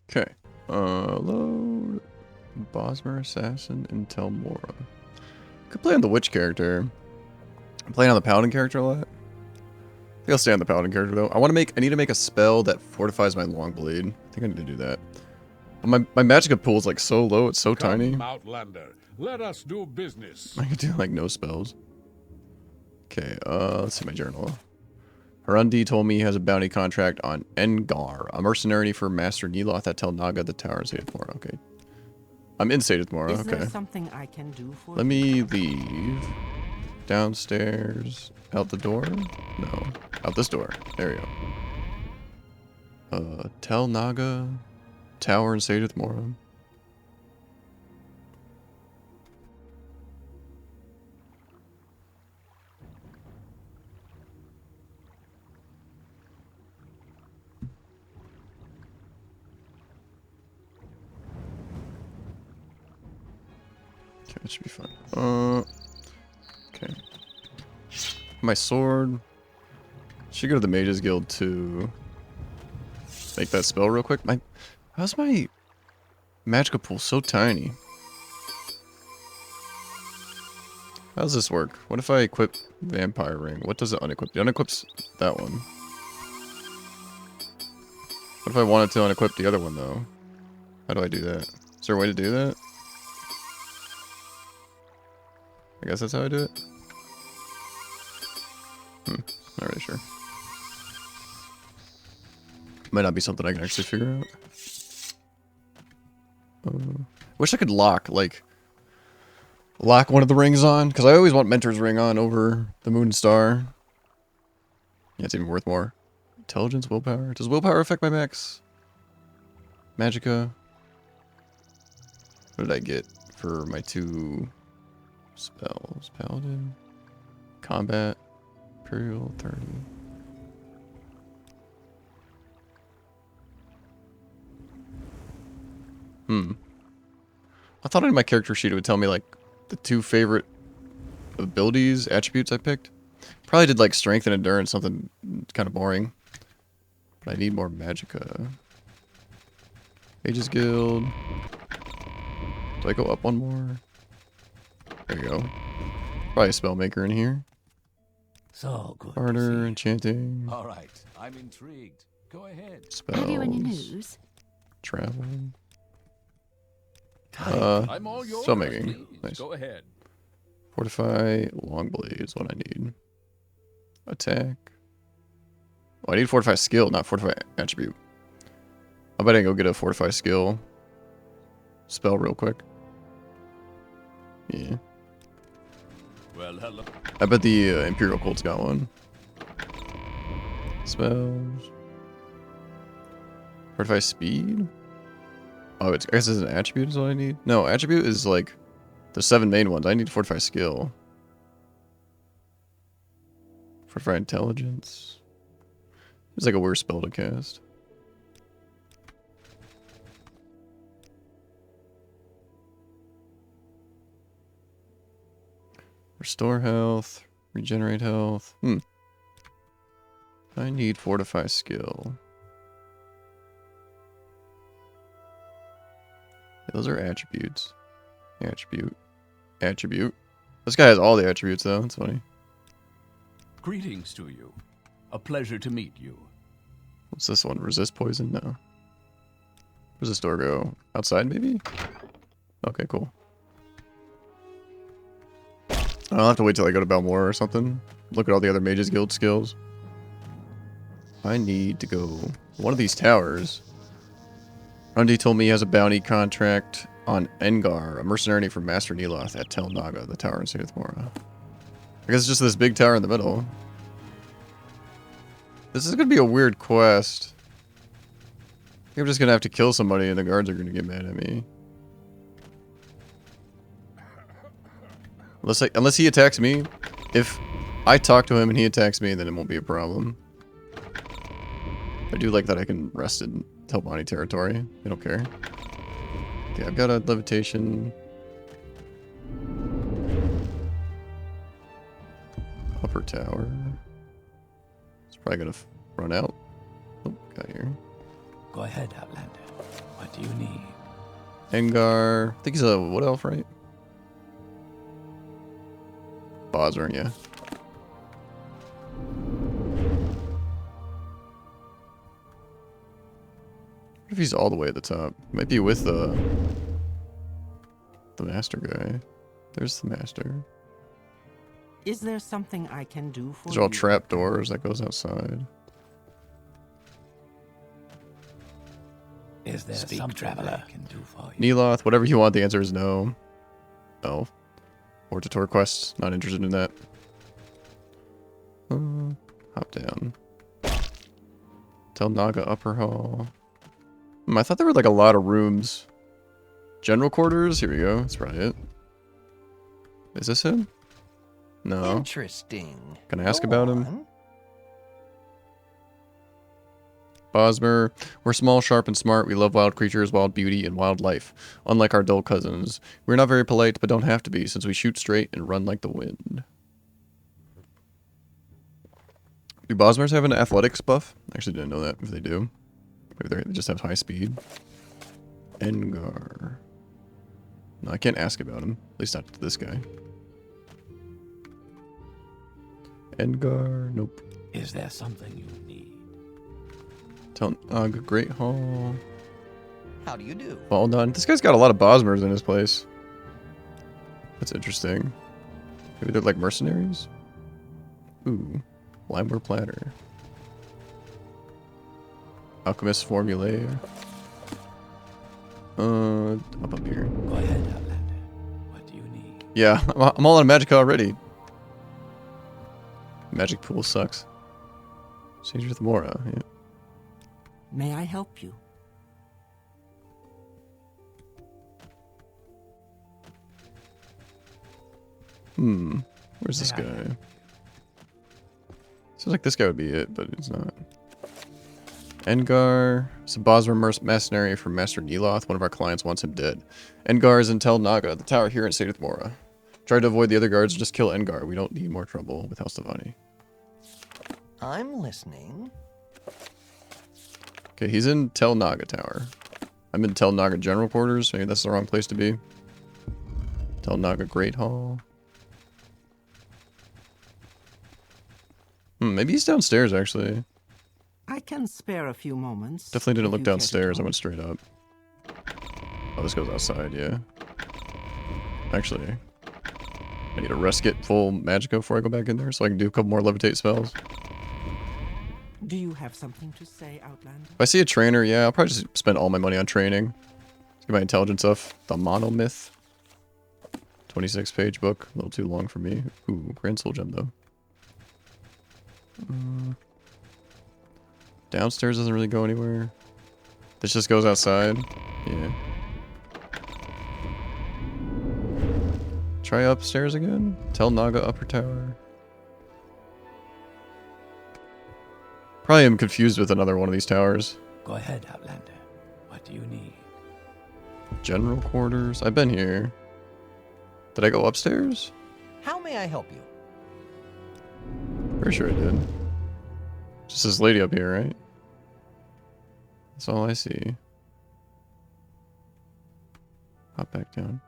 Okay. Load. Bosmer, Assassin, Intel, Mora. Could play on the Witch character. I'm playing on the Paladin character a lot. I think I'll stay on the Paladin character though. I need to make a spell that fortifies my long blade. I think I need to do that. But my magicka pool is like so low, it's so tiny. Outlander, let us do business. I can do like no spells. Okay, let's see my journal. Harundi told me he has a bounty contract on Engar, a mercenary for Master Niloth at Tel Naga, the tower in Sated-Mora. Okay. I'm in Sated-Mora, okay. Is there something I can do for Let me leave. Downstairs. Out the door? No. Out this door. There you go. Tel Naga, tower in Sated-Mora. Okay, that should be fine. Okay. My sword. Should go to the Mages Guild to make that spell real quick. How's my magicka pool so tiny? How does this work? What if I equip Vampire Ring? What does it unequip? It unequips that one. What if I wanted to unequip the other one though? How do I do that? Is there a way to do that? I guess that's how I do it. Not really sure. Might not be something I can actually figure out. Wish I could lock one of the rings on, because I always want Mentor's Ring on over the Moon and Star. Yeah, it's even worth more. Intelligence, willpower. Does willpower affect my max magicka? What did I get for my 2 spells? Paladin, combat, Imperial, 30. I thought in my character sheet it would tell me like the 2 favorite abilities, attributes I picked. Probably did like strength and endurance, something kind of boring. But I need more magicka. Mages Guild. Do I go up one more? There you go. Probably a spell maker in here. So good. Barter, enchanting. All right, I'm intrigued. Go ahead. Spells. Have you any news? Travel. I'm all yours. Spell making. Please, Nice. go ahead. Fortify, long blade is what I need. Attack. Oh, I need fortify skill, not fortify attribute. I bet I can go get a fortify skill spell real quick. Yeah. Well, hello. I bet the Imperial Cult's got one. Spells. Fortify speed? Oh, I guess it's an attribute is what I need? No, attribute is like the 7 main ones. I need fortify skill. Fortify intelligence. It's like a weird spell to cast. Restore health. Regenerate health. I need fortify skill. Yeah, those are attributes. Attribute. Attribute. This guy has all the attributes though. That's funny. Greetings to you. A pleasure to meet you. What's this one? Resist poison? No. Where's this door go? Outside maybe? Okay, cool. I'll have to wait till I go to Balmora or something. Look at all the other Mages Guild skills. I need to go one of these towers. Undy told me he has a bounty contract on Engar, a mercenary from Master Niloth at Tel Naga, the tower in Sated-Mora. I guess it's just this big tower in the middle. This is going to be a weird quest. I think I'm just going to have to kill somebody and the guards are going to get mad at me. Unless he attacks me. If I talk to him and he attacks me, then it won't be a problem. I do like that I can rest in Telbani territory. I don't care. Okay, I've got a levitation. Upper tower. It's probably gonna run out. Oh, got here. Go ahead, Outlander. What do you need? Engar. I think he's a wood elf, right? Bosmer, yeah. What if he's all the way at the top? Might be with the master guy. There's the master. Is there something I can do for These you? are all trap doors that goes outside. Is there Speak, something traveler. I can do for you? Neloth, whatever you want, the answer is no. No. Or Tutor quests, not interested in that. Hop down. Tell Naga Upper Hall. I thought there were like a lot of rooms. General quarters? Here we go. That's probably it. Is this him? No. Interesting. Can I ask Go about him? on. Bosmer. We're small, sharp, and smart. We love wild creatures, wild beauty, and wild life. Unlike our dull cousins. We're not very polite, but don't have to be, since we shoot straight and run like the wind. Do Bosmers have an athletics buff? I actually didn't know that, if they do. Maybe they just have high speed. Engar. No, I can't ask about him. At least not to this guy. Engar. Nope. Is there something you need? Tell Great Hall. How do you do? Well done. This guy's got a lot of Bosmers in his place. That's interesting. Maybe they're like mercenaries? Ooh. Limeware Platter. Alchemist Formulae. Up here. Go ahead, Outlander. What do you need? Yeah, I'm all out of magic already. Magic pool sucks. Change with Mora. Yeah. May I help you? Where's this guy? Seems like this guy would be it, but it's not. Engar. It's a Bosmer mercenary from Master Neloth. One of our clients wants him dead. Engar is in Tel Naga, the tower here in Sadith Mora. Try to avoid the other guards, just kill Engar. We don't need more trouble with House Stefani. I'm listening. Okay, he's in Tel Naga Tower. I'm in Tel Naga General Quarters. Maybe that's the wrong place to be. Tel Naga Great Hall. Maybe he's downstairs, actually. I can spare a few moments. Definitely didn't if look you care to downstairs. I talk. went straight up. Oh, this goes outside, yeah. Actually, I need to rest get full magicka before I go back in there so I can do a couple more levitate spells. Do you have something to say, Outlander? If I see a trainer, yeah, I'll probably just spend all my money on training. Let's get my intelligence up. The Monomyth. 26-page book. A little too long for me. Ooh, Grand Soul Gem, though. Downstairs doesn't really go anywhere. This just goes outside. Yeah. Try upstairs again. Tell Naga Upper Tower. Probably am confused with another one of these towers. Go ahead, Outlander. What do you need? General quarters. I've been here. Did I go upstairs? How may I help you? Pretty sure I did. Just this lady up here, right? That's all I see. Hop back down.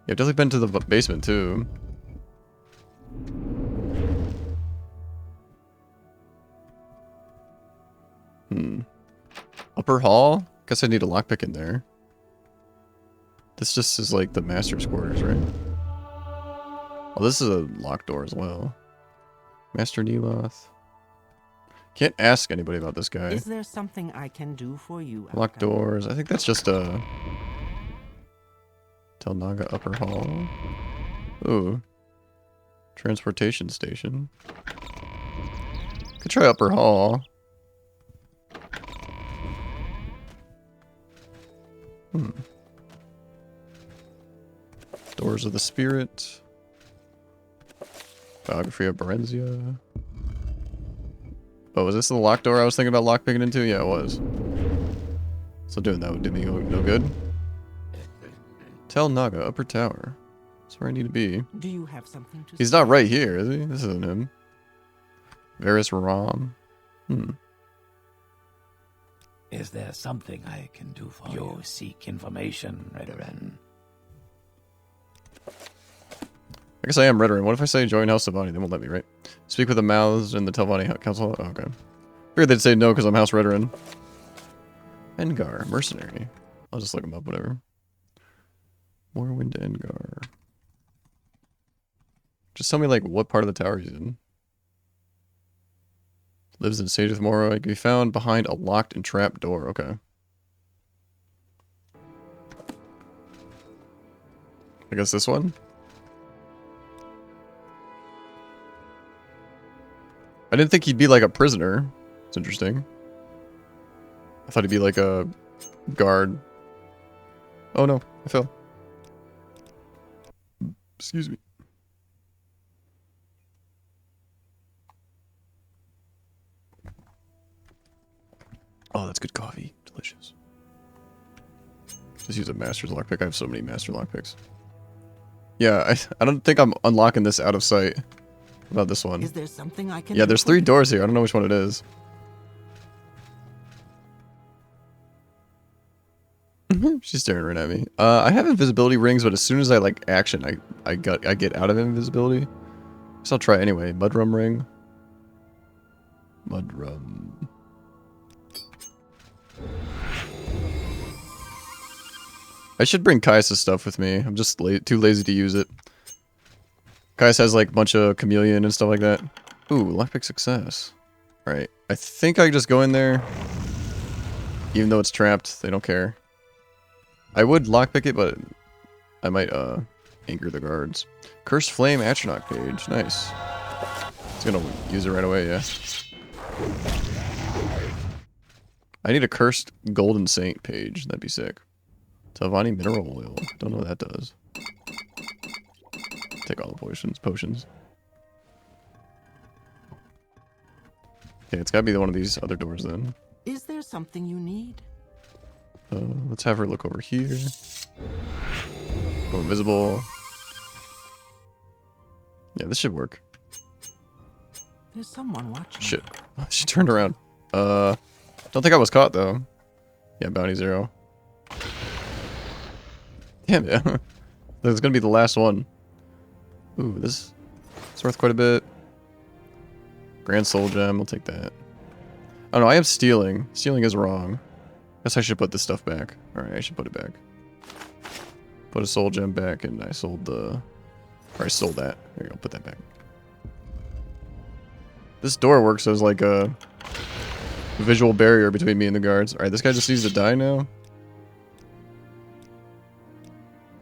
Yeah, I've definitely been to the basement too. Upper hall? Guess I need a lockpick in there. This just is like the master's quarters, right? Oh, this is a locked door as well. Master Neloth. Can't ask anybody about this guy. Is there something I can do for you, Locked Outlander? doors. I think that's just a Tel Naga Upper Hall. Ooh. Transportation station. Could try Upper Hall. Doors of the Spirit. Biography of Berenzia. Oh, was this the locked door I was thinking about lockpicking into? Yeah, it was. So doing that would do me no good. Tel Naga, Upper Tower. That's where I need to be. Do you have something to He's say? not right here, is he? This isn't him. Varys Ram. Is there something I can do for you? You seek information, Dren. I guess I am Redderin. What if I say join House Telvanni? They won't let me, right? Speak with the mouths in the Telvanni Council. Oh, okay. Figured they'd say no because I'm House Redderin. Engar, mercenary. I'll just look him up, whatever. Morrowind Engar. Just tell me, like, what part of the tower he's in. Lives in Sage of Morrow. It can be found behind a locked and trapped door. Okay. I guess this one? I didn't think he'd be like a prisoner. It's interesting. I thought he'd be like a guard. Oh no, I fell. Excuse me. Oh, that's good coffee. Delicious. Just use a master's lockpick. I have so many master lockpicks. Yeah, I don't think I'm unlocking this out of sight. About this one. Is there something I can Yeah, there's 3 doors here. I don't know which one it is. She's staring right at me. I have invisibility rings, but as soon as I like action, I get out of invisibility. So I'll try anyway. Mudrum ring. Mudrum. I should bring Caius' stuff with me. I'm just too lazy to use it. Caius has like a bunch of chameleon and stuff like that. Ooh, lockpick success. Alright, I think I can just go in there. Even though it's trapped, they don't care. I would lockpick it, but I might anger the guards. Cursed Flame Atronach page. Nice. It's gonna use it right away, yeah. I need a Cursed Golden Saint page. That'd be sick. Telvanni Mineral Oil. Don't know what that does. Take all the potions. Okay, it's gotta be one of these other doors then. Is there something you need? Let's have her look over here. Go invisible. Yeah, this should work. There's someone watching. Shit. She turned around. Don't think I was caught though. Yeah, bounty 0. Damn, yeah. That's gonna be the last one. Ooh, this is worth quite a bit. Grand Soul Gem, I'll take that. Oh no, I am stealing. Stealing is wrong. Guess I should put this stuff back. Alright, I should put it back. Put a Soul Gem back, and I sold the... Or I sold that. There you go, put that back. This door works as like a visual barrier between me and the guards. Alright, this guy just needs to die now.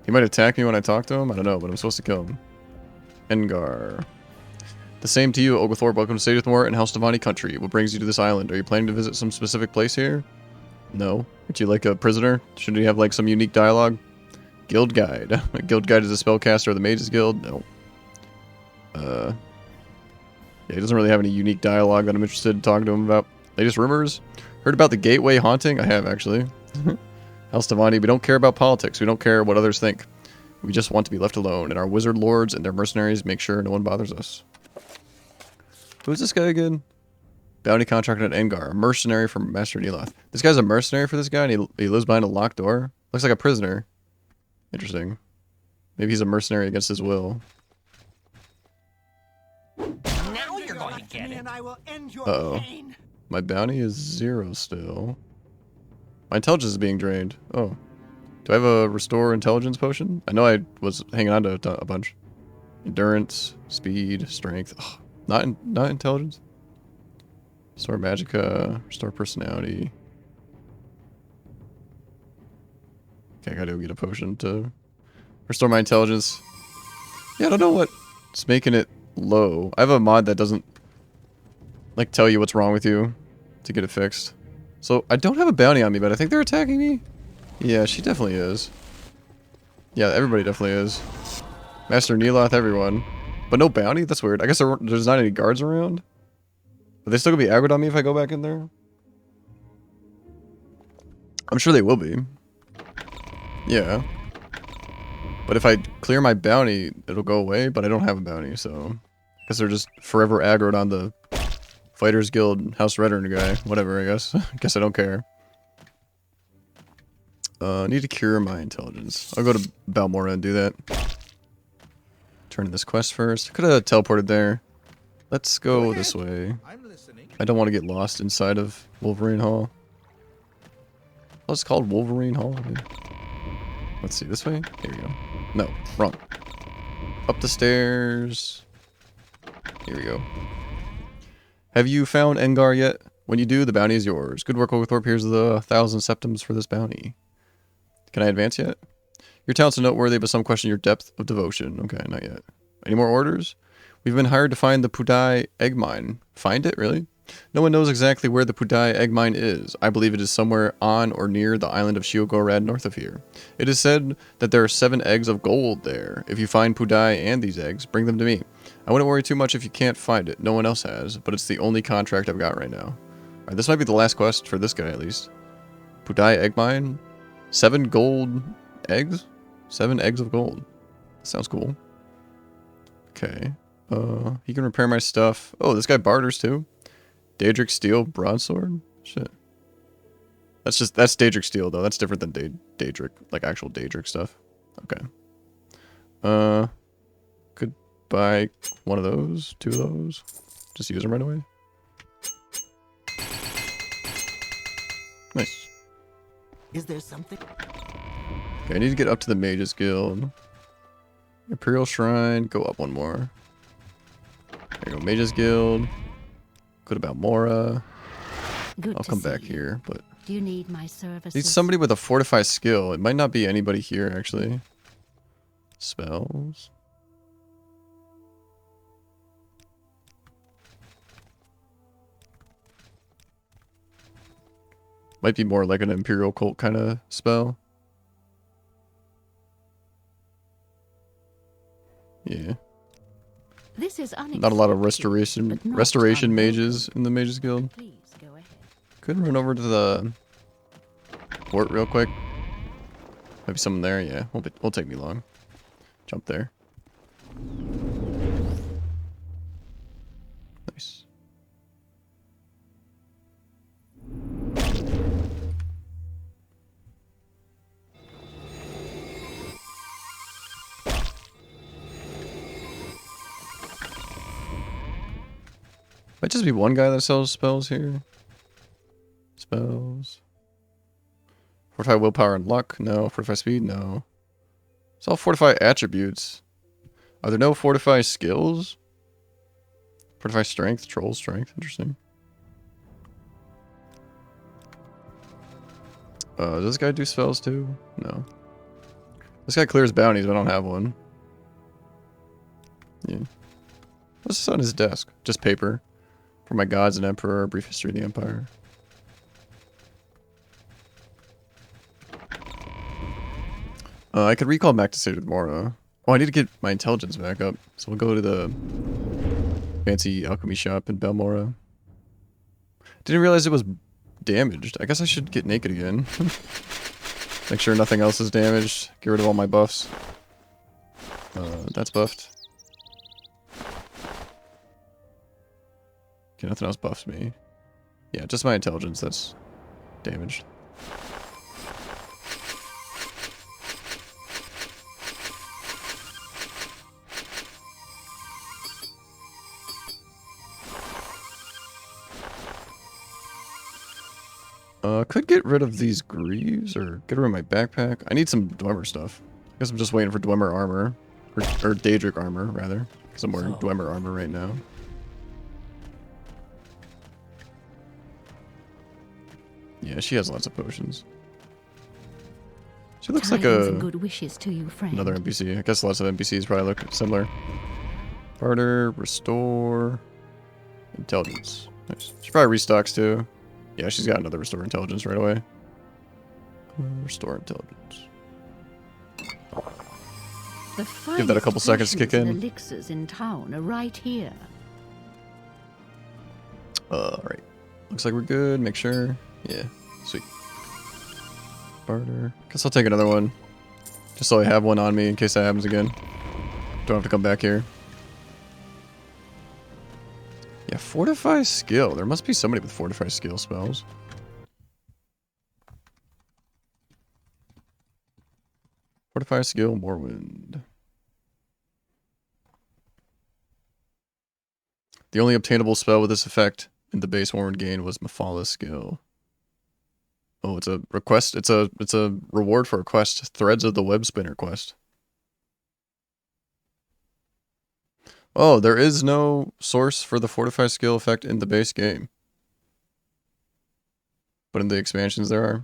He might attack me when I talk to him. I don't know, but I'm supposed to kill him. Engar. The same to you, Oglethorpe. Welcome to Sageathmore and House Telvanni country. What brings you to this island? Are you planning to visit some specific place here? No. Aren't you like a prisoner? Shouldn't you have like some unique dialogue? Guild Guide. A Guild Guide is a spellcaster of the Mages Guild? No. Yeah, he doesn't really have any unique dialogue that I'm interested in talking to him about. Latest rumors? Heard about the Gateway haunting? I have, actually. House Telvanni, we don't care about politics. We don't care what others think. We just want to be left alone, and our wizard lords and their mercenaries make sure no one bothers us. Who's this guy again? Bounty contractor at Engar, a mercenary from Master Neloth. This guy's a mercenary for this guy, and he lives behind a locked door? Looks like a prisoner. Interesting. Maybe he's a mercenary against his will. Now you're going to get it. And I will end your Uh-oh. pain. My bounty is 0 still. My intelligence is being drained. Oh. Do I have a restore intelligence potion? I know I was hanging on to a bunch. Endurance, speed, strength. Oh, not intelligence. Restore magicka, restore personality. Okay, I gotta go get a potion to restore my intelligence. Yeah, I don't know what's making it low. I have a mod that doesn't like tell you what's wrong with you to get it fixed. So I don't have a bounty on me, but I think they're attacking me. Yeah, she definitely is. Yeah, everybody definitely is. Master Neloth, everyone. But no bounty? That's weird. I guess there's not any guards around. Are they still gonna be aggroed on me if I go back in there? I'm sure they will be. Yeah. But if I clear my bounty, it'll go away, but I don't have a bounty, so... I guess they're just forever aggroed on the Fighters Guild House Redderin guy. Whatever, I guess. I guess I don't care. Need to cure my intelligence. I'll go to Balmora and do that. Turn in this quest first. Could have teleported there. Let's go this way. I don't want to get lost inside of Wolverine Hall. Oh, it's called Wolverine Hall. Dude. Let's see, this way? Here we go. No, wrong. Up the stairs. Here we go. Have you found Engar yet? When you do, the bounty is yours. Good work, Oglethorpe. Here's the 1,000 septims for this bounty. Can I advance yet? Your talents are noteworthy, but some question your depth of devotion. Okay, not yet. Any more orders? We've been hired to find the Pudai egg mine. Find it, really? No one knows exactly where the Pudai egg mine is. I believe it is somewhere on or near the island of Shiogorad north of here. It is said that there are 7 eggs of gold there. If you find Pudai and these eggs, bring them to me. I wouldn't worry too much if you can't find it. No one else has, but it's the only contract I've got right now. Alright, this might be the last quest for this guy at least. Pudai egg mine? 7 gold eggs? 7 eggs of gold. Sounds cool. Okay. He can repair my stuff. Oh, this guy barters too. Daedric steel broadsword? Shit. That's Daedric steel though. That's different than Daedric, like actual Daedric stuff. Okay. Could buy one of those, 2 of those. Just use them right away. Nice. Is there something? Okay, I need to get up to the Mages Guild. Imperial Shrine, go up one more. There you go, Mages Guild. Good about Mora. Good I'll to come see back you. here, but Do you need my services? need somebody with a fortified skill. It might not be anybody here actually. Spells. Might be more like an Imperial cult kind of spell. Yeah. This is Not a lot of unexpected, but not restoration unwelcome. mages in the Mages Guild. Please go ahead. Could run over to the port real quick. Maybe someone there. Yeah, won't take me long. Jump there. Nice. Might just be one guy that sells spells here. Spells. Fortify willpower and luck? No. Fortify speed? No. It's all fortify attributes. Are there no fortify skills? Fortify strength? Troll strength? Interesting. Does this guy do spells too? No. This guy clears bounties, but I don't have one. Yeah. What's this on his desk? Just paper. For my gods and emperor, brief history of the empire. I could recall back to State of Mora. Oh, I need to get my intelligence back up. So we'll go to the fancy alchemy shop in Balmora. Didn't realize it was damaged. I guess I should get naked again. Make sure nothing else is damaged. Get rid of all my buffs. That's buffed. Okay, nothing else buffs me. Yeah, just my intelligence that's damaged. Could get rid of these greaves or get rid of my backpack. I need some Dwemer stuff. I guess I'm just waiting for Dwemer armor. Or Daedric armor, rather. Because I'm wearing Dwemer armor right now. Yeah, she has lots of potions. She looks like Tidings and good wishes to you, friend. another NPC. I guess lots of NPCs probably look similar. Barter, restore, intelligence. Nice. She probably restocks too. Yeah, she's got another restore intelligence right away. Restore intelligence. Give that a couple seconds to kick in. Elixirs in town are right here. Alright. Looks like we're good. Make sure. Yeah. Sweet. Barter. Guess I'll take another one. Just so I have one on me in case that happens again. Don't have to come back here. Yeah, fortify skill. There must be somebody with fortify skill spells. Fortify skill, Morrowind. The only obtainable spell with this effect in the base Morrowind gain was Mephala skill. Oh, it's a request. It's a reward for a quest. Threads of the Web Spinner quest. Oh, there is no source for the Fortify skill effect in the base game. But in the expansions there are.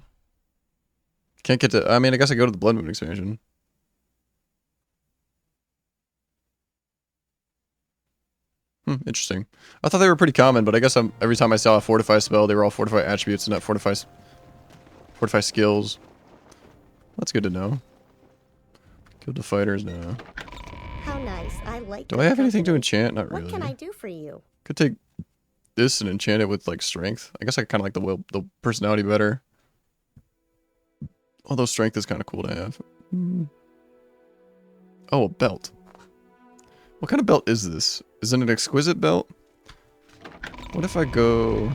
Can't get to, I mean, I guess I go to the Blood Moon expansion. Interesting. I thought they were pretty common, but I guess every time I saw a Fortify spell, they were all Fortify attributes and not Fortify skills. That's good to know. Guild of Fighters now. How nice. I like Do your I have anything to company. enchant? Not really. What can I do for you? Could take this and enchant it with like strength. I guess I kind of like the personality better. Although strength is kind of cool to have. Oh, a belt. What kind of belt is this? Is it an exquisite belt? What if I go...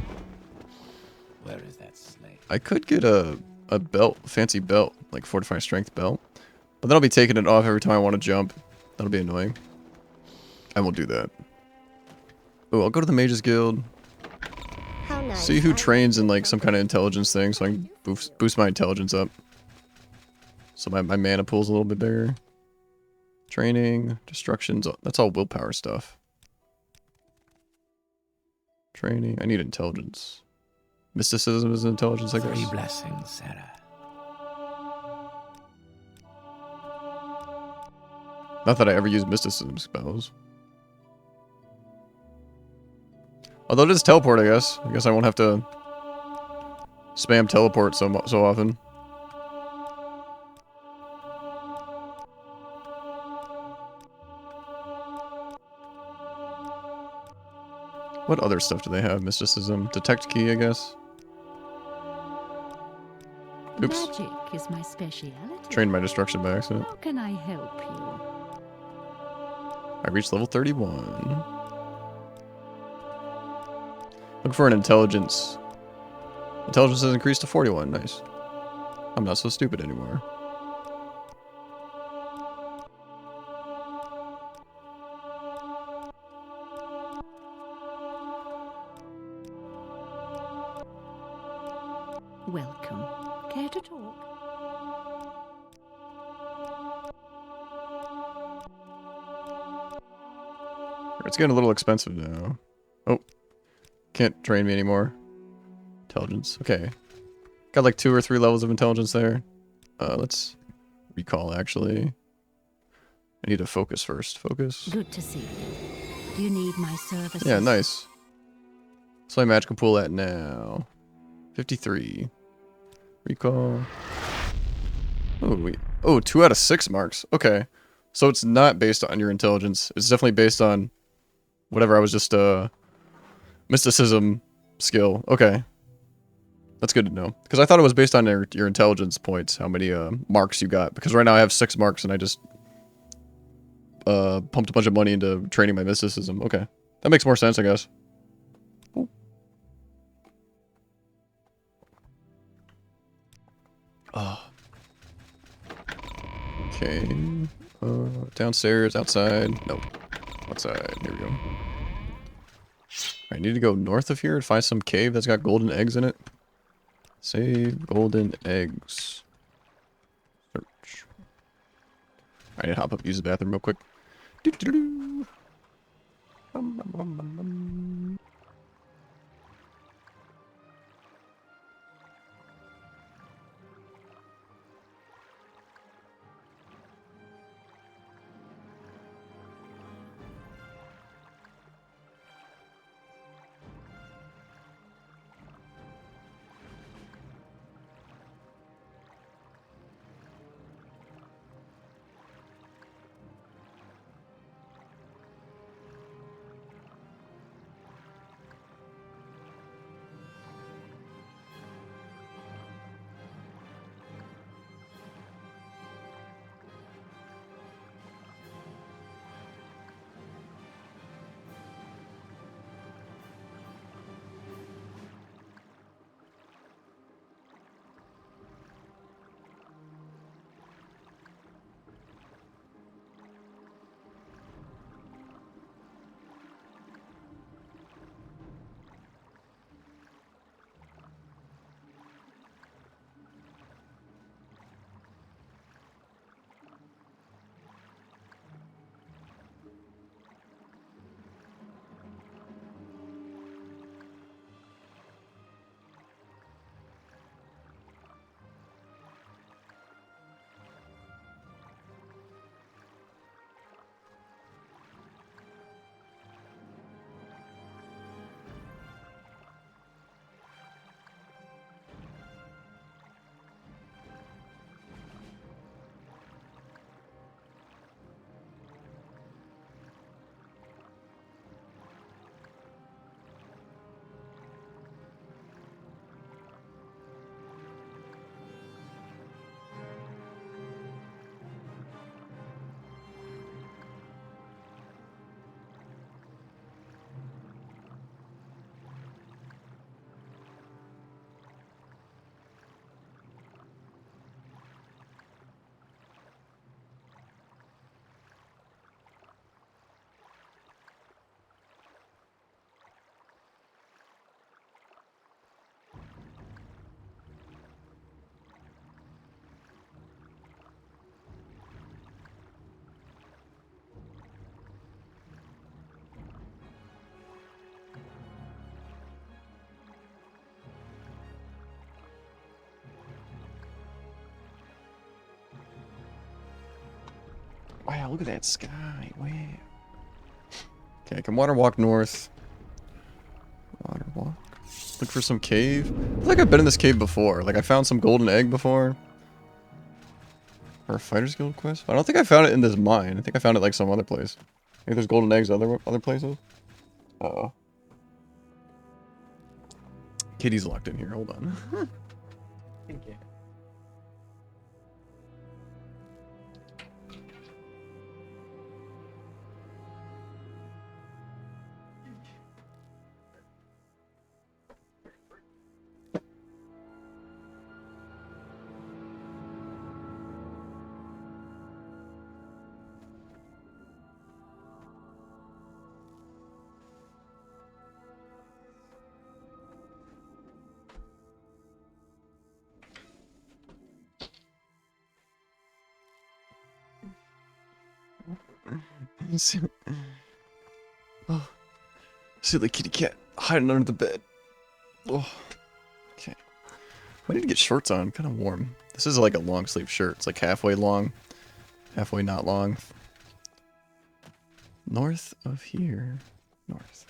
Where is that slave? I could get a belt, fancy belt, like Fortify Strength belt. But then I'll be taking it off every time I want to jump. That'll be annoying. I won't do that. Oh, I'll go to the Mages Guild. How nice. See who I trains like in your like some kind of company. intelligence thing so I can boost my intelligence up. So my mana pool's a little bit bigger. Training, destructions, that's all willpower stuff. Training, I need intelligence. Mysticism is intelligence, I 3 guess. blessings, Sarah. Not that I ever use mysticism spells. Although it is teleport, I guess. I guess I won't have to spam teleport so often. What other stuff do they have? Mysticism. Detect key, I guess. Oops. Magic is my speciality. Trained my destruction by accident. How can I help you? I reached level 31. Look for an intelligence. Intelligence has increased to 41. Nice. I'm not so stupid anymore. Welcome. Care to talk? It's getting a little expensive now. Oh. Can't train me anymore. Intelligence. Okay. Got like 2 or 3 levels of intelligence there. Let's recall, actually. I need to focus first. Focus. Good to see you. Do you need my services? Yeah, nice. So my magical pool at now. 53. Recall. Oh, wait. Oh, 2 out of 6 marks. Okay. So it's not based on your intelligence. It's definitely based on whatever I was just, mysticism skill. Okay. That's good to know. Because I thought it was based on your intelligence points, how many, marks you got. Because right now I have 6 marks and I just, pumped a bunch of money into training my mysticism. Okay. That makes more sense, I guess. Ooh. Oh. Okay. Downstairs, outside. Nope. Outside. Here we go. I need to go north of here and find some cave that's got golden eggs in it. Save golden eggs. Search. I need to hop up, use the bathroom real quick. Doo-doo-doo. Bum, bum, bum, bum, bum. Wow, look at that sky. Wow. Okay, I can water walk north. Water walk. Look for some cave. I feel like I've been in this cave before. Like, I found some golden egg before. For a Fighters Guild quest? I don't think I found it in this mine. I think I found it like some other place. I think there's golden eggs other places. Uh-oh. Kitty's locked in here. Hold on. Okay. Oh, silly kitty cat hiding under the bed. Oh, okay. I need to get shorts on. I'm kind of warm. This is like a long sleeve shirt. It's like halfway long, halfway not long. North of here. North.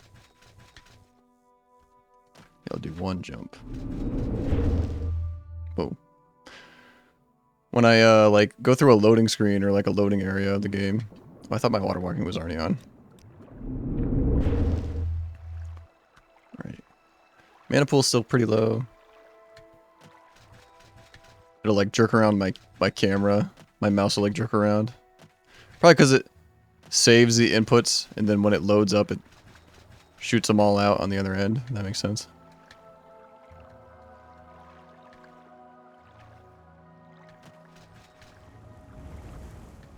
Yeah, I'll do one jump. Whoa. When I like go through a loading screen or like a loading area of the game. Oh, I thought my water walking was already on. Right. Mana pool's still pretty low. It'll like jerk around my camera. My mouse will like jerk around. Probably because it saves the inputs and then when it loads up it shoots them all out on the other end. If that makes sense.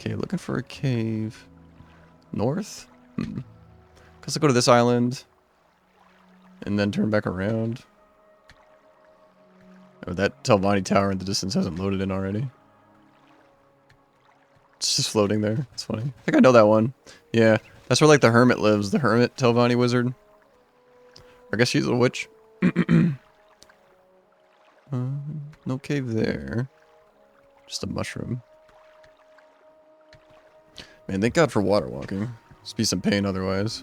Okay, looking for a cave. North? Guess I'll go to this island. And then turn back around. Oh, that Telvanni tower in the distance hasn't loaded in already. It's just floating there. It's funny. I think I know that one. Yeah, that's where like the hermit lives. The hermit Telvanni wizard. I guess she's a witch. No cave there. Just a mushroom. Man, thank God for water walking. Just be some pain otherwise.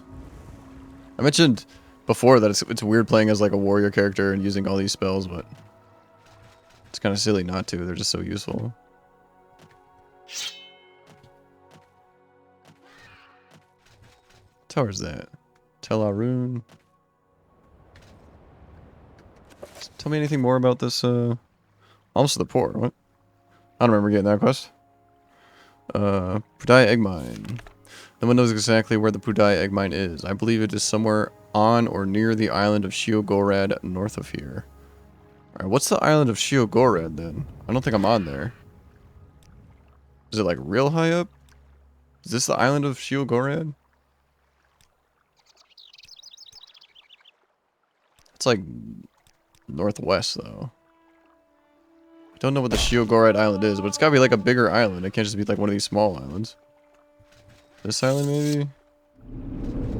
I mentioned before that it's weird playing as like a warrior character and using all these spells, but it's kind of silly not to. They're just so useful. What tower is that? Tel Arun. Tell me anything more about this, almost the port. What? I don't remember getting that quest. Pudai Egg Mine. No one knows exactly where the Pudai Egg Mine is. I believe it is somewhere on or near the island of Shiogorad, north of here. Alright, what's the island of Shiogorad then? I don't think I'm on there. Is it like real high up? Is this the island of Shiogorad? It's like northwest though. I don't know what the Shiogorad Island is, but it's gotta be like a bigger island. It can't just be like one of these small islands. This island, maybe?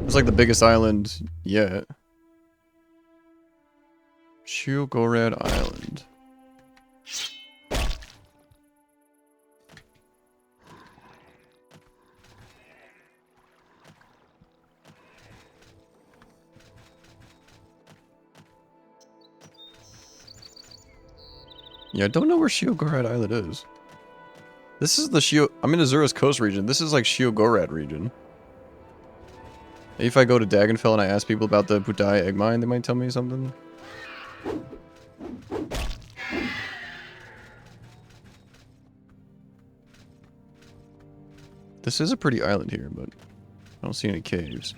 It's like the biggest island yet. Shiogorad Island. Yeah, I don't know where Shiogorad Island is. This is the I'm in Azura's Coast region. This is like Shiogorad region. Maybe if I go to Dagonfell and I ask people about the Pudai Egg Mine, they might tell me something. This is a pretty island here, but I don't see any caves.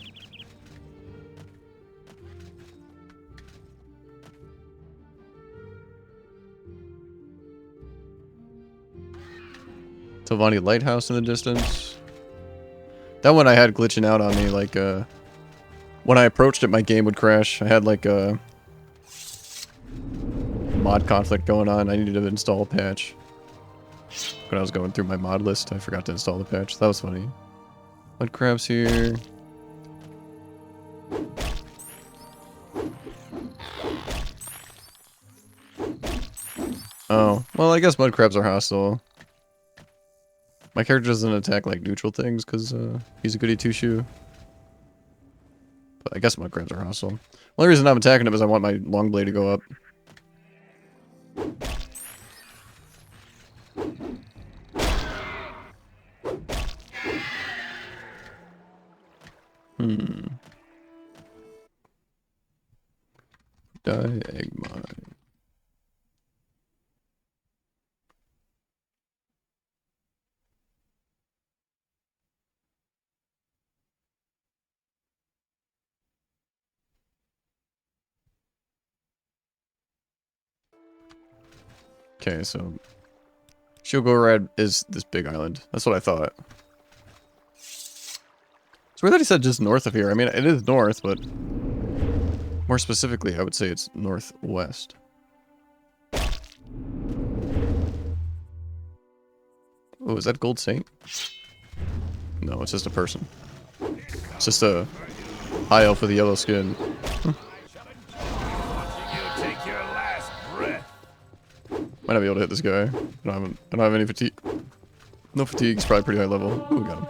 Telvanni Lighthouse in the distance. That one I had glitching out on me, like, when I approached it, my game would crash. I had, like, a mod conflict going on. I needed to install a patch. When I was going through my mod list, I forgot to install the patch. That was funny. Mud crabs here. Oh, well, I guess mud crabs are hostile. My character doesn't attack like neutral things because he's a goody two-shoe. But I guess my crabs are hostile. Only reason I'm attacking him is I want my long blade to go up. Die egg mine. Okay, so Shilgorad is this big island. That's what I thought. It's weird that he said just north of here. I mean, it is north, but more specifically, I would say it's northwest. Oh, is that Gold Saint? No, it's just a person. It's just a high elf with a yellow skin. Might not be able to hit this guy. I don't have any fatigue. No fatigue. He's probably pretty high level. Ooh, we got him.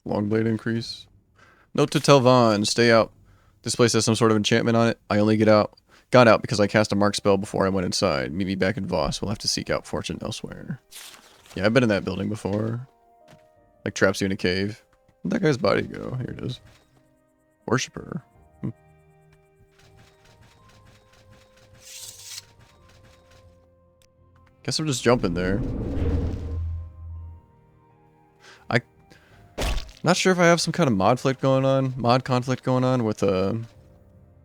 Long blade increase. Note to Telvan, stay out. This place has some sort of enchantment on it. I only got out because I cast a mark spell before I went inside. Meet me back in Vase. We'll have to seek out fortune elsewhere. Yeah, I've been in that building before. Like traps you in a cave. Where'd that guy's body go? Here it is. Worshipper. Guess I'm just jumping there. Not sure if I have some kind of mod conflict going on with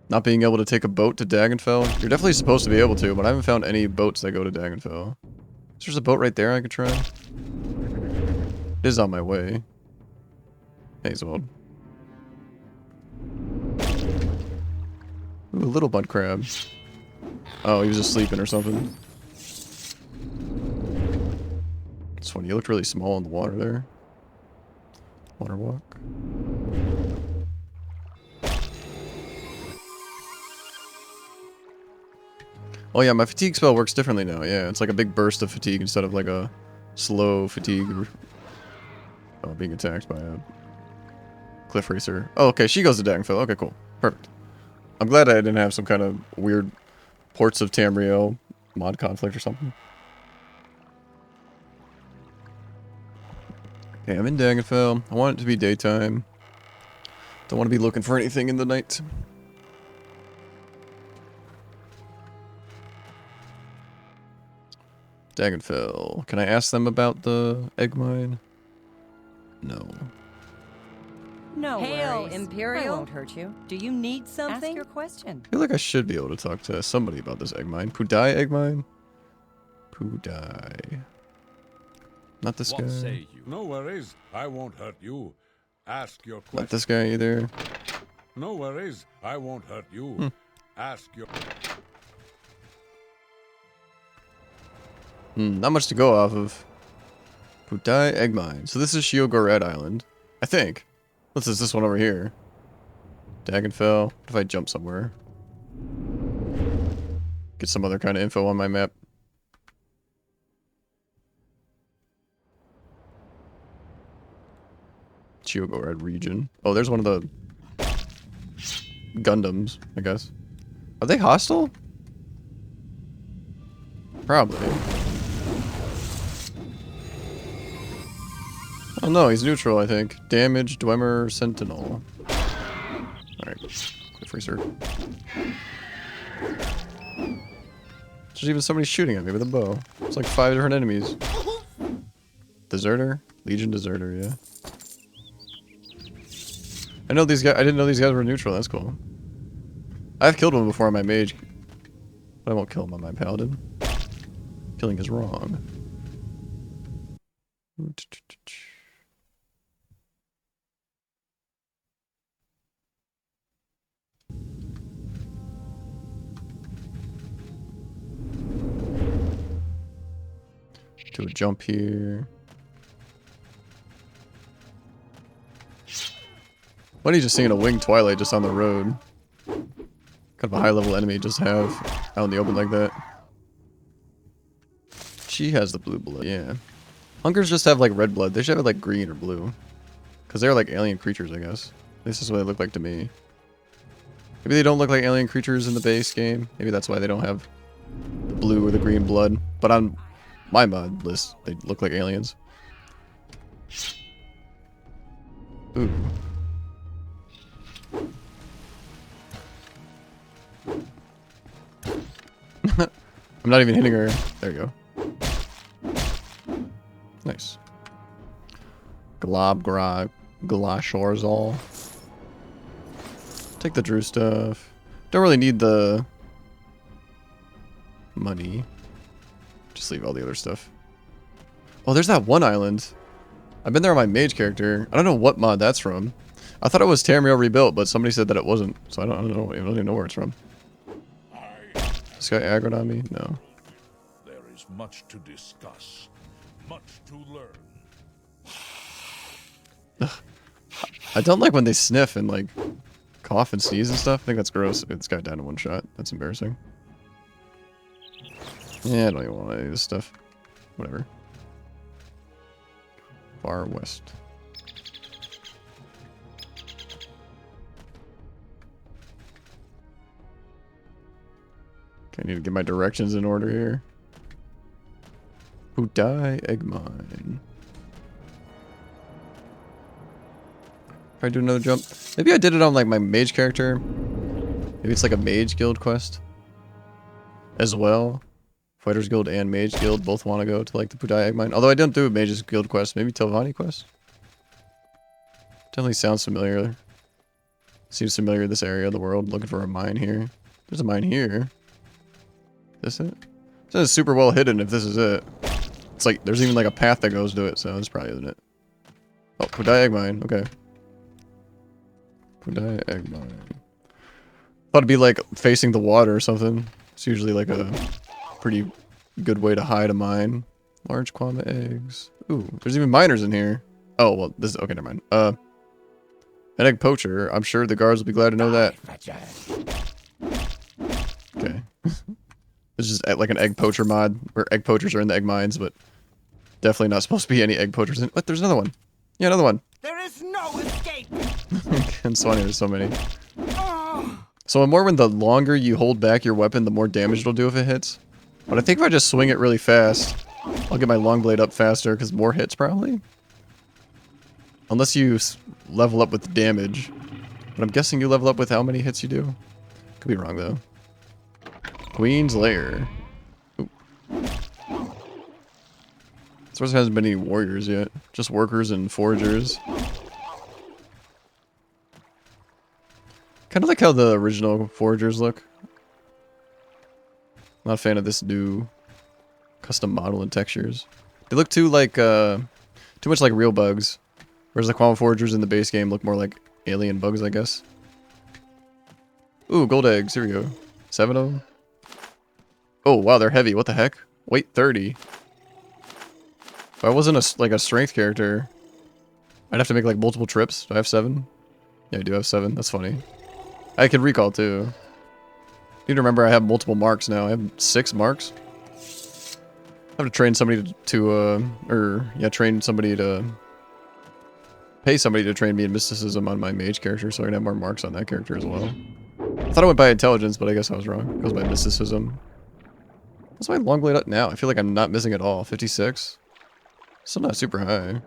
not being able to take a boat to Dagenfell. You're definitely supposed to be able to, but I haven't found any boats that go to Dagenfell. There's a boat right there I could try. It is on my way. Hazelwold. Ooh, a little mud crab. Oh, he was just sleeping or something. It's funny, he looked really small in the water there. Water walk. Oh yeah, my fatigue spell works differently now. Yeah, it's like a big burst of fatigue instead of like a slow fatigue. Oh, being attacked by a cliff racer. Oh, okay, she goes to Dagenfell. Okay, cool. Perfect. I'm glad I didn't have some kind of weird Ports of Tamriel mod conflict or something. Okay, I'm in Dagenfell. I want it to be daytime. Don't want to be looking for anything in the night. Dagenfell. Can I ask them about the egg mine? No. No Hail, worries. Imperial. I won't hurt you. Do you need something? Ask your question. I feel like I should be able to talk to somebody about this egg mine. Pudai egg mine? Pudai. Not this guy. What say you? No worries. I won't hurt you. Ask your question. Not this guy either. No worries. I won't hurt you. Ask your... Not much to go off of. Pudai egg mine. So this is Shiogorad Island. I think. This is this one over here. Dagenfell. What if I jump somewhere? Get some other kind of info on my map. Shiogorad region. Oh, there's one of the Gundams, I guess. Are they hostile? Probably. Oh no, he's neutral, I think. Damage, Dwemer, Sentinel. Alright, cliff racer. There's even somebody shooting at me with a bow. It's like 5 different enemies. Deserter? Legion Deserter, yeah. I know these guys. I didn't know these guys were neutral. That's cool. I've killed one before on my mage, but I won't kill him on my paladin. Killing is wrong. Do a jump here. Funny just seeing a winged Twilight just on the road. Kind of a high level enemy just have out in the open like that. She has the blue blood, yeah. Hungers just have like red blood. They should have like green or blue. Because they're like alien creatures, I guess. This is what they look like to me. Maybe they don't look like alien creatures in the base game. Maybe that's why they don't have the blue or the green blood. But on my mod list, they look like aliens. Ooh. I'm not even hitting her. There you go. Nice. Glob grog. Glashorzal. Take the Drew stuff. Don't really need the money. Just leave all the other stuff. Oh, there's that one island. I've been there on my mage character. I don't know what mod that's from. I thought it was Tamriel rebuilt, but somebody said that it wasn't. So I don't know. I don't even know where it's from. This guy aggroed on me? No. There is much to discuss, much to learn. Ugh. I don't like when they sniff and like cough and sneeze and stuff. I think that's gross. This guy died in one shot. That's embarrassing. Yeah, I don't even want any of this stuff. Whatever. Far west. Okay, I need to get my directions in order here. Budai egg mine. If I do another jump. Maybe I did it on like my mage character. Maybe it's like a mage guild quest. As well. Fighters Guild and Mage Guild both want to go to like the Budai Egg Mine. Although I didn't do a Mage's Guild quest. Maybe Telvanni quest? Definitely sounds familiar. Seems familiar this area of the world. Looking for a mine here. There's a mine here. Is this it? This is super well hidden if this is it. It's like, there's even like a path that goes to it, so this probably isn't it. Oh, Budai Egg Mine. Okay. Budai Egg Mine. Thought it'd be like facing the water or something. It's usually like a pretty good way to hide a mine. Large quantum of eggs. Ooh, there's even miners in here. Oh, well, this is... Okay, never mind. An egg poacher. I'm sure the guards will be glad to know that. Okay. It's just like an egg poacher mod, where egg poachers are in the egg mines, but definitely not supposed to be any egg poachers in... What? There's another one. Yeah, another one. There is no escape. It's funny, there's so many. So in Morrowind, the longer you hold back your weapon, the more damage it'll do if it hits. But I think if I just swing it really fast, I'll get my long blade up faster, because more hits probably. Unless you level up with the damage. But I'm guessing you level up with how many hits you do. Could be wrong though. Queen's Lair. Ooh. As far as there hasn't been any warriors yet. Just workers and foragers. Kind of like how the original foragers look. Not a fan of this new custom model and textures. They look too like too much like real bugs. Whereas the quantum foragers in the base game look more like alien bugs, I guess. Ooh, gold eggs. Here we go. 7 of them. Oh, wow, they're heavy. What the heck? Weight 30. If I wasn't like a strength character, I'd have to make like multiple trips. Do I have 7? Yeah, I do have 7. That's funny. I can recall too. Need to remember I have multiple marks now. I have 6 marks. I have to train somebody train somebody to... Pay somebody to train me in mysticism on my mage character so I can have more marks on that character as well. I thought I went by intelligence, but I guess I was wrong. It goes by mysticism. What's my long blade up now? I feel like I'm not missing at all. 56? Still not super high.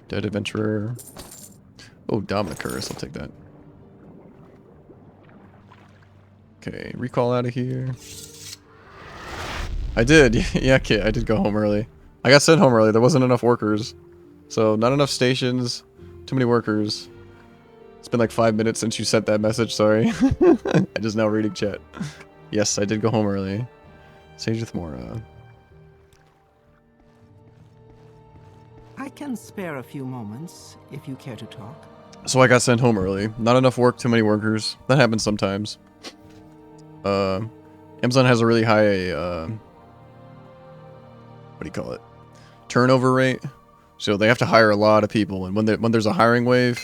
Dead Adventurer. Oh, Dominic Curse. I'll take that. Okay, recall out of here. I did. Yeah, kid. I did go home early. I got sent home early. There wasn't enough workers. So, not enough stations. Too many workers. It's been like 5 minutes since you sent that message. Sorry. I'm just now reading chat. Yes, I did go home early. Sage with Mora. I can spare a few moments if you care to talk. So I got sent home early. Not enough work, too many workers. That happens sometimes. Amazon has a really high, what do you call it? Turnover rate. So they have to hire a lot of people, and when there's a hiring wave,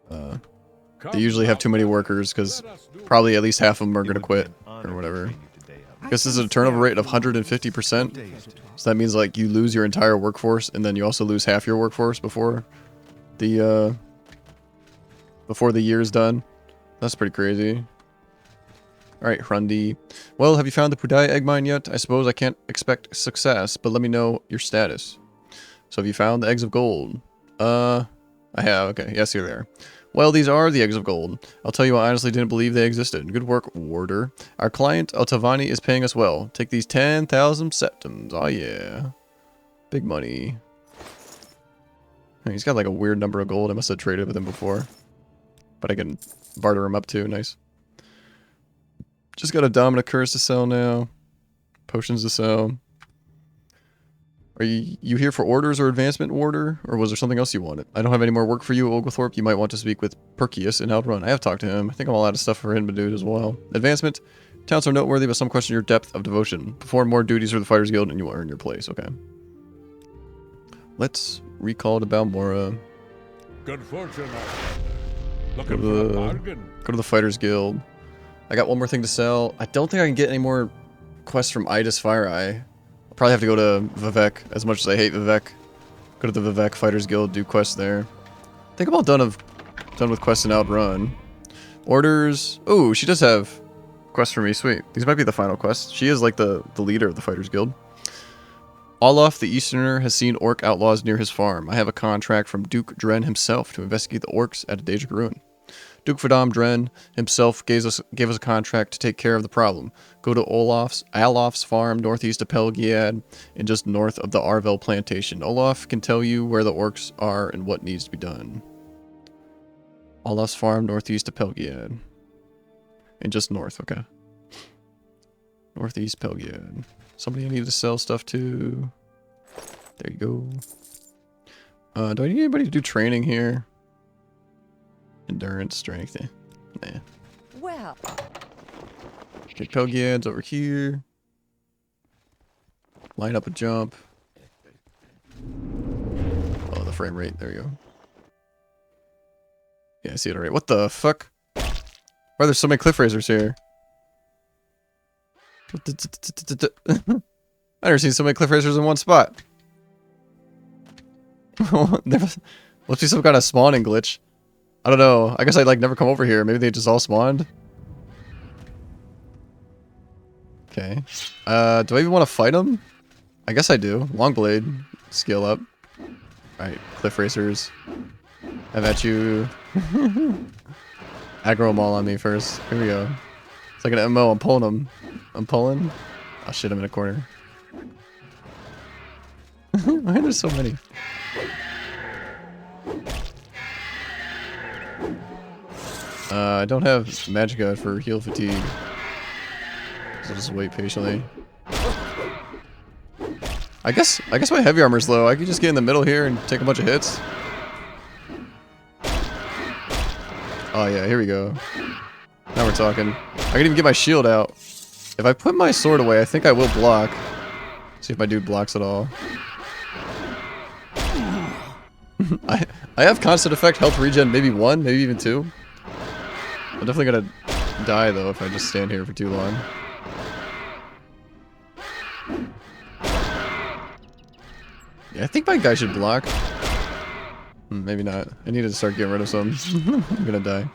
they usually have too many workers because probably at least half of them are gonna quit, or or whatever. I guess this is a turnover rate of 150%. So that means like you lose your entire workforce and then you also lose half your workforce before the year's done. That's pretty crazy. Alright, Hrundi. Well, have you found the Pudai egg mine yet? I suppose I can't expect success, but let me know your status. So have you found the eggs of gold? I have. Okay, yes, here they are. Well, these are the eggs of gold. I'll tell you, I honestly didn't believe they existed. Good work, Warder. Our client, Altavani, is paying us well. Take these 10,000 septums. Oh, yeah. Big money. He's got like a weird number of gold. I must have traded with him before. But I can barter him up too. Nice. Just got a Dominant Curse to sell now. Potions to sell. Are you here for orders or advancement, Warder? Or was there something else you wanted? I don't have any more work for you, Oglethorpe. You might want to speak with Perkius in Outrun. I have talked to him. I think I'm all out of stuff for him to do as well. Advancement. Talents are noteworthy, but some question your depth of devotion. Perform more duties for the Fighters Guild and you will earn your place. Okay. Let's recall to Balmora. Good fortune, looking for a bargain. Go to the Fighters Guild. I got one more thing to sell. I don't think I can get any more quests from Idis Fire Eye. I'll probably have to go to Vivek, as much as I hate Vivek. Go to the Vivek Fighters Guild, do quests there. I think I'm all done with quests in Outrun. Orders. Oh, she does have quests for me. Sweet. These might be the final quests. She is like the leader of the Fighters Guild. Olaf the Easterner has seen orc outlaws near his farm. I have a contract from Duke Dren himself to investigate the orcs at Dejik Ruin. Duke Fadam Dren himself gave us a contract to take care of the problem. Go to Alof's farm northeast of Pelgiad and just north of the Arvel Plantation. Olaf can tell you where the orcs are and what needs to be done. Olaf's farm northeast of Pelgiad. And just north, okay. Northeast Pelgiad. Somebody I need to sell stuff to. There you go. Do I need anybody to do training here? Endurance, strength. Nah. Well. Okay, Pelgiad's over here. Line up a jump. Oh, the frame rate. There you go. Yeah, I see it already. What the fuck? Why are there so many cliff racers here? I never seen so many cliff racers in one spot. There must be some kind of spawning glitch. I don't know. I guess I like never come over here. Maybe they just all spawned. Okay. Do I even want to fight them? I guess I do. Longblade. Skill up. Alright, cliff racers. Have at you. Aggro them all on me first. Here we go. It's like an MO. I'm pulling them. I'm pulling. Oh shit, I'm in a corner. Why are there so many? I don't have Magicka for heal fatigue. So I'll just wait patiently. I guess my heavy armor's low. I could just get in the middle here and take a bunch of hits. Oh yeah, here we go. Now we're talking. I can even get my shield out. If I put my sword away, I think I will block. See if my dude blocks at all. I have constant effect health regen, maybe 1, maybe even 2. I'm definitely gonna die though if I just stand here for too long. Yeah, I think my guy should block. Maybe not. I need to start getting rid of some. I'm gonna die.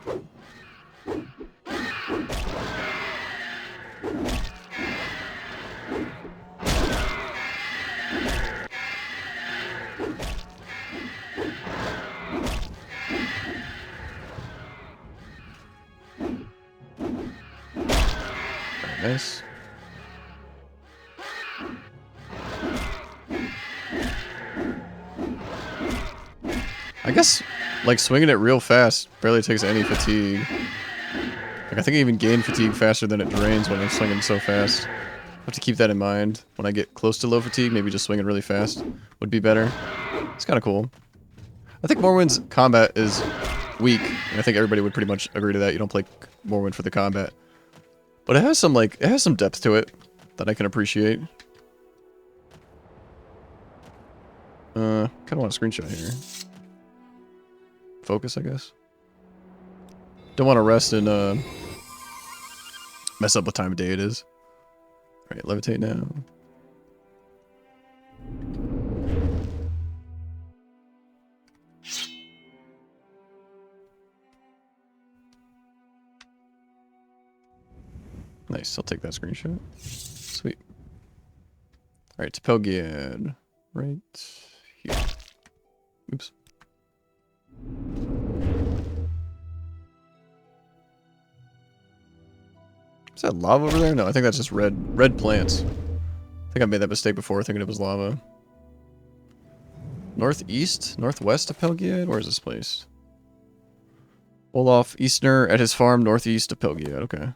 Nice. I guess, like, swinging it real fast barely takes any fatigue. Like, I think I even gain fatigue faster than it drains when I'm swinging so fast. I have to keep that in mind. When I get close to low fatigue, maybe just swinging really fast would be better. It's kind of cool. I think Morrowind's combat is weak, and I think everybody would pretty much agree to that. You don't play Morrowind for the combat. But it has some, like, it has some depth to it that I can appreciate. Kind of want a screenshot here. Focus, I guess. Don't want to rest in, Mess up what time of day it is. Alright, levitate now. Nice, I'll take that screenshot. Sweet. Alright, Pelgiad. Right here. Oops. Is that lava over there? No, I think that's just red plants. I think I made that mistake before, thinking it was lava. Northeast? Northwest of Pelgiad? Where is this place? Olaf Eastner at his farm northeast of Pelgiad. Okay.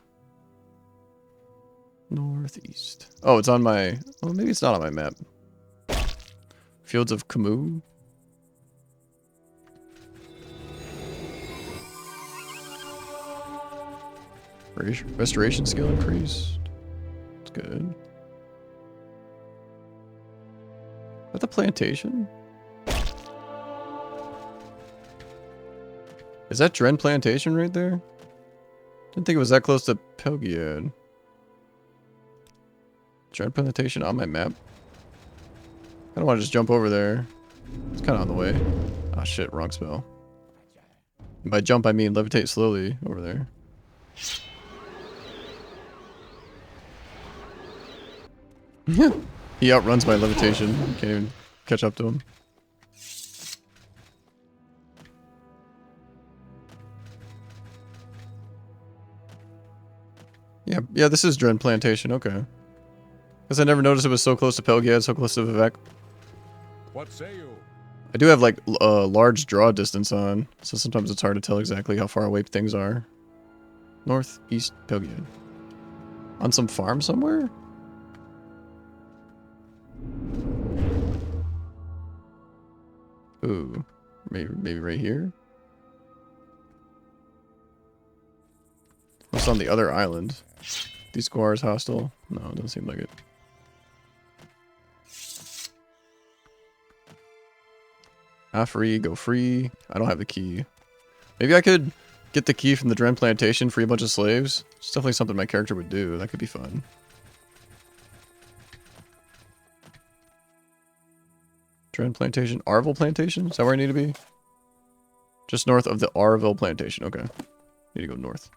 Northeast. Oh, it's on my... Oh, maybe it's not on my map. Fields of Camus? Restoration skill increased. That's good. At the plantation? Is that Dren Plantation right there? Didn't think it was that close to Pelgiad. Dren Plantation on my map? I don't want to just jump over there. It's kind of on the way. Ah, shit, wrong spell. And by jump, I mean levitate slowly over there. He outruns my levitation. Can't even catch up to him. Yeah, this is Dren Plantation, okay. Guess I never noticed it was so close to Pelgiad, so close to Vivek. What say you? I do have like large draw distance on, so sometimes it's hard to tell exactly how far away things are. Northeast Pelgiad. On some farm somewhere? Ooh, maybe right here? What's on the other island? These squars hostile? No, it doesn't seem like it. Free, go free. I don't have the key. Maybe I could get the key from the Dren Plantation, free a bunch of slaves. It's definitely something my character would do. That could be fun. Dren Plantation. Arville Plantation? Is that where I need to be? Just north of the Arville Plantation. Okay. Need to go north.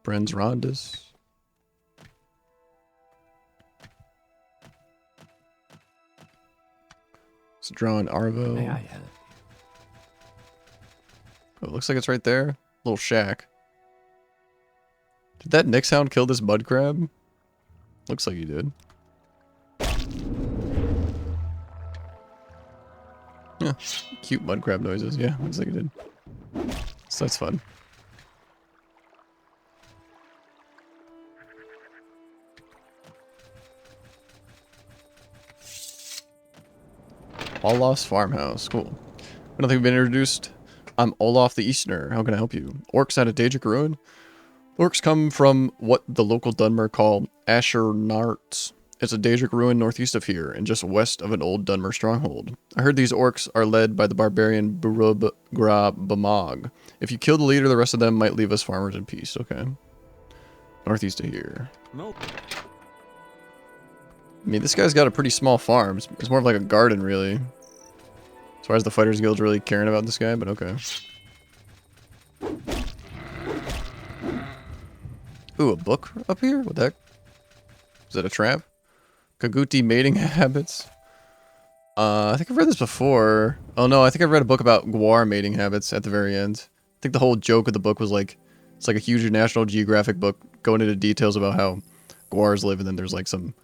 Bren's Rondas. It's drawn Arvo. May I help? Oh, it looks like it's right there. Little shack. Did that Nyx hound kill this mud crab? Looks like he did. Yeah, cute mud crab noises. Yeah, looks like he did. So that's fun. Olaf's farmhouse. Cool. I don't think we've been introduced. I'm Olaf the Easterner. How can I help you? Orcs at a Daedric ruin? Orcs come from what the local Dunmer call Ashernarts. It's a Daedric ruin northeast of here, and just west of an old Dunmer stronghold. I heard these orcs are led by the barbarian Burub Gra Bamog. If you kill the leader, the rest of them might leave us farmers in peace. Okay. Northeast of here. Nope. I mean, this guy's got a pretty small farm. It's more of like a garden, really. As far as the Fighters Guild's really caring about this guy, but okay. Ooh, a book up here? What the heck? Is that a trap? Kaguti mating habits? I think I've read this before. Oh no, I think I've read a book about Gwar mating habits at the very end. I think the whole joke of the book was like, it's like a huge National Geographic book going into details about how Gwars live, and then there's like some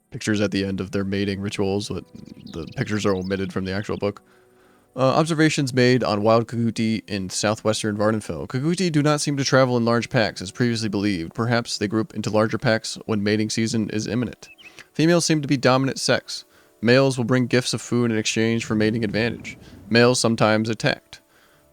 pictures at the end of their mating rituals, but the pictures are omitted from the actual book. Observations made on wild Kaguti in southwestern Vardenfell. Kaguti do not seem to travel in large packs as previously believed. Perhaps they group into larger packs when mating season is imminent. Females seem to be dominant sex. Males will bring gifts of food in exchange for mating advantage. Males sometimes attacked.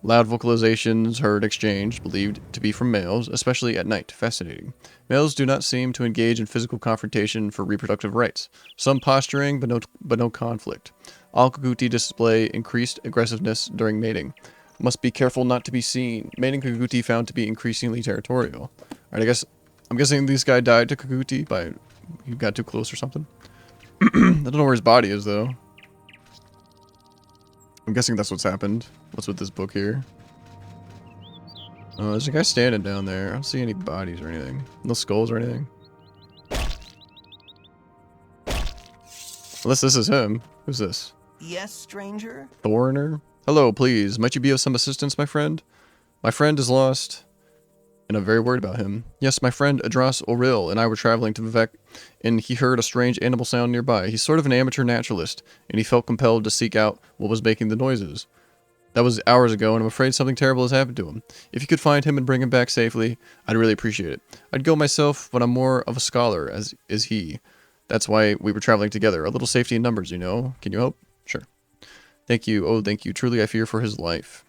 Loud vocalizations heard exchanged, believed to be from males, especially at night. Fascinating. Males do not seem to engage in physical confrontation for reproductive rights. Some posturing, but no conflict. All Kaguti display increased aggressiveness during mating. Must be careful not to be seen. Mating Kaguti found to be increasingly territorial. Alright, I'm guessing this guy died to Kaguti by he got too close or something. I don't know where his body is though. I'm guessing that's what's happened. What's with this book here? There's a guy standing down there. I don't see any bodies or anything. No skulls or anything. Unless this is him. Who's this? Yes, stranger? Foreigner? Hello, please. Might you be of some assistance, my friend? My friend is lost, and I'm very worried about him. Yes, my friend Adras Oril and I were traveling to Vivek, and he heard a strange animal sound nearby. He's sort of an amateur naturalist, and he felt compelled to seek out what was making the noises. That was hours ago, and I'm afraid something terrible has happened to him. If you could find him and bring him back safely, I'd really appreciate it. I'd go myself, but I'm more of a scholar, as is he. That's why we were traveling together. A little safety in numbers, you know. Can you help? Sure. Thank you. Oh, thank you. Truly, I fear for his life.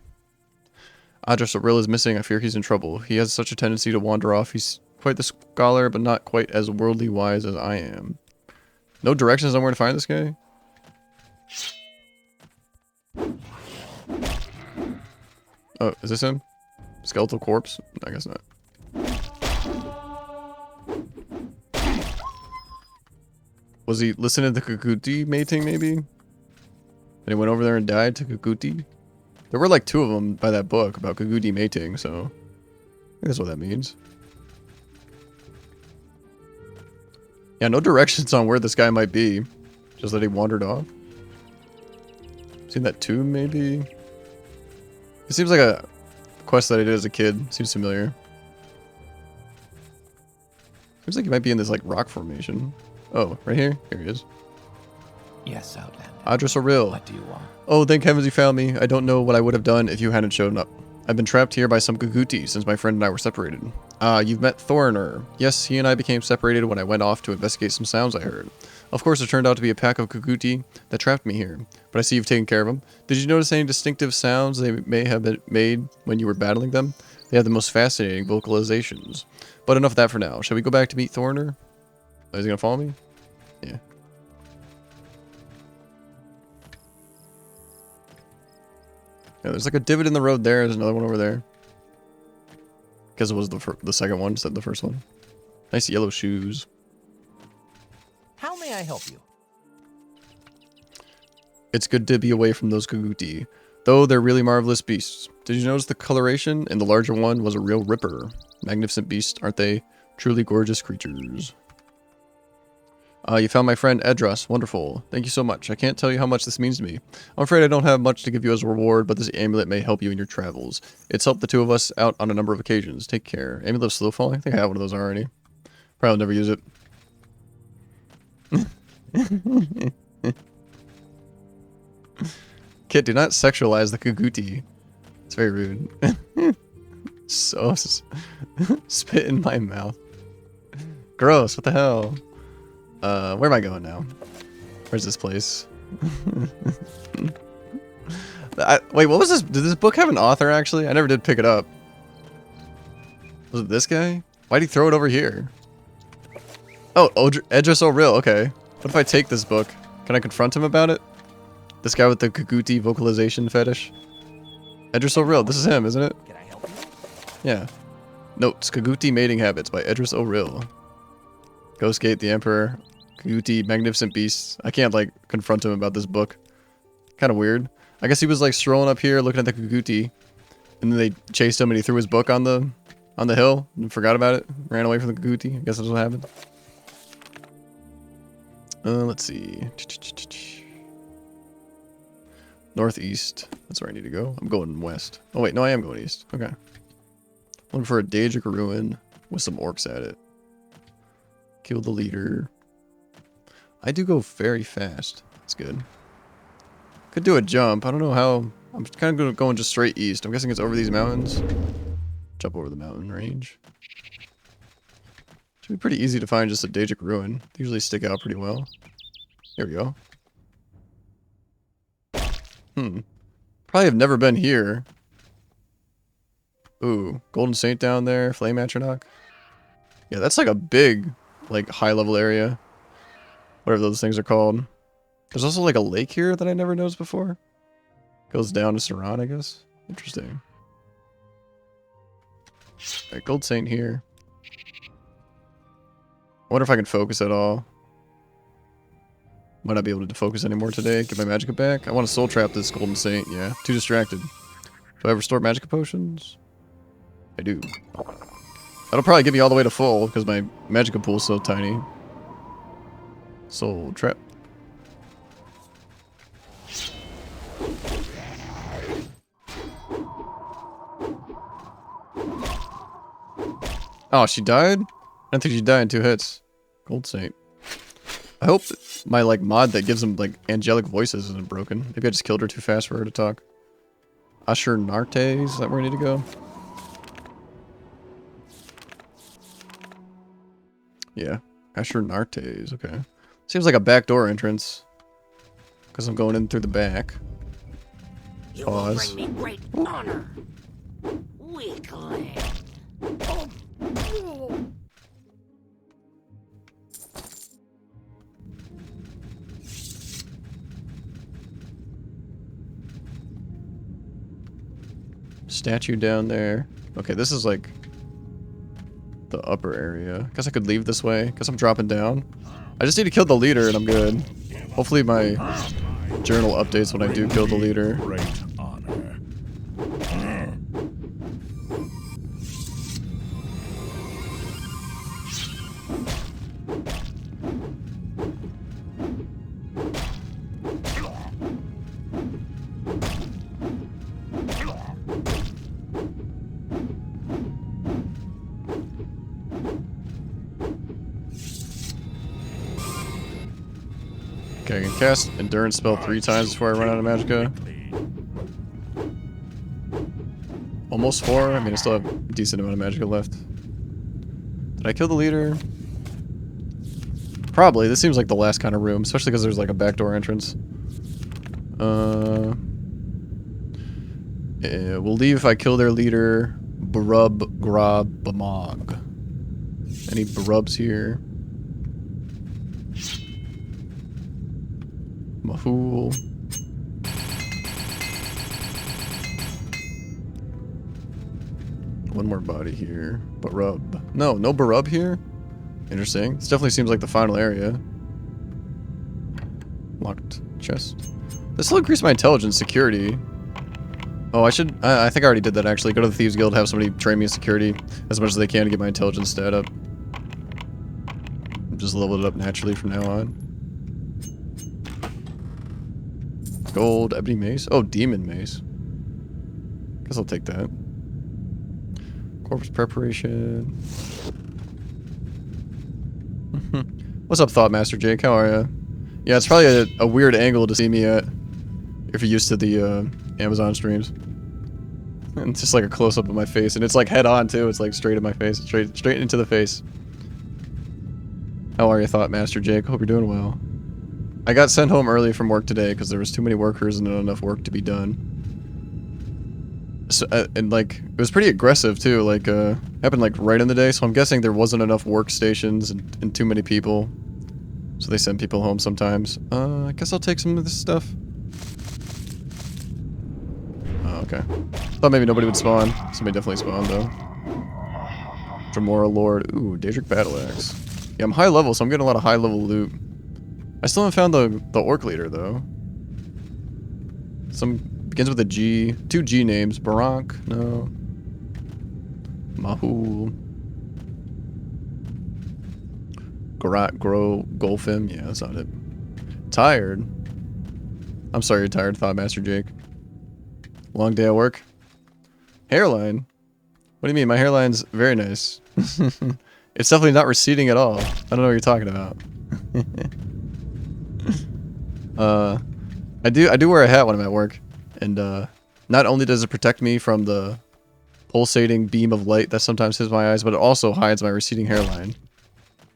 Adras Oril is missing. I fear he's in trouble. He has such a tendency to wander off. He's quite the scholar, but not quite as worldly wise as I am. No directions on where to find this guy? Oh, is this him? Skeletal corpse? I guess not. Was he listening to Kaguti mating, maybe? And he went over there and died to Kaguti? There were like 2 of them by that book about Kaguti mating, so... I think that's what that means. Yeah, no directions on where this guy might be. Just that he wandered off. Seen that tomb, maybe? It seems like a quest that I did as a kid. Seems familiar. Seems like he might be in this like rock formation. Oh, right here? Here he is. Yes, Outlander. Adras Oril. What do you want? Oh, thank heavens you found me. I don't know what I would have done if you hadn't shown up. I've been trapped here by some Kaguti since my friend and I were separated. You've met Foreigner. Yes, he and I became separated when I went off to investigate some sounds I heard. Of course, it turned out to be a pack of Kaguti that trapped me here. But I see you've taken care of them. Did you notice any distinctive sounds they may have been made when you were battling them? They have the most fascinating vocalizations. But enough of that for now. Shall we go back to meet Foreigner? Oh, is he gonna follow me? Yeah. Yeah, there's like a divot in the road there. There's another one over there. Because it was the second one instead of the first one. Nice yellow shoes. How may I help you? It's good to be away from those Kaguti. Though they're really marvelous beasts. Did you notice the coloration? And the larger one was a real ripper. Magnificent beasts, aren't they? Truly gorgeous creatures. You found my friend Edras. Wonderful. Thank you so much. I can't tell you how much this means to me. I'm afraid I don't have much to give you as a reward, but this amulet may help you in your travels. It's helped the 2 of us out on a number of occasions. Take care. Amulet of slow falling? I think I have one of those already. Probably never use it. Kid, do not sexualize the Kaguti. It's very rude. So spit in my mouth. Gross, what the hell? Where am I going now? Where's this place? Wait, what was this? Did this book have an author, actually? I never did pick it up. Was it this guy? Why'd he throw it over here? Oh, Edras Oril, okay. What if I take this book? Can I confront him about it? This guy with the Kaguti vocalization fetish? Edras Oril, this is him, isn't it? Can I help you? Yeah. Notes, Kaguti Mating Habits by Edras Oril. Ghostgate, the Emperor, Kaguti, Magnificent Beasts. I can't, like, confront him about this book. Kind of weird. I guess he was, like, strolling up here looking at the Kaguti, and then they chased him and he threw his book on the hill and forgot about it. Ran away from the Kaguti. I guess that's what happened. Let's see. Northeast. That's where I need to go. I'm going west. Oh, wait. No, I am going east. Okay. Looking for a Daedric ruin with some orcs at it. Kill the leader. I do go very fast. That's good. Could do a jump. I don't know how. I'm kind of going just straight east. I'm guessing it's over these mountains. Jump over the mountain range. Should be pretty easy to find just a Daedric ruin. They usually stick out pretty well. Here we go. Probably have never been here. Ooh, Golden Saint down there. Flame Atronach. Yeah, that's like a big, like, high-level area. Whatever those things are called. There's also like a lake here that I never noticed before. Goes down to Serrano, I guess. Interesting. Alright, Gold Saint here. I wonder if I can focus at all. Might not be able to focus anymore today. Get my magicka back. I want to soul trap this Golden Saint. Yeah, too distracted. Do I have restored magicka potions? I do. That'll probably get me all the way to full because my magicka pool's so tiny. Soul trap. Oh, she died? I don't think she died in 2 hits. Gold Saint. I hope my like mod that gives them like angelic voices isn't broken. Maybe I just killed her too fast for her to talk. Asher Narte, is that where I need to go? Yeah, Asher Nartes, okay. Seems like a backdoor entrance. Because I'm going in through the back. You Pause. will bring me great honor. Weakling. Statue down there. Okay, this is like the upper area. Guess I could leave this way. Guess I'm dropping down. I just need to kill the leader and I'm good. Hopefully my journal updates when I do kill the leader. Great honor. Okay, I can cast Endurance spell 3 times before I run out of magicka. Almost 4. I mean, I still have a decent amount of magicka left. Did I kill the leader? Probably. This seems like the last kind of room, especially because there's like a backdoor entrance. Yeah, we'll leave if I kill their leader, Barub Grab Bamog. Any Barubs here? Mahul. One more body here. Barub. No Barub here? Interesting. This definitely seems like the final area. Locked chest. This will increase my intelligence, security. Oh, I think I already did that actually. Go to the Thieves Guild, have somebody train me in security as much as they can to get my intelligence stat up. Just level it up naturally from now on. Gold, ebony mace. Oh, demon mace. Guess I'll take that. Corpse preparation. What's up, Thoughtmaster Jake? How are ya? Yeah, it's probably a weird angle to see me at if you're used to the Amazon streams. And it's just like a close-up of my face, and it's like head-on too. It's like straight in my face, straight into the face. How are you, Thoughtmaster Jake? Hope you're doing well. I got sent home early from work today because there was too many workers and not enough work to be done. So, and like, it was pretty aggressive too, like, happened like right in the day, so I'm guessing there wasn't enough workstations and too many people. So they send people home sometimes. I guess I'll take some of this stuff. Oh, okay. Thought maybe nobody would spawn. Somebody definitely spawned though. Dremora Lord. Ooh, Daedric Battle Axe. Yeah, I'm high level, so I'm getting a lot of high level loot. I still haven't found the orc leader though. Some begins with a G. 2 G names. Barank. No. Mahul. Garat Grow Golfim. Yeah, that's not it. Tired. I'm sorry you're tired, Thoughtmaster Jake. Long day at work. Hairline. What do you mean? My hairline's very nice. It's definitely not receding at all. I don't know what you're talking about. I do wear a hat when I'm at work, and not only does it protect me from the pulsating beam of light that sometimes hits my eyes, but it also hides my receding hairline.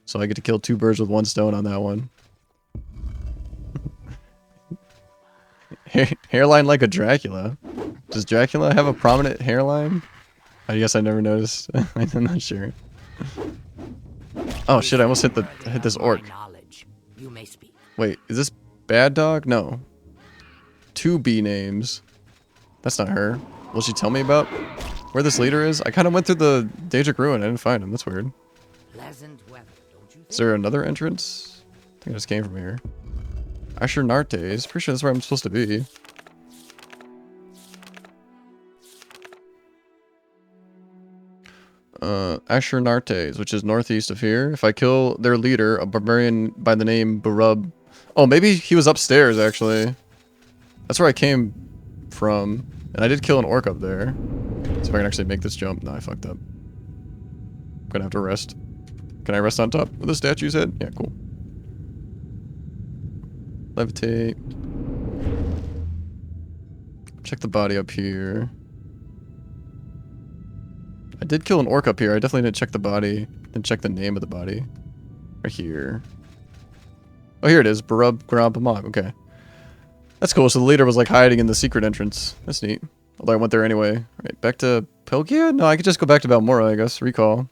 So I get to kill 2 birds with 1 stone on that one. Hairline like a Dracula. Does Dracula have a prominent hairline? I guess I never noticed. I'm not sure. Oh shit! I almost hit this orc. Wait, is this Bad Dog? No. 2 B names. That's not her. Will she tell me about where this leader is? I kind of went through the Daedric Ruin. I didn't find him. That's weird. Pleasant weather, don't you Is there another entrance? I think I just came from here. Asher Nartes. Pretty sure that's where I'm supposed to be. Asher Nartes, which is northeast of here. If I kill their leader, a barbarian by the name Barub. Oh, maybe he was upstairs, actually. That's where I came from. And I did kill an orc up there. See if I can actually make this jump. No, I fucked up. I'm gonna have to rest. Can I rest on top of the statue's head? Yeah, cool. Levitate. Check the body up here. I did kill an orc up here. I definitely didn't check the body. Didn't check the name of the body. Right here. Oh, here it is. Barub Grabamog. Okay. That's cool. So the leader was like hiding in the secret entrance. That's neat. Although I went there anyway. Right, back to Pelgia? No, I could just go back to Balmora, I guess. Recall.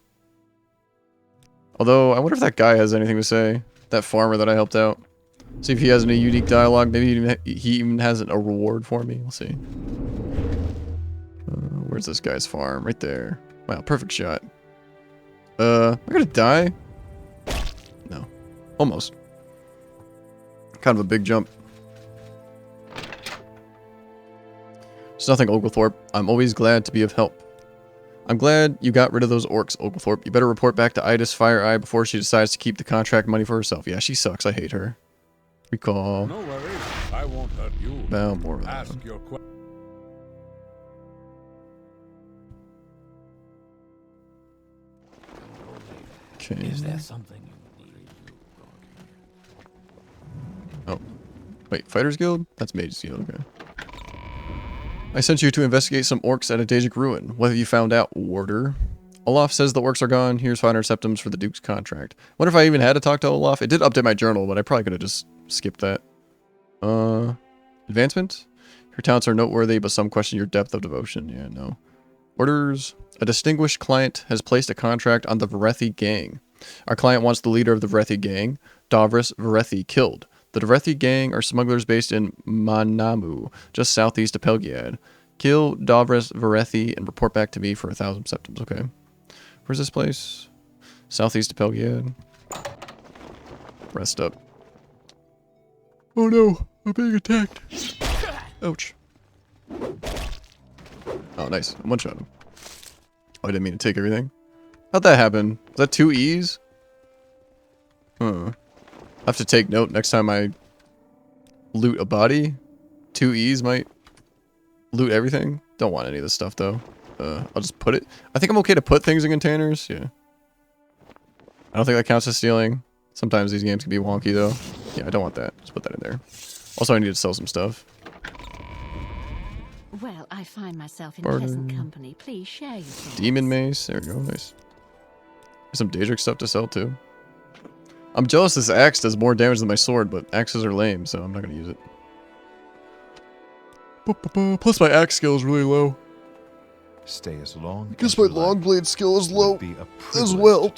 Although, I wonder if that guy has anything to say. That farmer that I helped out. See if he has any unique dialogue. Maybe he even has a reward for me. We'll see. Where's this guy's farm? Right there. Wow, perfect shot. Am I gonna die? No. Almost. Kind of a big jump. There's nothing, Oglethorpe. I'm always glad to be of help. I'm glad you got rid of those orcs, Oglethorpe. You better report back to Idis Fire-Eye before she decides to keep the contract money for herself. Yeah, she sucks. I hate her. Recall. No worries. I won't hurt you. Balmora. Ask your question. Okay. Is there something you need? Oh. Wait, Fighters Guild? That's Mage's Guild, okay. I sent you to investigate some orcs at a Daedric ruin. What have you found out, Warder? Olaf says the orcs are gone. Here's 500 septums for the Duke's contract. Wonder if I even had to talk to Olaf. It did update my journal, but I probably could have just skipped that. Advancement? Your talents are noteworthy, but some question your depth of devotion. Yeah, no. Orders. A distinguished client has placed a contract on the Varethi gang. Our client wants the leader of the Varethi gang, Davros Varethi, killed. The Varethi gang are smugglers based in Manamu, just southeast of Pelgiad. Kill Davros Varethi and report back to me for 1,000 septums. Okay. Where's this place? Southeast of Pelgiad. Rest up. Oh no, I'm being attacked. Ouch. Oh, nice. I one-shot him. Oh, I didn't mean to take everything. How'd that happen? Was that 2 E's? Huh. I have to take note next time I loot a body. 2 E's might loot everything. Don't want any of this stuff, though. I'll just put it. I think I'm okay to put things in containers. Yeah. I don't think that counts as stealing. Sometimes these games can be wonky, though. Yeah, I don't want that. Just put that in there. Also, I need to sell some stuff. Well, I find myself in Barter. pleasant company. Please share your thoughts. Demon Mace. There we go. Nice. There's some Daedric stuff to sell, too. I'm jealous this axe does more damage than my sword, but axes are lame, so I'm not going to use it. Plus, my axe skill is really low. Stay as long. Because my long blade skill is low as well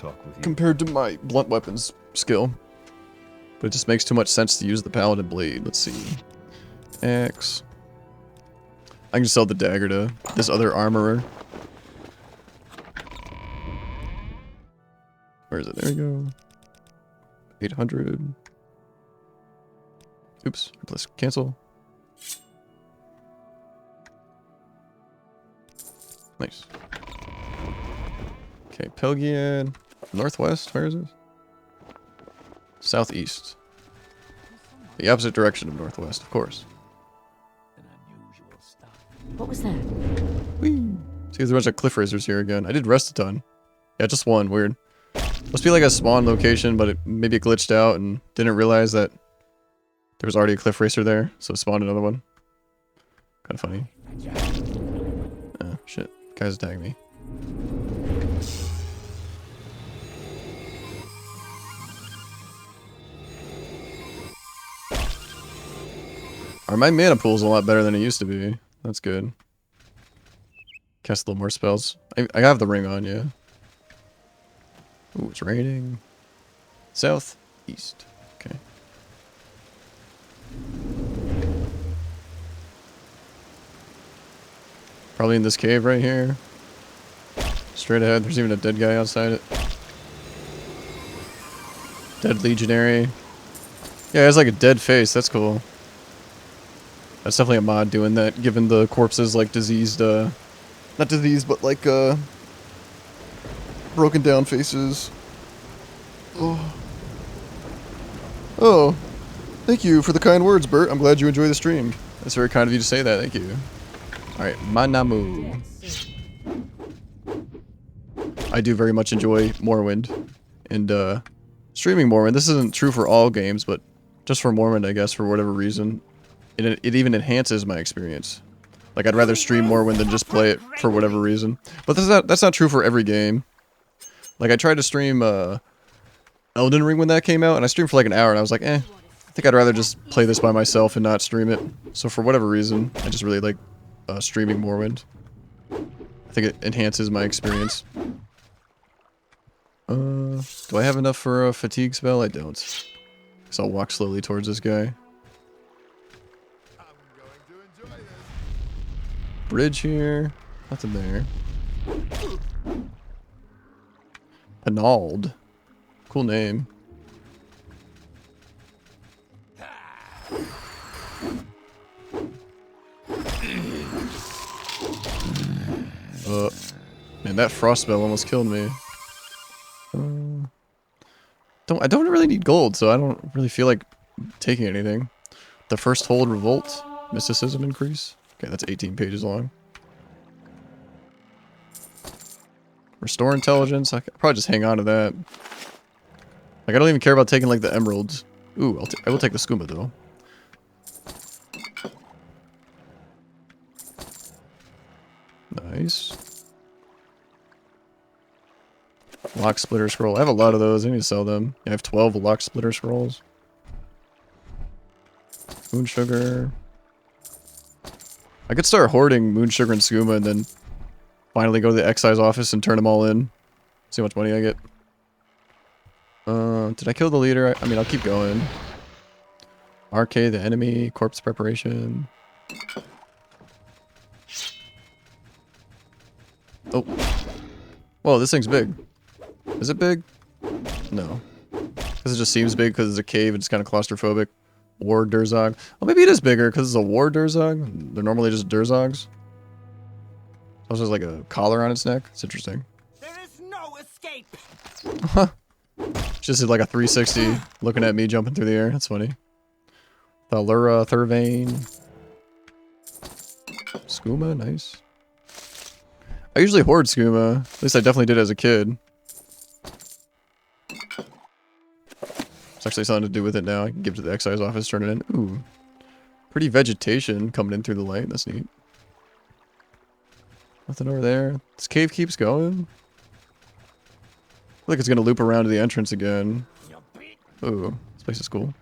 compared to my blunt weapons skill. But it just makes too much sense to use the paladin blade. Let's see. Axe. I can just sell the dagger to this other armorer. Where is it? There we go. 800. Oops. Let's cancel. Nice. Okay, Pelgiad. Northwest? Where is this? Southeast. The opposite direction of northwest, of course. What was that? Whee! See, there's a bunch of cliff racers here again. I did rest a ton. Yeah, just one. Weird. Must be like a spawn location, but maybe it glitched out and didn't realize that there was already a cliff racer there, so it spawned another one. Kind of funny. Oh, shit. Guys attacking me. Alright, my mana pool is a lot better than it used to be. That's good. Cast a little more spells. I have the ring on, yeah. Ooh, it's raining. South, east. Okay. Probably in this cave right here. Straight ahead. There's even a dead guy outside it. Dead legionary. Yeah, it has like a dead face. That's cool. That's definitely a mod doing that, given the corpses like diseased, not diseased, but like, broken down faces. Oh. Oh. Thank you for the kind words, Bert. I'm glad you enjoy the stream. That's very kind of you to say that. Thank you. Alright, Manamu. I do very much enjoy Morrowind. And, streaming Morrowind. This isn't true for all games, but just for Morrowind, I guess, for whatever reason. It even enhances my experience. Like, I'd rather stream Morrowind than just play it for whatever reason. But that's not true for every game. Like, I tried to stream, Elden Ring when that came out, and I streamed for like an hour, and I was like, I think I'd rather just play this by myself and not stream it. So for whatever reason, I just really like streaming Morrowind. I think it enhances my experience. Do I have enough for a fatigue spell? I don't. So I'll walk slowly towards this guy. Bridge here. Nothing there. Penald. Cool name. Man, that frost spell almost killed me. I don't really need gold, so I don't really feel like taking anything. The first hold revolt, mysticism increase. Okay, that's 18 pages long. Restore intelligence. I could probably just hang on to that. Like, I don't even care about taking like the emeralds. Ooh, I will take the skooma though. Nice. Lock splitter scroll. I have a lot of those. I need to sell them. Yeah, I have 12 lock splitter scrolls. Moon sugar. I could start hoarding moon sugar and skooma and then finally go to the excise office and turn them all in. See how much money I get. Did I kill the leader? I mean, I'll keep going. RK the enemy. Corpse preparation. Oh. Whoa, this thing's big. Is it big? No. Because it just seems big because it's a cave and it's kind of claustrophobic. War Durzog. Well, maybe it is bigger because it's a War Durzog. They're normally just Durzogs. Also has like a collar on its neck. It's interesting. There is no escape. Huh. Just did like a 360 looking at me jumping through the air. That's funny. Thalura, Thurvane. Skooma, nice. I usually hoard skooma. At least I definitely did as a kid. It's actually something to do with it now. I can give it to the excise office, turn it in. Ooh. Pretty vegetation coming in through the light. That's neat. Nothing over there. This cave keeps going. I feel like it's gonna loop around to the entrance again. Ooh, this place is cool.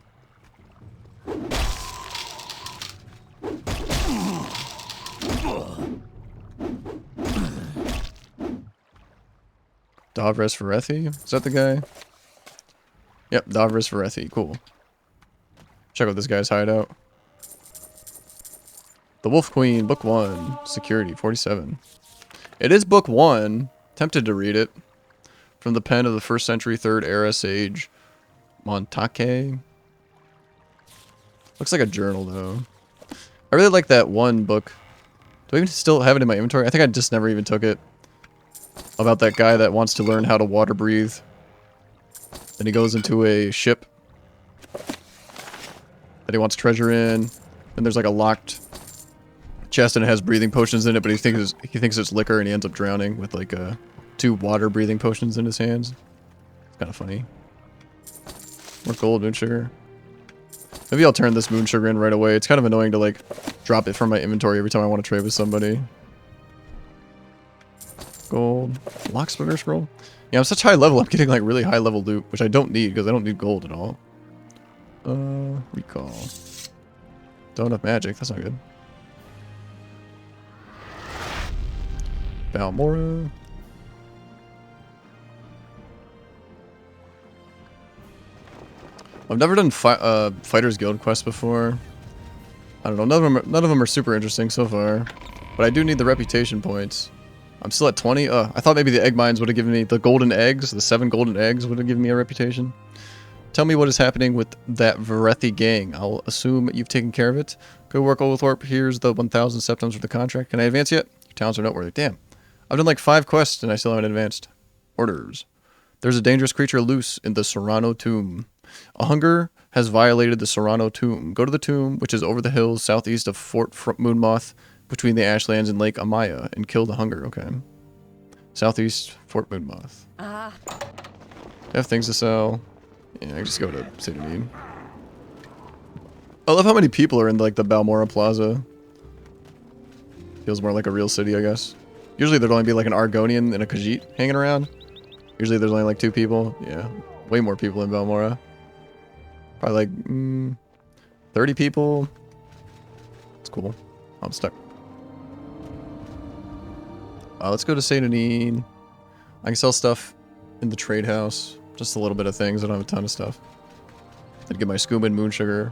Davres Varethi? Is that the guy? Yep, Davres Varethi. Cool. Check out this guy's hideout. The Wolf Queen, Book 1. Security, 47. It is Book 1. Tempted to read it. From the pen of the 1st century 3rd era sage Montake. Looks like a journal, though. I really like that one book. Do I even still have it in my inventory? I think I just never even took it. About that guy that wants to learn how to water breathe. Then he goes into a ship that he wants treasure in. And there's like a locked chest and it has breathing potions in it, but he thinks it's liquor and he ends up drowning with like 2 water breathing potions in his hands. It's kind of funny. More gold, moon sugar. Maybe I'll turn this moon sugar in right away. It's kind of annoying to like drop it from my inventory every time I want to trade with somebody. Gold. Lock splitter scroll? Yeah, I'm such high level, I'm getting like really high level loot, which I don't need because I don't need gold at all. Recall. Don't have magic, that's not good. Balmora. I've never done Fighters Guild quests before. I don't know, none of them are super interesting so far. But I do need the reputation points. I'm still at 20. I thought maybe the egg mines would have given me the golden eggs. The 7 golden eggs would have given me a reputation. Tell me what is happening with that Varethi gang. I'll assume you've taken care of it. Good work, Oglethorpe. Here's the 1,000 septums for the contract. Can I advance yet? Your towns are noteworthy. Damn. I've done like 5 quests and I still haven't advanced. Orders. There's a dangerous creature loose in the Serrano tomb. A hunger has violated the Serrano tomb. Go to the tomb, which is over the hills southeast of Fort Moonmoth, between the Ashlands and Lake Amaya, and kill the hunger. Okay. Southeast Fort Moonmoth. I have things to sell. Yeah, I just go to City Mead. I love how many people are in like the Balmora Plaza. Feels more like a real city, I guess. Usually there'd only be like an Argonian and a Khajiit hanging around. Usually there's only like 2 people. Yeah, way more people in Balmora. Probably like 30 people. It's cool. I'm stuck. Let's go to Saint Anine. I can sell stuff in the trade house. Just a little bit of things. I don't have a ton of stuff. I'd get my skooma and moon sugar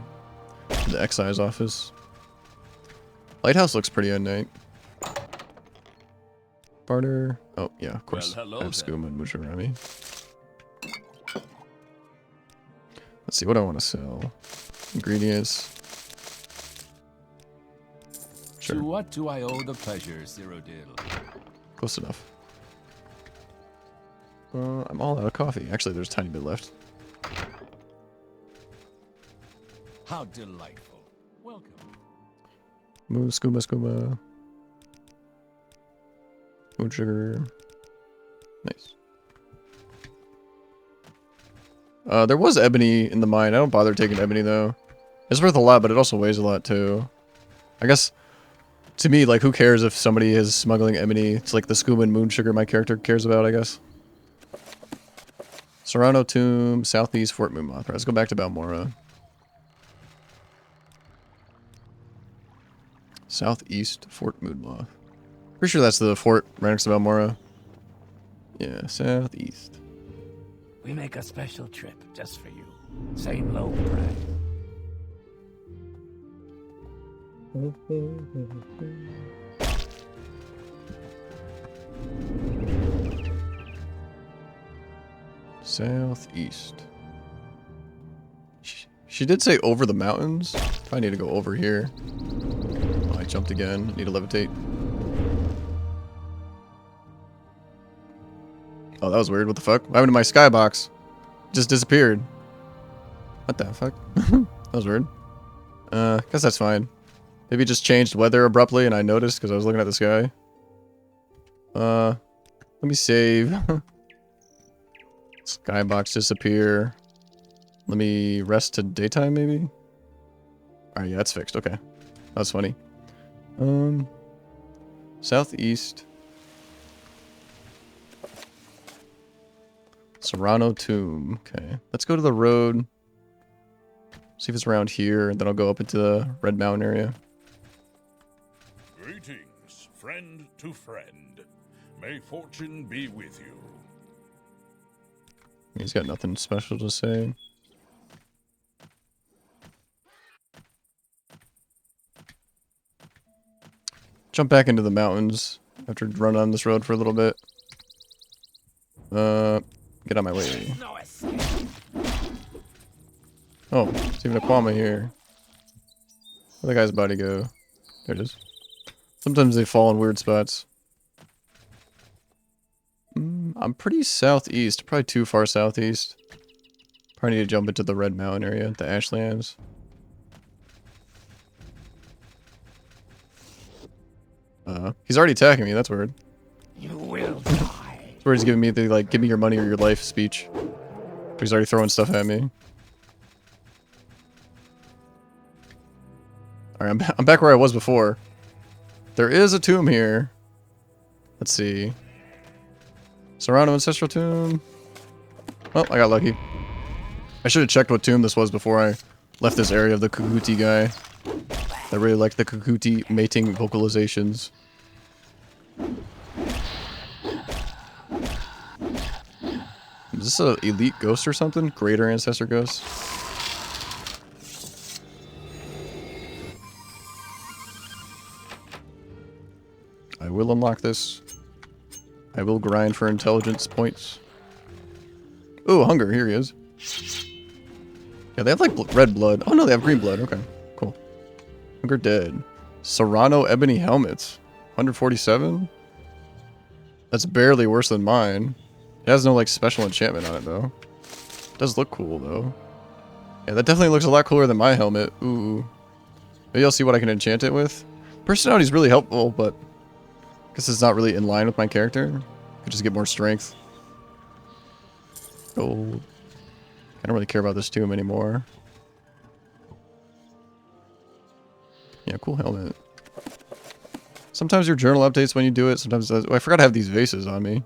to the excise office. Lighthouse looks pretty unnight. Barter. Oh, yeah, of course. Well, hello I have then. skooma and moon sugar on me. Let's see what I want to sell. Ingredients. Sure. To what do I owe the pleasure, Cyrodiil? Close enough. I'm all out of coffee. Actually, there's a tiny bit left. How delightful. Welcome. Moon, skooma. Moon sugar. Nice. There was ebony in the mine. I don't bother taking ebony though. It's worth a lot, but it also weighs a lot too. I guess, to me, like, who cares if somebody is smuggling ebony? It's like the skooma and moon sugar my character cares about, I guess. Serrano Tomb, Southeast Fort Moonmoth. Let's go back to Balmora. Southeast Fort Moonmoth. Pretty sure that's the fort right next to Balmora. Yeah, southeast. We make a special trip just for you. Same low price. Southeast. She did say over the mountains. I need to go over here. Oh, I jumped again. Need to levitate. Oh, that was weird. What the fuck? What happened to my skybox? Just disappeared. What the fuck? That was weird. Guess that's fine. Maybe it just changed weather abruptly and I noticed because I was looking at the sky. Let me save. Skybox disappear. Let me rest to daytime maybe? Alright, yeah, that's fixed. Okay. That's funny. Southeast. Serrano Tomb. Okay. Let's go to the road. See if it's around here, and then I'll go up into the Red Mountain area. Greetings, friend to friend. May fortune be with you. He's got nothing special to say. Jump back into the mountains after running on this road for a little bit. Get out of my way. No escape. Oh, it's even a Kwama here. Where'd the guy's body go? There it is. Sometimes they fall in weird spots. I'm pretty southeast. Probably too far southeast. Probably need to jump into the Red Mountain area, the Ashlands. He's already attacking me. That's weird. You will die. That's where he's giving me the, like, give me your money or your life speech. But he's already throwing stuff at me. Alright, I'm back where I was before. There is a tomb here. Let's see. Serrano Ancestral Tomb. Well, I got lucky. I should have checked what tomb this was before I left this area of the Kukuti guy. I really like the Kukuti mating vocalizations. Is this an elite ghost or something? Greater Ancestor Ghost? I will unlock this. I will grind for intelligence points. Ooh, hunger. Here he is. Yeah, they have like red blood. Oh no, they have green blood. Okay, cool. Hunger dead. Serrano ebony helmets. 147? That's barely worse than mine. It has no like special enchantment on it though. It does look cool though. Yeah, that definitely looks a lot cooler than my helmet. Ooh. Maybe I'll see what I can enchant it with. Personality is really helpful, but I guess it's not really in line with my character. Could just get more strength. Gold. I don't really care about this tomb anymore. Yeah, cool helmet. Sometimes your journal updates when you do it. Sometimes oh, I forgot to have these vases on me.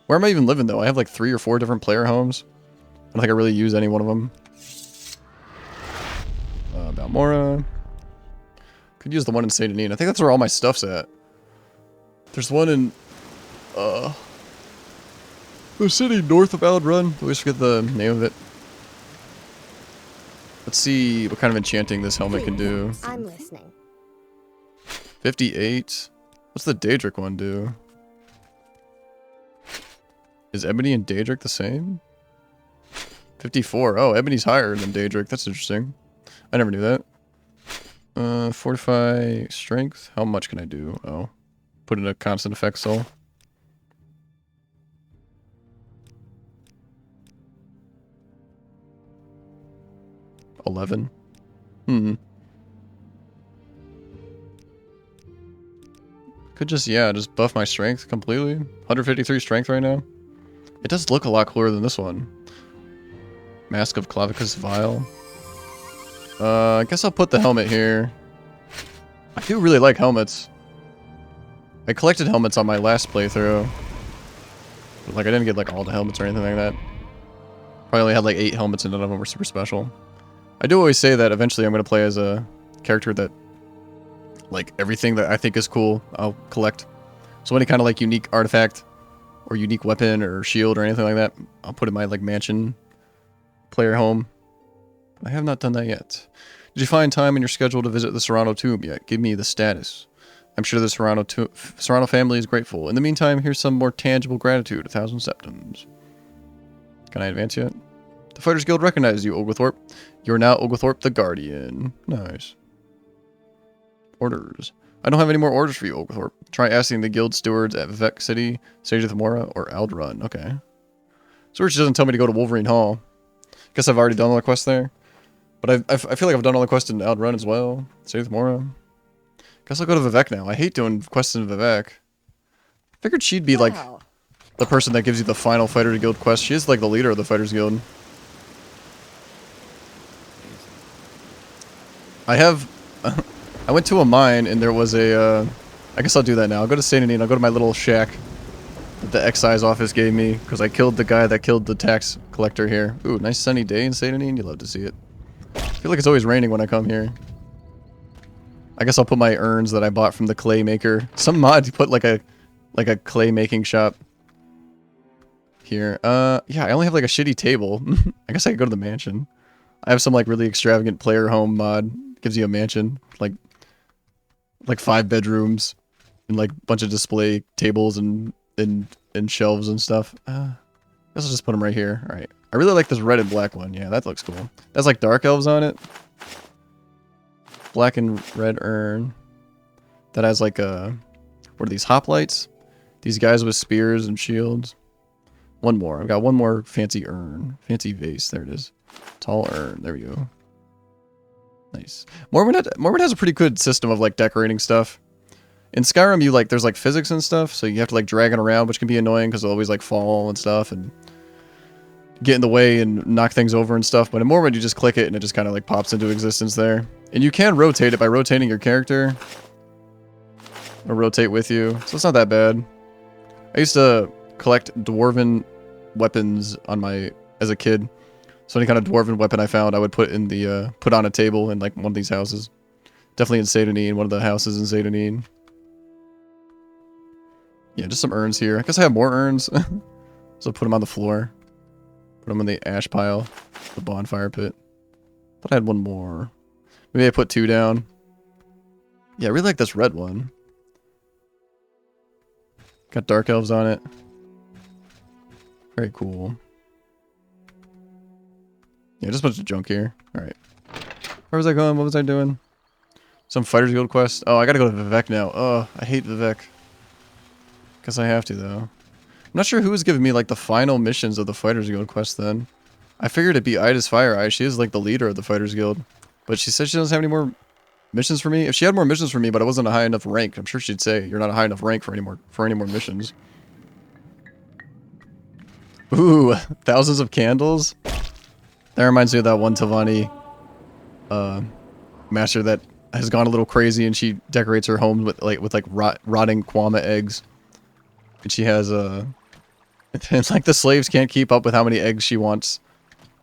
Where am I even living though? I have like 3 or 4 different player homes. I don't think I really use any one of them. Balmora. Could use the one in Saint Denis. I think that's where all my stuff's at. There's one in the city north of Aldrun. I always forget the name of it. Let's see what kind of enchanting this helmet can do. I'm listening. 58. What's the Daedric one do? Is Ebony and Daedric the same? 54. Oh, Ebony's higher than Daedric. That's interesting. I never knew that. Fortify strength. How much can I do? Oh. Put in a constant effect soul. $11. Could just, yeah, just buff my strength completely. 153 strength right now. It does look a lot cooler than this one. Mask of Clavicus Vial. I guess I'll put the helmet here. I do really like helmets. I collected helmets on my last playthrough. But like I didn't get like all the helmets or anything like that. Probably only had like 8 helmets and none of them were super special. I do always say that eventually I'm going to play as a character that like everything that I think is cool, I'll collect. So any kind of like unique artifact or unique weapon or shield or anything like that, I'll put in my like mansion player home. I have not done that yet. Did you find time in your schedule to visit the Serrano tomb yet? Give me the status. I'm sure the Serrano family is grateful. In the meantime, here's some more tangible gratitude. 1,000 septims. Can I advance yet? The Fighters Guild recognizes you, Oglethorpe. You are now Oglethorpe the Guardian. Nice. Orders. I don't have any more orders for you, Oglethorpe. Try asking the guild stewards at Vivek City, Sage of Themora, or Aldrun. Okay. Search doesn't tell me to go to Wolverine Hall. Guess I've already done all the quests there. But I feel like I've done all the quests in Aldrun as well. Sage of Themora. Guess I'll go to Vivek now. I hate doing quests in Vivek. Figured she'd be like the person that gives you the final Fighter Guild quest. She is like the leader of the Fighters Guild. I have... I went to a mine and there was a... I guess I'll do that now. I'll go to Saint Denis and I'll go to my little shack that the excise office gave me. Because I killed the guy that killed the tax collector here. Ooh, nice sunny day in Saint Denis. You love to see it. I feel like it's always raining when I come here. I guess I'll put my urns that I bought from the clay maker. Some mod put like a clay making shop here. Yeah, I only have like a shitty table. I guess I could go to the mansion. I have some like really extravagant player home mod. Gives you a mansion, like 5 bedrooms and like a bunch of display tables and shelves and stuff. I guess I'll just put them right here. All right. I really like this red and black one. Yeah, that looks cool. That's like dark elves on it. Black and red urn. That has like what are these hoplites? These guys with spears and shields. One more. I've got one more fancy urn. Fancy vase. There it is. Tall urn. There we go. Nice. Morrowind has a pretty good system of like decorating stuff. In Skyrim, you like there's like physics and stuff, so you have to like drag it around, which can be annoying because they'll always like fall and stuff and get in the way and knock things over and stuff. But in Morrowind, you just click it and it just kind of like pops into existence there. And you can rotate it by rotating your character. Or rotate with you, so it's not that bad. I used to collect dwarven weapons on as a kid. So any kind of dwarven weapon I found, I would put in the put on a table in like one of these houses. Definitely in Saint Denis, in one of the houses in Saint Denis. Yeah, just some urns here. I guess I have more urns. So put them on the floor. Put them in the ash pile, the bonfire pit. Thought I had one more. Maybe I put 2 down. Yeah, I really like this red one. Got dark elves on it. Very cool. Yeah, just a bunch of junk here. Alright. Where was I going? What was I doing? Some Fighters Guild quest? Oh, I gotta go to Vivek now. Oh, I hate Vivek. Guess I have to, though. I'm not sure who was giving me, like, the final missions of the Fighters Guild quest, then. I figured it'd be Ida's Fire Eye. She is, like, the leader of the Fighters Guild. But she said she doesn't have any more missions for me. If she had more missions for me, but I wasn't a high enough rank, I'm sure she'd say, you're not a high enough rank for any more missions. Ooh, thousands of candles? That reminds me of that one Tavani master that has gone a little crazy, and she decorates her home with rotting kwama eggs. And she has it's like the slaves can't keep up with how many eggs she wants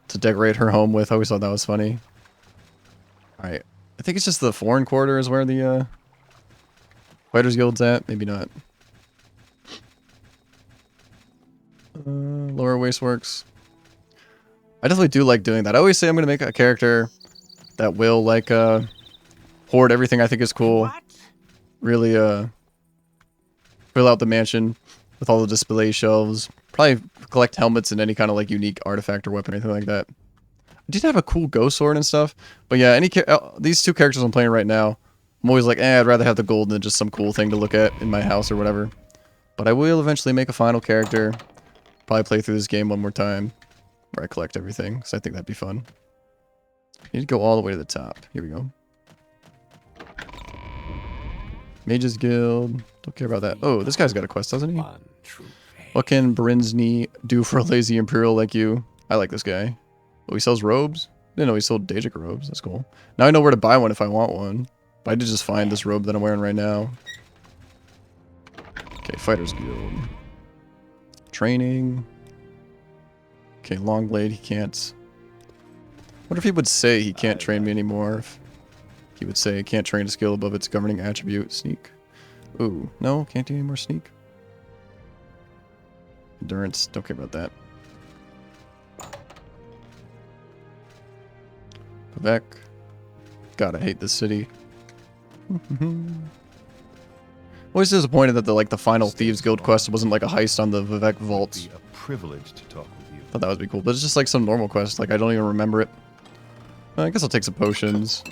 to decorate her home with. I always thought that was funny. Alright. I think it's just the foreign quarter is where the Fighters Guild's at. Maybe not. Lower Wasteworks. I definitely do like doing that. I always say I'm going to make a character that will, like, hoard everything I think is cool. What? Really, fill out the mansion with all the display shelves. Probably collect helmets and any kind of, like, unique artifact or weapon or anything like that. I did have a cool ghost sword and stuff. But yeah, these two characters I'm playing right now, I'm always like, I'd rather have the gold than just some cool thing to look at in my house or whatever. But I will eventually make a final character. Probably play through this game one more time. Where I collect everything, because I think that'd be fun. Need to go all the way to the top. Here we go. Mages Guild. Don't care about that. Oh, this guy's got a quest, doesn't he? What can Brinsny do for a lazy Imperial like you? I like this guy. Oh, he sells robes? Didn't know he sold Daedric robes. That's cool. Now I know where to buy one if I want one. But I did just find this robe that I'm wearing right now. Okay, Fighters Guild. Training. Okay, Longblade, he can't. What if he would say he can't train me anymore? If he would say can't train a skill above its governing attribute. Sneak. Ooh, no, can't do any more sneak. Endurance, don't care about that. Vivek. God, I hate this city. Always disappointed that the final Thieves Guild quest wasn't like a heist on the Vivek vaults. It'd be a privilege to talk with you. Thought that would be cool, but it's just like some normal quest. Like I don't even remember it. I guess I'll take some potions.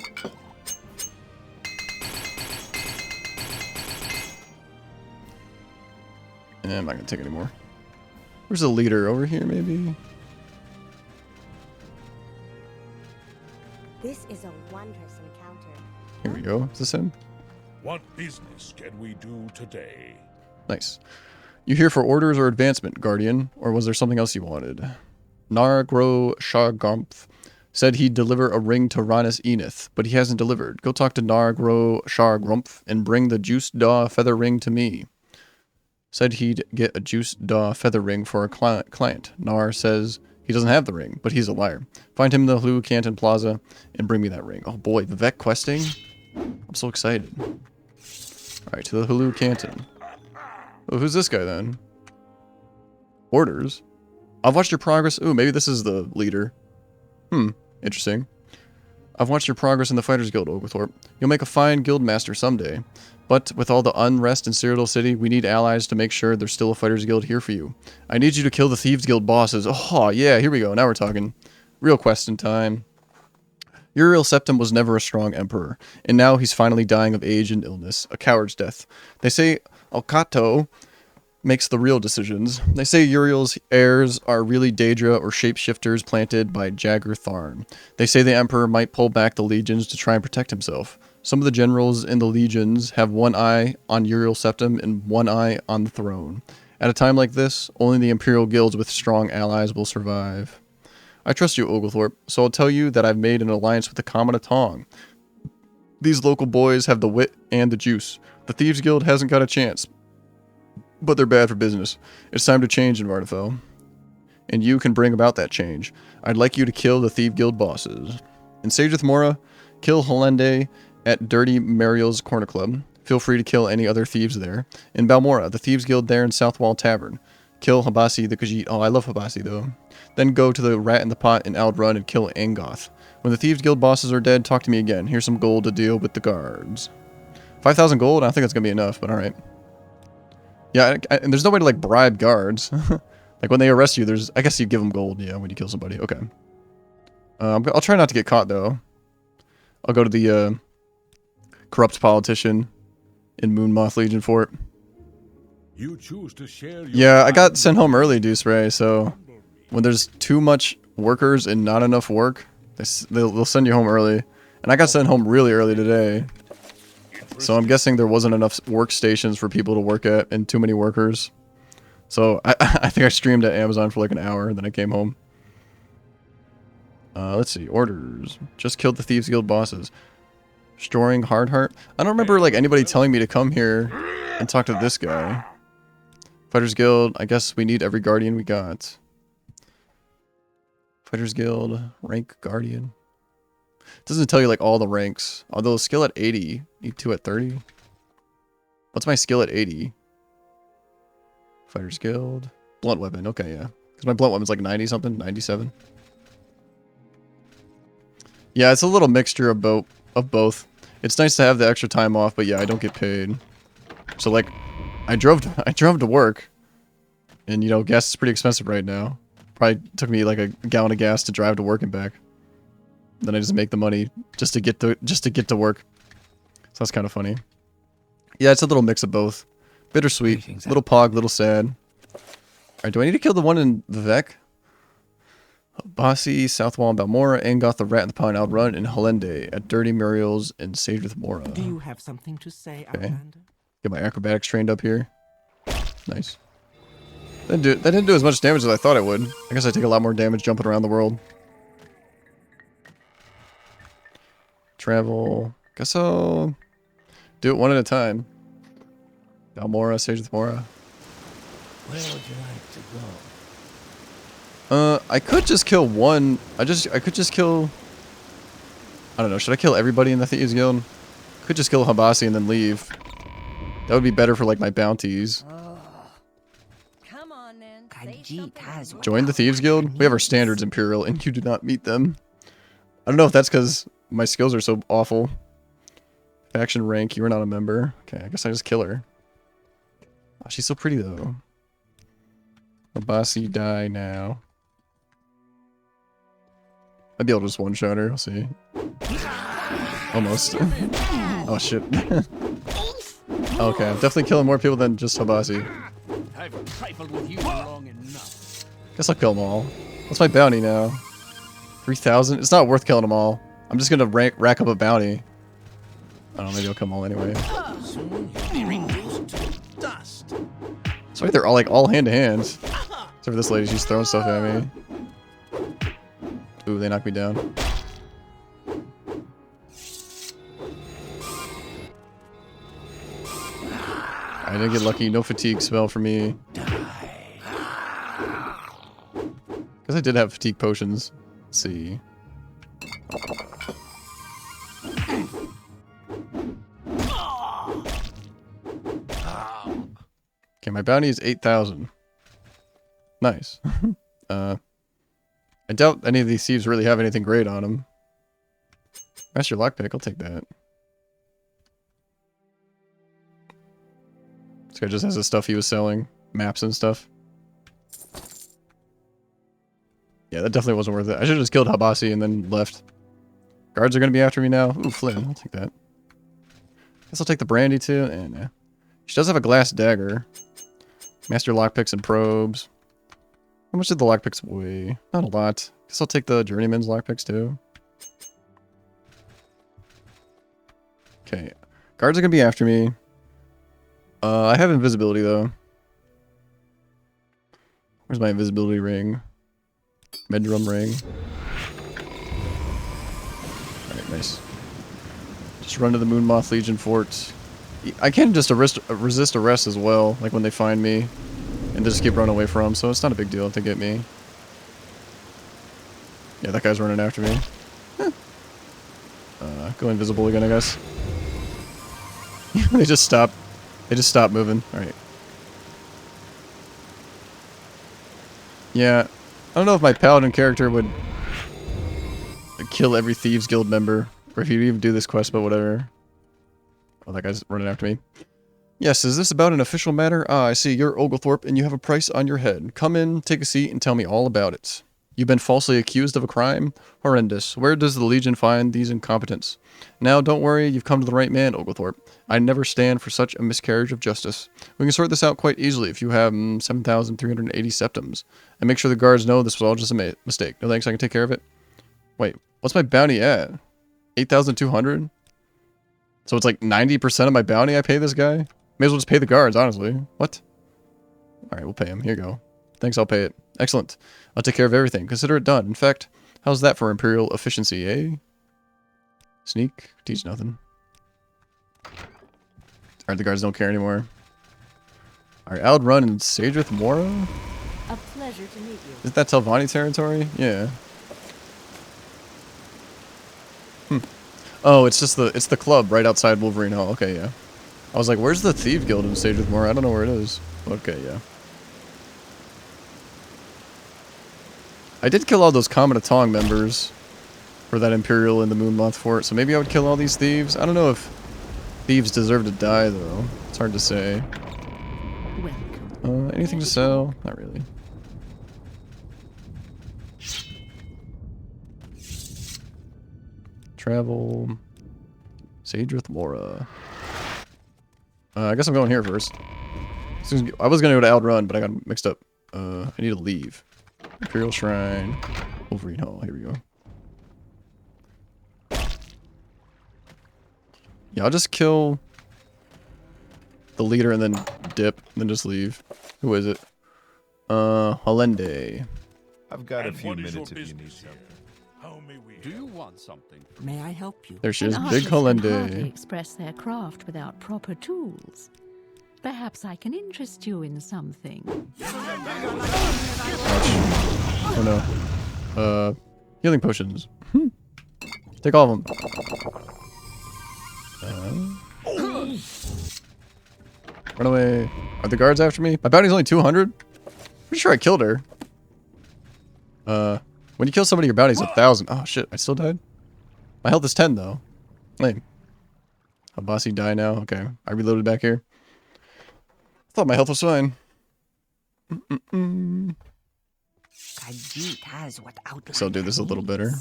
And I'm not gonna take any more. Where's the leader? Over here, maybe? This is a wondrous encounter. Here we go. Is this him? What business can we do today? Nice. You here for orders or advancement, Guardian? Or was there something else you wanted? Nargro Shargumph said he'd deliver a ring to Ranus Enith, but he hasn't delivered. Go talk to Nargro Shargumph and bring the Juice Daw feather ring to me. Said he'd get a Juice Daw feather ring for a client. Nar says he doesn't have the ring, but he's a liar. Find him in the Hulu Canton Plaza and bring me that ring. Oh boy, Vivek questing? I'm so excited. Alright, to the Hulu Canton. Oh, who's this guy then? Orders? I've watched your progress. Ooh, maybe this is the leader. Interesting. I've watched your progress in the Fighters Guild, Oglethorpe. You'll make a fine guild master someday. But with all the unrest in Cyrodiil City, we need allies to make sure there's still a Fighters Guild here for you. I need you to kill the Thieves Guild bosses. Oh, yeah, here we go. Now we're talking. Real question time. Uriel Septim was never a strong emperor, and now he's finally dying of age and illness, a coward's death. They say Alcato makes the real decisions. They say Uriel's heirs are really Daedra or shapeshifters planted by Jagger Tharn. They say the emperor might pull back the legions to try and protect himself. Some of the generals in the legions have one eye on Uriel Septim and one eye on the throne. At a time like this, only the Imperial guilds with strong allies will survive. I trust you, Oglethorpe, so I'll tell you that I've made an alliance with the Kamanatong. These local boys have the wit and the juice. The Thieves Guild hasn't got a chance, but they're bad for business. It's time to change in Varnafell, and you can bring about that change. I'd like you to kill the Thieves Guild bosses. In Sageth Mora, kill Holende at Dirty Mariel's Corner Club. Feel free to kill any other thieves there. In Balmora, the Thieves Guild there in Southwall Tavern. Kill Habasi the Khajiit. Oh, I love Habasi though. Then go to the Rat in the Pot in Aldrun and kill Angoth. When the Thieves Guild bosses are dead, talk to me again. Here's some gold to deal with the guards. 5,000 gold? I don't think that's going to be enough, but alright. Yeah, and there's no way to like bribe guards. Like when they arrest you, I guess you give them gold. Yeah, when you kill somebody. Okay. I'll try not to get caught though. I'll go to the corrupt politician in Moonmoth Legion Fort. You choose to share your Yeah, I got sent home early, Deuce Ray. So when there's too much workers and not enough work, they'll send you home early. And I got sent home really early today. So I'm guessing there wasn't enough workstations for people to work at and too many workers. So I think I streamed at Amazon for like an hour and then I came home. Let's see. Orders. Just killed the Thieves Guild bosses. Storing Hardheart. I don't remember like anybody telling me to come here and talk to this guy. Fighters Guild. I guess we need every guardian we got. Fighters Guild. Rank guardian. It doesn't tell you like all the ranks. Although skill at 80. Need 2 at 30. What's my skill at 80? Fighters Guild. Blunt weapon. Okay, yeah. Because my blunt weapon's like 90 something. 97. Yeah, it's a little mixture of both. It's nice to have the extra time off, but yeah, I don't get paid. So like, I drove to work, and you know, gas is pretty expensive right now. Probably took me like a gallon of gas to drive to work and back. Then I just make the money just to get to work. So that's kind of funny. Yeah, it's a little mix of both. Bittersweet, little pog, little sad. Alright, do I need to kill the one in Vivek? Bossy, Southwall and Balmora, Angoth the Rat and the Pawn Outrun, and Halende at Dirty Muriel's and Sage with Mora. Do you have something to say, Okay. Outlander? Get my acrobatics trained up here. Nice. That didn't do as much damage as I thought it would. I guess I take a lot more damage jumping around the world. Travel. Guess I'll do it one at a time. Balmora, Sage with Mora. Where would you like to go? I could just kill one. I could just kill. I don't know. Should I kill everybody in the Thieves Guild? Could just kill Habasi and then leave. That would be better for like my bounties. Come on, then. Join the Thieves Guild? We have our standards, Imperial, and you do not meet them. I don't know if that's because my skills are so awful. Faction rank, you are not a member. Okay, I guess I just kill her. Oh, she's so pretty though. Habasi, die now. I'd be able to just one-shot her, I'll see. Almost. Oh shit. Okay, I'm definitely killing more people than just Habasi. I've trifled with you long enough. Guess I'll kill them all. What's my bounty now? 3,000? It's not worth killing them all. I'm just gonna rack up a bounty. I don't know, maybe I'll kill them all anyway. Soon you'll be reduced to dust. So they're all like all hand to hand. Except for this lady, she's throwing stuff at me. Ooh, they knocked me down. I didn't get lucky. No fatigue spell for me. Because I did have fatigue potions. Let's see. Okay, my bounty is 8,000. Nice. I doubt any of these thieves really have anything great on them. Master lockpick, I'll take that. This guy just has the stuff he was selling. Maps and stuff. Yeah, that definitely wasn't worth it. I should have just killed Habasi and then left. Guards are going to be after me now. Ooh, Flynn. I'll take that. Guess I'll take the brandy too. And nah. She does have a glass dagger. Master lockpicks and probes. How much did the lockpicks weigh? Not a lot. Guess I'll take the journeyman's lockpicks too. Okay. Guards are going to be after me. I have invisibility though. Where's my invisibility ring? Medrum ring. Alright, nice. Just run to the Moonmoth Legion fort. I can just resist arrest as well, like when they find me. And just keep running away from them, so it's not a big deal if they get me. Yeah, that guy's running after me. Go invisible again, I guess. They just stop. They just stop moving. Alright. Yeah. I don't know if my paladin character would kill every Thieves Guild member. Or if he'd even do this quest, but whatever. Oh, that guy's running after me. Yes, is this about an official matter? Ah, I see, you're Oglethorpe and you have a price on your head. Come in, take a seat, and tell me all about it. You've been falsely accused of a crime? Horrendous. Where does the Legion find these incompetents? Now, don't worry, you've come to the right man, Oglethorpe. I never stand for such a miscarriage of justice. We can sort this out quite easily if you have 7,380 septums. And make sure the guards know this was all just a mistake. No thanks, I can take care of it. Wait, what's my bounty at? 8,200? So it's like 90% of my bounty I pay this guy? May as well just pay the guards, honestly. What? Alright, we'll pay him. Here you go. Thanks, I'll pay it. Excellent. I'll take care of everything. Consider it done. In fact, how's that for Imperial efficiency, eh? Sneak? Teach nothing. Alright, the guards don't care anymore. Alright, Outrun and Sadrith Mora? A pleasure to meet you. Isn't that Telvanni territory? Yeah. Oh, it's just it's the club right outside Wolverine Hall. Okay, yeah. I was like, where's the Thieves Guild in Sadrith Mora? I don't know where it is. Okay, yeah. I did kill all those Common members for that Imperial in the Moonmoth Fort, so maybe I would kill all these thieves. I don't know if thieves deserve to die, though. It's hard to say. Welcome. Anything to sell? Not really. Travel. Sadrith Mora. I guess I'm going here first. I was going to go to Outrun, but I got mixed up. I need to leave. Imperial Shrine. Wolverine Hall. Here we go. Yeah, I'll just kill the leader and then dip, and then just leave. Who is it? Hollende. I've got a And few what is minutes your if you need business here? something. How may we Do you help? want something? May I help you? There she is. An Big artist can hardly Hollende. express their craft without proper tools. Perhaps I can interest you in something. Oh no. Healing potions. Take all of them. Run away. Are the guards after me? My bounty's only 200? Pretty sure I killed her. When you kill somebody, your bounty's 1,000. Oh shit, I still died? My health is 10 though. Lame. Abasi die now? Okay. I reloaded back here. I thought my health was fine. Guess I'll do this a little better.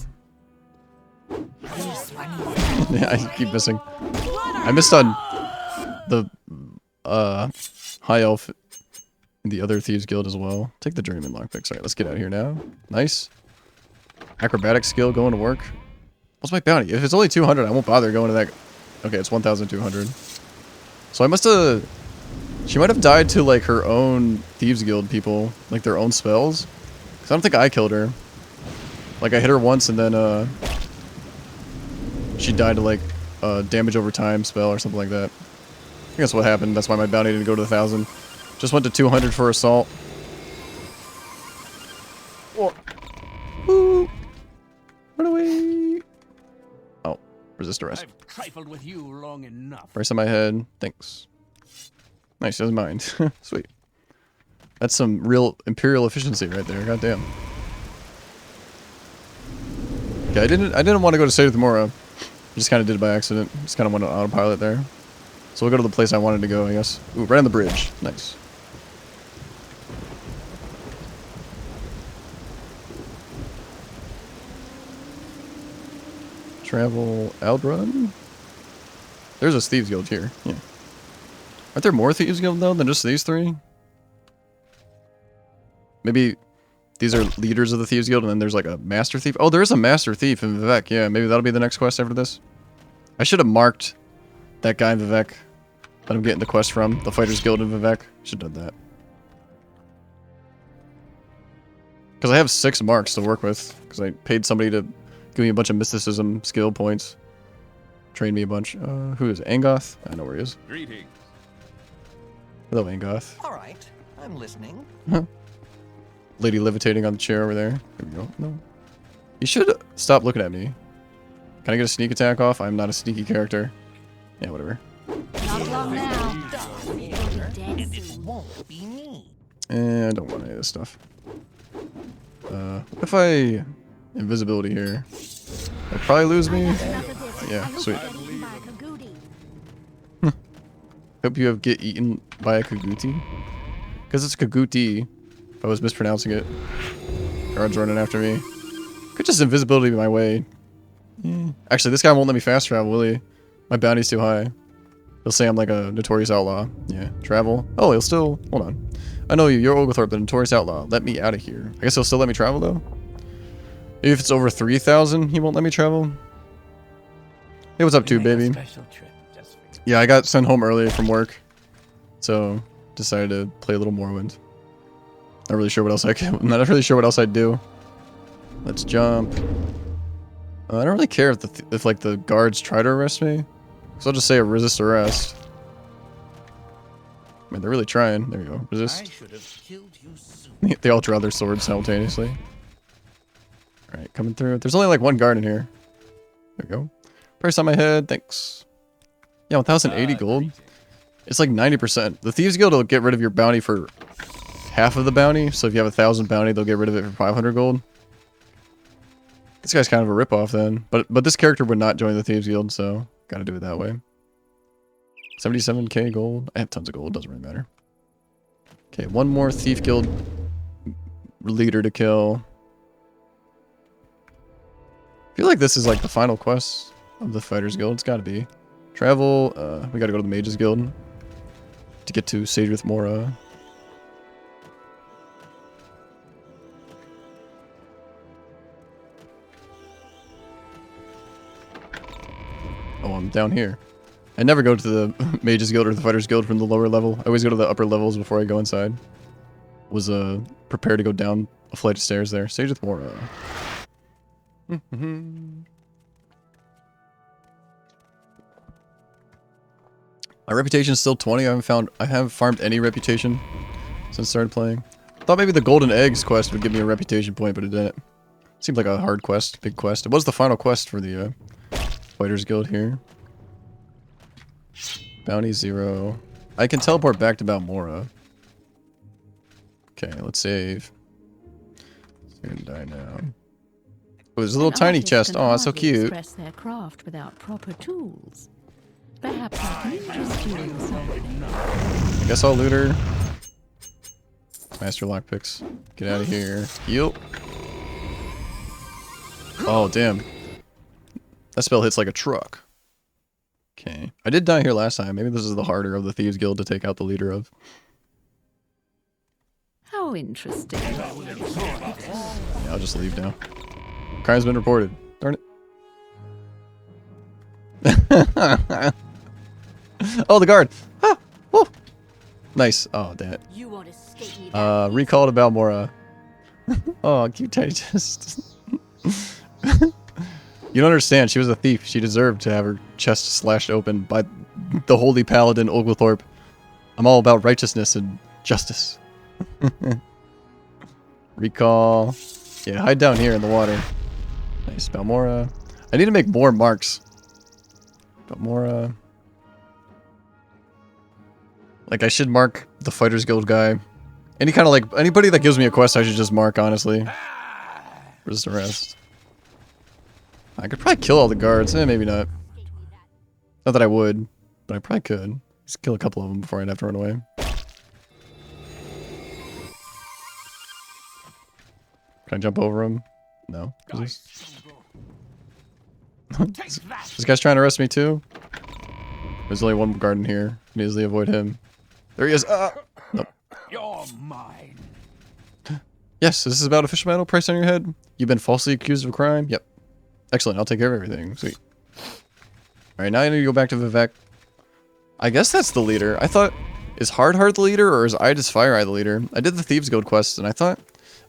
Yeah, I keep missing. I missed on the high elf in the other Thieves Guild as well. Take the journeyman lockpicks. Alright, let's get out of here now. Nice. Acrobatic skill going to work. What's my bounty? If it's only 200, I won't bother going to that. Okay, it's 1,200. So I must have... She might have died to like her own Thieves Guild people, like their own spells. Cause I don't think I killed her. Like I hit her once and then she died to like damage over time spell or something like that. I think that's what happened. That's why my bounty didn't go to 1,000. Just went to 200 for assault. Ooh. Run away. Oh, resist arrest. I've trifled with you long enough. Price on my head. Thanks. Nice, doesn't mind. Sweet. That's some real Imperial efficiency right there. Goddamn. Okay, I didn't want to go to Sadrith Mora. I just kind of did it by accident. Just kind of went on autopilot there. So we'll go to the place I wanted to go, I guess. Ooh, right on the bridge. Nice. Travel Outrun? There's a Thieves Guild here. Yeah. Aren't there more Thieves Guild though than just these three? Maybe these are leaders of the Thieves Guild and then there's like a Master Thief. Oh, there is a Master Thief in Vivek. Yeah, maybe that'll be the next quest after this. I should have marked that guy in Vivek that I'm getting the quest from. The Fighters Guild in Vivek. Should have done that. Because I have 6 marks to work with. Because I paid somebody to give me a bunch of mysticism skill points. Train me a bunch. Who is it? Angoth? I know where he is. Greetings. Hello, Angoth. All right, I'm listening. Lady levitating on the chair over there. There we go. No. You should stop looking at me. Can I get a sneak attack off? I'm not a sneaky character. Yeah, whatever. Not long now. And it won't be me. And I don't want any of this stuff. What if I... Invisibility here. I'll probably lose me. Yeah, sweet. Hope you have get eaten by a Kaguti. Because it's Kaguti. If I was mispronouncing it. Guards running after me. Could just invisibility be my way. Actually, this guy won't let me fast travel, will he? My bounty's too high. He'll say I'm like a notorious outlaw. Yeah, travel. Oh, he'll still... Hold on. I know you. You're Oglethorpe, the notorious outlaw. Let me out of here. I guess he'll still let me travel, though? Maybe if it's over 3,000, he won't let me travel? Hey, what's up, too, baby? Yeah, I got sent home early from work. So, decided to play a little Morrowind. Not really sure what else I can... I'm not really sure what else I'd do. Let's jump. I don't really care if like the guards try to arrest me. So I'll just say resist arrest. I mean, they're really trying. There you go. Resist. They all draw their swords simultaneously. Alright, coming through. There's only like one guard in here. There we go. Price on my head. Thanks. Yeah, 1,080 gold. It's like 90%. The Thieves Guild will get rid of your bounty for half of the bounty. So if you have 1,000 bounty, they'll get rid of it for 500 gold. This guy's kind of a ripoff then. But this character would not join the Thieves Guild, so gotta do it that way. 77k gold. I have tons of gold, doesn't really matter. Okay, one more Thief Guild leader to kill. I feel like this is like the final quest of the Fighters Guild. It's gotta be. Travel, we gotta go to the Mages Guild to get to Sage with Mora. Oh, I'm down here. I never go to the Mages Guild or the Fighters Guild from the lower level. I always go to the upper levels before I go inside. Was prepared to go down a flight of stairs there. Sage with Mora. My reputation is still 20. I haven't farmed any reputation since I started playing. Thought maybe the Golden Eggs quest would give me a reputation point, but it didn't. Seemed like a hard quest, big quest. It was the final quest for the Fighters Guild here. Bounty 0. I can teleport back to Balmora. Okay, let's save. You're gonna die now. Oh, there's a little tiny chest. Oh, it's so cute. Express their craft without proper tools. Perhaps I can interest you in something. I guess I'll loot her. Master lockpicks. Get out of here. Yup. Oh, damn. That spell hits like a truck. Okay. I did die here last time. Maybe this is the harder of the Thieves Guild to take out the leader of. How interesting. Yeah, I'll just leave now. Crime's been reported. Darn it. Oh, the guard. Ah, woo. Nice. Oh, damn it. Recall to Balmora. Oh, cute tiny chest. You don't understand. She was a thief. She deserved to have her chest slashed open by the holy paladin Oglethorpe. I'm all about righteousness and justice. Recall. Yeah, hide down here in the water. Nice, Balmora. I need to make more marks. Balmora. Like, I should mark the Fighters Guild guy. Any kind of like, anybody that gives me a quest, I should just mark, honestly. Resist arrest. I could probably kill all the guards. Maybe not. Not that I would, but I probably could. Just kill a couple of them before I'd have to run away. Can I jump over him? No. This guy's trying to arrest me too? There's only one guard in here. I can easily avoid him. There he is. Nope. You're mine. Yes, this is about official battle. Price on your head. You've been falsely accused of a crime. Yep. Excellent. I'll take care of everything. Sweet. Alright, now I need to go back to Vivek. I guess that's the leader. I thought... Is Hardheart the leader or is Idis Fireeye the leader? I did the Thieves Guild quest and I thought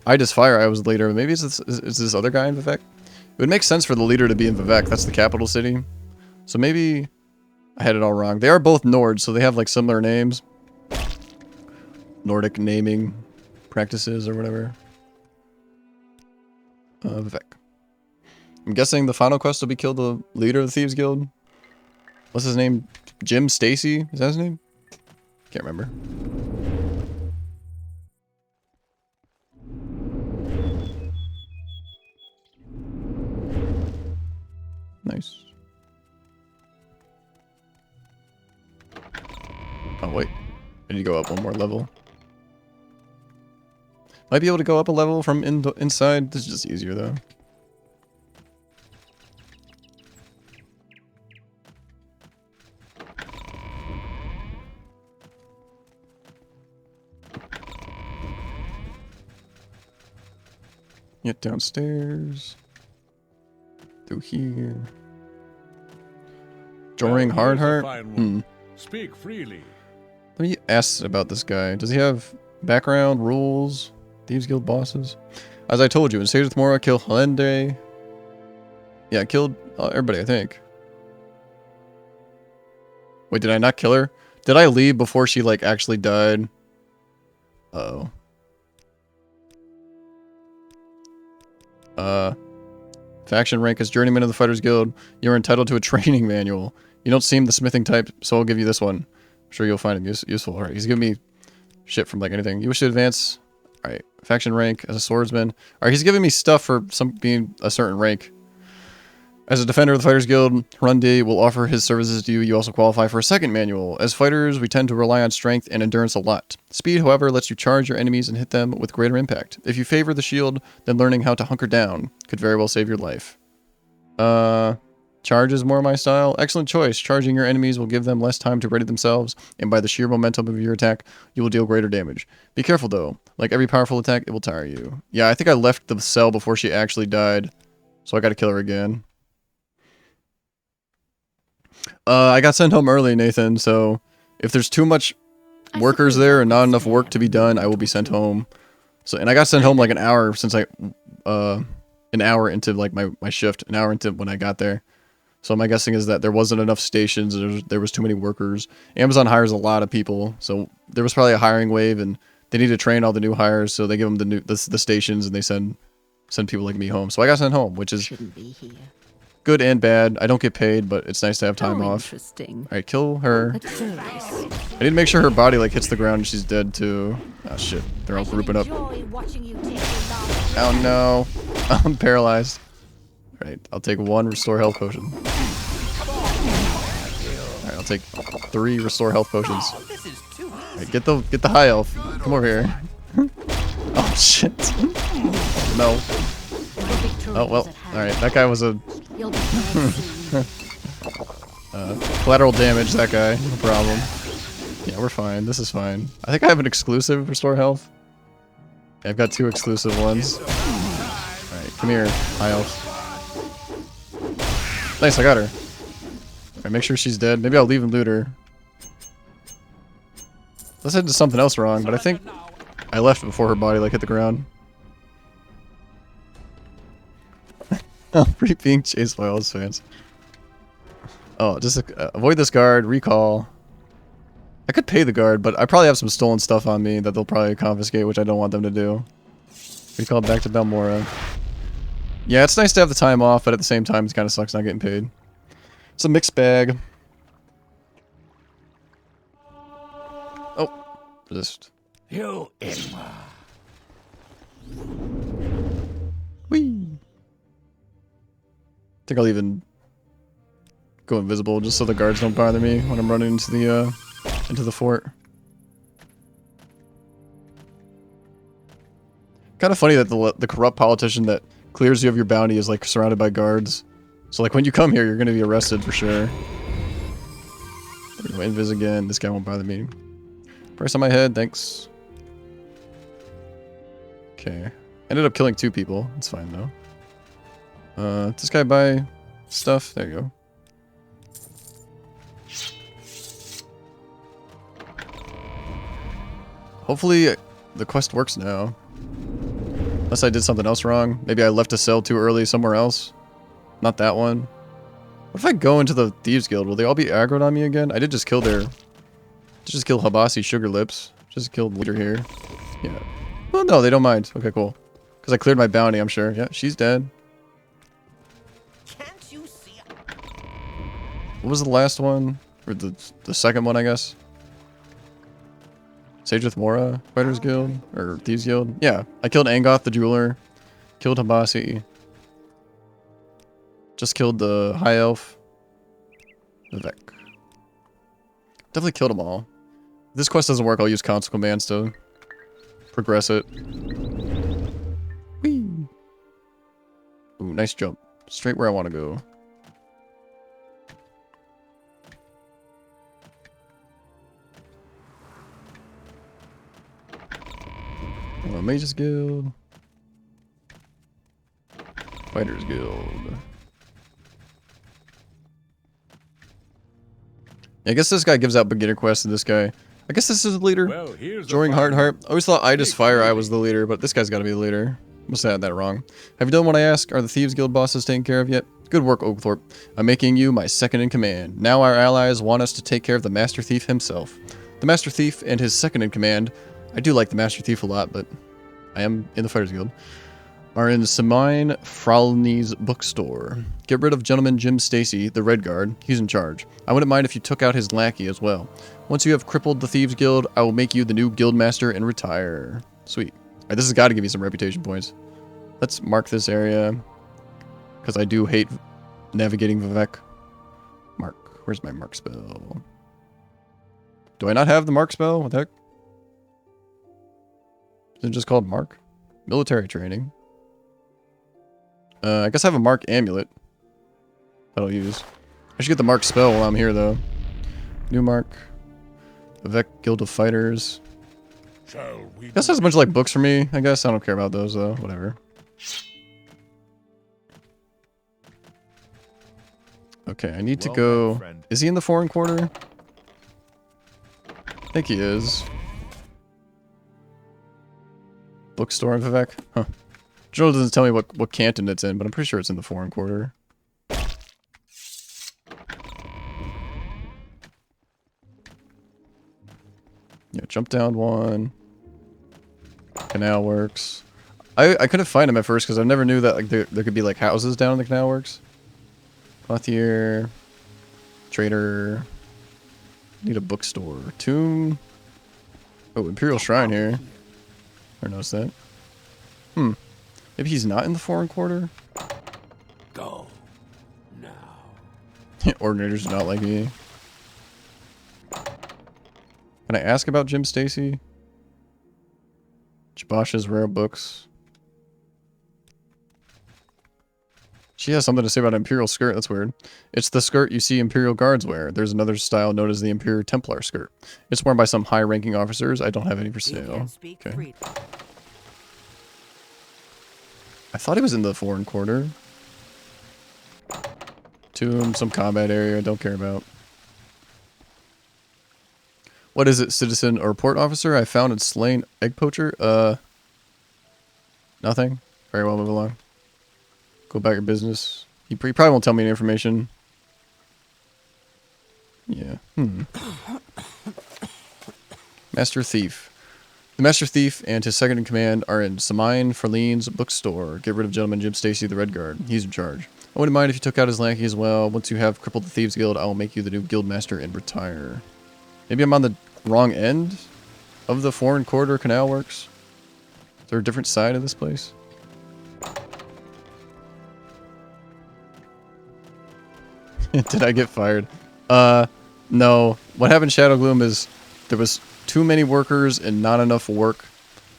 Idis Fireeye was the leader. Maybe is this other guy in Vivek? It would make sense for the leader to be in Vivek. That's the capital city. So maybe I had it all wrong. They are both Nords, so they have like similar names. Nordic naming practices or whatever. Vivek. I'm guessing the final quest will be kill the leader of the Thieves Guild. What's his name? Jim Stacy? Is that his name? Can't remember. Nice. wait. I need to go up one more level. Might be able to go up a level from inside. This is just easier though. Get downstairs. Through here. Joring Hardheart? Speak freely. Let me ask about this guy. Does he have background, rules, Thieves Guild bosses? As I told you, in Sage of Mora, kill Helende. Yeah, I killed everybody, I think. Wait, did I not kill her? Did I leave before she, like, actually died? Uh-oh. Faction rank as Journeyman of the Fighters Guild. You're entitled to a training manual. You don't seem the smithing type, so I'll give you this one. I'm sure you'll find him useful. Alright, he's giving me shit from, like, anything. You wish to advance? Alright, faction rank as a swordsman. Alright, he's giving me stuff for being a certain rank. As a defender of the Fighters Guild, Harundi will offer his services to you. You also qualify for a second manual. As fighters, we tend to rely on strength and endurance a lot. Speed, however, lets you charge your enemies and hit them with greater impact. If you favor the shield, then learning how to hunker down could very well save your life. Charge is more my style. Excellent choice. Charging your enemies will give them less time to ready themselves, and by the sheer momentum of your attack, you will deal greater damage. Be careful though. Like every powerful attack, it will tire you. Yeah, I think I left the cell before she actually died, so I gotta kill her again. I got sent home early, Nathan, so if there's too much workers there and not enough work to be done, I will be sent home. So, and I got sent home like an hour since an hour into like my shift, an hour into when I got there. So my guessing is that there wasn't enough stations, there was too many workers. Amazon hires a lot of people, so there was probably a hiring wave, and they need to train all the new hires, so they give them the stations, and they send people like me home. So I got sent home, which is good and bad. I don't get paid, but it's nice to have time off. Interesting. Alright, kill her. I need to make sure her body like hits the ground and she's dead too. Oh shit, they're all grouping up. Oh no, I'm paralyzed. Alright, I'll take 1 restore health potion. Alright, I'll take 3 restore health potions. Alright, get the high health. Come over here. Oh shit. No. Oh well. Alright, that guy was a collateral damage, that guy. No problem. Yeah, we're fine. This is fine. I think I have an exclusive restore health. Yeah, I've got 2 exclusive ones. Alright, come here. High health. Nice, I got her. Alright, make sure she's dead. Maybe I'll leave and loot her. Unless I did something else wrong, but I think I left before her body like hit the ground. Oh, free being chased by all his fans. Oh, just avoid this guard, recall. I could pay the guard, but I probably have some stolen stuff on me that they'll probably confiscate, which I don't want them to do. Recall back to Balmora. Yeah, it's nice to have the time off, but at the same time, it kind of sucks not getting paid. It's a mixed bag. Oh, resist. You Whee! I think I'll even go invisible just so the guards don't bother me when I'm running into the fort. Kind of funny that the corrupt politician that clears you of your bounty is like surrounded by guards. So like when you come here, you're gonna be arrested for sure. There we go, invis again. This guy won't bother me. Price on my head, thanks. Okay, ended up killing 2 people. That's fine though. Does this guy buy stuff? There you go. Hopefully the quest works now. Unless I did something else wrong. Maybe I left a cell too early somewhere else. Not that one. What if I go into the Thieves Guild? Will they all be aggroed on me again? I did just kill just kill Habasi Sugar Lips. Just killed leader here. Yeah. Well, no, they don't mind. Okay, cool. Because I cleared my bounty, I'm sure. Yeah, she's dead. What was the last one? Or the second one, I guess? Sage with Mora, Fighters Guild, or Thieves Guild. Yeah, I killed Angoth the Jeweler, killed Habasi, just killed the High Elf, Vivek. Definitely killed them all. If this quest doesn't work, I'll use console commands to progress it. Whee! Ooh, nice jump. Straight where I want to go. Mages Guild. Fighters Guild. I guess this guy gives out beginner quests to this guy. I guess this is the leader. Well, here's Joining Hardheart. I always thought Idis Fire Eye was the leader, but this guy's got to be the leader. Must have had that wrong. Have you done what I asked? Are the Thieves Guild bosses taken care of yet? Good work, Oglethorpe. I'm making you my second in command. Now our allies want us to take care of the Master Thief himself. The Master Thief and his second in command. I do like the Master Thief a lot, but I am in the Fighters Guild. Are in Samine Fralny's bookstore. Get rid of Gentleman Jim Stacy, the Red Guard. He's in charge. I wouldn't mind if you took out his lackey as well. Once you have crippled the Thieves Guild, I will make you the new guild master and retire. Sweet. Alright, this has got to give me some reputation points. Let's mark this area. Because I do hate navigating Vivek. Mark. Where's my mark spell? Do I not have the mark spell? What the heck? Is it just called mark? Military training. I guess I have a mark amulet that I'll use. I should get the mark spell while I'm here, though. New mark. Vivek Guild of Fighters. This has a bunch of like books for me, I guess. I don't care about those, though. Whatever. Okay, I need to go... Is he in the foreign quarter? I think he is. Bookstore in Vivek? Huh. Joel doesn't tell me what canton it's in, but I'm pretty sure it's in the foreign quarter. Yeah, jump down one. Canal Works. I couldn't find him at first because I never knew that like there could be like houses down in the Canal Works. Clothier. Trader. Need a bookstore. Tomb. Oh, Imperial Shrine here. I noticed that. Maybe he's not in the foreign quarter? Go. Now. Ordinators do not like me. Can I ask about Jim Stacy? Jabash's rare books. She has something to say about an Imperial skirt. That's weird. It's the skirt you see Imperial guards wear. There's another style known as the Imperial Templar skirt. It's worn by some high-ranking officers. I don't have any for sale. Okay. I thought he was in the foreign quarter. Tomb, some combat area. I don't care about. What is it, citizen or port officer? I found and slain egg poacher. Nothing. Very well, move along. Go about your business. He probably won't tell me any information. Yeah. Master Thief. The Master Thief and his second in command are in Samine Fraline's bookstore. Get rid of Gentleman Jim Stacy, the Red Guard. He's in charge. I wouldn't mind if you took out his lackey as well. Once you have crippled the Thieves Guild, I will make you the new guild master and retire. Maybe I'm on the wrong end of the foreign quarter Canal Works. Is there a different side of this place? Did I get fired? No. What happened in Shadow Gloom is there was too many workers and not enough work.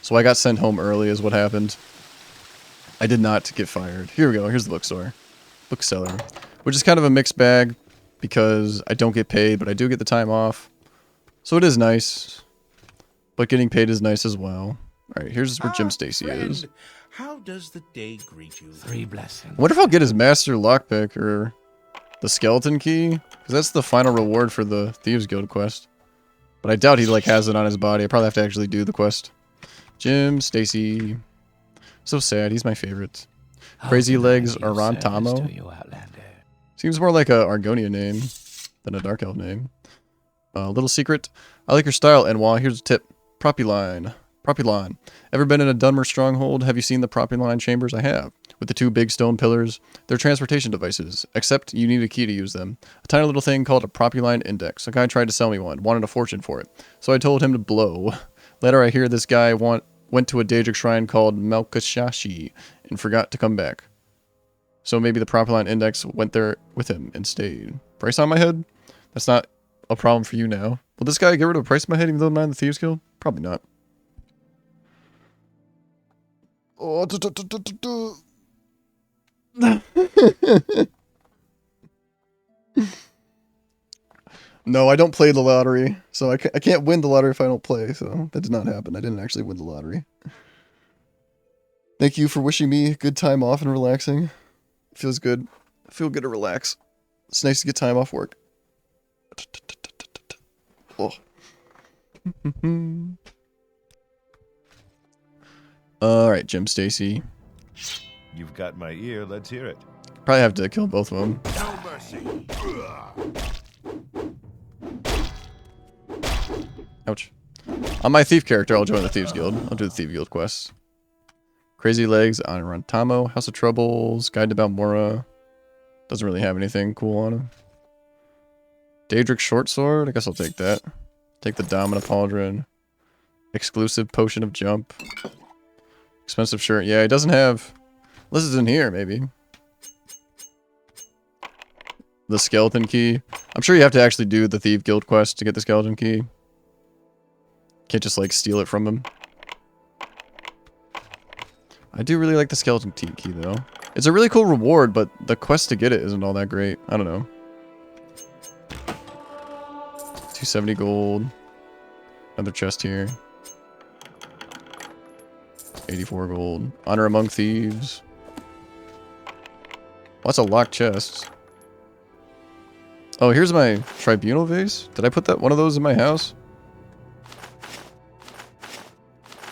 So I got sent home early is what happened. I did not get fired. Here we go. Here's the bookstore. Bookseller. Which is kind of a mixed bag because I don't get paid, but I do get the time off. So it is nice. But getting paid is nice as well. Alright, here's where Jim Stacy is. How does the day greet you? 3 blessings. I wonder if I'll get his master lockpick or the skeleton key. Because that's the final reward for the Thieves Guild quest. But I doubt he like has it on his body. I probably have to actually do the quest. Jim Stacy. So sad. He's my favorite. Crazy Legs Arantamo. Seems more like a Argonia name than a Dark Elf name. Little secret. I like your style, Enwa. Here's a tip. Propyline. Propylon. Ever been in a Dunmer stronghold? Have you seen the Propyline chambers? I have. With the 2 big stone pillars. They're transportation devices, except you need a key to use them. A tiny little thing called a Propyline index. A guy tried to sell me one, wanted a fortune for it. So I told him to blow. Later I hear this guy went to a Daedric shrine called Melkashashi and forgot to come back. So maybe the Propyline index went there with him and stayed. Price on my head? That's not a problem for you now. Will this guy get rid of a price in my head even though I'm not in the Thieves Guild? Probably not. Oh, no, I don't play the lottery, so I can't win the lottery if I don't play, so that did not happen. I didn't actually win the lottery. Thank you for wishing me a good time off and relaxing. It feels good. I feel good to relax. It's nice to get time off work. Oh. Alright, Jim Stacy. You've got my ear. Let's hear it. Probably have to kill both of them. No mercy. Ouch. On my thief character, I'll join the Thieves Guild. I'll do the Thieves Guild quests. Crazy Legs, Anarantamo, House of Troubles, Guide to Balmora. Doesn't really have anything cool on him. Daedric Short Sword, I guess I'll take that. Take the Domina Pauldron. Exclusive Potion of Jump. Expensive shirt. Yeah, it doesn't have... Unless it's in here, maybe. The Skeleton Key. I'm sure you have to actually do the Thief Guild quest to get the Skeleton Key. Can't just, like, steal it from him. I do really like the Skeleton Key, though. It's a really cool reward, but the quest to get it isn't all that great. I don't know. 270 gold. Another chest here. 84 gold. Honor Among Thieves. Lots of locked chests. Oh, here's my Tribunal Vase. Did I put that one of those in my house?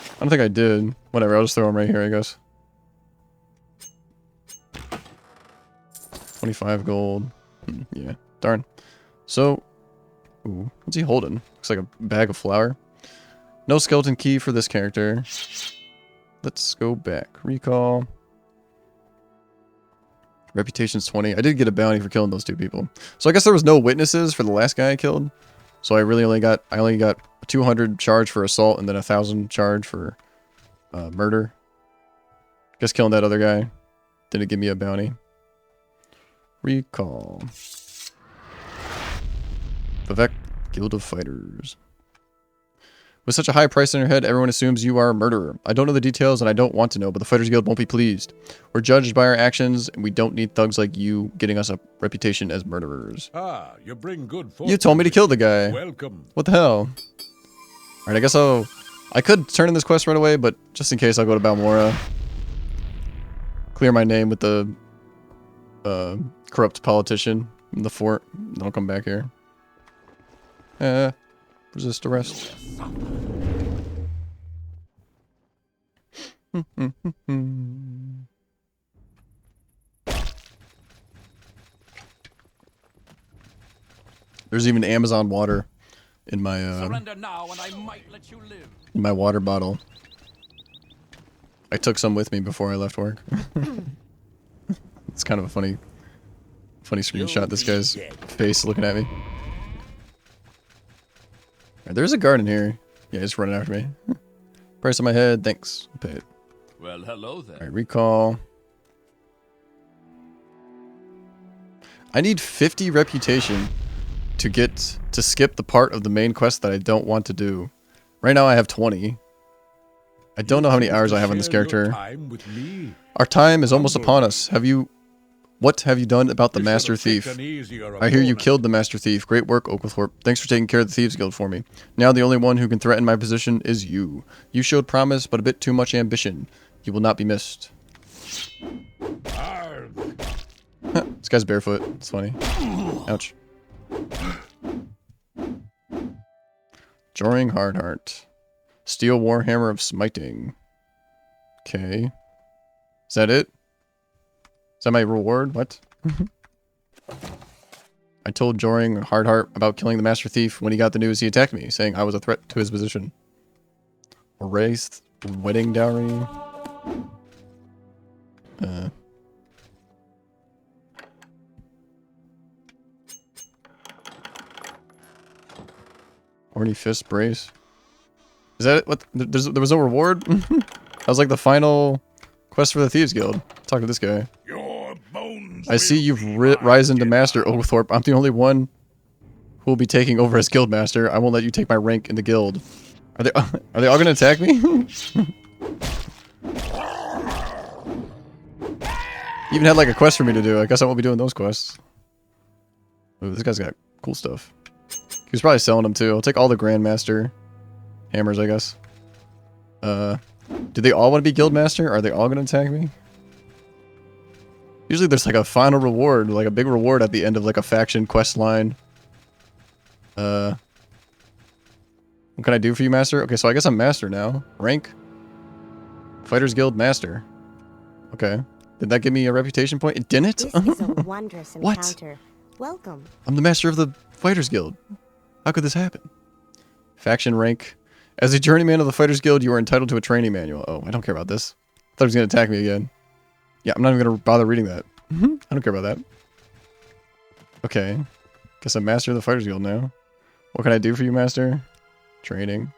I don't think I did. Whatever, I'll just throw them right here, I guess. 25 gold. Yeah, darn. So, ooh, what's he holding? Looks like a bag of flour. No skeleton key for this character. Let's go back. Recall. Reputation's 20. I did get a bounty for killing those two people. So I guess there was no witnesses for the last guy I killed. So I only got 200 charge for assault and then 1,000 charge for murder. Guess killing that other guy didn't give me a bounty. Recall. Vivek, Guild of Fighters. With such a high price on your head, everyone assumes you are a murderer. I don't know the details and I don't want to know, but the Fighters Guild won't be pleased. We're judged by our actions, and we don't need thugs like you getting us a reputation as murderers. Ah, you bring good fortune. You told me to kill the guy. Welcome. What the hell? Alright, I guess I could turn in this quest right away, but just in case, I'll go to Balmora. Clear my name with the corrupt politician in the fort. Then I'll come back here. Resist arrest. There's even Amazon water in my Surrender now and I might let you live. in my water bottle. I took some with me before I left work. It's kind of a funny screenshot. This guy's face looking at me. Right, there's a guard in here. Yeah, he's running after me. Price on my head. Thanks. I'll pay it. Well, hello there. Alright, recall. I need 50 reputation to skip the part of the main quest that I don't want to do. Right now I have 20. I don't know how many hours I have on this character. Our time is almost upon us. What have you done about the Master Thief? I hear you killed the Master Thief. Great work, Oglethorpe. Thanks for taking care of the Thieves Guild for me. Now the only one who can threaten my position is you. You showed promise, but a bit too much ambition. You will not be missed. This guy's barefoot. It's funny. Ouch. Joring Hardheart. Steel Warhammer of Smiting. Okay. Is that it? Is that my reward? What? I told Joring Hardheart about killing the Master Thief. When he got the news, he attacked me, saying I was a threat to his position. Erased wedding dowry. Horny Fist Brace. Is that it? What? There was no reward? That was like the final quest for the Thieves Guild. Talk to this guy. Your bones I see you've risen to Master, Oglethorpe. I'm the only one who will be taking over as guildmaster. I won't let you take my rank in the guild. Are they all gonna attack me? You even had like a quest for me to do. I guess I won't be doing those quests. Ooh, this guy's got cool stuff. He was probably selling them too. I'll take all the Grandmaster hammers, I guess. Do they all want to be Guildmaster? Are they all going to attack me? Usually there's like a final reward, like a big reward at the end of like a faction quest line. What can I do for you, Master? Okay, so I guess I'm Master now. Rank? Fighters Guild Master. Okay. Did that give me a reputation point? It didn't? This is a wondrous What? encounter. Welcome. I'm the Master of the Fighters Guild. How could this happen? Faction rank. As a journeyman of the Fighters Guild, you are entitled to a training manual. Oh, I don't care about this. I thought he was going to attack me again. Yeah, I'm not even going to bother reading that. I don't care about that. Okay. Guess I'm Master of the Fighters Guild now. What can I do for you, Master? Training.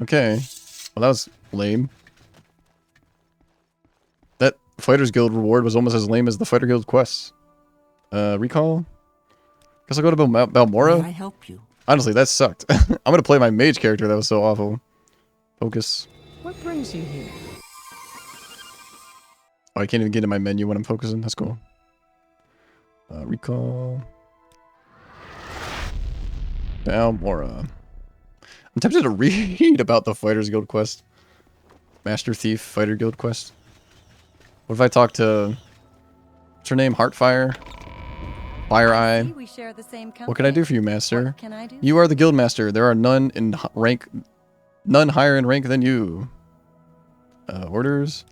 Okay. Well, that was lame. That Fighters Guild reward was almost as lame as the Fighter Guild quests. Recall? Guess I'll go to Balmora? May I help you? Honestly, that sucked. I'm gonna play my mage character, that was so awful. Focus. What brings you here? Oh, I can't even get in my menu when I'm focusing, that's cool. Recall. Balmora. I'm tempted to read about the Fighters Guild quest. Master Thief Fighter Guild quest. What if I talk to... What's her name? Heartfire? Fire Eye? We share the same company. What can I do for you, Master? What can I do? You are the guild master. There are none in rank... None higher in rank than you. Orders?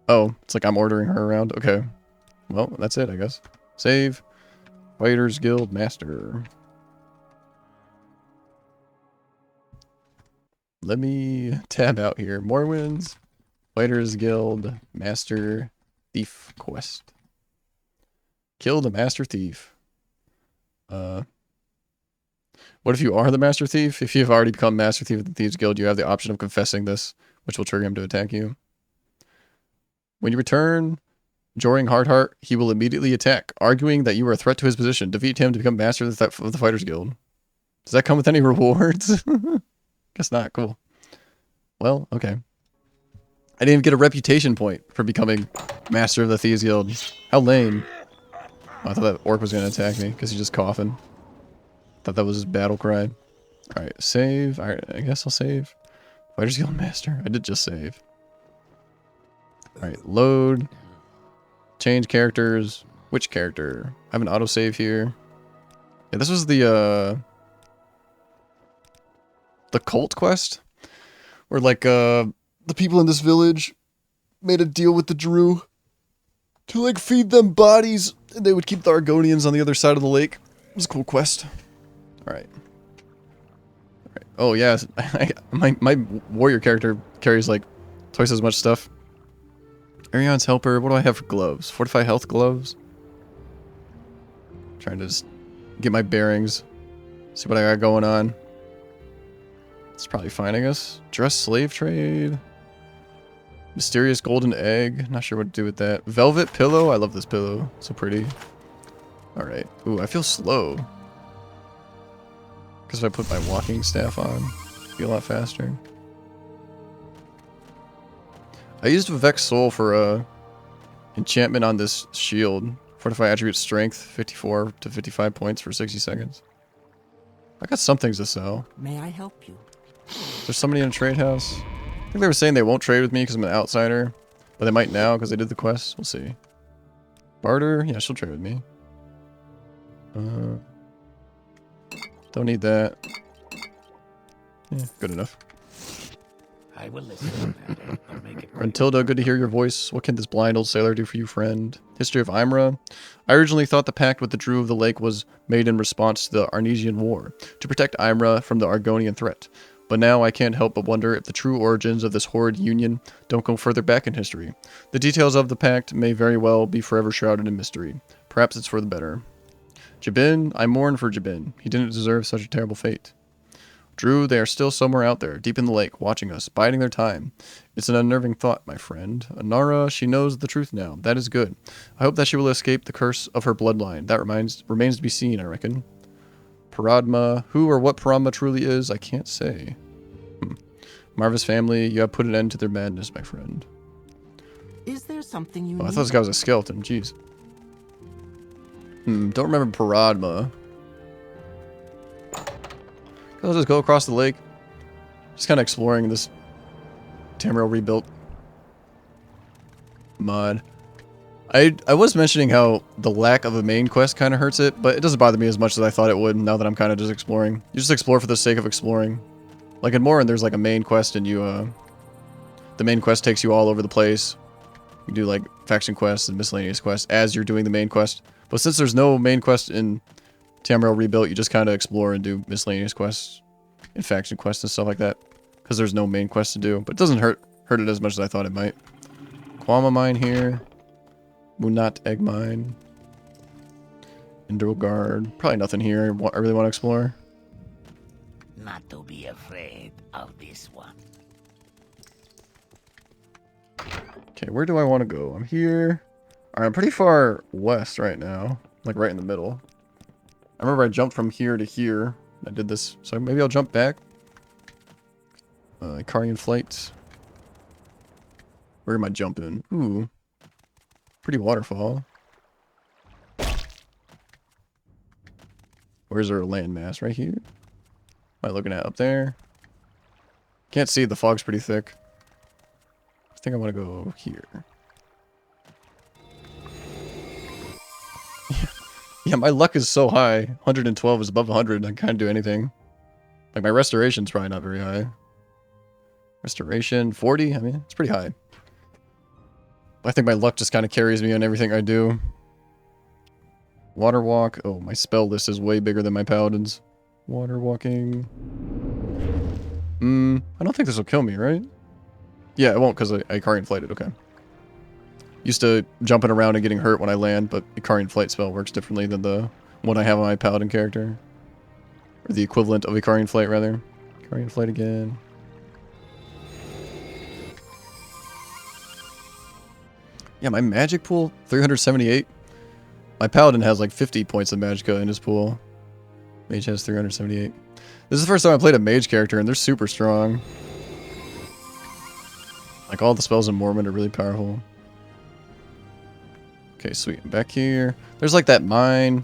Oh, it's like I'm ordering her around. Okay. Well, that's it, I guess. Save. Fighters Guild Master. Let me tab out here. Morrowind's Fighters Guild Master Thief Quest. Kill the Master Thief. What if you are the Master Thief? If you've already become Master Thief of the Thieves Guild, you have the option of confessing this, which will trigger him to attack you. When you return, Joring Hardheart, he will immediately attack, arguing that you are a threat to his position. Defeat him to become Master of the Fighters Guild. Does that come with any rewards? Guess not. Cool. Well, okay. I didn't even get a reputation point for becoming Master of the Thieves Guild. How lame. Oh, I thought that orc was going to attack me because he's just coughing. Thought that was his battle cry. Alright, save. Alright, I guess I'll save. Fighters Guild Master. I did just save. Alright, load. Change characters. Which character? I have an autosave here. Yeah, this was the cult quest? Where, like, the people in this village made a deal with the Drew to, like, feed them bodies, and they would keep the Argonians on the other side of the lake. It was a cool quest. Alright. Alright. Oh, yeah. My warrior character carries, like, twice as much stuff. Arion's helper. What do I have for gloves? Fortify health gloves? Trying to just get my bearings. See what I got going on. It's probably fine, I guess. Dress slave trade. Mysterious golden egg. Not sure what to do with that. Velvet pillow. I love this pillow. So pretty. Alright. Ooh, I feel slow. Because if I put my walking staff on, I'll be a lot faster. I used Vex Soul for enchantment on this shield. Fortify attribute strength, 54 to 55 points for 60 seconds. I got some things to sell. May I help you? There's somebody in a trade house. I think they were saying they won't trade with me because I'm an outsider. But they might now because they did the quest. We'll see. Barter? Yeah, she'll trade with me. Don't need that. Yeah, good enough. I will listen. I'll make it. Rentilda, good to hear your voice. What can this blind old sailor do for you, friend? History of Imra. I originally thought the pact with the Drew of the Lake was made in response to the Arnesian War, to protect Imra from the Argonian threat. But now I can't help but wonder if the true origins of this horrid union don't go further back in history. The details of the pact may very well be forever shrouded in mystery. Perhaps it's for the better. Jabin, I mourn for Jabin. He didn't deserve such a terrible fate. Drew, they are still somewhere out there, deep in the lake, watching us, biding their time. It's an unnerving thought, my friend. Anara, she knows the truth now. That is good. I hope that she will escape the curse of her bloodline. That remains to be seen, I reckon. Paradma, who or what Paradma truly is, I can't say. Marva's family, you have put an end to their madness, my friend. Is there something you Oh, I need? thought this guy was a skeleton. Jeez. Don't remember Paradma. I'll just go across the lake. Just kind of exploring this Tamriel rebuilt mod. I was mentioning how the lack of a main quest kind of hurts it, but it doesn't bother me as much as I thought it would now that I'm kind of just exploring. You just explore for the sake of exploring. Like in Morrowind, there's like a main quest and you, the main quest takes you all over the place. You do like faction quests and miscellaneous quests as you're doing the main quest. But since there's no main quest in Tamriel Rebuilt, you just kind of explore and do miscellaneous quests and faction quests and stuff like that. Because there's no main quest to do. But it doesn't hurt it as much as I thought it might. Kwama Mine here. Munat Egg Mine. Indrogard. Probably nothing here I really want to explore. Not to be afraid of this one. Okay, where do I want to go? I'm here. Alright, I'm pretty far west right now. Like right in the middle. I remember I jumped from here to here. I did this, so maybe I'll jump back. Icarian Flight. Where am I jumping? Ooh. Pretty waterfall. Where's our landmass? Right here? Am I looking at up there? Can't see, the fog's pretty thick. I think I want to go here. Yeah, my luck is so high. 112 is above 100. I can't do anything. Like, my restoration's probably not very high. Restoration, 40? I mean, it's pretty high. I think my luck just kind of carries me on everything I do. Water walk. Oh, my spell list is way bigger than my paladin's. Water walking. I don't think this will kill me, right? Yeah, it won't because I Icarian Flighted. Okay. Used to jumping around and getting hurt when I land, but Icarian Flight spell works differently than the one I have on my paladin character. Or the equivalent of Icarian Flight, rather. Icarian Flight again. Yeah, my magic pool, 378. My paladin has like 50 points of magicka in his pool. Mage has 378. This is the first time I played a mage character, and they're super strong. Like, all the spells in Morrowind are really powerful. Okay, sweet. Back here. There's like that mine.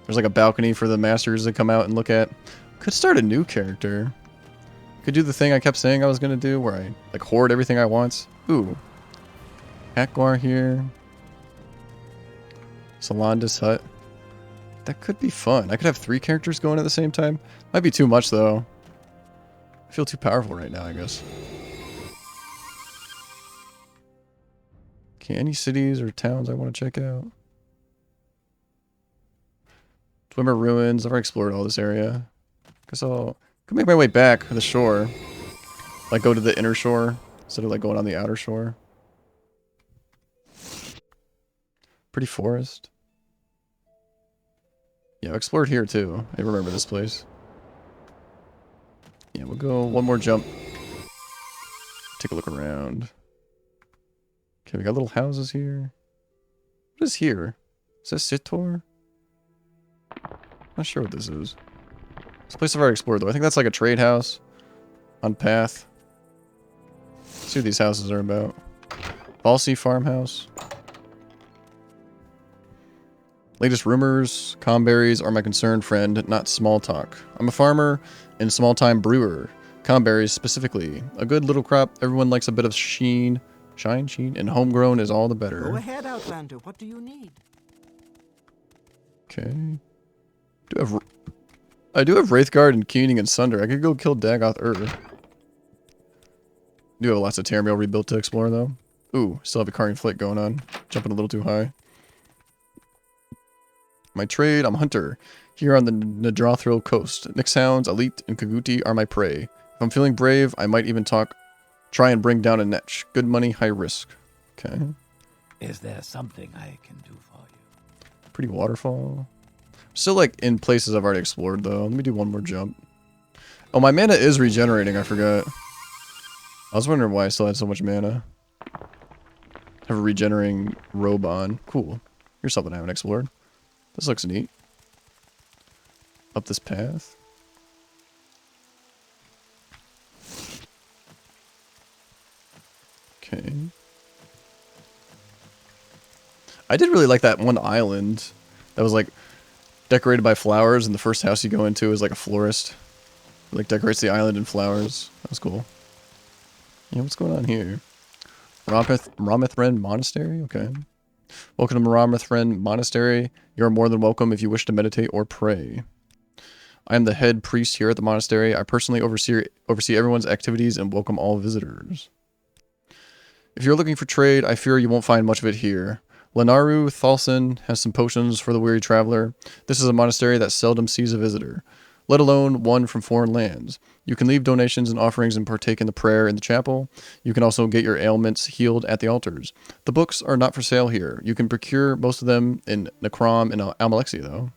There's like a balcony for the masters to come out and look at. Could start a new character. Could do the thing I kept saying I was going to do, where I like hoard everything I want. Ooh. Akbar here. Solandis Hut. That could be fun. I could have 3 characters going at the same time. Might be too much, though. I feel too powerful right now, I guess. Okay, any cities or towns I want to check out? Twimmer Ruins. I've already explored all this area. Guess I'll could make my way back to the shore. Like, go to the inner shore instead of, like, going on the outer shore. Pretty forest. Yeah, I explored here, too. I remember this place. Yeah, we'll go one more jump. Take a look around. Okay, we got little houses here. What is here? Is that Sitor? Not sure what this is. This place I've already explored, though. I think that's like a trade house on path. Let's see what these houses are about. Balsey Farmhouse. Latest rumors, comberries are my concerned friend, not small talk. I'm a farmer and small-time brewer. Comberries specifically. A good little crop, everyone likes a bit of sheen, and homegrown is all the better. Go ahead, Outlander. What do you need? Okay. I do have Wraithguard and Keening and Sunder. I could go kill Dagoth do have lots of Tamriel rebuilt to explore, though. Ooh, still have a Icarian Flight going on. Jumping a little too high. My trade, I'm Hunter. Here on the Nadrothril coast. Nixhounds, Elite, and Kaguti are my prey. If I'm feeling brave, I might even try and bring down a Netch. Good money, high risk. Okay. Is there something I can do for you? Pretty waterfall. Still, like, in places I've already explored, though. Let me do one more jump. Oh, my mana is regenerating, I forgot. I was wondering why I still had so much mana. Have a regenerating robe on. Cool. Here's something I haven't explored. This looks neat. Up this path. Okay. I did really like that one island that was like decorated by flowers, and the first house you go into is like a florist. It, like, decorates the island in flowers. That was cool. Yeah, what's going on here? Ramithren Monastery? Okay. Welcome to Ramithren Monastery. You are more than welcome if you wish to meditate or pray. I am the head priest here at the monastery. I personally oversee everyone's activities and welcome all visitors. If you're looking for trade, I fear you won't find much of it here. Lenaru Thalson has some potions for the weary traveler. This is a monastery that seldom sees a visitor, let alone one from foreign lands. You can leave donations and offerings and partake in the prayer in the chapel. You can also get your ailments healed at the altars. The books are not for sale here. You can procure most of them in Necrom and Almalexia, though.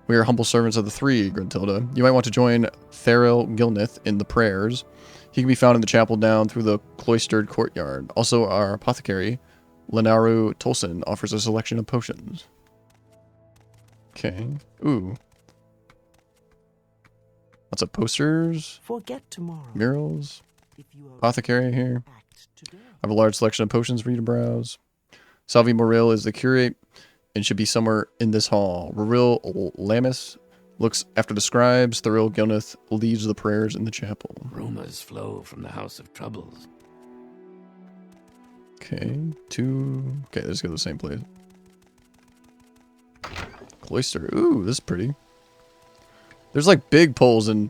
We are humble servants of the three, Gruntilda. You might want to join Theril Gilnith in the prayers. He can be found in the chapel down through the cloistered courtyard. Also, our apothecary, Lenaru Tolson, offers a selection of potions. Okay. Ooh. Lots of posters. Forget tomorrow. Murals. If you Apothecary here. act today. I have a large selection of potions for you to browse. Salvi Moril is the curate and should be somewhere in this hall. Roril Lamis looks after the scribes. Thuril Gilnith leads the prayers in the chapel. Rumors flow from the House of Troubles. Okay, okay, let's go to the same place. Cloister. Ooh, this is pretty. There's like big poles in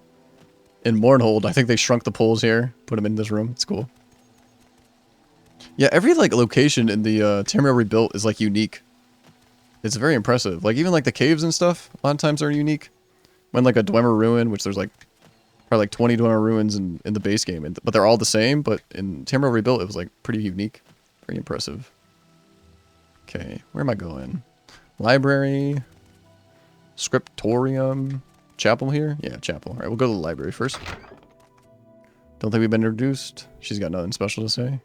Mornhold. I think they shrunk the poles here. Put them in this room. It's cool. Yeah, every like location in the Tamriel Rebuilt is like unique. It's very impressive. Like even like the caves and stuff, a lot of times are unique. When like a Dwemer ruin, which there's like probably like 20 Dwemer ruins in the base game, but they're all the same. But in Tamriel Rebuilt, it was like pretty unique, very impressive. Okay, where am I going? Library, scriptorium, chapel here. Yeah, chapel. All right, we'll go to the library first. Don't think we've been introduced. She's got nothing special to say.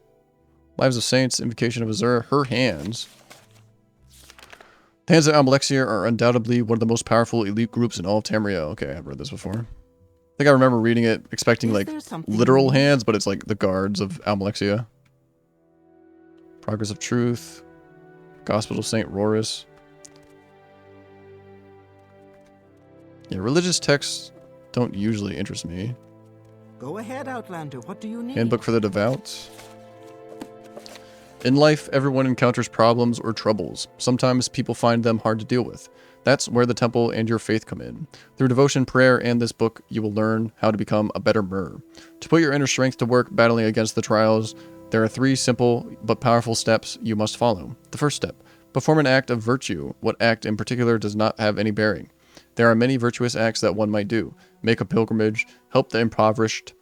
Lives of Saints, Invocation of Azura, her hands. The Hands of Almalexia are undoubtedly one of the most powerful elite groups in all of Tamriel. Okay, I've read this before. I think I remember reading it, expecting like literal hands, but it's like the guards of Almalexia. Progress of Truth. Gospel of St. Rorus. Yeah, religious texts don't usually interest me. Go ahead, Outlander. What do you need? Handbook for the Devout. In life, everyone encounters problems or troubles. Sometimes people find them hard to deal with. That's where the temple and your faith come in. Through devotion, prayer, and this book, you will learn how to become a better Mer. To put your inner strength to work battling against the trials, there are 3 simple but powerful steps you must follow. The first step, perform an act of virtue. What act in particular does not have any bearing? There are many virtuous acts that one might do. Make a pilgrimage, help the impoverished,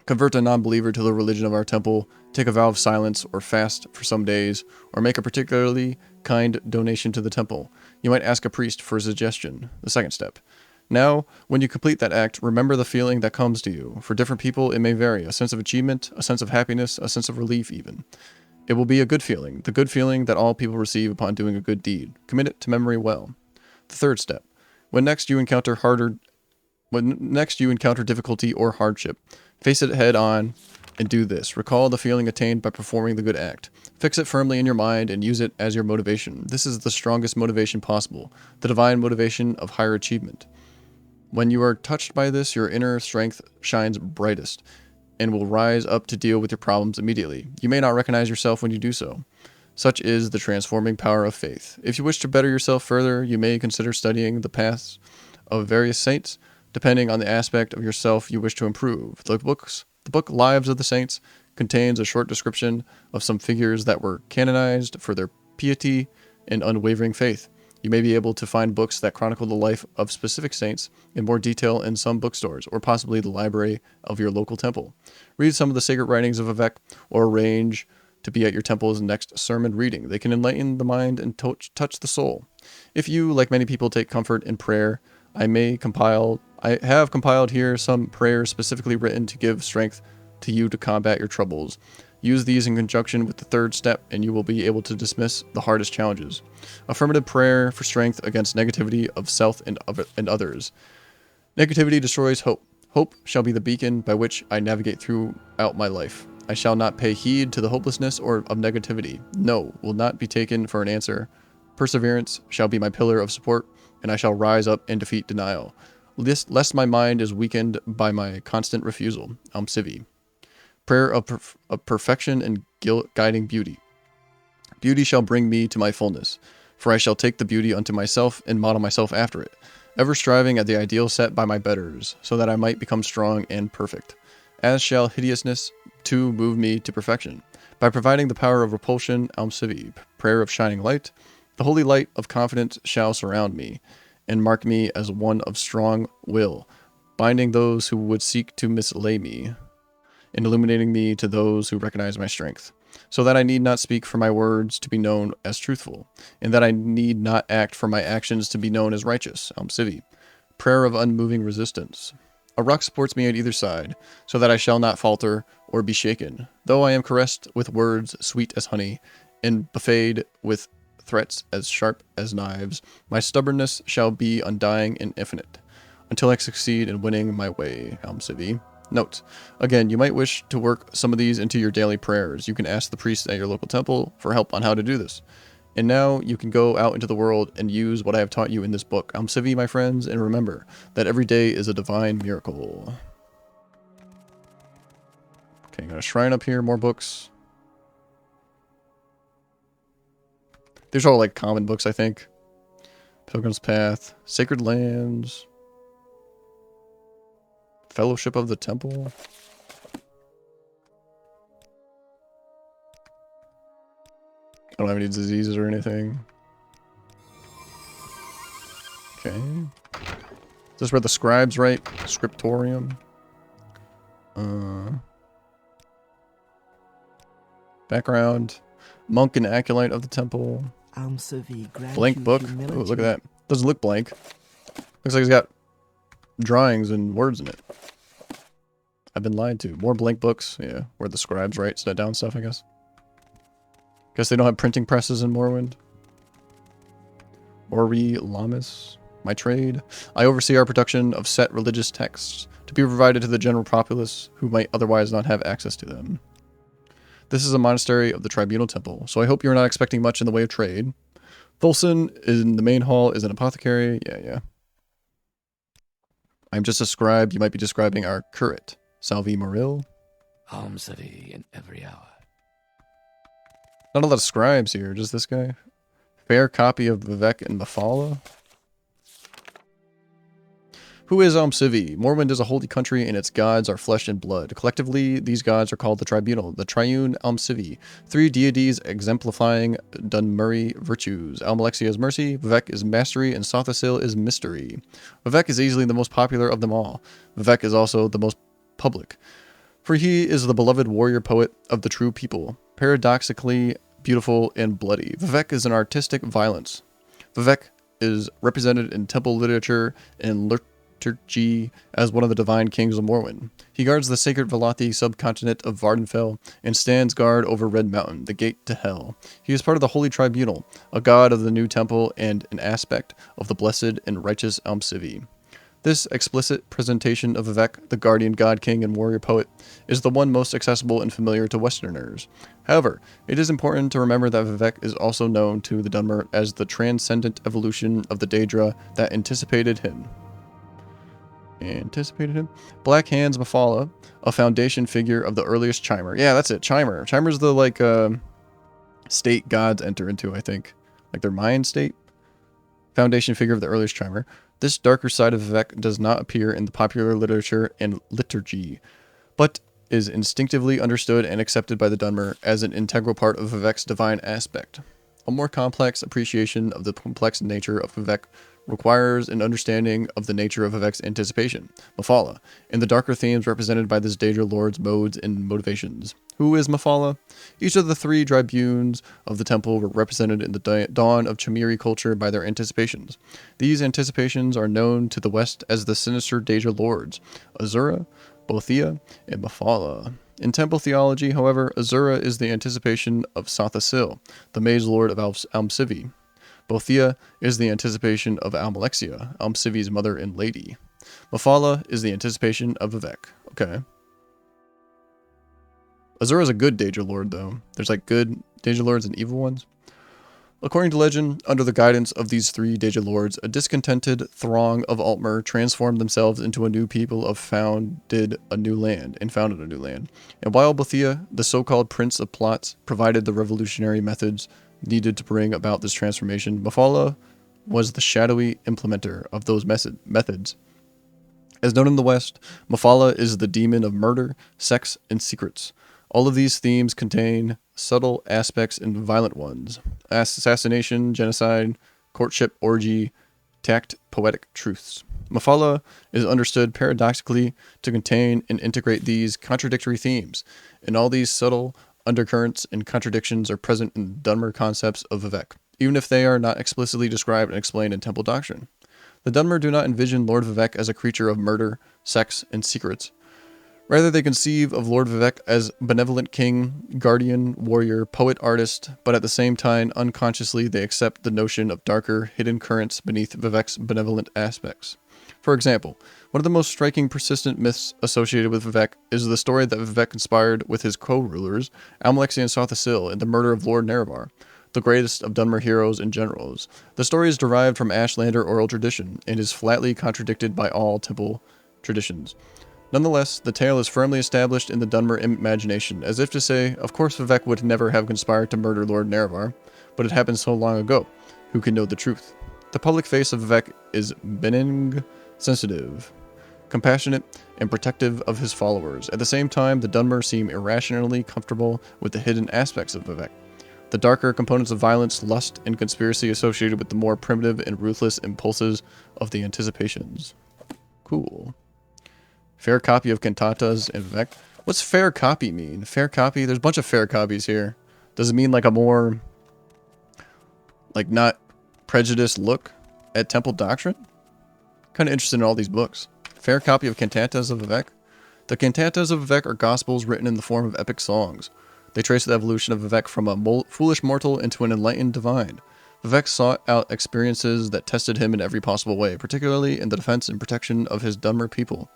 convert a non-believer to the religion of our temple, take a vow of silence or fast for some days, or make a particularly kind donation to the temple. You might ask a priest for a suggestion. The second step. Now, when you complete that act, remember the feeling that comes to you. For different people, it may vary. A sense of achievement, a sense of happiness, a sense of relief even. It will be a good feeling, the good feeling that all people receive upon doing a good deed. Commit it to memory well. The third step. When next you encounter difficulty or hardship, face it head on and do this. Recall the feeling attained by performing the good act. Fix it firmly in your mind and use it as your motivation. This is the strongest motivation possible, the divine motivation of higher achievement. When you are touched by this, your inner strength shines brightest and will rise up to deal with your problems immediately. You may not recognize yourself when you do so. Such is the transforming power of faith. If you wish to better yourself further, you may consider studying the paths of various saints, depending on the aspect of yourself you wish to improve. The book Lives of the Saints contains a short description of some figures that were canonized for their piety and unwavering faith. You may be able to find books that chronicle the life of specific saints in more detail in some bookstores, or possibly the library of your local temple. Read some of the sacred writings of Avec, or arrange to be at your temple's next sermon reading. They can enlighten the mind and touch the soul. If you, like many people, take comfort in prayer, I have compiled here some prayers specifically written to give strength to you to combat your troubles. Use these in conjunction with the third step, and you will be able to dismiss the hardest challenges. Affirmative prayer for strength against negativity of self and others. Negativity destroys hope. Hope shall be the beacon by which I navigate throughout my life. I shall not pay heed to the hopelessness or of negativity. No will not be taken for an answer. Perseverance shall be my pillar of support, and I shall rise up and defeat denial, lest my mind is weakened by my constant refusal. Civi. Prayer of perfection and guiding beauty. Beauty shall bring me to my fullness, for I shall take the beauty unto myself and model myself after it, ever striving at the ideal set by my betters, so that I might become strong and perfect. As shall hideousness too move me to perfection, by providing the power of repulsion. Civi. Prayer of shining light. The holy light of confidence shall surround me, and mark me as one of strong will, binding those who would seek to mislay me, and illuminating me to those who recognize my strength, so that I need not speak for my words to be known as truthful, and that I need not act for my actions to be known as righteous. Civi. Prayer of unmoving resistance. A rock supports me at either side, so that I shall not falter or be shaken, though I am caressed with words sweet as honey, and buffeted with threats as sharp as knives. My stubbornness shall be undying and infinite, until I succeed in winning my way. Civi. Note, again, you might wish to work some of these into your daily prayers. You can ask the priest at your local temple for help on how to do this. And now you can go out into the world and use what I have taught you in this book. Civi, my friends, and remember that every day is a divine miracle. Okay, got a shrine up here, more books. These are all like common books, I think. Pilgrim's Path, Sacred Lands, Fellowship of the Temple. I don't have any diseases or anything. Okay. Is this where the scribes write? Scriptorium. Background. Monk and acolyte of the temple. Blank book. Oh, look at that. Doesn't look blank. Looks like it's got drawings and words in it. I've been lied to. More blank books. Yeah, where the scribes write down stuff, I guess. Guess they don't have printing presses in Morrowind. Ori Lamis. My trade. I oversee our production of set religious texts to be provided to the general populace who might otherwise not have access to them. This is a monastery of the Tribunal Temple, so I hope you're not expecting much in the way of trade. Thulson in the main hall is an apothecary. Yeah. I'm just a scribe. You might be describing our curate, Salvi Moril. City in every hour. Not a lot of scribes here, just this guy. Fair copy of Vivek and Mafala. Who is Civi? Morrowind is a holy country and its gods are flesh and blood. Collectively, these gods are called the Tribunal, the Triune Civi. Three deities exemplifying Dunmurray virtues. Almalexia is mercy, Vivek is mastery, and Sothasil is mystery. Vivek is easily the most popular of them all. Vivek is also the most public, for he is the beloved warrior poet of the true people, paradoxically beautiful and bloody. Vivek is an artistic violence. Vivek is represented in temple literature and liturgy as one of the divine kings of Morrowind. He guards the sacred Velothi subcontinent of Vardenfell and stands guard over Red Mountain, the gate to hell. He is part of the Holy Tribunal, a god of the new temple and an aspect of the blessed and righteous Civi. This explicit presentation of Vivek, the guardian god king and warrior poet, is the one most accessible and familiar to Westerners. However, it is important to remember that Vivek is also known to the Dunmer as the transcendent evolution of the Daedra that anticipated him. Black Hands Mafala, a foundation figure of the earliest Chimer. Yeah, that's it, Chimer. Chimer's the, state gods enter into, I think. Like their mind state. Foundation figure of the earliest Chimer. This darker side of Vivek does not appear in the popular literature and liturgy, but is instinctively understood and accepted by the Dunmer as an integral part of Vivek's divine aspect. A more complex appreciation of the complex nature of Vivek requires an understanding of the nature of Vivek's anticipation, Mafala, and the darker themes represented by this Daedra Lord's modes and motivations. Who is Mafala? Each of the 3 tribunes of the temple were represented in the dawn of Chimeri culture by their anticipations. These anticipations are known to the west as the sinister Daedra Lords, Azura, Bothia, and Mafala. In temple theology, however, Azura is the anticipation of Sothasil, the mage lord of Almsivi. Bothia is the anticipation of Almalexia, Almsivi's mother and lady. Mafala is the anticipation of Vivek. Okay. Azura's a good Daedra Lord, though. There's like good Daedra Lords and evil ones. According to legend, under the guidance of these 3 Daedra Lords, a discontented throng of Altmer transformed themselves into a new people and founded a new land. And while Bothia, the so-called Prince of Plots, provided the revolutionary methods needed to bring about this transformation, Mafala was the shadowy implementer of those methods. As known in the West, Mafala is the demon of murder, sex, and secrets. All of these themes contain subtle aspects and violent ones. Assassination, genocide, courtship, orgy, tact, poetic truths. Mafala is understood paradoxically to contain and integrate these contradictory themes, and all these subtle undercurrents and contradictions are present in the Dunmer concepts of Vivek, even if they are not explicitly described and explained in temple doctrine. The Dunmer do not envision Lord Vivek as a creature of murder, sex, and secrets. Rather, they conceive of Lord Vivek as benevolent king, guardian, warrior, poet, artist, but at the same time, unconsciously, they accept the notion of darker, hidden currents beneath Vivek's benevolent aspects. For example, one of the most striking persistent myths associated with Vivek is the story that Vivek conspired with his co-rulers, Almalexia and Sothasil, in the murder of Lord Nerevar, the greatest of Dunmer heroes and generals. The story is derived from Ashlander oral tradition, and is flatly contradicted by all temple traditions. Nonetheless, the tale is firmly established in the Dunmer imagination, as if to say, of course Vivek would never have conspired to murder Lord Nerevar, but it happened so long ago. Who can know the truth? The public face of Vivek is benign, sensitive, compassionate, and protective of his followers. At the same time, the Dunmer seem irrationally comfortable with the hidden aspects of Vivek. The darker components of violence, lust, and conspiracy associated with the more primitive and ruthless impulses of the anticipations. Cool. Fair copy of Cantatas and Vivek. What's fair copy mean? Fair copy? There's a bunch of fair copies here. Does it mean like a more, like, not prejudiced look at temple doctrine? Kind of interested in all these books. Fair copy of Cantatas of Vivek. The Cantatas of Vivek are gospels written in the form of epic songs. They trace the evolution of Vivek from a foolish mortal into an enlightened divine. Vivek sought out experiences that tested him in every possible way, particularly in the defense and protection of his Dunmer people.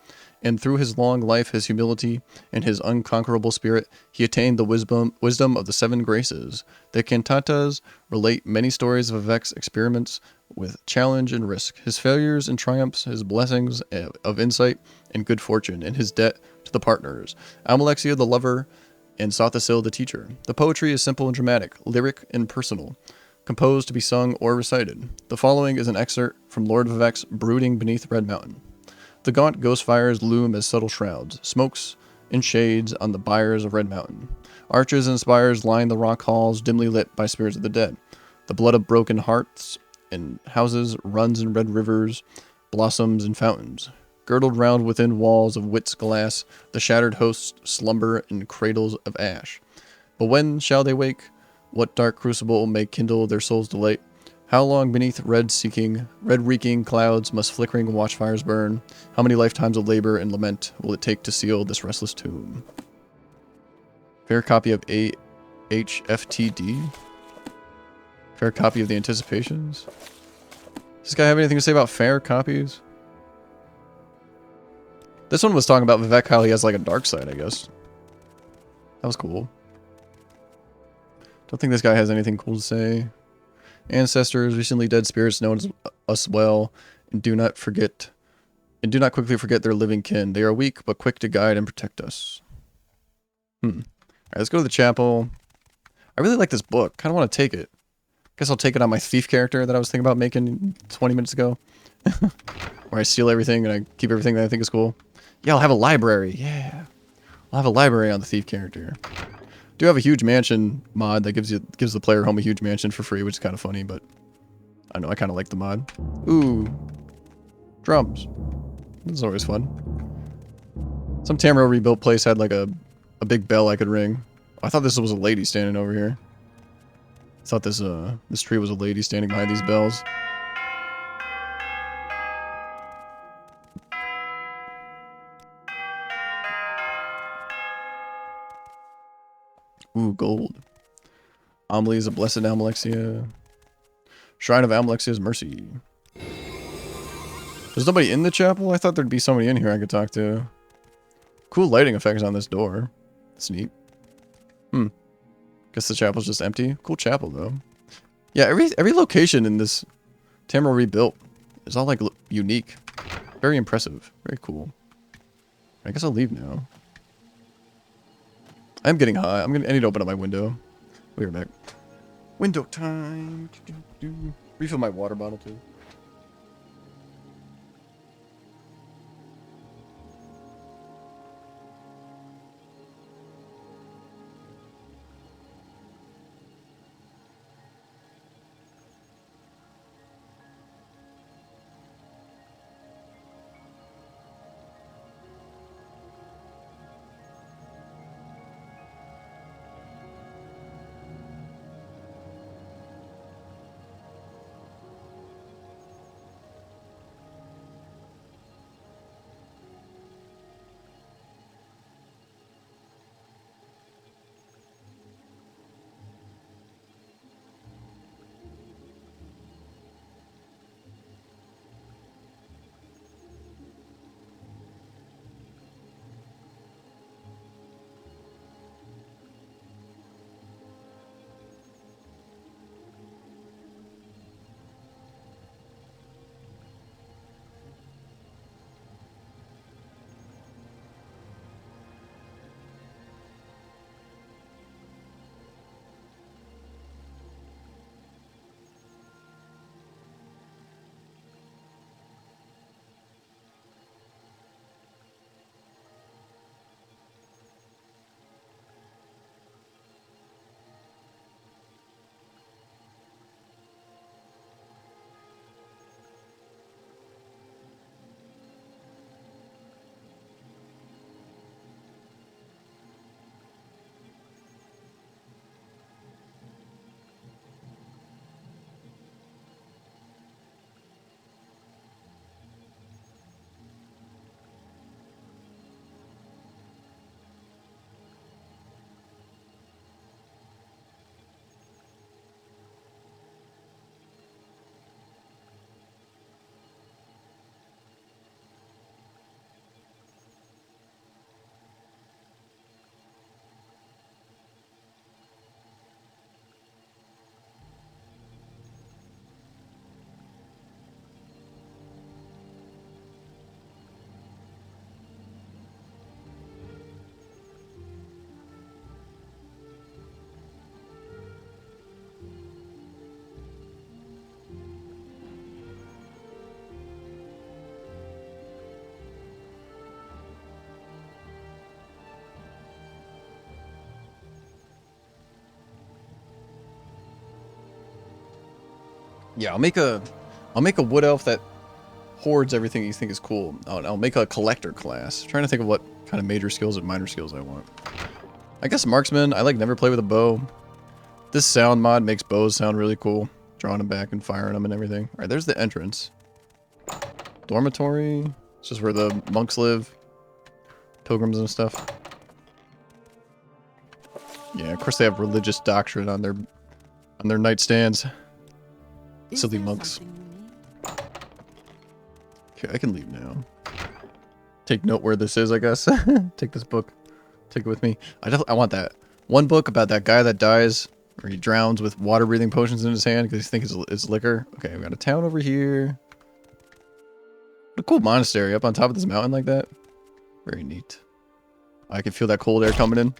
And through his long life, his humility, and his unconquerable spirit, he attained the wisdom of the 7 graces. The Cantatas relate many stories of Vivek's experiments with challenge and risk, his failures and triumphs, his blessings of insight and good fortune, and his debt to the partners, Almalexia the lover, and Sothasil the teacher. The poetry is simple and dramatic, lyric and personal, composed to be sung or recited. The following is an excerpt from Lord Vivek's Brooding Beneath Red Mountain. The gaunt ghost fires loom as subtle shrouds, smokes and shades on the byres of Red Mountain. Arches and spires line the rock halls dimly lit by spirits of the dead. The blood of broken hearts and houses runs in red rivers, blossoms and fountains. Girdled round within walls of wit's glass, the shattered hosts slumber in cradles of ash. But when shall they wake? What dark crucible may kindle their soul's delight? How long beneath red-reeking clouds must flickering watchfires burn? How many lifetimes of labor and lament will it take to seal this restless tomb? Fair copy of AHFTD? Fair copy of the Anticipations? Does this guy have anything to say about fair copies? This one was talking about Vivek, how he has like a dark side, I guess. That was cool. Don't think this guy has anything cool to say. Ancestors, recently dead spirits know us well, and do not quickly forget their living kin. They are weak, but quick to guide and protect us. Alright, let's go to the chapel. I really like this book. Kind of want to take it. Guess I'll take it on my thief character that I was thinking about making 20 minutes ago. Where I steal everything and I keep everything that I think is cool. Yeah, I'll have a library. Yeah. I'll have a library on the thief character. Do have a huge mansion mod that gives the player home a huge mansion for free, which is kind of funny, but I know I kind of like the mod. Ooh, drums. This is always fun. Some Tamriel rebuilt place had like a big bell I could ring. I thought this was a lady standing over here. I thought this tree was a lady standing behind these bells. Ooh, gold. Amelie is a blessed Amalexia. Shrine of Amalexia's mercy. There's nobody in the chapel? I thought there'd be somebody in here I could talk to. Cool lighting effects on this door. That's neat. Guess the chapel's just empty. Cool chapel, though. Yeah, every location in this Tamriel rebuilt is all, like, unique. Very impressive. Very cool. I guess I'll leave now. I'm getting hot. I need to open up my window. We'll be right back. Window time. Refill my water bottle, too. Yeah, I'll make a wood elf that hoards everything you think is cool. I'll make a collector class. Trying to think of what kind of major skills and minor skills I want. I guess marksman. I like never play with a bow. This sound mod makes bows sound really cool. Drawing them back and firing them and everything. All right, there's the entrance. Dormitory. It's just where the monks live. Pilgrims and stuff. Yeah, of course they have religious doctrine on their nightstands. Silly monks. Okay, I can leave now. Take note where this is, I guess. Take this book. Take it with me. I want that. One book about that guy that dies, or he drowns with water-breathing potions in his hand because he thinks it's liquor. Okay, we got a town over here. What a cool monastery up on top of this mountain like that. Very neat. I can feel that cold air coming in.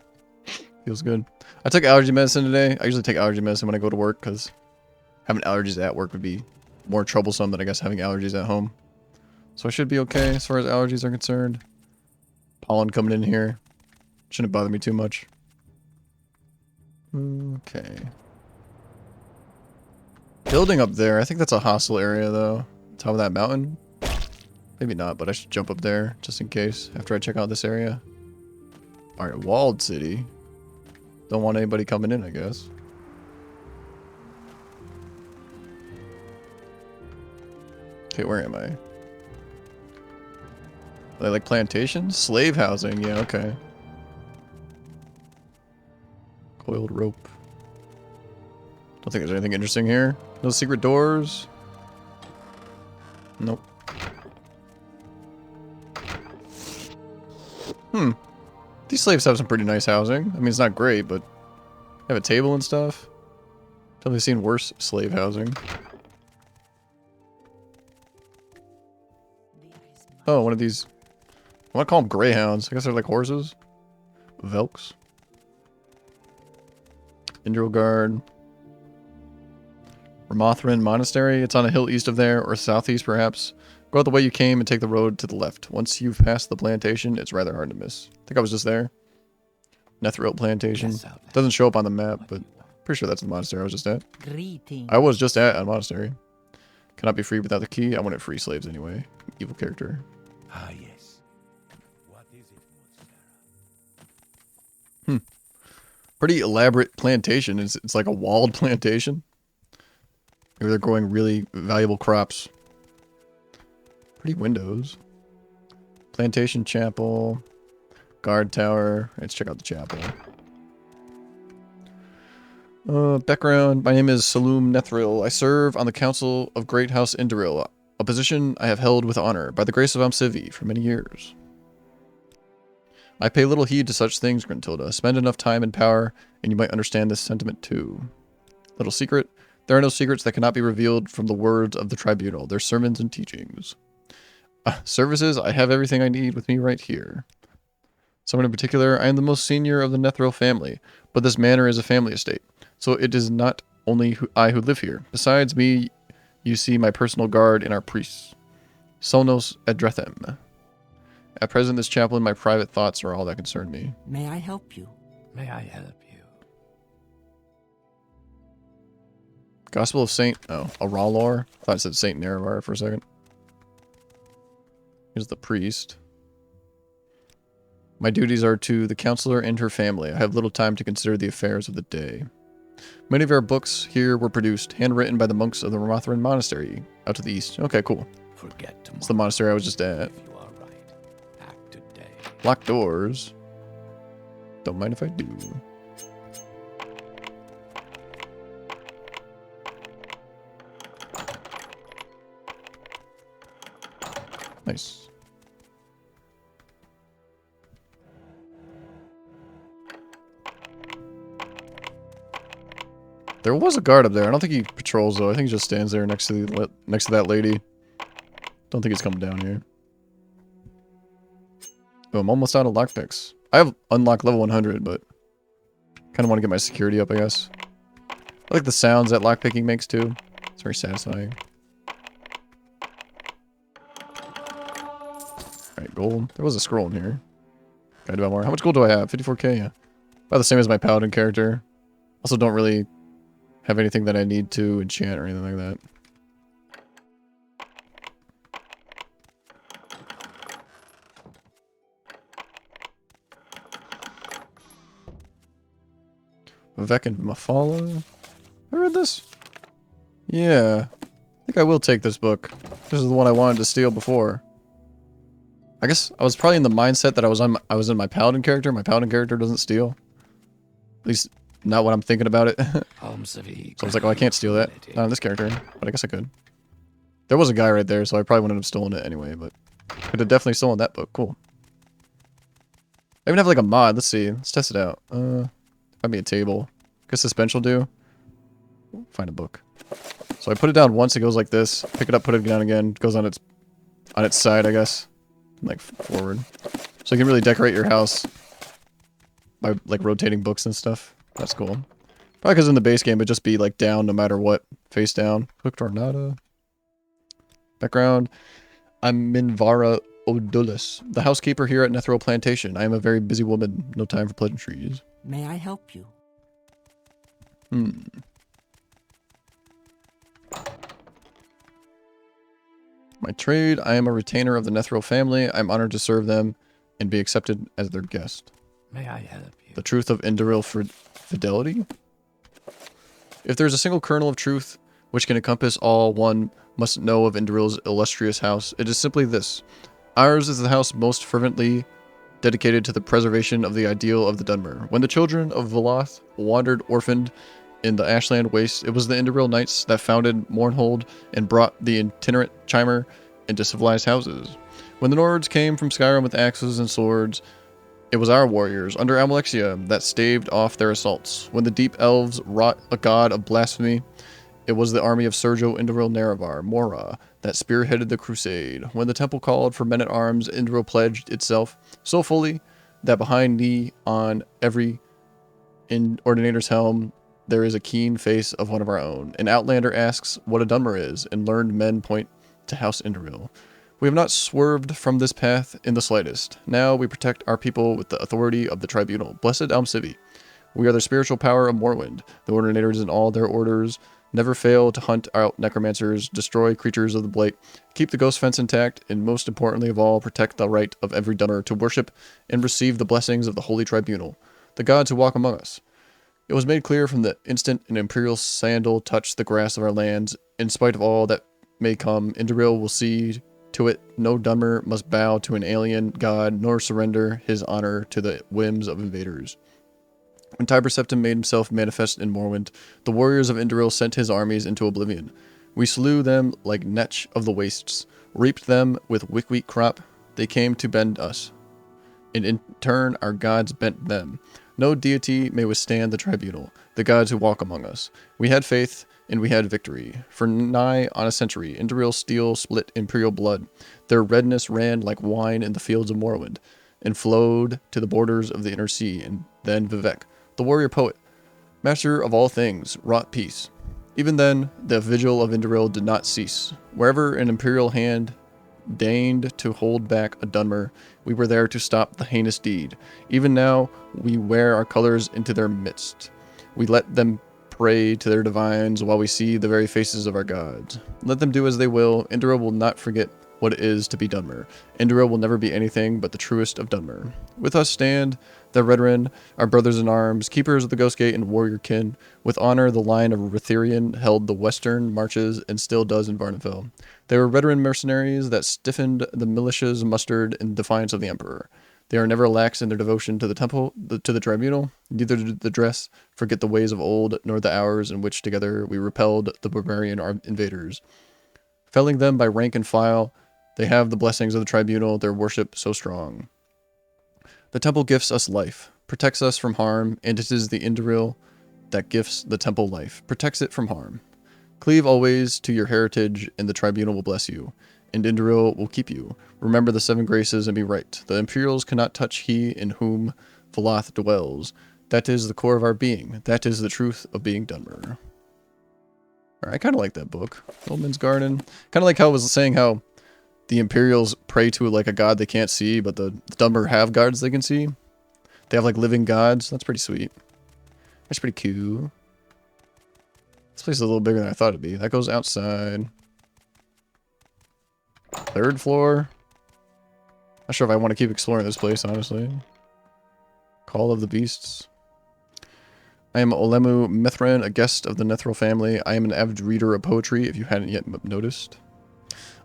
Feels good. I took allergy medicine today. I usually take allergy medicine when I go to work because having allergies at work would be more troublesome than I guess having allergies at home. So I should be okay as far as allergies are concerned. Pollen coming in here. Shouldn't bother me too much. Okay. Building up there. I think that's a hostile area though. Top of that mountain. Maybe not, but I should jump up there just in case after I check out this area. Alright, walled city. Don't want anybody coming in, I guess. Okay, where am I? Are they like plantations? Slave housing, yeah, okay. Coiled rope. Don't think there's anything interesting here. No secret doors. Nope. These slaves have some pretty nice housing. I mean, it's not great, but they have a table and stuff. Definitely seen worse slave housing. Oh, one of these. I want to call them greyhounds. I guess they're like horses. Velks. Imperial Guard. Ramothrin Monastery. It's on a hill east of there, or southeast perhaps. Go out the way you came and take the road to the left. Once you've passed the plantation, it's rather hard to miss. I think I was just there. Netheril Plantation. Doesn't show up on the map, but pretty sure that's the monastery I was just at. Greetings. I was just at a monastery. Cannot be free without the key. I wanted free slaves anyway. Evil character. Ah, yes. What is it, Pretty elaborate plantation. It's like a walled plantation. Maybe they're growing really valuable crops. Pretty windows. Plantation chapel. Guard tower. Let's check out the chapel. Background. My name is Saloom Nethril. I serve on the Council of Great House Indoril, a position I have held with honor by the grace of Amsivi for many years. I pay little heed to such things, Grintilda. Spend enough time and power, and you might understand this sentiment too. Little secret. There are no secrets that cannot be revealed from the words of the Tribunal, their sermons and teachings. Services, I have everything I need with me right here. Someone in particular, I am the most senior of the Nethril family, but this manor is a family estate, so it is not only I who live here. Besides me, you see my personal guard and our priests. Solnos Edrethem. At present, this chapel and my private thoughts are all that concern me. May I help you? May I help you? Gospel of Saint... Oh, Aralor? I thought it said Saint Nerevar for a second. Here's the priest. My duties are to the counselor and her family. I have little time to consider the affairs of the day. Many of our books here were produced, handwritten by the monks of the Ramothrin Monastery, out to the east. Okay, cool. Forget tomorrow. It's the monastery I was just at. If you are right, act today. Locked doors. Don't mind if I do. Nice. There was a guard up there. I don't think he patrols though. I think he just stands there next to that lady. Don't think he's coming down here. Oh, I'm almost out of lockpicks. I have unlocked level 100, but kind of want to get my security up, I guess. I like the sounds that lockpicking makes too. It's very satisfying. Alright, gold. There was a scroll in here. Gotta do about more. How much gold do I have? 54k, yeah. About the same as my paladin character. Also don't really have anything that I need to enchant or anything like that. Vivek and Mafala. I read this? Yeah. I think I will take this book. This is the one I wanted to steal before. I guess I was probably in the mindset that I was in my paladin character. My paladin character doesn't steal. At least not when I'm thinking about it. So I was like, oh, I can't steal that. Not on this character, but I guess I could. There was a guy right there, so I probably wouldn't have stolen it anyway, but could have definitely stolen that book. Cool. I even have like a mod. Let's see. Let's test it out. Find me a table. Guess suspense will do. Find a book. So I put it down once, it goes like this. Pick it up, put it down again. It goes on its side, I guess. Like forward. So you can really decorate your house by like rotating books and stuff. That's cool. Probably because in the base game it'd just be like down no matter what. Face down. Hook Tornado. Background. I'm Minvara Odulis, the housekeeper here at Nethril Plantation. I am a very busy woman. No time for pleasantries. May I help you? My trade, I am a retainer of the Nethril family. I am honored to serve them and be accepted as their guest. May I help you? The truth of Indoril fidelity? If there's a single kernel of truth which can encompass all one must know of Indril's illustrious house, it is simply this. Ours is the house most fervently dedicated to the preservation of the ideal of the Dunmer. When the children of Veloth wandered orphaned in the Ashland Waste, it was the Indril Knights that founded Mournhold and brought the itinerant chimer into civilized houses. When the Nords came from Skyrim with axes and swords, it was our warriors under Amalexia that staved off their assaults. When the deep elves wrought a god of blasphemy, it was the army of Sergio Indril Nerevar, Mora, that spearheaded the crusade. When the temple called for men-at-arms, Indril pledged itself so fully that behind knee on every ordinator's helm there is a keen face of one of our own. An outlander asks what a Dunmer is, and learned men point to House Indril. We have not swerved from this path in the slightest. Now we protect our people with the authority of the Tribunal. Blessed Almcivi. We are the spiritual power of Morrowind. The Ordinators in all their orders never fail to hunt out necromancers, destroy creatures of the Blight, keep the ghost fence intact, and most importantly of all, protect the right of every Dunmer to worship and receive the blessings of the Holy Tribunal, the gods who walk among us. It was made clear from the instant an Imperial sandal touched the grass of our lands, in spite of all that may come, Indril will see to it no Dunmer must bow to an alien god, nor surrender his honor to the whims of invaders. When Tiber Septim made himself manifest in Morrowind, the warriors of Indril sent his armies into oblivion. We slew them like Netch of the Wastes, reaped them with wick-wheat crop. They came to bend us, and in turn our gods bent them. No deity may withstand the tribunal, the gods who walk among us. We had faith, and we had victory. For nigh on a century, Indril's steel split Imperial blood. Their redness ran like wine in the fields of Morrowind, and flowed to the borders of the inner sea, and then Vivek, the warrior poet, master of all things, wrought peace. Even then, the vigil of Indril did not cease. Wherever an Imperial hand deigned to hold back a Dunmer, we were there to stop the heinous deed. Even now, we wear our colors into their midst. We let them pray to their divines while we see the very faces of our gods. Let them do as they will, Indril will not forget what it is to be Dunmer. Indril will never be anything but the truest of Dunmer. With us stand the Redren, our brothers in arms, keepers of the Ghost Gate and warrior kin. With honor, the line of Ritherian held the western marches and still does in Varnaville. They were Redren mercenaries that stiffened the militias mustered in defiance of the Emperor. They are never lax in their devotion to the temple, to the tribunal. Neither did the dress forget the ways of old, nor the hours in which together we repelled the barbarian invaders. Felling them by rank and file, they have the blessings of the tribunal, their worship so strong. The temple gifts us life, protects us from harm, and it is the Indril that gifts the temple life, protects it from harm. Cleave always to your heritage, and the tribunal will bless you, and Indril will keep you. Remember the 7 graces and be right. The Imperials cannot touch he in whom Veloth dwells. That is the core of our being. That is the truth of being Dunmer. I kind of like that book. Old Man's Garden. Kind of like how I was saying how the Imperials pray to like a god they can't see, but the Dunmer have gods they can see. They have like living gods. That's pretty sweet. That's pretty cool. This place is a little bigger than I thought it'd be. That goes outside. 3rd floor. Not sure if I want to keep exploring this place, honestly. Call of the Beasts. I am Olemu Mithran, a guest of the Nethril family. I am an avid reader of poetry, if you hadn't yet noticed.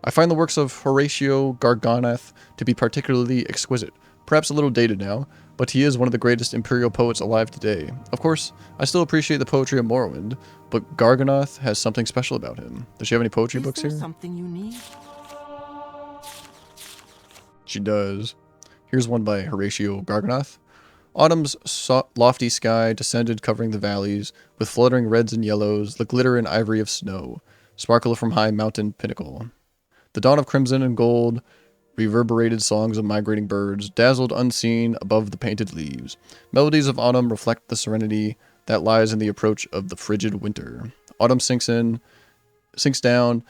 I find the works of Horatio Garganeth to be particularly exquisite. Perhaps a little dated now, but he is one of the greatest Imperial poets alive today. Of course, I still appreciate the poetry of Morrowind, but Garganeth has something special about him. Does she have any poetry books here? Something you need? She does. Here's one by Horatio Garganeth. Autumn's lofty sky descended, covering the valleys, with fluttering reds and yellows, the glitter and ivory of snow, sparkle from high mountain pinnacle. The dawn of crimson and gold, reverberated songs of migrating birds, dazzled unseen above the painted leaves. Melodies of autumn reflect the serenity that lies in the approach of the frigid winter. Autumn sinks down,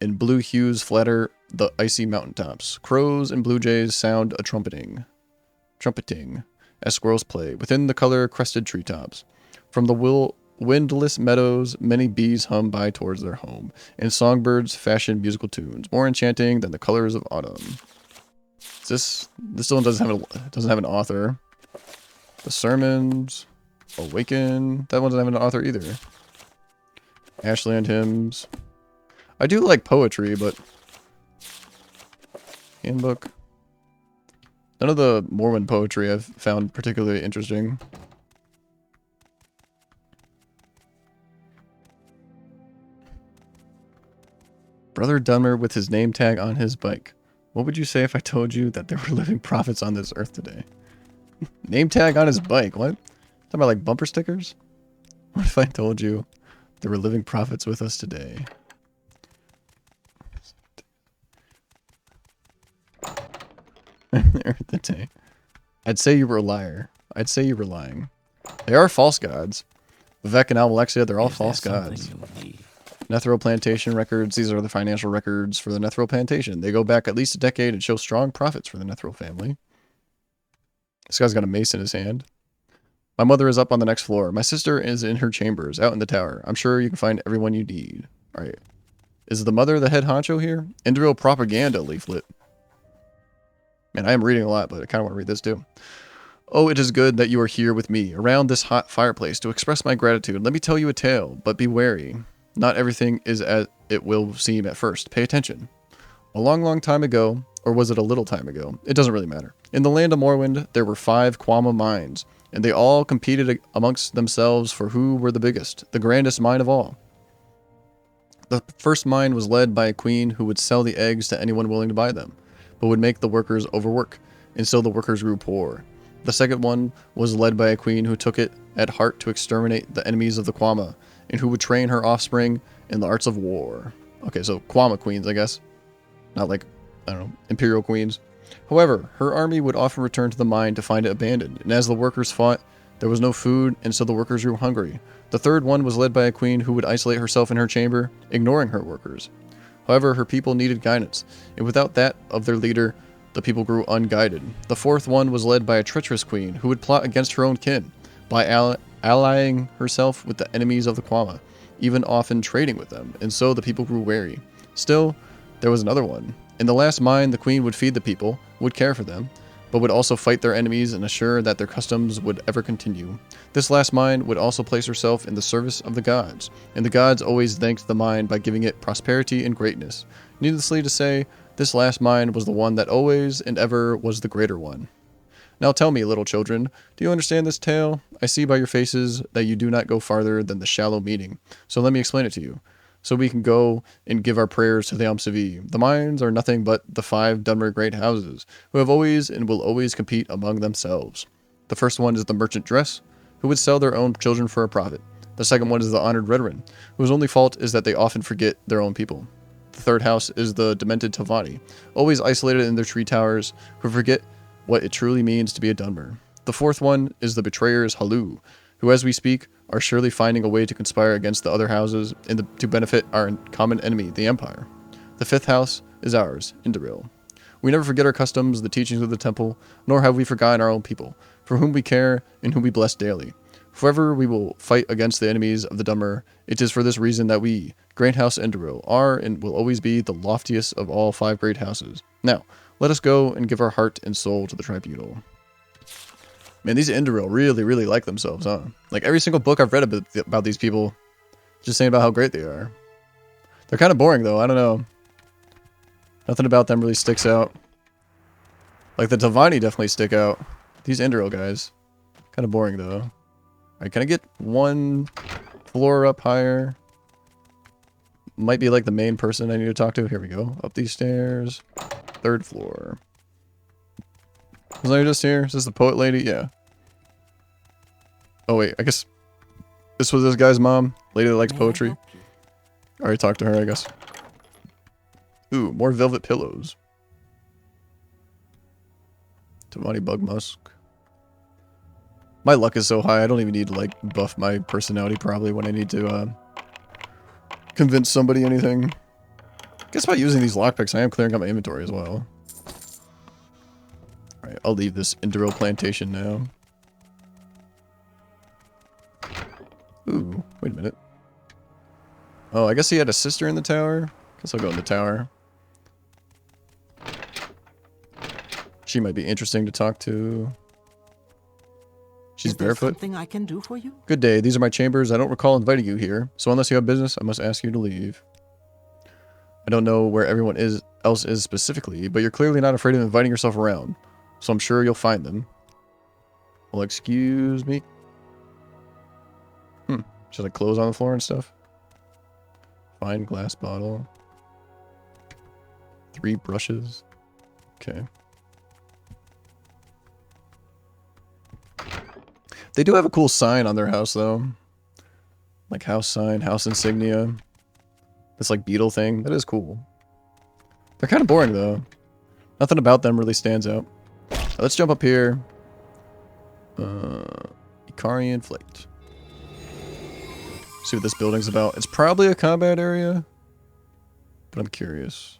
and blue hues flatter the icy mountaintops. Crows and blue jays sound a trumpeting, as squirrels play within the color-crested treetops. From the windless meadows, many bees hum by towards their home, and songbirds fashion musical tunes, more enchanting than the colors of autumn. This one doesn't have an author. The sermons. Awaken. That one doesn't have an author either. Ashland Hymns. I do like poetry, but... Handbook. None of the Morrowind poetry I've found particularly interesting. Brother Dunmer with his name tag on his bike. What would you say if I told you that there were living prophets on this earth today? Name tag on his bike? What? Talking about like bumper stickers? What if I told you there were living prophets with us today? I'd say you were a liar. I'd say you were lying. They are false gods. Vivek and Almalexia, they're all false gods. Nethril Plantation records. These are the financial records for the Nethril Plantation. They go back at least a decade and show strong profits for the Nethril family. This guy's got a mace in his hand. My mother is up on the next floor. My sister is in her chambers, out in the tower. I'm sure you can find everyone you need. Alright. Is the mother the head honcho here? Indriel propaganda leaflet. Man, I am reading a lot, but I kind of want to read this too. Oh, it is good that you are here with me, around this hot fireplace, to express my gratitude. Let me tell you a tale, but be wary. Not everything is as it will seem at first. Pay attention. A long, long time ago, or was it a little time ago? It doesn't really matter. In the land of Morrowind, there were 5 Quama mines, and they all competed amongst themselves for who were the biggest, the grandest mine of all. The first mine was led by a queen who would sell the eggs to anyone willing to buy them, but would make the workers overwork, and so the workers grew poor. The second one was led by a queen who took it at heart to exterminate the enemies of the Quama, and who would train her offspring in the arts of war. Okay, so Quama queens, I guess. Not like, I don't know, Imperial queens. However, her army would often return to the mine to find it abandoned, and as the workers fought, there was no food, and so the workers grew hungry. The third one was led by a queen who would isolate herself in her chamber, ignoring her workers. However, her people needed guidance, and without that of their leader, the people grew unguided. The fourth one was led by a treacherous queen who would plot against her own kin by allying herself with the enemies of the Quama, even often trading with them, and so the people grew wary. Still, there was another one. In the last mine, the queen would feed the people, would care for them, but would also fight their enemies and assure that their customs would ever continue. This last mine would also place herself in the service of the gods, and the gods always thanked the mine by giving it prosperity and greatness. Needlessly to say, this last mine was the one that always and ever was the greater one. Now tell me, little children, do you understand this tale? I see by your faces that you do not go farther than the shallow meaning, so let me explain it to you, so we can go and give our prayers to the Umsavi. The mines are nothing but the 5 Dunmer great houses, who have always and will always compete among themselves. The first one is the merchant dress, who would sell their own children for a profit. The second one is the honored veteran, whose only fault is that they often forget their own people. The third house is the demented Tavani, always isolated in their tree towers, who forget what it truly means to be a Dunmer. The fourth one is the betrayers Halu, who as we speak are surely finding a way to conspire against the other houses and to benefit our common enemy, the Empire. The fifth house is ours, Indoril. We never forget our customs, the teachings of the temple, nor have we forgotten our own people, for whom we care and whom we bless daily. Forever we will fight against the enemies of the Dunmer. It is for this reason that we, Great House Indoril, are and will always be the loftiest of all 5 great houses. Now, let us go and give our heart and soul to the Tribunal. Man, these Indoril really, really like themselves, huh? Like, every single book I've read about these people, just saying about how great they are. They're kind of boring, though. I don't know. Nothing about them really sticks out. Like, the Tavani definitely stick out. These Indoril guys. Kind of boring, though. Alright, can I get one floor up higher? Might be like the main person I need to talk to. Here we go. Up these stairs. 3rd floor. Was I just here? Is this the poet lady? Yeah. Oh wait, I guess this was this guy's mom. Lady that likes poetry. I already talked to her, I guess. Ooh, more velvet pillows. Tavani Bug Musk. My luck is so high, I don't even need to, like, buff my personality probably when I need to, convince somebody anything. Guess by using these lockpicks, I am clearing out my inventory as well. Alright, I'll leave this Dren Plantation now. Ooh, wait a minute. Oh, I guess he had a sister in the tower? Guess I'll go in the tower. She might be interesting to talk to. She's Is there barefoot. something I can do for you? Good day. These are my chambers. I don't recall inviting you here, so unless you have business, I must ask you to leave. I don't know where everyone else is specifically, but you're clearly not afraid of inviting yourself around, so I'm sure you'll find them. Well, excuse me. Just like clothes on the floor and stuff. Fine glass bottle. 3 brushes. Okay. They do have a cool sign on their house, though. Like house sign, house insignia. This like beetle thing. That is cool. They're kind of boring, though. Nothing about them really stands out. Let's jump up here. Icarian Flight. See what this building's about. It's probably a combat area, but I'm curious.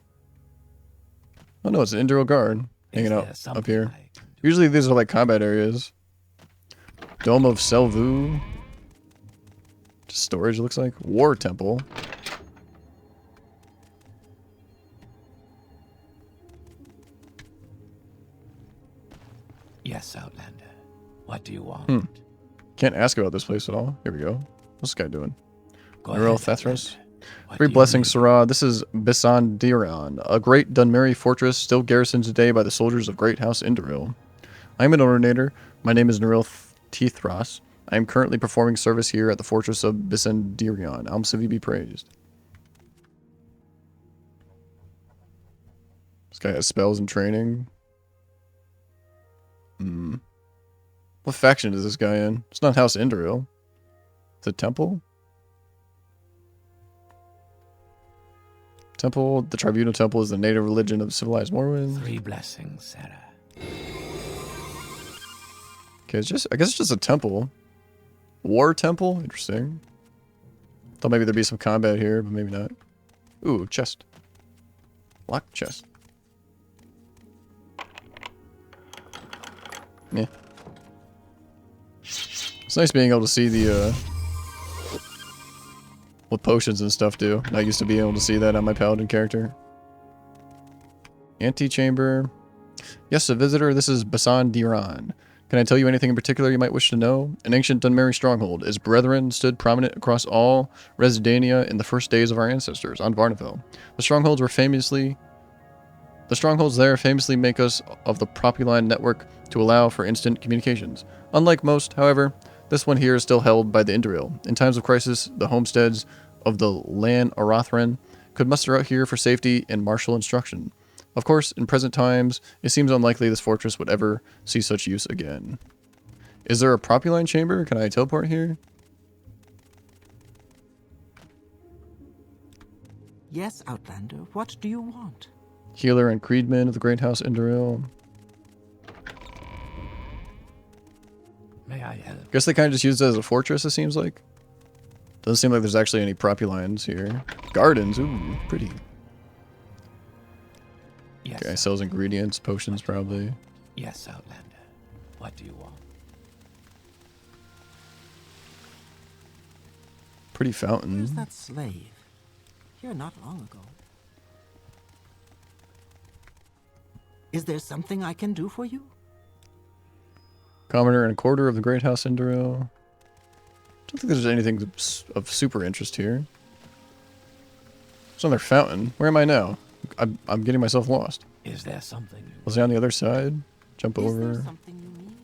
Oh no, it's an Imperial guard hanging out up here. Usually these are like combat areas. Dome of Selvu. Just storage, it looks like. War Temple. Yes, Outlander. What do you want? Can't ask about this place at all. Here we go. What's this guy doing? Go Neural ahead, Thethros. What Three do you blessings, need? Sarah. This is Bisan Diran, a great Dunmeri fortress still garrisoned today by the soldiers of Great House Indoril. I am an ordinator. My name is Neural Tethros. I am currently performing service here at the fortress of Bisandirion. Almsivi be praised. This guy has spells and training. What faction is this guy in? It's not House Indoril. It's a temple? Temple. The Tribunal Temple is the native religion of civilized Morrowind. 3 blessings, Sarah. Okay, it's just, I guess it's just a temple. War temple? Interesting. Thought maybe there'd be some combat here, but maybe not. Ooh, chest. Locked chest. Yeah. It's nice being able to see the, what potions and stuff do. Not used to being able to see that on my paladin character. Antechamber. Yes, a visitor. This is Basan Diran. Can I tell you anything in particular you might wish to know? An ancient Dunmeri stronghold. Its brethren stood prominent across all Residania in the first days of our ancestors on Varnaville. The strongholds there famously make us of the Propuline network to allow for instant communications. Unlike most, however, this one here is still held by the Indoril. In times of crisis, the homesteads of the Lan Arathran could muster out here for safety and martial instruction. Of course, in present times, it seems unlikely this fortress would ever see such use again. Is there a Propuline chamber? Can I teleport here? Yes, Outlander. What do you want? Healer and Creedman of the Great House Indoril. May I help? Guess they kind of just use it as a fortress, it seems like. Doesn't seem like there's actually any Propulines here. Gardens, ooh, pretty. Yes, Okay, sells ingredients, potions probably. Yes, Outlander. What do you want? Pretty fountain. Where's that slave? Here not long ago. Is there something I can do for you? Commoner and a quarter of the Great House Indoril. Don't think there's anything of super interest here. There's another fountain. Where am I now? I'm getting myself lost. Is there something you Was I on the other side? Jump Is over. there something you need?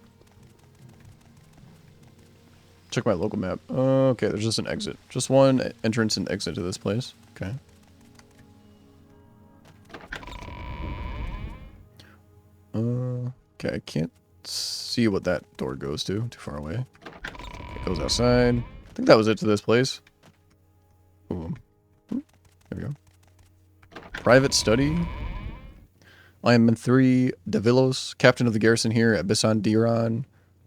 Check my local map. Okay, there's just an exit. Just one entrance and exit to this place. Okay. Okay, I can't see what that door goes to. Too far away. It goes outside. I think that was it to this place. Ooh. There we go. Private study. I am Manthri Davilos, captain of the garrison here at Bisan Diran.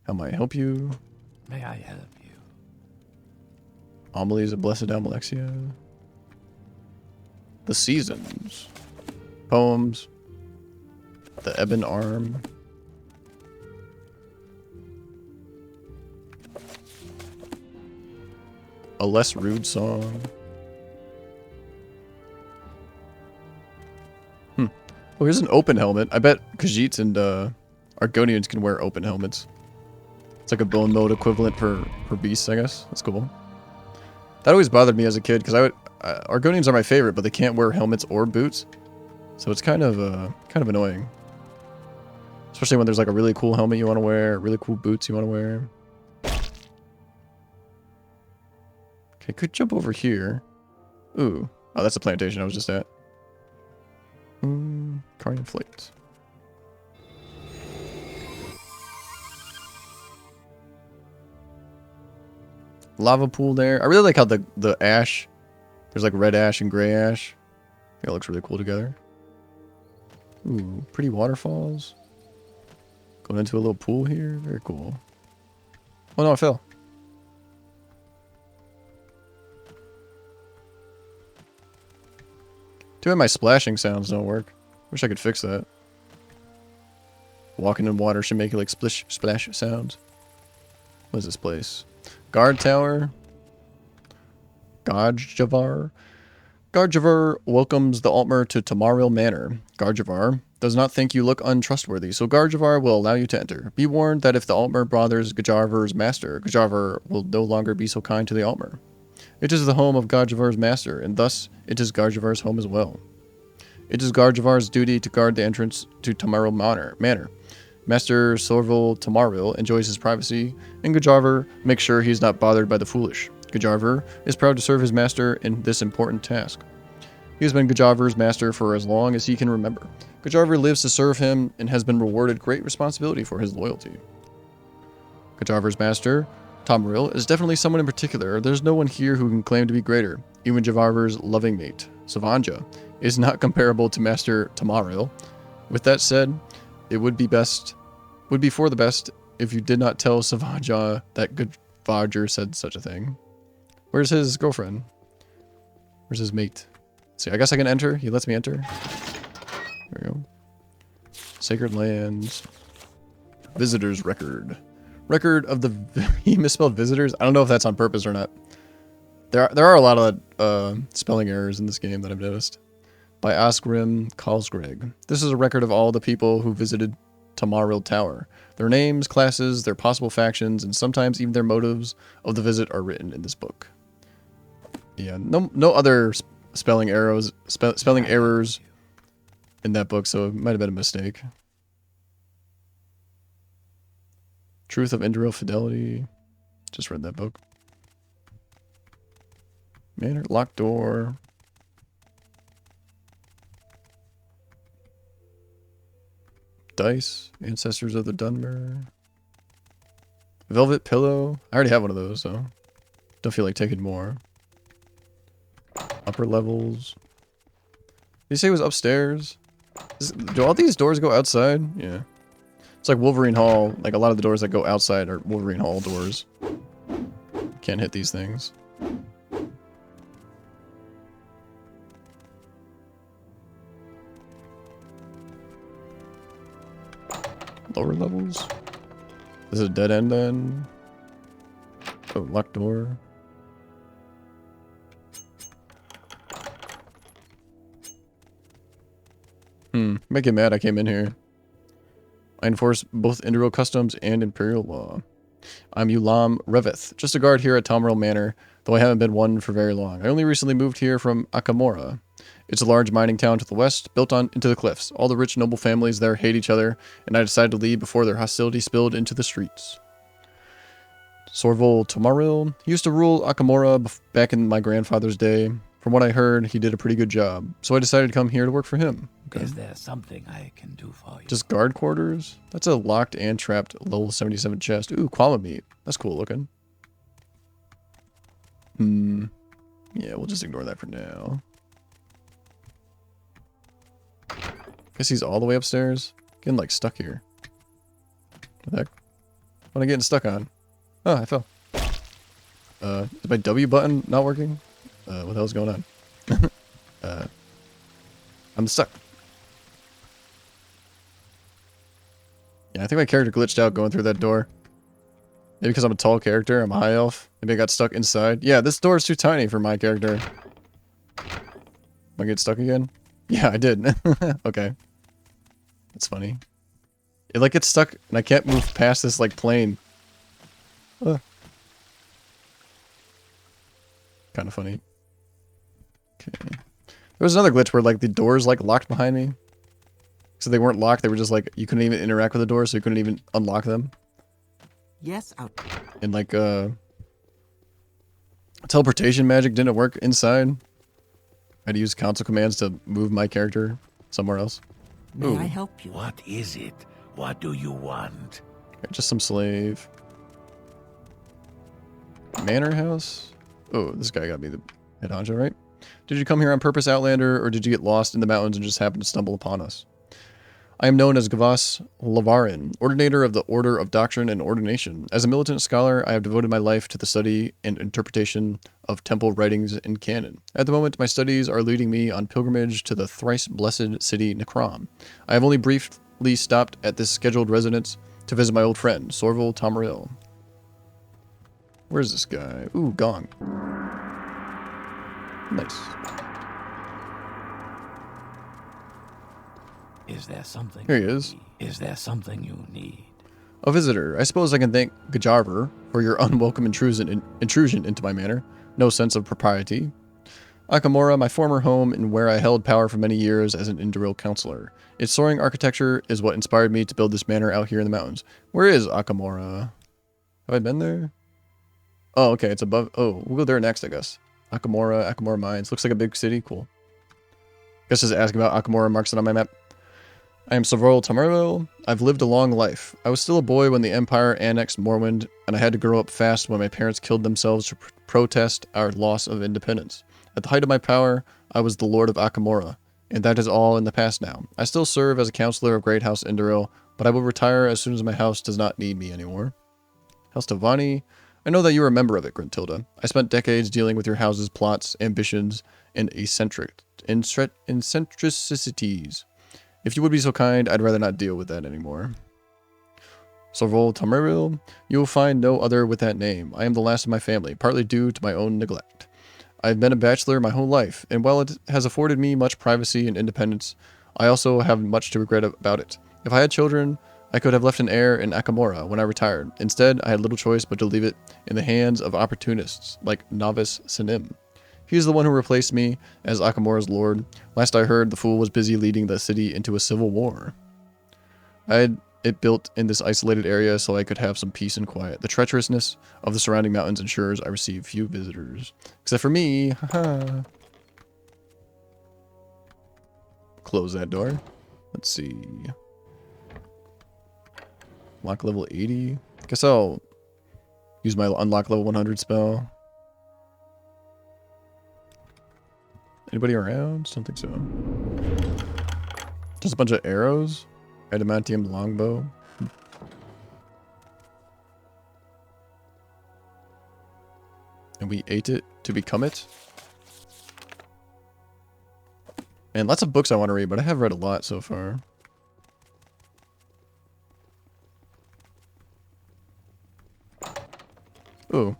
How may I help you? May I help you? Homilies of Blessed Almalexia. The Seasons. Poems. The Ebon Arm. A less rude song. Oh, here's an open helmet. I bet Khajiits and Argonians can wear open helmets. It's like a bone mode equivalent for beasts, I guess. That's cool. That always bothered me as a kid because Argonians are my favorite, but they can't wear helmets or boots, so it's kind of annoying. Especially when there's like a really cool helmet you want to wear, really cool boots you want to wear. Okay, could jump over here. Ooh, oh, that's a plantation I was just at. Carnian flight. Lava pool there. I really like how the ash, there's like red ash and gray ash. I think it looks really cool together. Ooh, pretty waterfalls. Going into a little pool here. Very cool. Oh no, I fell. Too bad my splashing sounds don't work. Wish I could fix that. Walking in water should make it like splish, splash sounds. What is this place? Guard Tower. Garjavar. Garjavar welcomes the Altmer to Tamaril Manor. Garjavar does not think you look untrustworthy, so Garjavar will allow you to enter. Be warned that if the Altmer bothers Garjavar's master, Garjavar will no longer be so kind to the Altmer. It is the home of Garjavar's master, and thus it is Garjavar's home as well. It is Garjavar's duty to guard the entrance to Tamaril Manor. Master Sorval Tamaril enjoys his privacy, and Garjavar makes sure he's not bothered by the foolish. Garjavar is proud to serve his master in this important task. He has been Garjavar's master for as long as he can remember. Garjavar lives to serve him and has been rewarded great responsibility for his loyalty. Garjavar's master, Tamaril, is definitely someone in particular. There's no one here who can claim to be greater. Even Garjavar's loving mate, Savanja, is not comparable to Master Tamaril. With that said, it would be for the best if you did not tell Savanja that Garjavar said such a thing. Where's his girlfriend? Where's his mate? Let's see, I guess I can enter. He lets me enter. There we go. Sacred lands. Visitors record. Record of the... He misspelled visitors? I don't know if that's on purpose or not. There are a lot of spelling errors in this game that I've noticed. By Osgrim Karlsgreg. This is a record of all the people who visited Tamaril Tower. Their names, classes, their possible factions, and sometimes even their motives of the visit are written in this book. Yeah, no other spelling errors in that book, so it might have been a mistake. Truth of Indriel Fidelity. Just read that book. Manor, locked door. Dice, Ancestors of the Dunmer. Velvet Pillow. I already have one of those, so don't feel like taking more. Upper levels. Did you say it was upstairs? Do all these doors go outside? Yeah. It's like Wolverine Hall. Like a lot of the doors that go outside are Wolverine Hall doors. Can't hit these things. Lower levels? This is a dead end then? Oh, locked door. Make it mad I came in here. I enforce both Indriel customs and Imperial law. I'm Ulam Reveth, just a guard here at Tamaril Manor, though I haven't been one for very long. I only recently moved here from Akamora. It's a large mining town to the west, built into the cliffs. All the rich noble families there hate each other, and I decided to leave before their hostility spilled into the streets. Sorval Tamaril used to rule Akamora back in my grandfather's day. From what I heard, he did a pretty good job, so I decided to come here to work for him. Okay. Is there something I can do for you? Just guard quarters? That's a locked and trapped level 77 chest. Ooh, qualm meat. That's cool looking. Yeah, we'll just ignore that for now. Guess he's all the way upstairs. Getting like stuck here. What the heck? What am I getting stuck on? Oh, I fell. Is my W button not working? What the hell's going on? I'm stuck. Yeah, I think my character glitched out going through that door. Maybe because I'm a tall character, I'm a high elf. Maybe I got stuck inside. Yeah, this door is too tiny for my character. Am I getting stuck again? Yeah, I did. Okay. That's funny. It like gets stuck and I can't move past this like plane. Kind of funny. Okay. There was another glitch where like the doors like locked behind me. So they weren't locked, they were just like, you couldn't even interact with the doors, so you couldn't even unlock them. Yes, out. And like, teleportation magic didn't work inside. I had to use console commands to move my character somewhere else. May I help you? What is it? What do you want? Okay, just some slave. Manor house? Oh, this guy got me the head honcho, right? Did you come here on purpose, Outlander, or did you get lost in the mountains and just happen to stumble upon us? I am known as Gavas Lavarin, Ordinator of the Order of Doctrine and Ordination. As a militant scholar, I have devoted my life to the study and interpretation of temple writings and canon. At the moment, my studies are leading me on pilgrimage to the thrice-blessed city Necrom. I have only briefly stopped at this scheduled residence to visit my old friend, Sorval Tamaril. Where's this guy? Ooh, gong. Nice. Is there something? Here he is. Is there something you need? A visitor. I suppose I can thank Gajarver for your unwelcome intrusion into my manor. No sense of propriety. Akamora, my former home and where I held power for many years as an Imperial counselor. Its soaring architecture is what inspired me to build this manor out here in the mountains. Where is Akamora? Have I been there? Oh, okay, it's above. Oh, we'll go there next, I guess. Akamora Mines. Looks like a big city. Cool. Guess just asking about Akamora marks it on my map. I am Sorval Tamaril. I've lived a long life. I was still a boy when the Empire annexed Morrowind, and I had to grow up fast when my parents killed themselves to protest our loss of independence. At the height of my power, I was the Lord of Akamora, and that is all in the past now. I still serve as a counselor of Great House Indoril, but I will retire as soon as my house does not need me anymore. House Tavani. I know that you are a member of it, Gruntilda. I spent decades dealing with your house's plots, ambitions, and eccentricities. If you would be so kind, I'd rather not deal with that anymore. Sorval Tamaril, you will find no other with that name. I am the last of my family, partly due to my own neglect. I've been a bachelor my whole life, and while it has afforded me much privacy and independence, I also have much to regret about it. If I had children, I could have left an heir in Akamora when I retired. Instead, I had little choice but to leave it in the hands of opportunists like Novice Sinim. He is the one who replaced me as Akamora's lord. Last I heard, the fool was busy leading the city into a civil war. I had it built in this isolated area so I could have some peace and quiet. The treacherousness of the surrounding mountains ensures I receive few visitors. Except for me, haha. Close that door. Let's see. Lock level 80. Guess I'll use my unlock level 100 spell. Anybody around? Don't think so. Just a bunch of arrows. Adamantium longbow. And we ate it to become it. Man, lots of books I want to read, but I have read a lot so far. Ooh.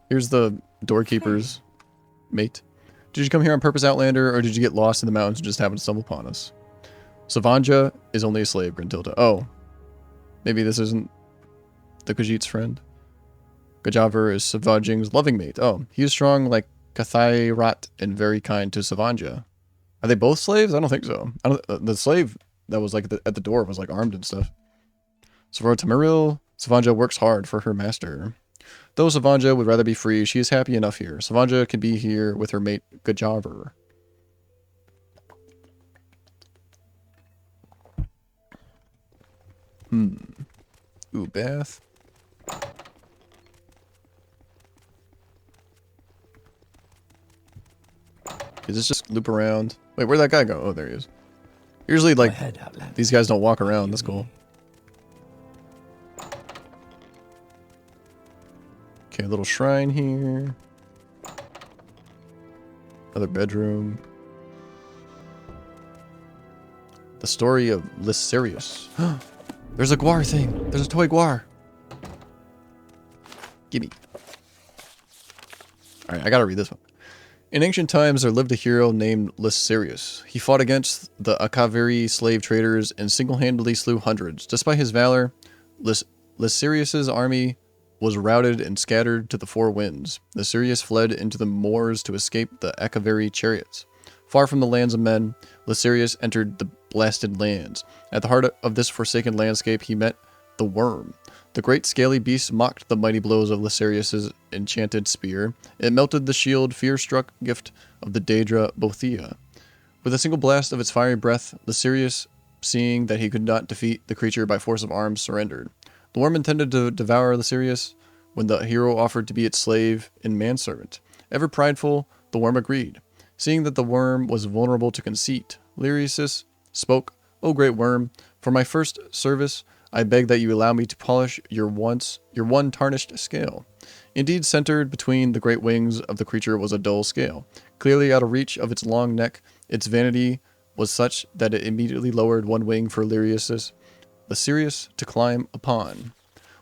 Here's the doorkeeper's mate. Did you come here on purpose, Outlander, or did you get lost in the mountains and just happen to stumble upon us? Savanja is only a slave, Grintilda. Oh. Maybe this isn't the Khajiit's friend. Gajaver is Savajing's loving mate. Oh, he is strong like Kathairat and very kind to Savanja. Are they both slaves? I don't think so. The slave that was like at the door was like armed and stuff. So for Tamaril, Savanja works hard for her master. Though Savanja would rather be free, she is happy enough here. Savanja can be here with her mate Gajaver. Ooh, bath. Does this just loop around? Wait, where'd that guy go? Oh, there he is. Usually, like, these guys don't walk around. That's cool. Okay, a little shrine here. Another bedroom. The story of Lysirius. There's a guar thing. There's a toy guar. Gimme. Alright, I gotta read this one. In ancient times, there lived a hero named Lysirius. He fought against the Akaviri slave traders and single-handedly slew hundreds. Despite his valor, Lysirius's army was routed and scattered to the four winds. Laserius fled into the moors to escape the Akaveri chariots. Far from the lands of men, Laserius entered the blasted lands. At the heart of this forsaken landscape, he met the Worm. The great scaly beast mocked the mighty blows of Laserius's enchanted spear. It melted the shield, fear-struck gift of the Daedra Bothia. With a single blast of its fiery breath, Laserius, seeing that he could not defeat the creature by force of arms, surrendered. The Worm intended to devour Laserius when the hero offered to be its slave and manservant. Ever prideful, the Worm agreed. Seeing that the Worm was vulnerable to conceit, Laserius spoke, "O great Worm, for my first service, I beg that you allow me to polish your one tarnished scale." Indeed, centered between the great wings of the creature was a dull scale. Clearly out of reach of its long neck, its vanity was such that it immediately lowered one wing for Laserius to climb upon.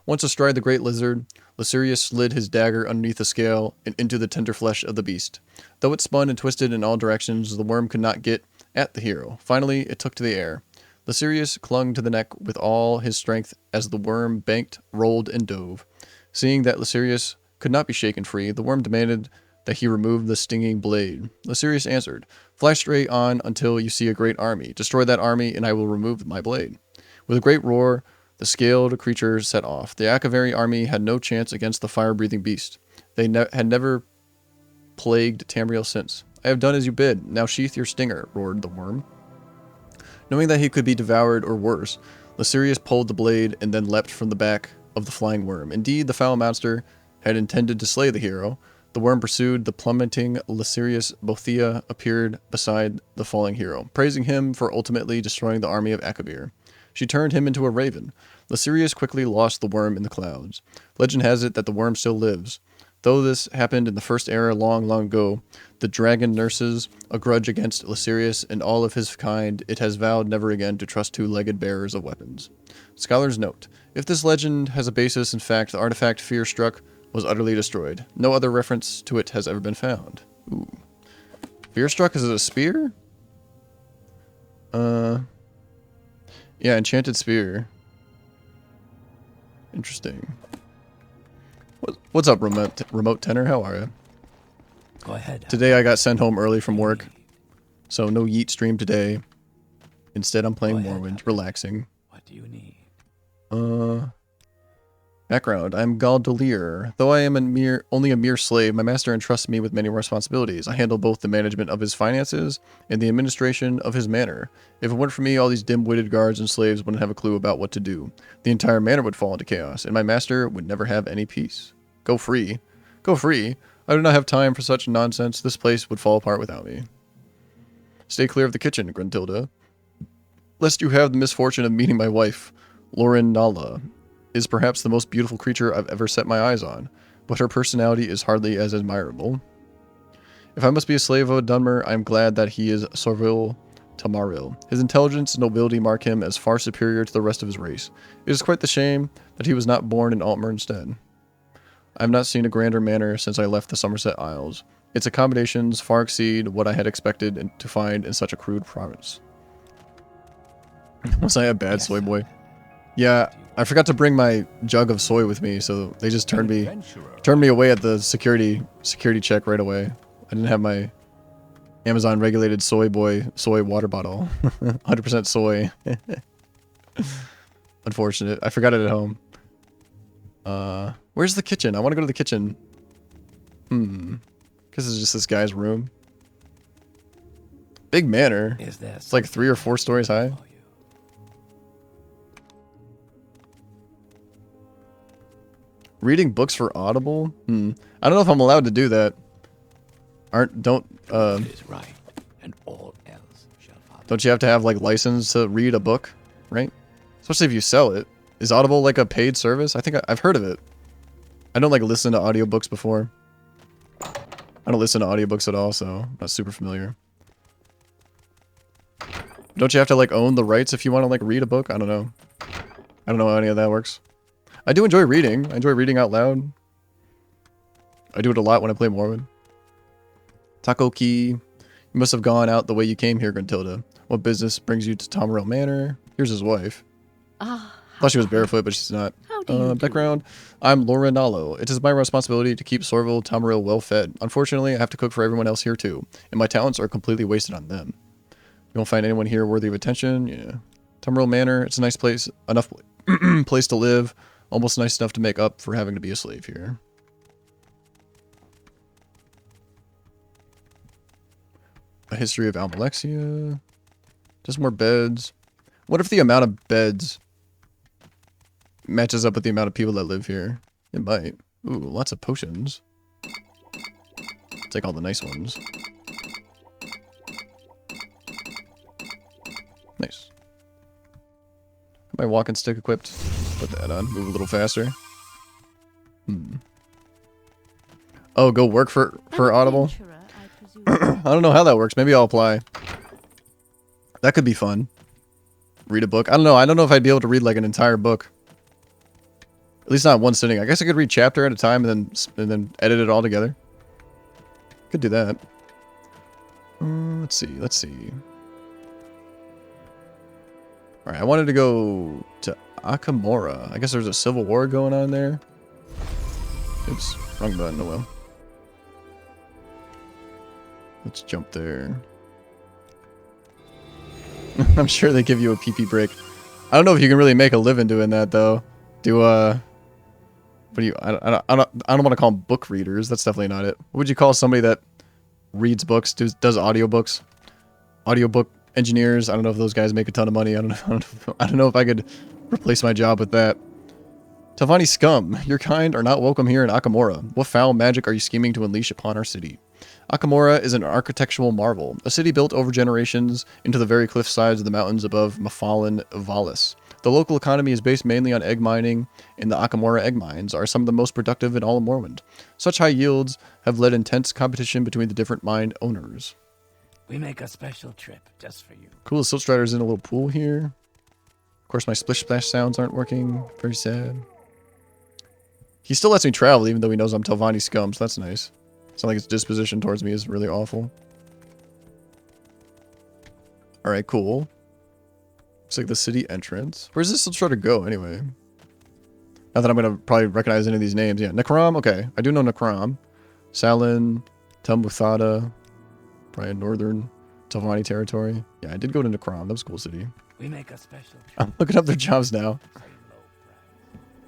Once astride the great lizard, Laserius slid his dagger underneath the scale and into the tender flesh of the beast. Though it spun and twisted in all directions, the Worm could not get at the hero. Finally, it took to the air. Laserius clung to the neck with all his strength as the Worm banked, rolled, and dove. Seeing that Laserius could not be shaken free, the Worm demanded that he remove the stinging blade. Laserius answered, "Fly straight on until you see a great army. Destroy that army, and I will remove my blade." With a great roar, the scaled creature set off. The Akaveri army had no chance against the fire-breathing beast. They had never plagued Tamriel since. "I have done as you bid. Now sheath your stinger," roared the Worm. Knowing that he could be devoured or worse, Laserius pulled the blade and then leapt from the back of the flying Worm. Indeed, the foul monster had intended to slay the hero. The Worm pursued the plummeting Laserius. Bothia appeared beside the falling hero, praising him for ultimately destroying the army of Akabir. She turned him into a raven. Laserius quickly lost the Worm in the clouds. Legend has it that the Worm still lives. Though this happened in the First Era long, long ago, the dragon nurses a grudge against Laserius and all of his kind. It has vowed never again to trust two-legged bearers of weapons. Scholars note, if this legend has a basis in fact, the artifact Fear-Struck was utterly destroyed. No other reference to it has ever been found. Ooh. Fear-Struck, is it a spear? Yeah, enchanted spear. Interesting. What's up, remote tenor? How are you? Go ahead. Today I got sent home early from work, so no Yeet stream today. Instead, I'm playing Morrowind, relaxing. What do you need? Background. I'm Galdelir. Though I am only a mere slave, my master entrusts me with many responsibilities. I handle both the management of his finances and the administration of his manor. If it weren't for me, all these dim-witted guards and slaves wouldn't have a clue about what to do. The entire manor would fall into chaos, and my master would never have any peace. Go free. Go free? I do not have time for such nonsense. This place would fall apart without me. Stay clear of the kitchen, Gruntilda, lest you have the misfortune of meeting my wife. Lauren Nala is perhaps the most beautiful creature I've ever set my eyes on, but her personality is hardly as admirable. If I must be a slave of a Dunmer, I am glad that he is Sorvil Tamaril. His intelligence and nobility mark him as far superior to the rest of his race. It is quite the shame that he was not born in Altmer instead. I have not seen a grander manor since I left the Somerset Isles. Its accommodations far exceed what I had expected to find in such a crude province. Was I a bad soy boy? Yeah, I forgot to bring my jug of soy with me, so they just turned me away at the security check right away. I didn't have my Amazon regulated soy water bottle. 100% soy. Unfortunate. I forgot it at home. Where's the kitchen? I want to go to the kitchen. This is just this guy's room. Big manor. It's like 3 or 4 stories high. Reading books for Audible? I don't know if I'm allowed to do that. Don't you have to have like license to read a book, right? Especially if you sell it. Is Audible like a paid service? I think I've heard of it. I don't like listen to audiobooks before. I don't listen to audiobooks at all, so I'm not super familiar. Don't you have to like own the rights if you want to like read a book? I don't know. I don't know how any of that works. I do enjoy reading. I enjoy reading out loud. I do it a lot when I play Morrowind. Taco Key. You must have gone out the way you came here, Gruntilda. What business brings you to Tomaril Manor? Here's his wife. Ah. Thought she was barefoot, but she's not. How How do you do? Background, I'm Laura Nallo. It is my responsibility to keep Sorville Tamaril well fed. Unfortunately, I have to cook for everyone else here too, and my talents are completely wasted on them. You won't find anyone here worthy of attention. Yeah. Tamaril Manor, it's a nice place, enough place to live, almost nice enough to make up for having to be a slave here. A history of Almalexia. Just more beds. What if the amount of beds matches up with the amount of people that live here? It might. Ooh, lots of potions. Take all the nice ones. Nice. My walking stick equipped. Put that on. Move a little faster. Oh, go work for Audible? I don't know how that works. Maybe I'll apply. That could be fun. Read a book. I don't know. I don't know if I'd be able to read like an entire book. At least not in one sitting. I guess I could read chapter at a time and then edit it all together. Could do that. Let's see. Let's see. All right. I wanted to go to Akamora. I guess there's a civil war going on there. Oops. Wrong button. Oh well. Let's jump there. I'm sure they give you a PP break. I don't know if you can really make a living doing that though. What do you? I don't want to call them book readers. That's definitely not it. What would you call somebody that reads books, does audiobooks? Audiobook engineers. I don't know if those guys make a ton of money. I don't know if I could replace my job with that. Telvanni scum, your kind are not welcome here in Akamora. What foul magic are you scheming to unleash upon our city? Akamora is an architectural marvel, a city built over generations into the very cliff sides of the mountains above Mafallen Valis. The local economy is based mainly on egg mining, and the Akamora egg mines are some of the most productive in all of Morrowind. Such high yields have led intense competition between the different mine owners. We make a special trip just for you. Cool, the Silt Strider's in a little pool here. Of course, my splish splash sounds aren't working. Very sad. He still lets me travel, even though he knows I'm Telvanni scum, so that's nice. It's not like his disposition towards me is really awful. Alright, cool. Looks like the city entrance. Where's this Silt Strider go, anyway? Not that I'm going to probably recognize any of these names. Yeah, Necrom, okay. I do know Necrom. Salin, Telmuthada. Probably northern Telvanni territory. Yeah, I did go to Necrom. That was a cool city. We make a special trip. I'm looking up their jobs now.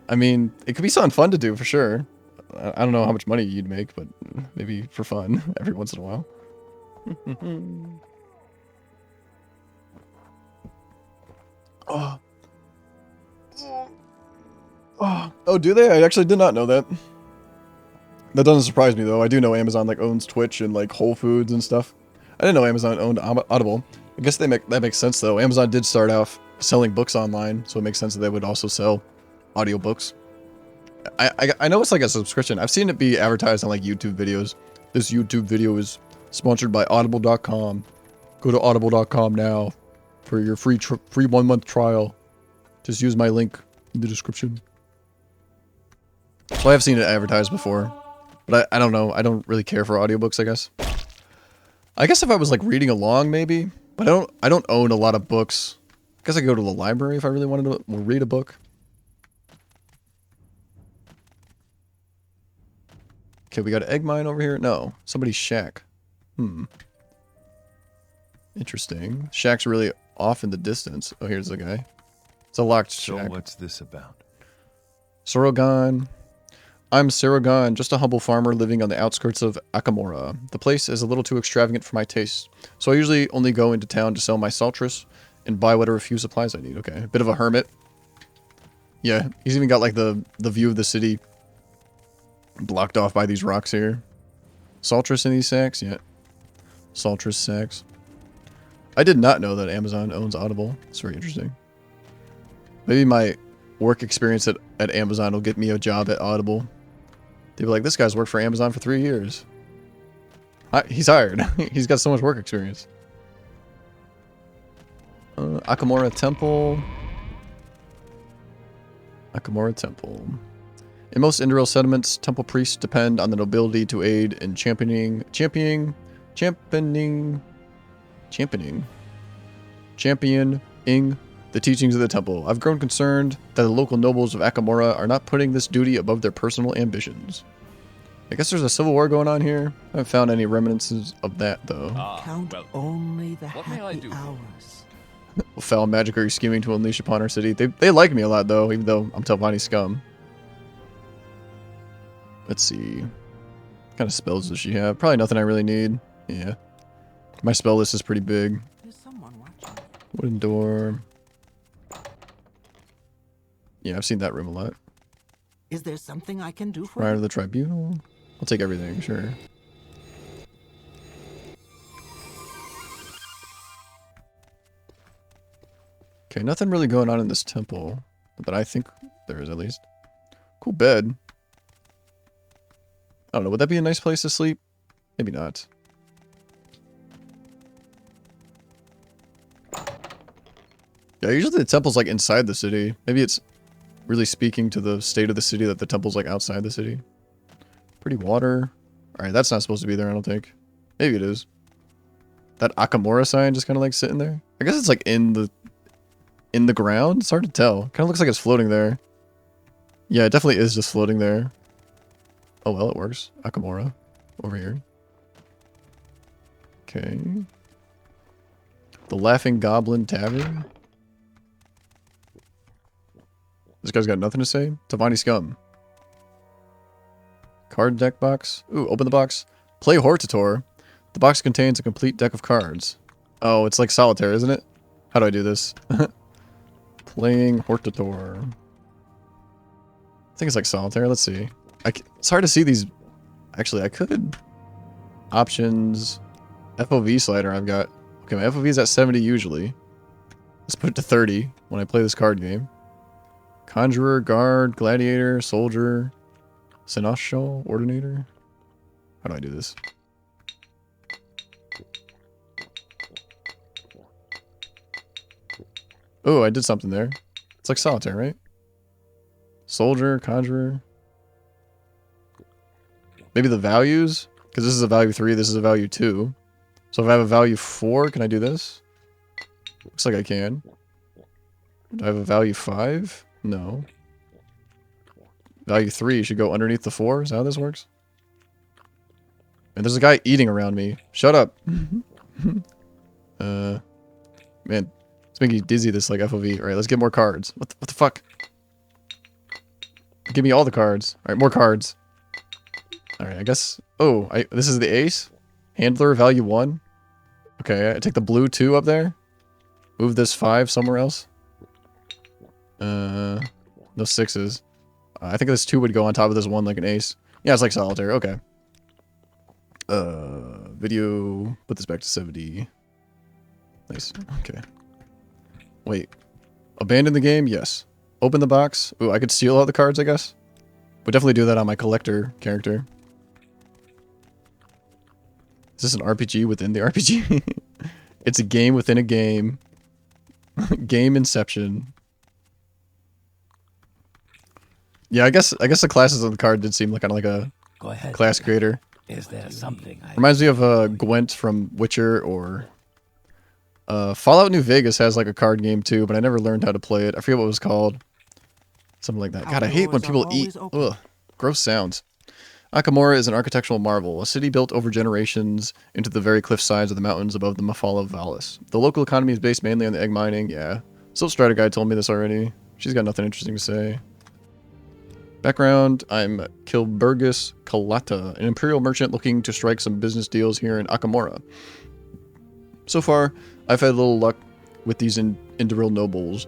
I mean, it could be something fun to do, for sure. I don't know how much money you'd make, but maybe for fun every once in a while. Oh. Oh, do they? I actually did not know that. That doesn't surprise me, though. I do know Amazon like owns Twitch and like Whole Foods and stuff. I didn't know Amazon owned Audible. I guess that makes sense, though. Amazon did start off selling books online, so it makes sense that they would also sell audiobooks. I know it's like a subscription. I've seen it be advertised on like YouTube videos. This YouTube video is sponsored by audible.com. Go to audible.com now for your free 1-month trial. Just use my link in the description. So I have seen it advertised before, but I don't know. I don't really care for audiobooks, I guess. I guess if I was like reading along maybe, but I don't own a lot of books. I guess I could go to the library if I really wanted to read a book. Okay, we got an egg mine over here. No, somebody's shack. Interesting. Shack's really off in the distance. Oh, here's the guy. It's a locked shack. So what's this about? Sorogan. I'm Sorogan, just a humble farmer living on the outskirts of Akamora. The place is a little too extravagant for my taste, so I usually only go into town to sell my saltress and buy whatever few supplies I need. Okay, a bit of a hermit. Yeah, he's even got like the view of the city blocked off by these rocks here. Saltress in these sacks? Yeah. Saltress sacks. I did not know that Amazon owns Audible. It's very interesting. Maybe my work experience at Amazon will get me a job at Audible. They'll be like, this guy's worked for Amazon for 3 years. He's hired. He's got so much work experience. Akamora Temple. Akamora Temple. In most Indoril settlements, temple priests depend on the nobility to aid in championing the teachings of the temple. I've grown concerned that the local nobles of Akamora are not putting this duty above their personal ambitions. I guess there's a civil war going on here. I haven't found any remnants of that, though. Count only the happy hours. Foul magic are you scheming to unleash upon our city? They like me a lot, though, even though I'm Telvanni scum. Let's see. What kind of spells does she have? Probably nothing I really need. Yeah. My spell list is pretty big. There's someone watching. Wooden door. Yeah, I've seen that room a lot. Is there something I can do for Prior you? to the tribunal. I'll take everything, sure. Okay, nothing really going on in this temple. But I think there is, at least. Cool bed. I don't know, would that be a nice place to sleep? Maybe not. Yeah, usually the temple's like inside the city. Maybe it's really speaking to the state of the city that the temple's like outside the city. Pretty water. Alright, that's not supposed to be there, I don't think. Maybe it is. That Akamora sign just kind of like sitting there. I guess it's like in the ground. It's hard to tell. Kind of looks like it's floating there. Yeah, it definitely is just floating there. Oh well, it works. Akamora. Over here. Okay. The Laughing Goblin Tavern. This guy's got nothing to say? Telvanni scum. Card deck box. Ooh, open the box. Play Hortator. The box contains a complete deck of cards. Oh, it's like solitaire, isn't it? How do I do this? Playing Hortator. I think it's like solitaire. Let's see. It's hard to see these. Actually, I could. Options. FOV slider I've got. Okay, my FOV is at 70 usually. Let's put it to 30 when I play this card game. Conjurer, Guard, Gladiator, Soldier, Seneschal, Ordinator. How do I do this? Oh, I did something there. It's like solitaire, right? Soldier, Conjurer. Maybe the values? Because this is a value 3, this is a value 2. So if I have a value 4, can I do this? Looks like I can. Do I have a value 5? No. Value 3 should go underneath the 4. Is that how this works? And there's a guy eating around me. Shut up. Man, it's making me dizzy, this like FOV. Alright, let's get more cards. What the fuck? Give me all the cards. Alright, more cards. Alright, I guess... Oh, this is the ace? Handler, value 1. Okay, I take the blue 2 up there. Move this 5 somewhere else. No 6s. I think this 2 would go on top of this 1 like an ace. Yeah, it's like solitaire. Okay. Video. Put this back to 70. Nice. Okay. Wait. Abandon the game? Yes. Open the box? Ooh, I could steal all the cards, I guess. Would definitely do that on my collector character. Is this an RPG within the RPG? It's a game within a game. Game Inception. Yeah, I guess the classes on the card did seem like kind of like a Go ahead. class creator. Is there something I... Reminds me of Gwent from Witcher, or Fallout New Vegas has like a card game too, but I never learned how to play it. I forget what it was called. Something like that. God, I hate when people eat. Ugh, gross sounds. Akamora is an architectural marvel, a city built over generations into the very cliff sides of the mountains above the Mafala Vallis. The local economy is based mainly on the egg mining. Yeah, Silk Strider guy told me this already. She's got nothing interesting to say. Background, I'm Kilburgus Kalata, an Imperial merchant looking to strike some business deals here in Akamora. So far, I've had little luck with these Indoril nobles.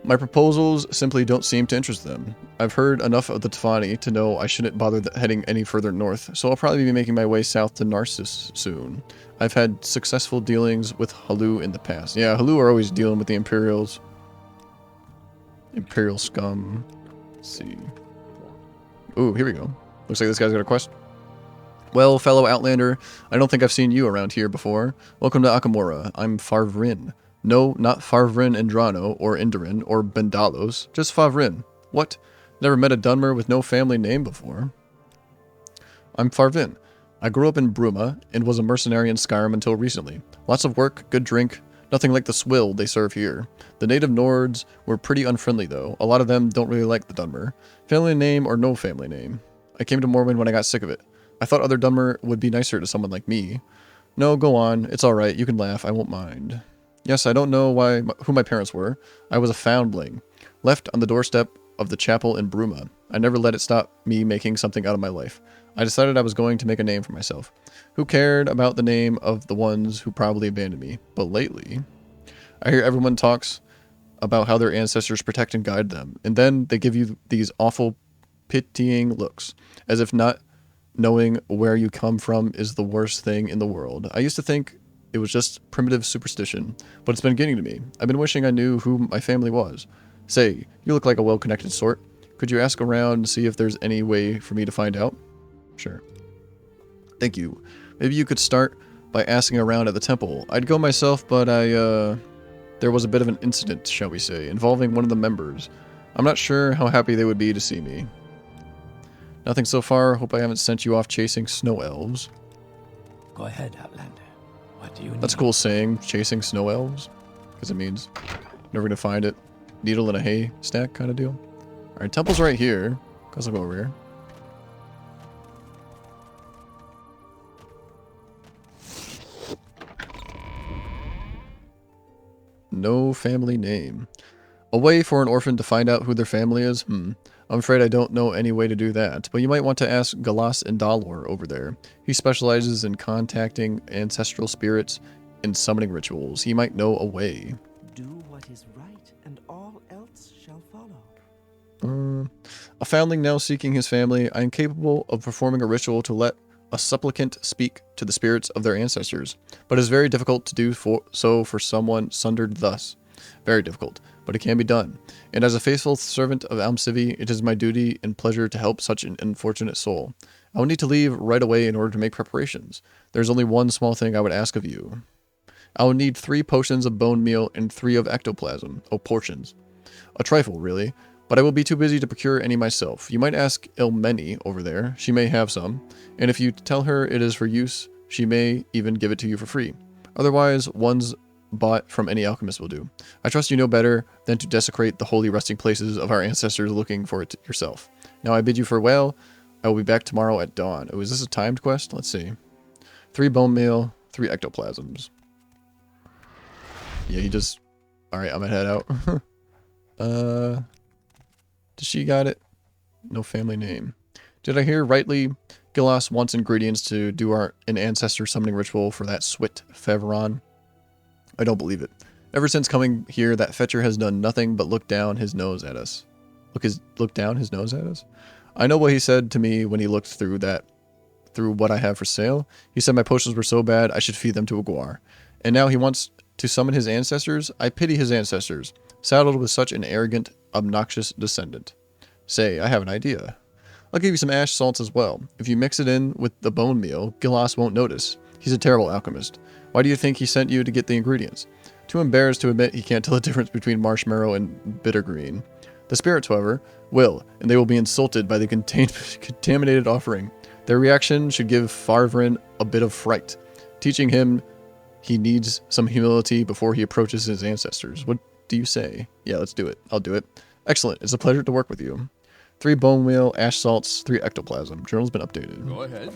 My proposals simply don't seem to interest them. I've heard enough of the Tefani to know I shouldn't bother heading any further north, so I'll probably be making my way south to Narcissus soon. I've had successful dealings with Halu in the past. Yeah, Halu are always dealing with the Imperials. Imperial scum. Let's see. Ooh, here we go. Looks like this guy's got a quest. Well, fellow Outlander, I don't think I've seen you around here before. Welcome to Akamora. I'm Farvrin. No, not Farvrin Indrano, or Indarin, or Bendalos. Just Farvrin. What? Never met a Dunmer with no family name before. I'm Farvin. I grew up in Bruma, and was a mercenary in Skyrim until recently. Lots of work, good drink, Nothing like the swill they serve here. The native Nords were pretty unfriendly though. A lot of them don't really like the Dunmer. Family name or no family name. I came to Morrowind when I got sick of it. I thought other Dunmer would be nicer to someone like me. No, go on. It's alright. You can laugh. I won't mind. Yes, I don't know who my parents were. I was a foundling. Left on the doorstep of the chapel in Bruma. I never let it stop me making something out of my life. I decided I was going to make a name for myself. Who cared about the name of the ones who probably abandoned me? But lately, I hear everyone talks about how their ancestors protect and guide them, and then they give you these awful, pitying looks, as if not knowing where you come from is the worst thing in the world. I used to think it was just primitive superstition, but it's been getting to me. I've been wishing I knew who my family was. Say, you look like a well-connected sort. Could you ask around and see if there's any way for me to find out? Sure. Thank you. Maybe you could start by asking around at the temple. I'd go myself, but there was a bit of an incident, shall we say, involving one of the members. I'm not sure how happy they would be to see me. Nothing so far. Hope I haven't sent you off chasing snow elves. Go ahead, Outlander. What do you need? That's a cool saying, chasing snow elves. Because it means never gonna find it. Needle in a hay stack kind of deal. Alright, temple's right here. Guess I'll go over here. No family name. A way for an orphan to find out who their family is? I'm afraid I don't know any way to do that, but you might want to ask Galas and Dalor over there. He specializes in contacting ancestral spirits and summoning rituals. He might know a way. Do what is right, and all else shall follow. A foundling now seeking his family. I am capable of performing a ritual to let a supplicant speak to the spirits of their ancestors, but it is very difficult to do so for someone sundered thus. Very difficult, but it can be done. And as a faithful servant of Almcivi, it is my duty and pleasure to help such an unfortunate soul. I will need to leave right away in order to make preparations. There is only one small thing I would ask of you. I will need 3 potions of bone meal and 3 of ectoplasm. Oh, portions. A trifle, really. But I will be too busy to procure any myself. You might ask Ilmeni over there. She may have some. And if you tell her it is for use, she may even give it to you for free. Otherwise, one's bought from any alchemist will do. I trust you know better than to desecrate the holy resting places of our ancestors looking for it yourself. Now I bid you farewell. I will be back tomorrow at dawn. Oh, is this a timed quest? Let's see. 3 bone meal, 3 ectoplasms. Yeah, he just... Alright, I'm gonna head out. Does she got it? No family name. Did I hear rightly? Gilas wants ingredients to do an ancestor summoning ritual for that Swit Feveron. I don't believe it. Ever since coming here, that fetcher has done nothing but look down his nose at us. Look down his nose at us? I know what he said to me when he looked through what I have for sale. He said my potions were so bad I should feed them to a guar. And now he wants to summon his ancestors? I pity his ancestors, saddled with such an arrogant, obnoxious descendant. Say, I have an idea. I'll give you some ash salts as well. If you mix it in with the bone meal, Gilas won't notice. He's a terrible alchemist. Why do you think he sent you to get the ingredients? Too embarrassed to admit he can't tell the difference between marshmallow and bittergreen. The spirits, however, will, and they will be insulted by the contaminated offering. Their reaction should give Farvrin a bit of fright, teaching him he needs some humility before he approaches his ancestors. What do you say? Yeah, let's do it. I'll do it. Excellent. It's a pleasure to work with you. 3 bone meal, ash salts, 3 ectoplasm. Journal's been updated. Go ahead.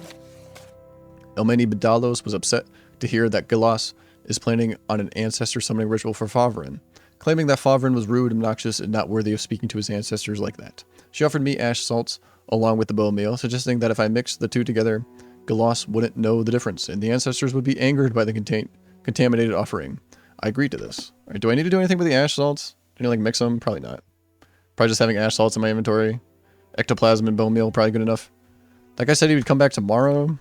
Elmeni Bedalos was upset to hear that Gilas is planning on an ancestor summoning ritual for Favrin, claiming that Favrin was rude, obnoxious, and not worthy of speaking to his ancestors like that. She offered me ash salts along with the bone meal, suggesting that if I mixed the 2 together, Gilas wouldn't know the difference, and the ancestors would be angered by the contaminated offering. I agreed to this. All right, do I need to do anything with the ash salts? Do I need to, like, mix them? Probably not. Probably just having ash salts in my inventory. Ectoplasm and bone meal, probably good enough. That guy said he would come back tomorrow.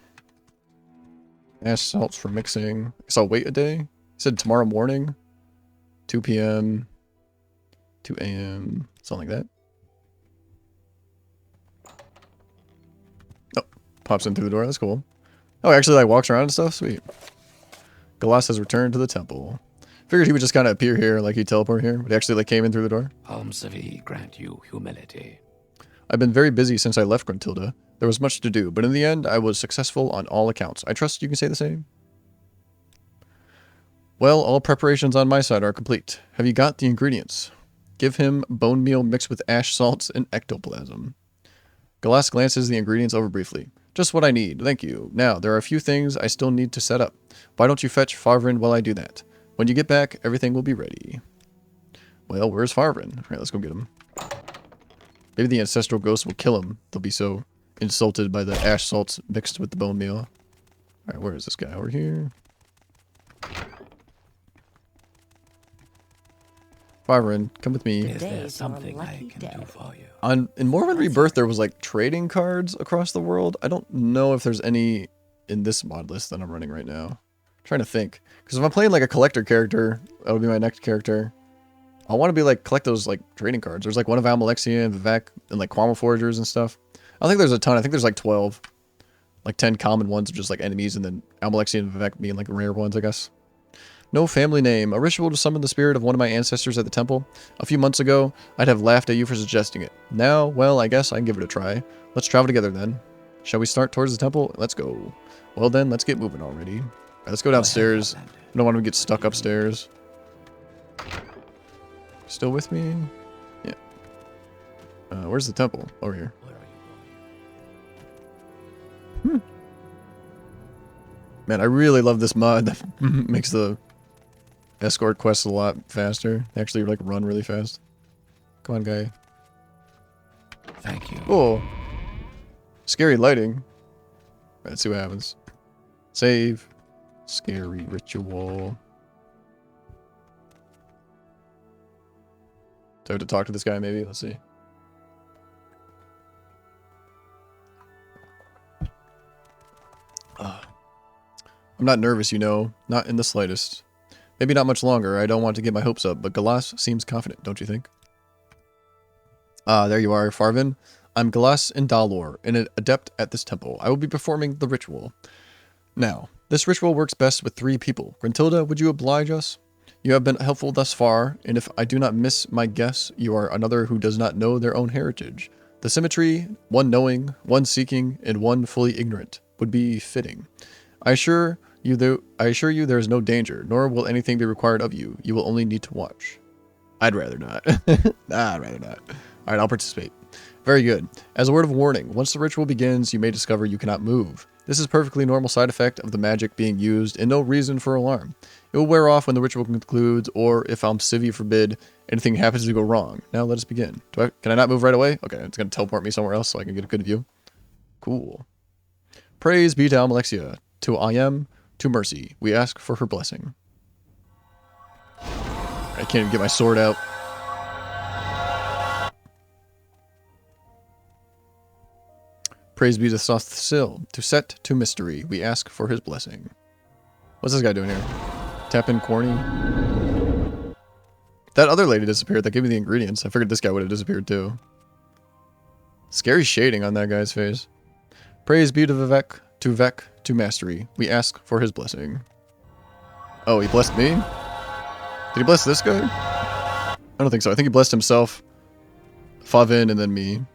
Ash salts for mixing. I guess I'll wait a day. He said tomorrow morning. 2 p.m. 2 a.m. Something like that. Oh, pops in through the door. That's cool. Oh, actually, like, walks around and stuff? Sweet. Gilas has returned to the temple. Figured he would just kind of appear here, like he'd teleport here, but he actually, like, came in through the door. Almcivi grant you humility. I've been very busy since I left Gruntilda. There was much to do, but in the end, I was successful on all accounts. I trust you can say the same. Well, all preparations on my side are complete. Have you got the ingredients? Give him bone meal mixed with ash salts and ectoplasm. Galas glances the ingredients over briefly. Just what I need, thank you. Now, there are a few things I still need to set up. Why don't you fetch Farvin while I do that? When you get back, everything will be ready. Well, where's Farvin? Alright, let's go get him. Maybe the ancestral ghost will kill him. They'll be so insulted by the ash salts mixed with the bone meal. Alright, where is this guy? Over here. Farvin, come with me. Is there something I can do for you? In Morrowind Rebirth, there was like trading cards across the world. I don't know if there's any in this mod list that I'm running right now. I'm trying to think. Because if I'm playing like a collector character, that'll be my next character. I want to be like, collect those like trading cards. There's like one of Almalexia and Vivek and like Quama Foragers and stuff. I don't think there's a ton. I think there's like 12. Like 10 common ones of just like enemies, and then Almalexia and Vivek being like rare ones, I guess. No family name. A ritual to summon the spirit of one of my ancestors at the temple. A few months ago, I'd have laughed at you for suggesting it. Now, well, I guess I can give it a try. Let's travel together then. Shall we start towards the temple? Let's go. Well then, let's get moving already. Alright, let's go downstairs. I don't want to get stuck upstairs. Still with me? Yeah. Where's the temple? Over here. Man, I really love this mod that makes the escort quests a lot faster. They actually like run really fast. Come on, guy. Thank you. Oh. Scary lighting. Right, let's see what happens. Save. Scary ritual. Do I have to talk to this guy maybe? Let's see. I'm not nervous, you know. Not in the slightest. Maybe not much longer. I don't want to get my hopes up, but Galas seems confident, don't you think? There you are, Farvin. I'm Galas Indalor, an adept at this temple. I will be performing the ritual. Now, this ritual works best with 3 people. Grantilda, would you oblige us? You have been helpful thus far, and if I do not miss my guess, you are another who does not know their own heritage. The symmetry, one knowing, one seeking, and one fully ignorant, would be fitting. I assure you there is no danger, nor will anything be required of you. You will only need to watch. I'd rather not. I'd rather not. Alright, I'll participate. Very good. As a word of warning, once the ritual begins, you may discover you cannot move. This is a perfectly normal side effect of the magic being used, and no reason for alarm. It will wear off when the ritual concludes, or if Civi forbid, anything happens to go wrong. Now let us begin. Can I not move right away? Okay, it's going to teleport me somewhere else so I can get a good view. Cool. Praise be to Almalexia, to I am, to Mercy. We ask for her blessing. I can't even get my sword out. Praise be to Sothsil, to Set, to Mystery. We ask for his blessing. What's this guy doing here? Tapping corny. That other lady disappeared. That gave me the ingredients. I figured this guy would have disappeared too. Scary shading on that guy's face. Praise be to Vivek, to Vec, to Mastery. We ask for his blessing. Oh, he blessed me? Did he bless this guy? I don't think so. I think he blessed himself, Favin, and then me.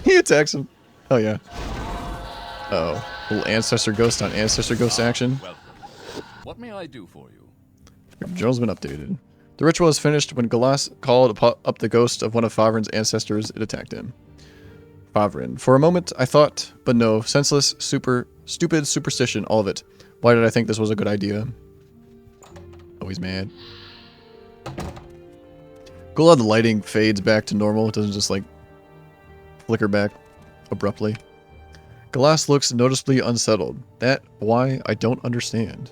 He attacks him. Oh yeah. Uh-oh. Little ancestor ghost on ancestor ghost action. Welcome. What may I do for you? Your journal's been updated. The ritual is finished when Galas called up the ghost of one of Favrin's ancestors. It attacked him. Favrin. For a moment, I thought, but no, senseless, stupid superstition, all of it. Why did I think this was a good idea? Oh, he's mad. Cool how the lighting fades back to normal. It doesn't just like flicker back abruptly. Galas looks noticeably unsettled. That why I don't understand.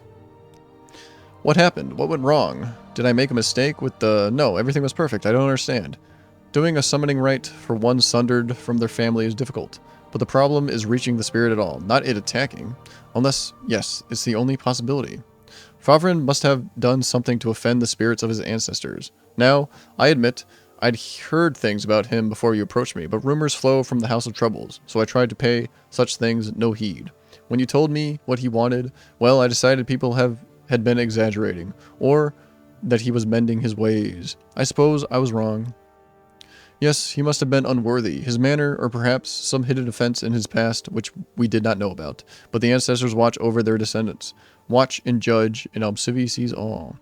What happened? What went wrong? Did I make a mistake with the... No, everything was perfect. I don't understand. Doing a summoning rite for one sundered from their family is difficult. But the problem is reaching the spirit at all, not it attacking. Unless, yes, it's the only possibility. Favrin must have done something to offend the spirits of his ancestors. Now, I admit, I'd heard things about him before you approached me, but rumors flow from the House of Troubles, so I tried to pay such things no heed. When you told me what he wanted, well, I decided people had been exaggerating, or that he was mending his ways. I suppose I was wrong. Yes, he must have been unworthy. His manner, or perhaps some hidden offense in his past, which we did not know about. But the ancestors watch over their descendants. Watch and judge, and Obsivi sees all.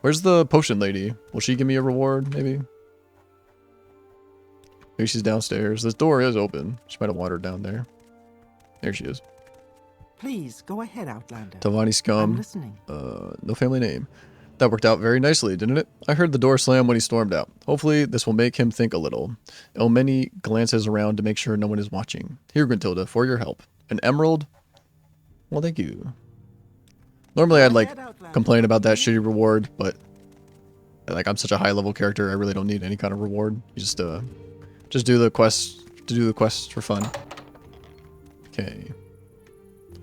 Where's the potion lady? Will she give me a reward, maybe? Maybe she's downstairs. This door is open. She might have wandered down there. There she is. Please, go ahead, Outlander. Tavani Scum. I'm listening. No family name. That worked out very nicely, didn't it? I heard the door slam when he stormed out. Hopefully, this will make him think a little. Elmeni glances around to make sure no one is watching. Here, Gruntilda, for your help. An emerald? Well, thank you. Normally, I'd, like, complain about that shitty reward, but, like, I'm such a high-level character, I really don't need any kind of reward. You just do the quest, to do the quests for fun. Okay.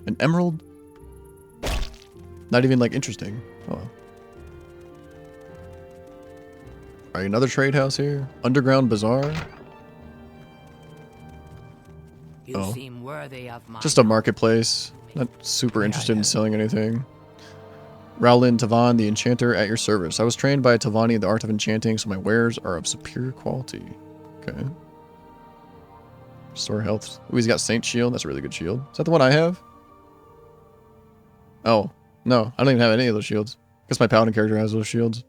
An emerald? Not even, like, interesting. Oh, well. Alright, another trade house here. Underground Bazaar. You seem worthy of my Just a marketplace. Not super interested in selling anything. Rowlin Tavan, the enchanter, at your service. I was trained by a Tavani in the art of enchanting, so my wares are of superior quality. Okay. Restore health. Ooh, he's got Saint Shield. That's a really good shield. Is that the one I have? Oh, no. I don't even have any of those shields. I guess my paladin character has those shields.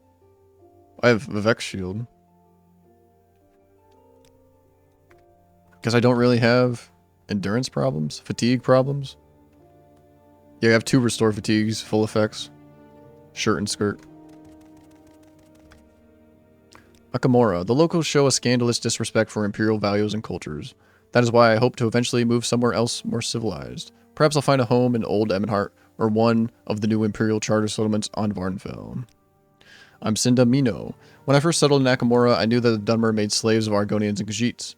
I have Vivek's shield. Because I don't really have endurance problems, fatigue problems. Yeah, I have 2 restore fatigues, full effects. Shirt and skirt. Akamora. The locals show a scandalous disrespect for Imperial values and cultures. That is why I hope to eventually move somewhere else more civilized. Perhaps I'll find a home in Old Emmenhart or one of the new Imperial charter settlements on Varnfell. I'm Cinda Mino. When I first settled in Akamora, I knew that the Dunmer made slaves of Argonians and Khajiits.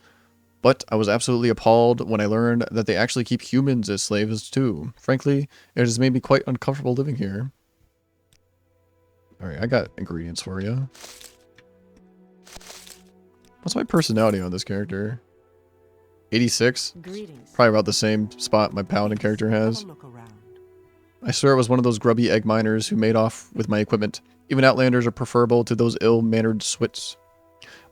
But I was absolutely appalled when I learned that they actually keep humans as slaves too. Frankly, it has made me quite uncomfortable living here. Alright, I got ingredients for you. What's my personality on this character? 86? Greetings. Probably about the same spot my paladin character has. Have a look around. I swear I was one of those grubby egg miners who made off with my equipment. Even Outlanders are preferable to those ill-mannered Swits.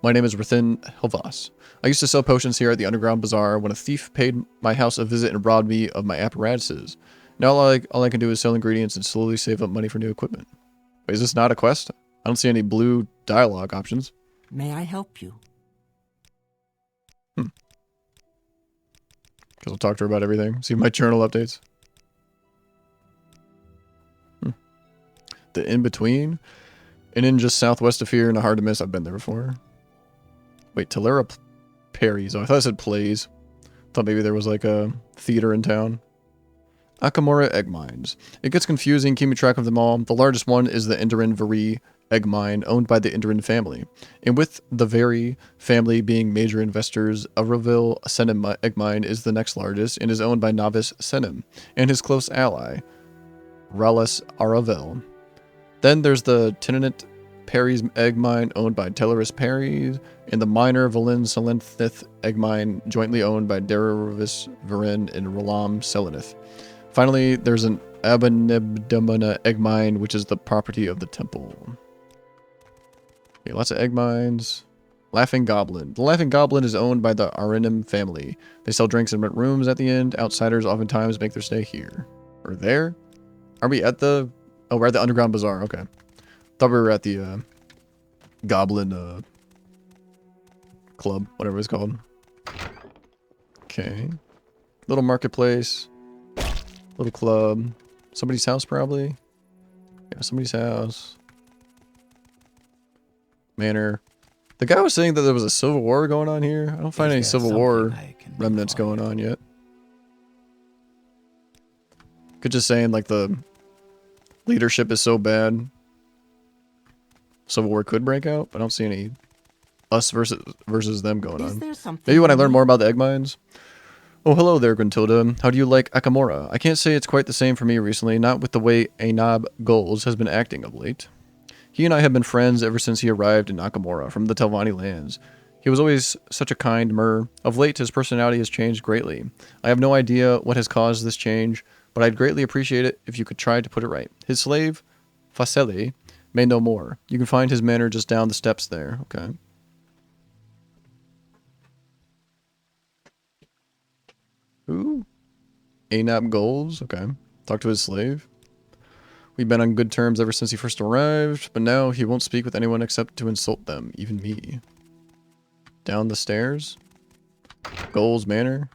My name is Rithin Helvas. I used to sell potions here at the Underground Bazaar when a thief paid my house a visit and robbed me of my apparatuses. Now all I can do is sell ingredients and slowly save up money for new equipment. Wait, is this not a quest? I don't see any blue dialogue options. May I help you? Because I'll talk to her about everything. See my journal updates. The in-between? An inn just southwest of here and a hard to miss. I've been there before. Wait, Talera Perry's. Oh, I thought it said plays. Thought maybe there was like a theater in town. Akamora egg mines. It gets confusing keeping track of them all. The largest one is the Indarin Vari egg mine, owned by the Indarin family. And with the Vari family being major investors, Aravil Senem egg mine is the next largest and is owned by Novice Senem and his close ally, Rallis Aravel. Then there's the Tinanit Perry's egg mine, owned by Telleris Perry's, and the minor Valin Salenthith egg mine, jointly owned by Derivis Varin and Ralam Selenith. Finally, there's an Abanibdamana egg mine, which is the property of the temple. Okay, lots of egg mines. Laughing Goblin. The Laughing Goblin is owned by the Arinim family. They sell drinks and rent rooms at the end. Outsiders oftentimes make their stay here. Or there? Are we at the... Oh, we're at the Underground Bazaar. Okay. Thought we were at the Goblin Club. Whatever it's called. Okay. Little marketplace. Little club. Somebody's house, probably. Yeah, somebody's house. Manor. The guy was saying that there was a civil war going on here. I don't find any civil war remnants going on yet. Could just saying like the leadership is so bad. Civil war could break out, but I don't see any us versus them going on. Maybe when I learn more about the egg mines. Oh, hello there, Gruntilda. How do you like Akamora? I can't say it's quite the same for me recently, not with the way Anab Goals has been acting of late. He and I have been friends ever since he arrived in Akamora from the Telvanni lands. He was always such a kind mer. Of late, his personality has changed greatly. I have no idea what has caused this change, but I'd greatly appreciate it if you could try to put it right. His slave, Faseli, may know more. You can find his manor just down the steps there. Okay. Ooh. ANAP goals. Okay. Talk to his slave. We've been on good terms ever since he first arrived, but now he won't speak with anyone except to insult them, even me. Down the stairs. Goals Manor.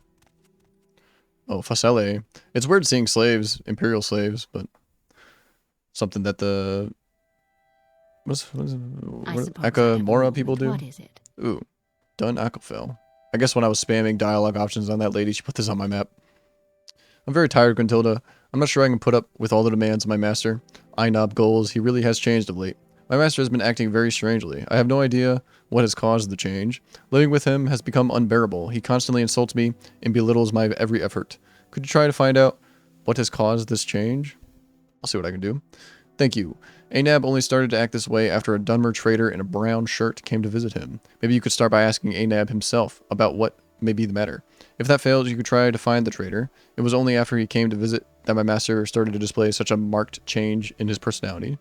Oh, Fasele. It's weird seeing slaves, Imperial slaves, but something that the what Akamora people do. What is it? Ooh, done Akafel. I guess when I was spamming dialogue options on that lady, she put this on my map. I'm very tired, Quintilda. I'm not sure I can put up with all the demands of my master. Inob goals, he really has changed of late. My master has been acting very strangely. I have no idea what has caused the change. Living with him has become unbearable. He constantly insults me and belittles my every effort. Could you try to find out what has caused this change? I'll see what I can do. Thank you. Anab only started to act this way after a Dunmer trader in a brown shirt came to visit him. Maybe you could start by asking Anab himself about what may be the matter. If that fails, you could try to find the trader. It was only after he came to visit that my master started to display such a marked change in his personality.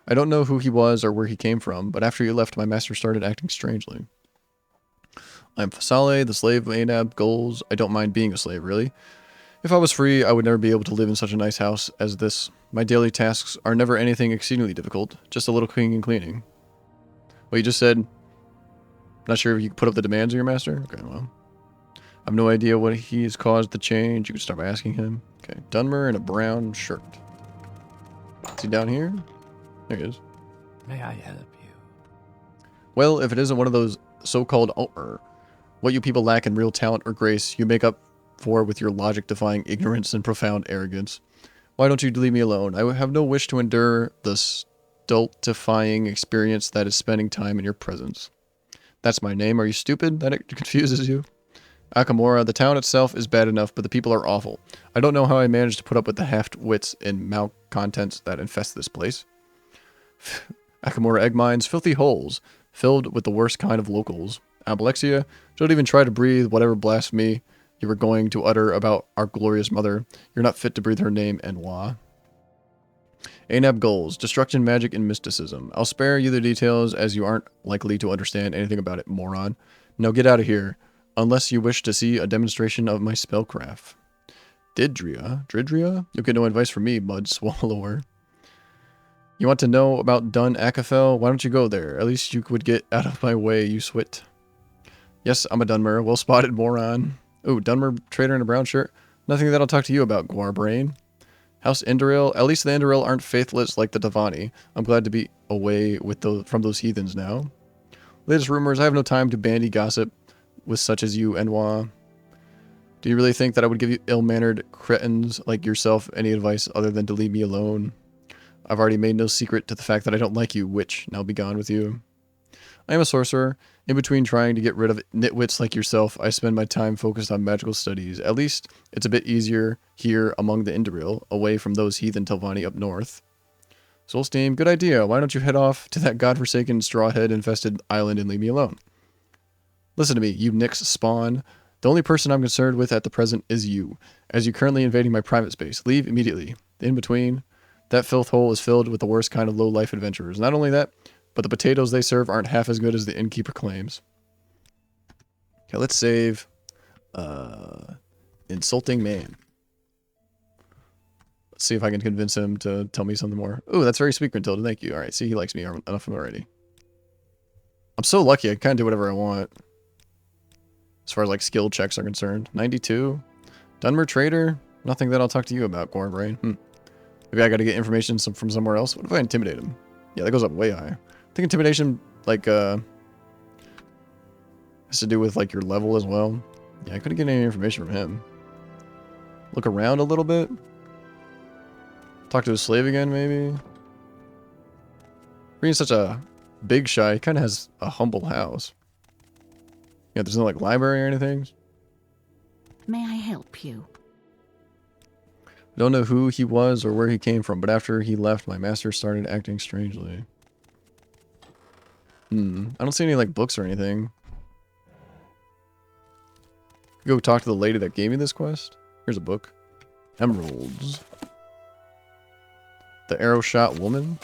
I don't know who he was or where he came from, but after he left, my master started acting strangely. I'm Fasale, the slave of Anab goals. I don't mind being a slave, really. If I was free, I would never be able to live in such a nice house as this. My daily tasks are never anything exceedingly difficult, just a little cooking and cleaning. Well, you just said, not sure if you could put up the demands of your master? Okay, well. I have no idea what he has caused the change. You can start by asking him. Okay, Dunmer in a brown shirt. Is he down here? There he is. May I help you? Well, if it isn't one of those so-called Altmer, what you people lack in real talent or grace, you make up for with your logic-defying ignorance and profound arrogance. Why don't you leave me alone? I have no wish to endure the stultifying experience that is spending time in your presence. That's my name. Are you stupid? That it confuses you? Akamora, the town itself is bad enough, but the people are awful. I don't know how I managed to put up with the half-wits and malcontents that infest this place. Akamora egg mines, filthy holes, filled with the worst kind of locals. Abalexia, don't even try to breathe whatever blasphemy you were going to utter about our glorious mother. You're not fit to breathe her name, Enwa. Anab goals, destruction, magic, and mysticism. I'll spare you the details as you aren't likely to understand anything about it, moron. Now get out of here, unless you wish to see a demonstration of my spellcraft. Dridria? You'll get no advice from me, mud swallower. You want to know about Dun Akafel? Why don't you go there? At least you would get out of my way, you swit. Yes, I'm a Dunmer. Well spotted, moron. Ooh, Dunmer trader in a brown shirt. Nothing that I'll talk to you about, Guarbrain. House Indoril. At least the Indoril aren't faithless like the Davani. I'm glad to be away from those heathens now. Latest rumors. I have no time to bandy gossip with such as you, Enwa. Do you really think that I would give you ill-mannered cretins like yourself any advice other than to leave me alone? I've already made no secret to the fact that I don't like you, witch. Now be gone with you. I am a sorcerer. In between trying to get rid of nitwits like yourself, I spend my time focused on magical studies. At least, it's a bit easier here among the Indoril, away from those heathen Telvanni up north. Solsteam, good idea. Why don't you head off to that godforsaken, strawhead-infested island and leave me alone? Listen to me, you Nyx spawn. The only person I'm concerned with at the present is you, as you're currently invading my private space. Leave immediately. In between, that filth hole is filled with the worst kind of low-life adventurers. Not only that, but the potatoes they serve aren't half as good as the innkeeper claims. Okay, let's save Insulting Man. Let's see if I can convince him to tell me something more. Ooh, that's very sweet, Gruntilda. Thank you. Alright, see, he likes me enough already. I'm so lucky. I can kind of do whatever I want. As far as, like, skill checks are concerned. 92. Dunmer Trader? Nothing that I'll talk to you about, Gorebrain. Maybe I gotta get information from somewhere else. What if I intimidate him? Yeah, that goes up way high. I think intimidation, like, has to do with, like, your level as well. Yeah, I couldn't get any information from him. Look around a little bit. Talk to his slave again, maybe. Being such a big shy, he kind of has a humble house. Yeah, there's no, like, library or anything. May I help you? I don't know who he was or where he came from, but after he left, my master started acting strangely. I don't see any, like, books or anything. Go talk to the lady that gave me this quest. Here's a book. Emeralds. The Arrow Shot Woman.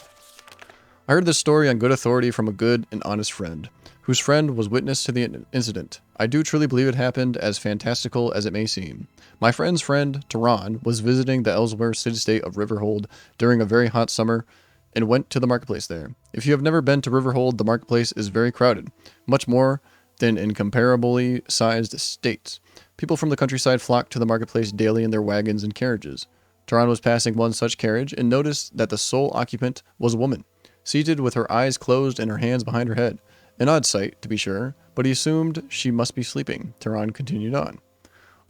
I heard this story on good authority from a good and honest friend, whose friend was witness to the incident. I do truly believe it happened, as fantastical as it may seem. My friend's friend, Dren, was visiting the Elsewhere city-state of Overhauled during a very hot summer and went to the marketplace there. If you have never been to Overhauled, the marketplace is very crowded, much more than in comparably sized estates. People from the countryside flock to the marketplace daily in their wagons and carriages. Dren was passing one such carriage and noticed that the sole occupant was a woman, seated with her eyes closed and her hands behind her head. An odd sight, to be sure, but he assumed she must be sleeping. Dren continued on.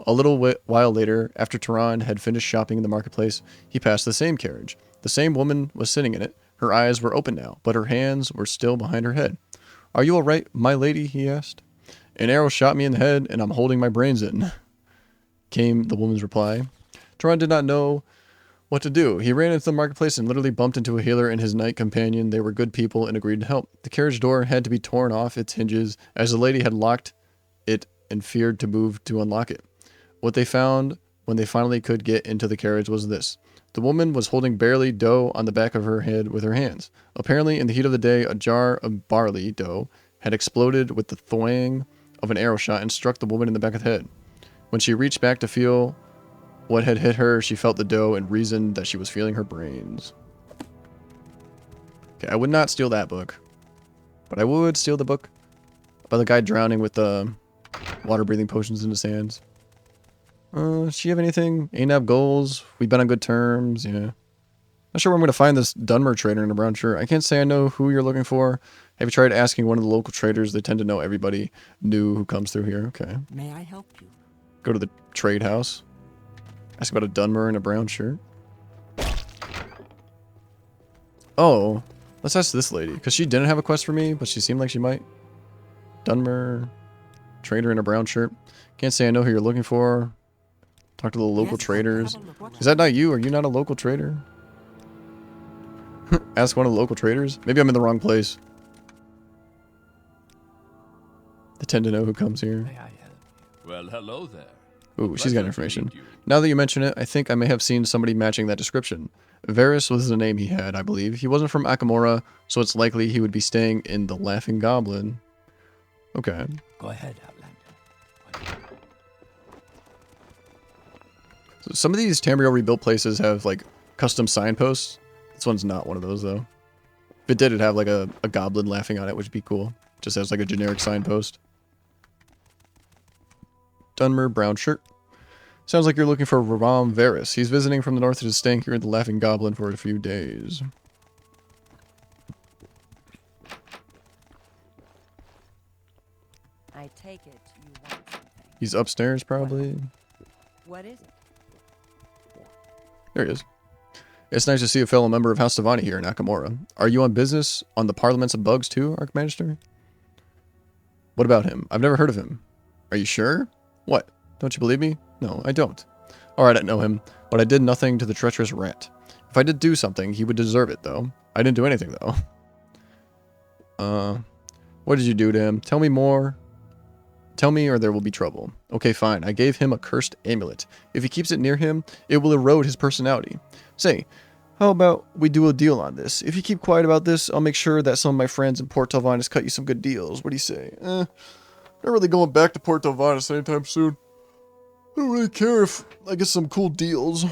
A little while later, after Dren had finished shopping in the marketplace, he passed the same carriage. The same woman was sitting in it. Her eyes were open now, but her hands were still behind her head. "Are you all right, my lady?" he asked. "An arrow shot me in the head, and I'm holding my brains in," came the woman's reply. Dren did not know what to do. He ran into the marketplace and literally bumped into a healer and his knight companion. They were good people and agreed to help. The carriage door had to be torn off its hinges, as the lady had locked it and feared to move to unlock it. What they found when they finally could get into the carriage was this. The woman was holding barley dough on the back of her head with her hands. Apparently, in the heat of the day, a jar of barley dough had exploded with the thwang of an arrow shot and struck the woman in the back of the head. When she reached back to feel what had hit her, she felt the dough and reasoned that she was feeling her brains. Okay, I would not steal that book, but I would steal the book about the guy drowning with the water-breathing potions in his hands. Does she have anything? Ain't have goals. We've been on good terms. Yeah. Not sure where I'm going to find this Dunmer trader in a brown shirt. I can't say I know who you're looking for. Have you tried asking one of the local traders? They tend to know everybody new who comes through here. Okay. May I help you? Go to the trade house. Ask about a Dunmer in a brown shirt. Oh, let's ask this lady, because she didn't have a quest for me, but she seemed like she might. Dunmer, trader in a brown shirt. Can't say I know who you're looking for. Talk to the local traders. Is that not you? Are you not a local trader? Ask one of the local traders? Maybe I'm in the wrong place. They tend to know who comes here. Well, hello there. Ooh, she's got information. Now that you mention it, I think I may have seen somebody matching that description. Varus was the name he had, I believe. He wasn't from Akamora, so it's likely he would be staying in the Laughing Goblin. Okay. Go ahead, Outlander. So some of these Tamriel rebuilt places have like custom signposts. This one's not one of those though. If it did, it'd have like a goblin laughing on it, which would be cool. Just as like a generic signpost. Dunmer, brown shirt. Sounds like you're looking for Ram Varus. He's visiting from the north and is staying here at the Laughing Goblin for a few days. I take it you want something. He's upstairs, probably. What is it? There he is. It's nice to see a fellow member of House Tavani here in Akamora. Are you on business on the Parliaments of Bugs too, Archmagister? What about him? I've never heard of him. Are you sure? What? Don't you believe me? No, I don't. Alright, I know him, but I did nothing to the treacherous rat. If I did do something, he would deserve it, though. I didn't do anything, though. What did you do to him? Tell me more. Tell me or there will be trouble. Okay, fine. I gave him a cursed amulet. If he keeps it near him, it will erode his personality. Say, how about we do a deal on this? If you keep quiet about this, I'll make sure that some of my friends in Port Telvanus cut you some good deals. What do you say? Not really going back to Port Telvanus anytime soon. I don't really care if I get some cool deals.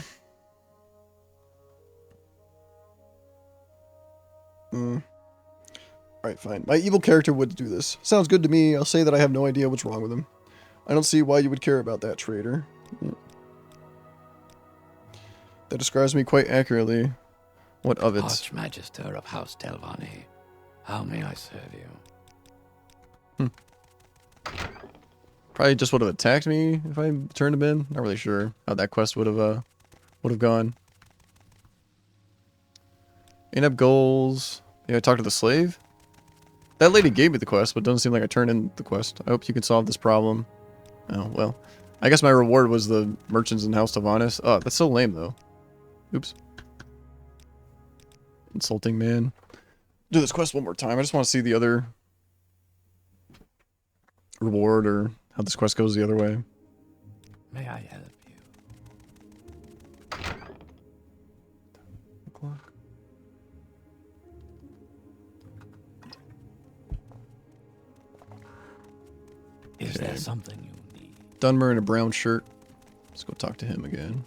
Alright, fine. My evil character would do this. Sounds good to me. I'll say that I have no idea what's wrong with him. I don't see why you would care about that, traitor. That describes me quite accurately. What of it? Archmagister of House Telvanni, how may I serve you? Probably just would have attacked me if I turned him in. Not really sure how that quest would have gone. In-app goals. Yeah, I talked to the slave. That lady gave me the quest, but it doesn't seem like I turned in the quest. I hope you can solve this problem. Oh, well. I guess my reward was the merchants in House Tavanis. Oh, that's so lame, though. Oops. Insulting, man. Do this quest one more time. I just want to see the other reward or how this quest goes the other way. May I help you? Is there something you need? Dunmer in a brown shirt. Let's go talk to him again.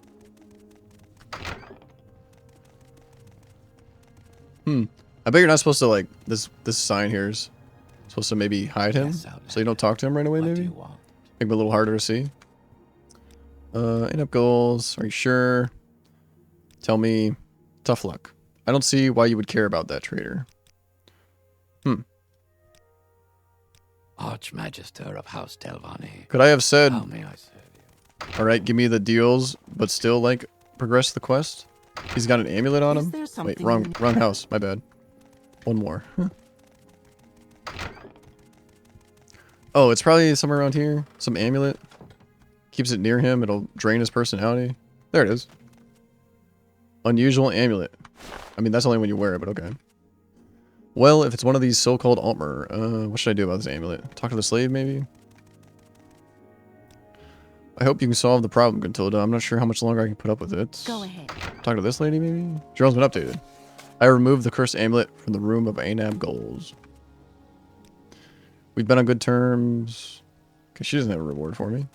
I bet you're not supposed to, like, this sign here is supposed to maybe hide him, so you don't talk to him right away, maybe? Make him a little harder to see. In-up goals. Are you sure? Tell me. Tough luck. I don't see why you would care about that, trader. Archmagister of House Telvanni. Could I have said, How may I serve you? alright, give me the deals, but still, like, progress the quest? He's got an amulet on him? Wait, wrong house. My bad. One more. Oh, it's probably somewhere around here. Some amulet. Keeps it near him. It'll drain his personality. There it is. Unusual amulet. I mean, that's only when you wear it, but okay. Well, if it's one of these so-called Altmer, what should I do about this amulet? Talk to the slave, maybe? I hope you can solve the problem, Gruntilda. I'm not sure how much longer I can put up with it. Go ahead. Talk to this lady, maybe? Journal's been updated. I removed the cursed amulet from the room of Anab Goals. We've been on good terms. Okay, she doesn't have a reward for me.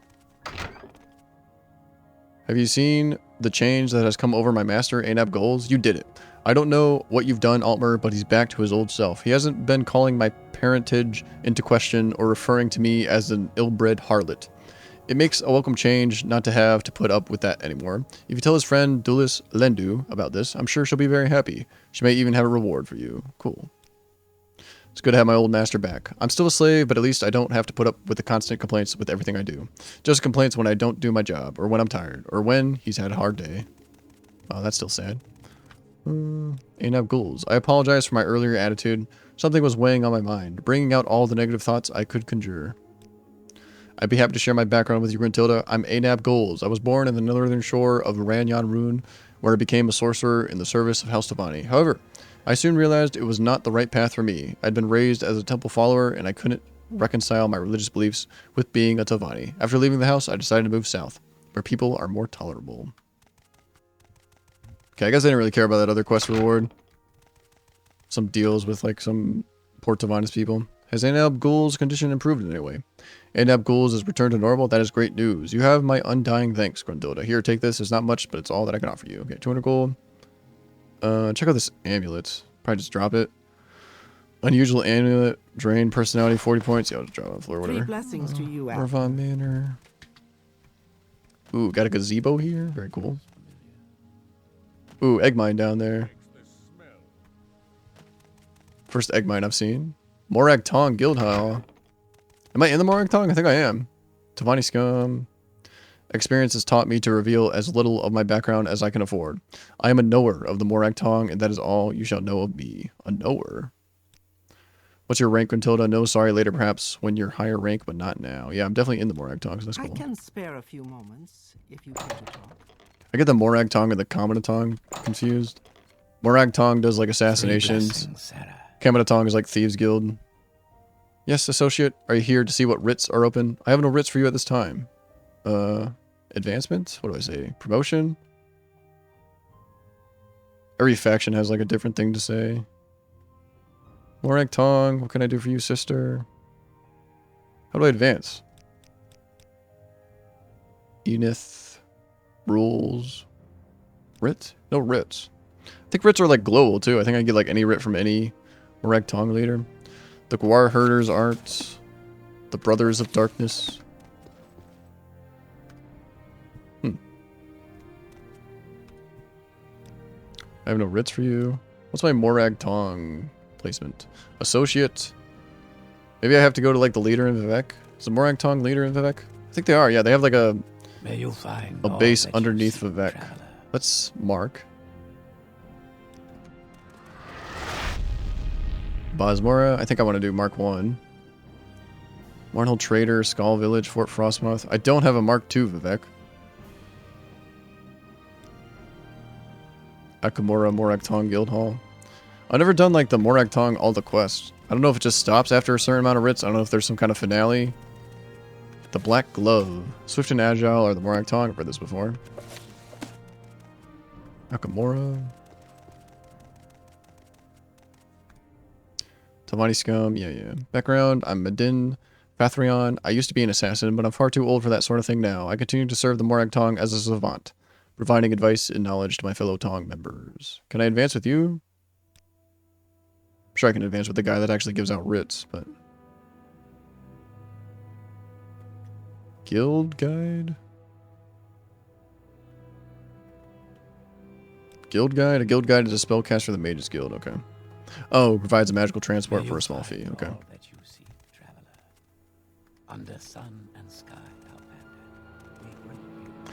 Have you seen the change that has come over my master, Anab Goals? You did it. I don't know what you've done, Altmer, but he's back to his old self. He hasn't been calling my parentage into question or referring to me as an ill-bred harlot. It makes a welcome change not to have to put up with that anymore. If you tell his friend Dulis Lendu about this, I'm sure she'll be very happy. She may even have a reward for you. Cool. It's good to have my old master back. I'm still a slave, but at least I don't have to put up with the constant complaints with everything I do. Just complaints when I don't do my job, or when I'm tired, or when he's had a hard day. Oh, that's still sad. Anab Ghouls. I apologize for my earlier attitude. Something was weighing on my mind, bringing out all the negative thoughts I could conjure. I'd be happy to share my background with you, Gruntilda. I'm Anab Ghouls. I was born in the northern shore of Ranyan Rune, where I became a sorcerer in the service of House Telvanni. However, I soon realized it was not the right path for me. I'd been raised as a temple follower, and I couldn't reconcile my religious beliefs with being a Telvanni. After leaving the house, I decided to move south, where people are more tolerable. Okay, I guess I didn't really care about that other quest reward. Some deals with, like, some poor Telvanni's people. Has Anab Ghul's condition improved in any way? Anab Ghul's has returned to normal. That is great news. You have my undying thanks, Gruntilda. Here, take this. It's not much, but it's all that I can offer you. Okay, 200 gold. Check out this amulet. Probably just drop it. Unusual amulet. Drain personality 40 points. Yeah, I'll just drop it on the floor, whatever. 3 blessings to you, Ravon Manor. Ooh, got a gazebo here. Very cool. Ooh, egg mine down there. First egg mine I've seen. Morag Tong Guild Hall. Am I in the Morag Tong? I think I am. Telvanni Scum. Experience has taught me to reveal as little of my background as I can afford. I am a knower of the Morag Tong, and that is all you shall know of me. A knower? What's your rank, Gruntilda? No, sorry, later perhaps when you're higher rank, but not now. Yeah, I'm definitely in the Morag Tong, so that's cool. I can spare a few moments if you care to talk. I get the Morag Tong and the Kamina Tong confused. Morag Tong does like assassinations. Kamina Tong is like Thieves Guild. Yes, associate. Are you here to see what writs are open? I have no writs for you at this time. Advancement? What do I say? Promotion? Every faction has like a different thing to say. Morag Tong, what can I do for you, sister? How do I advance? Enith. Rules. Writ? No writs. I think writs are like global too. I think I get like any writ from any Morag Tong leader. The Gwar Herders Art. The Brothers of Darkness. I have no writs for you. What's my Morag Tong placement? Associate. Maybe I have to go to like the leader in Vivek. Is the Morag Tong leader in Vivek? I think they are. Yeah, they have like a base underneath Vivek. Traveler. Let's mark. Bosmora. I think I want to do Mark 1. Warnhold Trader, Skull Village, Fort Frostmoth. I don't have a Mark 2 Vivek. Akamora, Morag Tong Guild Hall. I've never done like the Morag Tong all the quests. I don't know if it just stops after a certain amount of writs. I don't know if there's some kind of finale. The Black Glove. Swift and Agile or the Morag Tong. I've read this before. Akamora. Telvanni Scum. Yeah. Background. I'm Medin Fathrion, I used to be an assassin, but I'm far too old for that sort of thing now. I continue to serve the Morag Tong as a savant, providing advice and knowledge to my fellow Tong members. Can I advance with you? I'm sure I can advance with the guy that actually gives out writs, but... Guild Guide? Guild Guide? A guild guide is a spellcaster for the Mages Guild, okay. Oh, provides a magical transport for a small fee, okay. That you seek, traveler. Under sun and sky, outlander. We bring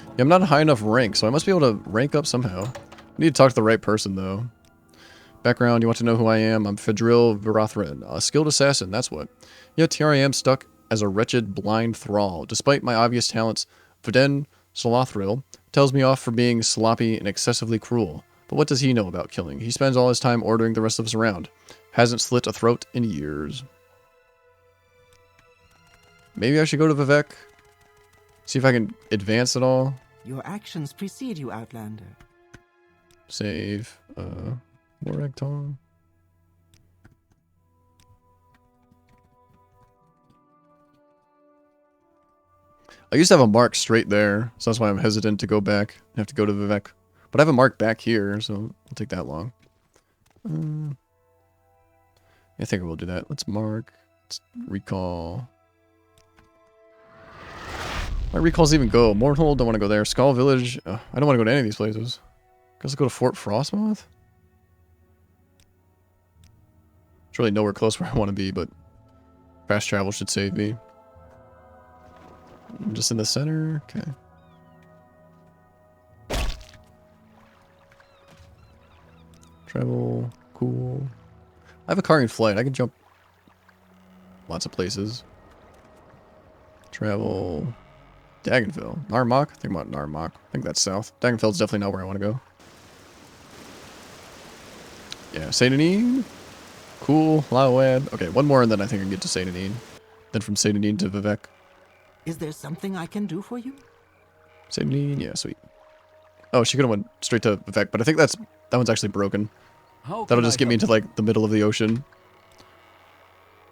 you Yeah, I'm not a high enough rank, so I must be able to rank up somehow. I need to talk to the right person, though. Background, you want to know who I am? I'm Fedril Virathrin, a skilled assassin, that's what. Yet here I am stuck as a wretched, blind thrall. Despite my obvious talents, Vden Solothril tells me off for being sloppy and excessively cruel. But what does he know about killing? He spends all his time ordering the rest of us around. Hasn't slit a throat in years. Maybe I should go to Vivek. See if I can advance at all. Your actions precede you, Outlander. Save. Morag Tong. I used to have a mark straight there, so that's why I'm hesitant to go back. I have to go to Vivek. But I have a mark back here, so it'll take that long. I think we'll do that. Let's mark. Let's recall. My recalls even go. Morrowind, don't want to go there. Skull Village. I don't want to go to any of these places. Guess I'll go to Fort Frostmoth. It's really nowhere close where I want to be, but fast travel should save me. I'm just in the center. Okay. Travel. Cool. I have a car in flight. I can jump lots of places. Travel. Dagenfell. Narmok? Think about Narmok. I think that's south. Dagenfell's definitely not where I want to go. Yeah, Saint Denis. Cool. Laoad. Okay, one more and then I think I can get to Saint Denis. Then from Saint Denis to Vivek. Is there something I can do for you? Saint Denis? Yeah, sweet. Oh, she could have went straight to Vivek, but I think that one's actually broken. That'll just get me into like the middle of the ocean.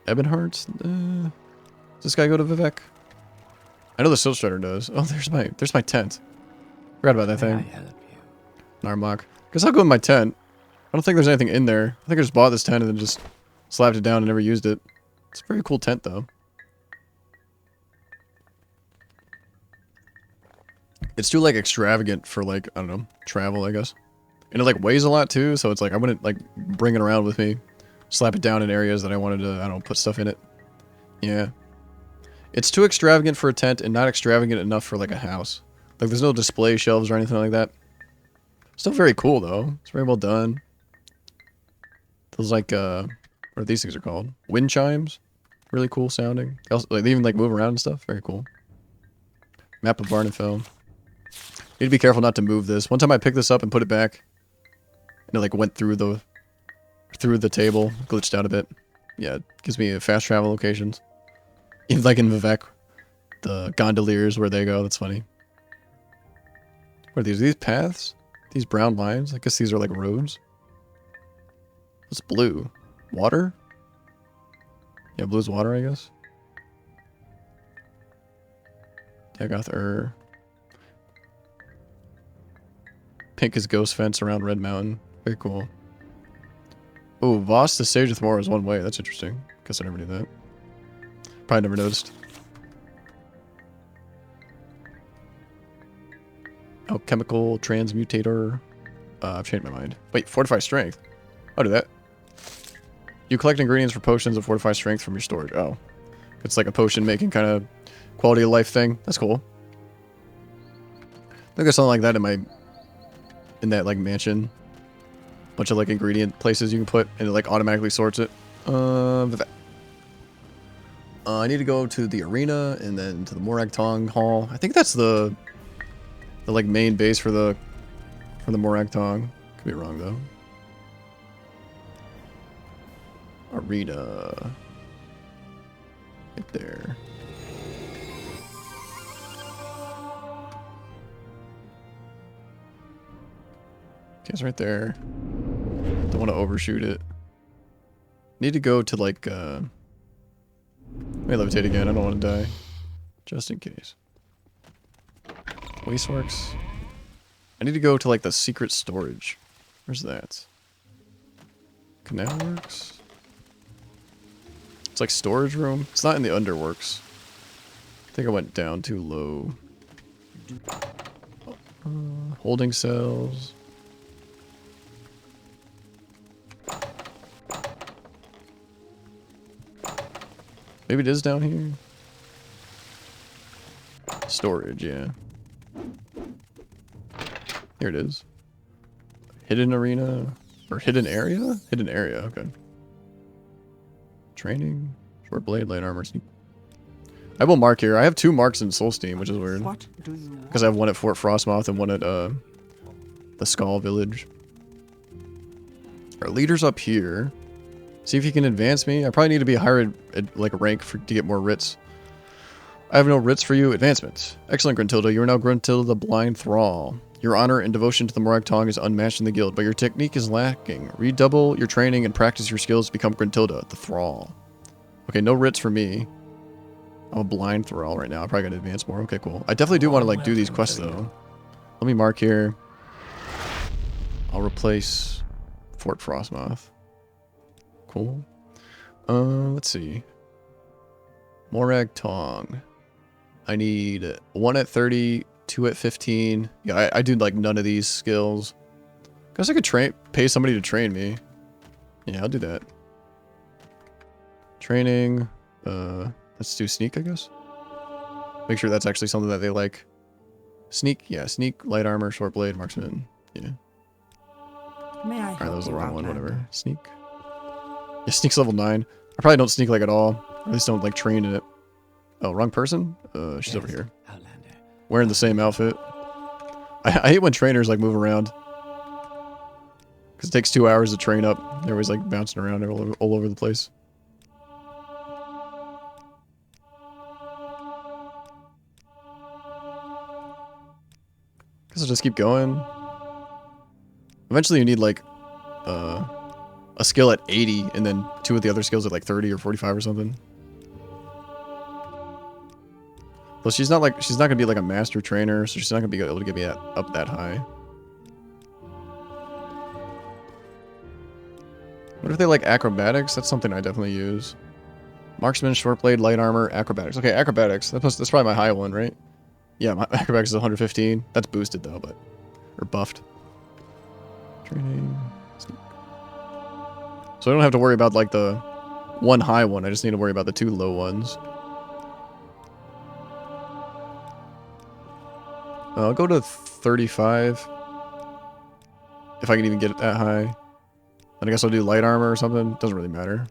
Ebonheart? Does this guy go to Vivek? I know the Siltstrider does. Oh, there's my tent. Forgot about that thing. Narmok. Guess I'll go in my tent. I don't think there's anything in there. I think I just bought this tent and then just slapped it down and never used it. It's a very cool tent though. It's too like extravagant for like, I don't know, travel, I guess. And it like weighs a lot too, so it's like I wouldn't like bring it around with me. Slap it down in areas that I wanted to, I don't know, put stuff in it. Yeah. It's too extravagant for a tent and not extravagant enough for like a house. Like there's no display shelves or anything like that. Still very cool though. It's very well done. Those like what are these things are called? Wind chimes. Really cool sounding. They also, like, they even like move around and stuff. Very cool. Map of Barnenfell. Need to be careful not to move this. One time I picked this up and put it back. And it like went through the table. Glitched out a bit. Yeah, it gives me fast travel locations. Even like in Vivek. The gondoliers where they go. That's funny. What are these? Are these paths? These brown lines? I guess these are like roads. What's blue? Water? Yeah, blue's water, I guess. Dagoth Pink is ghost fence around Red Mountain. Very cool. Oh, Voss to Sage of Moor is one way. That's interesting. Guess I never knew that. Probably never noticed. Alchemical transmutator. I've changed my mind. Wait, fortify strength. I'll do that. You collect ingredients for potions of fortify strength from your storage. Oh. It's like a potion making kind of quality of life thing. That's cool. I think there's something like that in that like mansion. Bunch of like ingredient places you can put and it like automatically sorts it. I need to go to the arena and then to the Morag Tong Hall. I think that's the like main base for the Morag Tong. Could be wrong though. Arena. Right there. Okay, it's right there. Don't want to overshoot it. Need to go to like Let me levitate again. I don't want to die. Just in case. Wasteworks. I need to go to like the secret storage. Where's that? Canal Works? It's like storage room. It's not in the underworks. I think I went down too low. Holding cells. Maybe it is down here. Storage, yeah. Here it is. Hidden arena. Or hidden area? Hidden area, okay. Training. Short blade, light armor, sneak. I will mark here. I have 2 marks in Soulsteam, which is weird. What do you want? Because I have one at Fort Frostmoth and one at the Skull Village. Our leader's up here. See if he can advance me. I probably need to be higher like rank to get more writs. I have no writs for you. Advancements. Excellent, Gruntilda. You are now Gruntilda the Blind Thrall. Your honor and devotion to the Morag Tong is unmatched in the guild, but your technique is lacking. Redouble your training and practice your skills to become Gruntilda the Thrall. Okay, no writs for me. I'm a Blind Thrall right now. I'm probably going to advance more. Okay, cool. I definitely do want to like do these quests though. Let me mark here. I'll replace Fort Frostmoth. Cool. Let's see. Morag Tong. I need 1 at 30, 2 at 15. Yeah, I do like none of these skills. Guess I could pay somebody to train me. Yeah, I'll do that. Training. Let's do sneak, I guess. Make sure that's actually something that they like. Sneak, yeah, sneak, light armor, short blade, marksman. Yeah. May I Alright, that was the help you, wrong one, Outlander? whatever. Sneak. Yeah, sneak's level 9. I probably don't sneak like at all. At least don't like train in it. Oh, wrong person? She's over here. Outlander. Wearing the same outfit. I hate when trainers like move around. Because it takes 2 hours to train up. They're always like bouncing around all over the place. Guess I'll just keep going. Eventually you need like a skill at 80 and then 2 of the other skills at like 30 or 45 or something. But she's not gonna be like a master trainer, so she's not gonna be able to get me up that high. What if they like acrobatics? That's something I definitely use. Marksman, short blade, light armor, acrobatics. Okay, acrobatics. That's probably my high one, right? Yeah, my acrobatics is 115. That's boosted though, or buffed. Training. So I don't have to worry about like the 1 high one. I just need to worry about the 2 low ones. I'll go to 35. If I can even get it that high. Then I guess I'll do light armor or something. Doesn't really matter.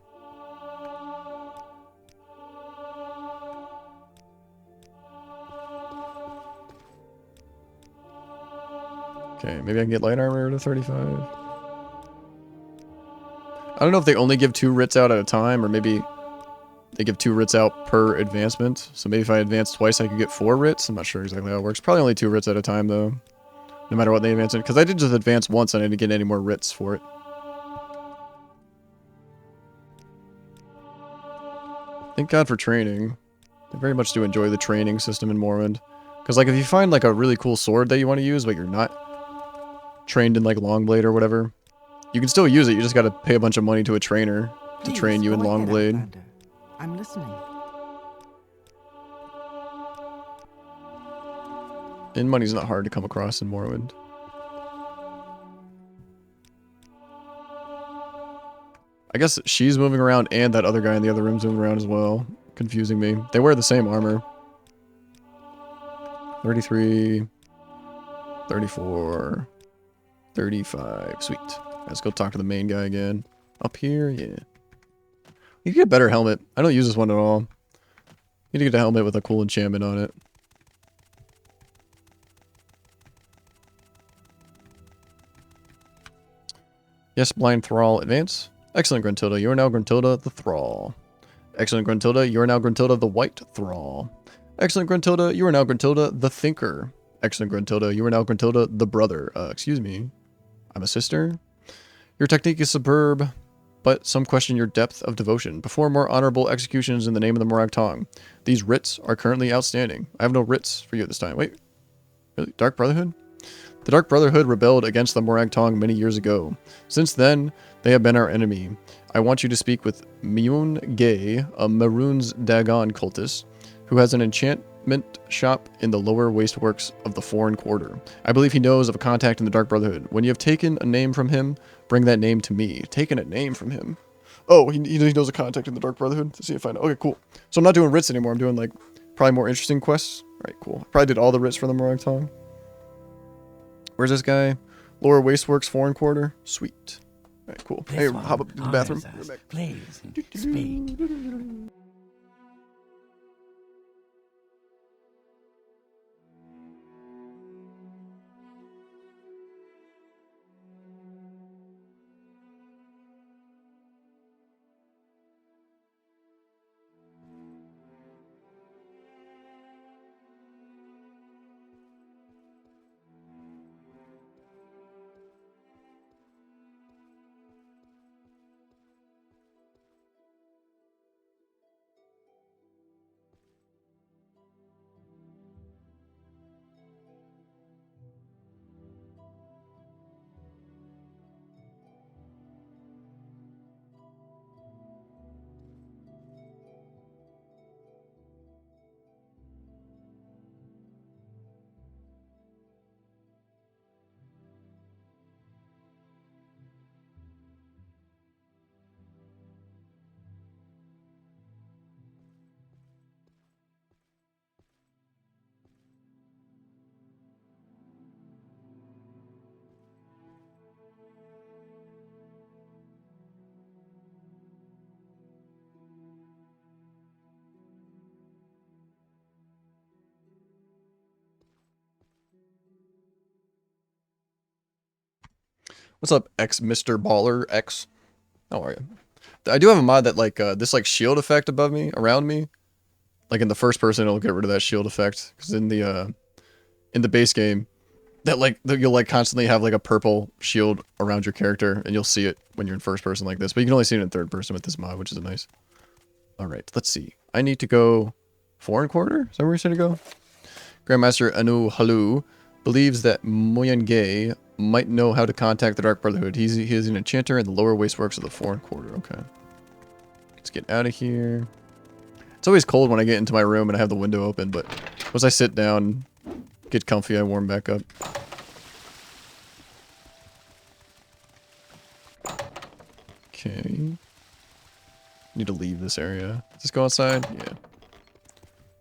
Okay, maybe I can get light armor to 35. I don't know if they only give 2 writs out at a time, or maybe they give 2 writs out per advancement. So maybe if I advance twice, I could get 4 writs. I'm not sure exactly how it works. Probably only 2 writs at a time, though. No matter what they advance it. Because I did just advance once, and I didn't get any more writs for it. Thank God for training. I very much do enjoy the training system in Morrowind. Because, like, if you find, like, a really cool sword that you want to use, but you're not trained in, like, Longblade or whatever, you can still use it. You just got to pay a bunch of money to a trainer to train you in go ahead, Longblade. Outlander. I'm listening. And money's not hard to come across in Morrowind. I guess she's moving around and that other guy in the other room's moving around as well. Confusing me. They wear the same armor. 33, 34, 35. Sweet. Let's go talk to the main guy again. Up here, yeah. You get a better helmet. I don't use this one at all. You need to get a helmet with a cool enchantment on it. Yes, Blind Thrall, advance. Excellent, Gruntilda. You are now Gruntilda the Thrall. Excellent, Gruntilda. You are now Gruntilda the White Thrall. Excellent, Gruntilda. You are now Gruntilda the Thinker. Excellent, Gruntilda. You are now Gruntilda the Brother. Excuse me. I'm a sister. Your technique is superb, but some question your depth of devotion. Perform more honorable executions in the name of the Morag Tong. These writs are currently outstanding. I have no writs for you this time. Wait, really? Dark Brotherhood? The Dark Brotherhood rebelled against the Morag Tong many years ago. Since then, they have been our enemy. I want you to speak with Myun Gay, a Maroon's Dagon cultist, who has an enchantment shop in the lower wasteworks of the Foreign Quarter. I believe he knows of a contact in the Dark Brotherhood. When you have taken a name from him, bring that name to me. Taken a name from him? Oh, he knows a contact in the Dark Brotherhood? To see if I know. Okay, cool. So I'm not doing writs anymore. I'm doing, like, probably more interesting quests. Alright, cool. Probably did all the writs for the Morag Tong. Where's this guy? Lower Wasteworks, Foreign Quarter. Sweet. Alright, cool. Hey, hop up to the bathroom. Please speak. What's up, Mr. Baller X? How are you? I do have a mod that, like, this, like, shield effect above me, around me. Like, in the first person, it'll get rid of that shield effect. Because in the base game, that, like, you'll, like, constantly have, like, a purple shield around your character. And you'll see it when you're in first person like this. But you can only see it in third person with this mod, which is nice. Alright, let's see. I need to go Foreign Quarter? Is that where we said to go? Grandmaster Anu Halu believes that Moyenge might know how to contact the Dark Brotherhood. He is an enchanter in the lower wasteworks of the Foreign Quarter. Okay. Let's get out of here. It's always cold when I get into my room and I have the window open, but once I sit down, get comfy, I warm back up. Okay. Need to leave this area. Just go outside? Yeah.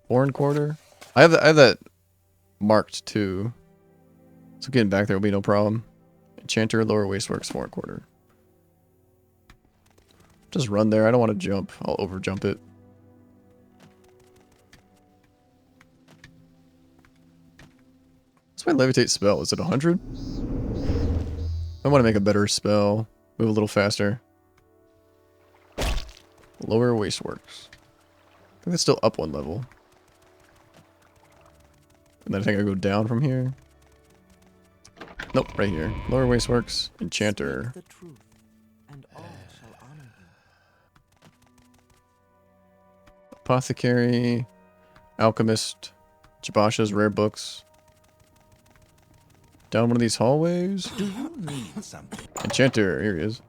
Foreign Quarter? I have that marked too. So getting back there will be no problem. Enchanter, Lower Wasteworks, Foreign Quarter. Just run there. I don't want to jump. I'll over jump it. What's my levitate spell? Is it 100? I want to make a better spell. Move a little faster. Lower Wasteworks. I think that's still up one level. And then I think I go down from here. Nope, right here. Lower Wasteworks, Enchanter. Speak the truth, and all shall honor you. Apothecary, Alchemist, Jabasha's rare books. Down one of these hallways. Do you need something? Enchanter, here he is.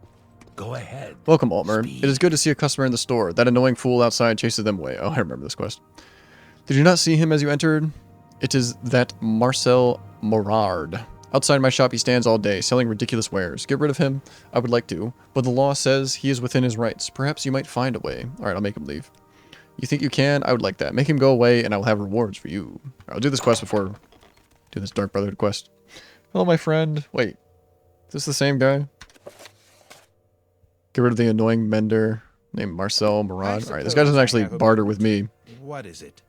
Go ahead. Welcome, Altmer. It is good to see a customer in the store. That annoying fool outside chases them away. Oh, I remember this quest. Did you not see him as you entered? It is that Marcel Morard. Outside my shop he stands all day, selling ridiculous wares. Get rid of him? I would like to, but the law says he is within his rights. Perhaps you might find a way. Alright, I'll make him leave. You think you can? I would like that. Make him go away, and I will have rewards for you. I'll do this quest before do this Dark Brotherhood quest. Hello, my friend. Wait. Is this the same guy? Get rid of the annoying mender named Marcel Morad. Alright, this guy doesn't actually barter with me. What is it?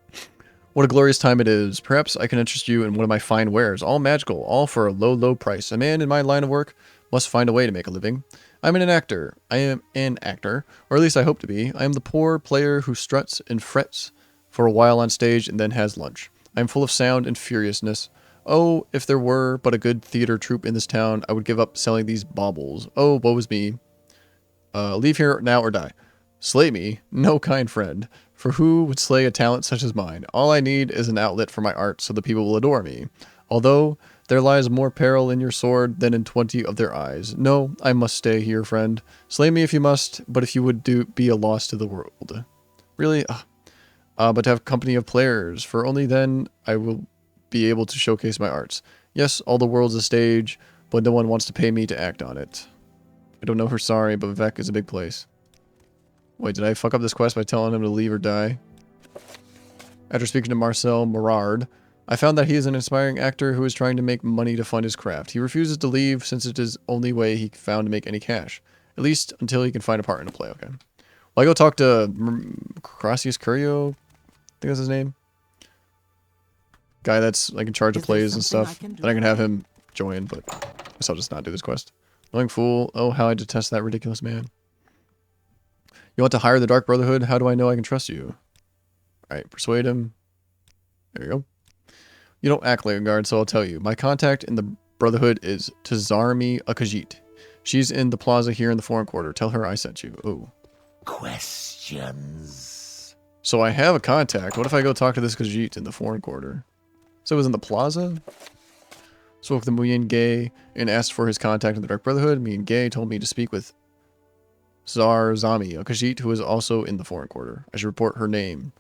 What a glorious time it is. Perhaps I can interest you in one of my fine wares. All magical, all for a low, low price. A man in my line of work must find a way to make a living. I'm an actor. I am an actor, or at least I hope to be. I am the poor player who struts and frets for a while on stage and then has lunch. I am full of sound and furiousness. Oh, if there were but a good theater troupe in this town, I would give up selling these baubles. Oh, woe is me. Leave here now or die. Slay me, no kind friend. For who would slay a talent such as mine? All I need is an outlet for my art so the people will adore me. Although there lies more peril in your sword than in 20 of their eyes. No, I must stay here, friend. Slay me if you must, but if you would be a loss to the world. Really? But to have company of players, for only then I will be able to showcase my arts. Yes, all the world's a stage, but no one wants to pay me to act on it. I don't know her, sorry, but Vec is a big place. Wait, did I fuck up this quest by telling him to leave or die? After speaking to Marcel Morard, I found that he is an inspiring actor who is trying to make money to fund his craft. He refuses to leave since it is the only way he found to make any cash. At least until he can find a partner to play, okay. Well, I go talk to Crasius Curio, I think that's his name. Guy that's like in charge of plays and stuff. Then I can have him join, but I guess I'll just not do this quest. Annoying fool. Oh, how I detest that ridiculous man. You want to hire the Dark Brotherhood? How do I know I can trust you? Alright, persuade him. There you go. You don't act like a guard, so I'll tell you. My contact in the Brotherhood is Tazarmi Akajit. She's in the plaza here in the foreign quarter. Tell her I sent you. Oh. Questions. So I have a contact. What if I go talk to this Khajiit in the foreign quarter? So it was in the plaza? Spoke with Muyin Gay and asked for his contact in the Dark Brotherhood. Muyin Gay told me to speak with Zar Zami, a Khajiit who is also in the foreign quarter. I should report her name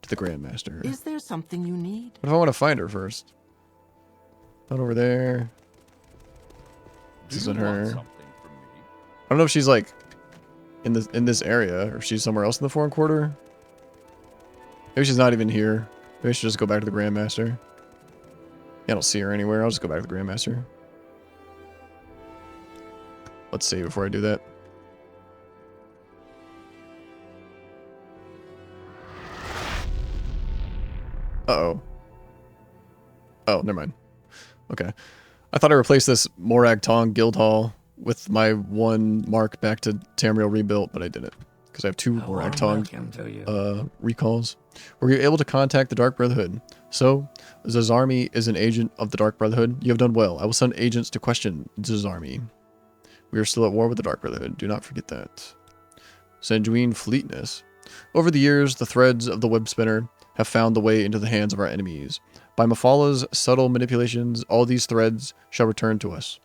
to the Grandmaster. Is there something you need? What if I want to find her first? Not over there. This isn't her. I don't know if she's like in this area or if she's somewhere else in the foreign quarter. Maybe she's not even here. Maybe I should just go back to the Grandmaster. Yeah, I don't see her anywhere. I'll just go back to the Grandmaster. Let's save before I do that. Uh-oh. Oh, never mind. Okay. I thought I replaced this Morag Tong Guild Hall with my one mark back to Tamriel rebuilt, but I didn't. Because I have two Morag Tong recalls. Were you able to contact the Dark Brotherhood? So, Zazarmi is an agent of the Dark Brotherhood. You have done well. I will send agents to question Zazarmi. We are still at war with the Dark Brotherhood. Do not forget that. Sanguine Fleetness. Over the years, the threads of the web spinner have found the way into the hands of our enemies. By Mafala's subtle manipulations, all these threads shall return to us.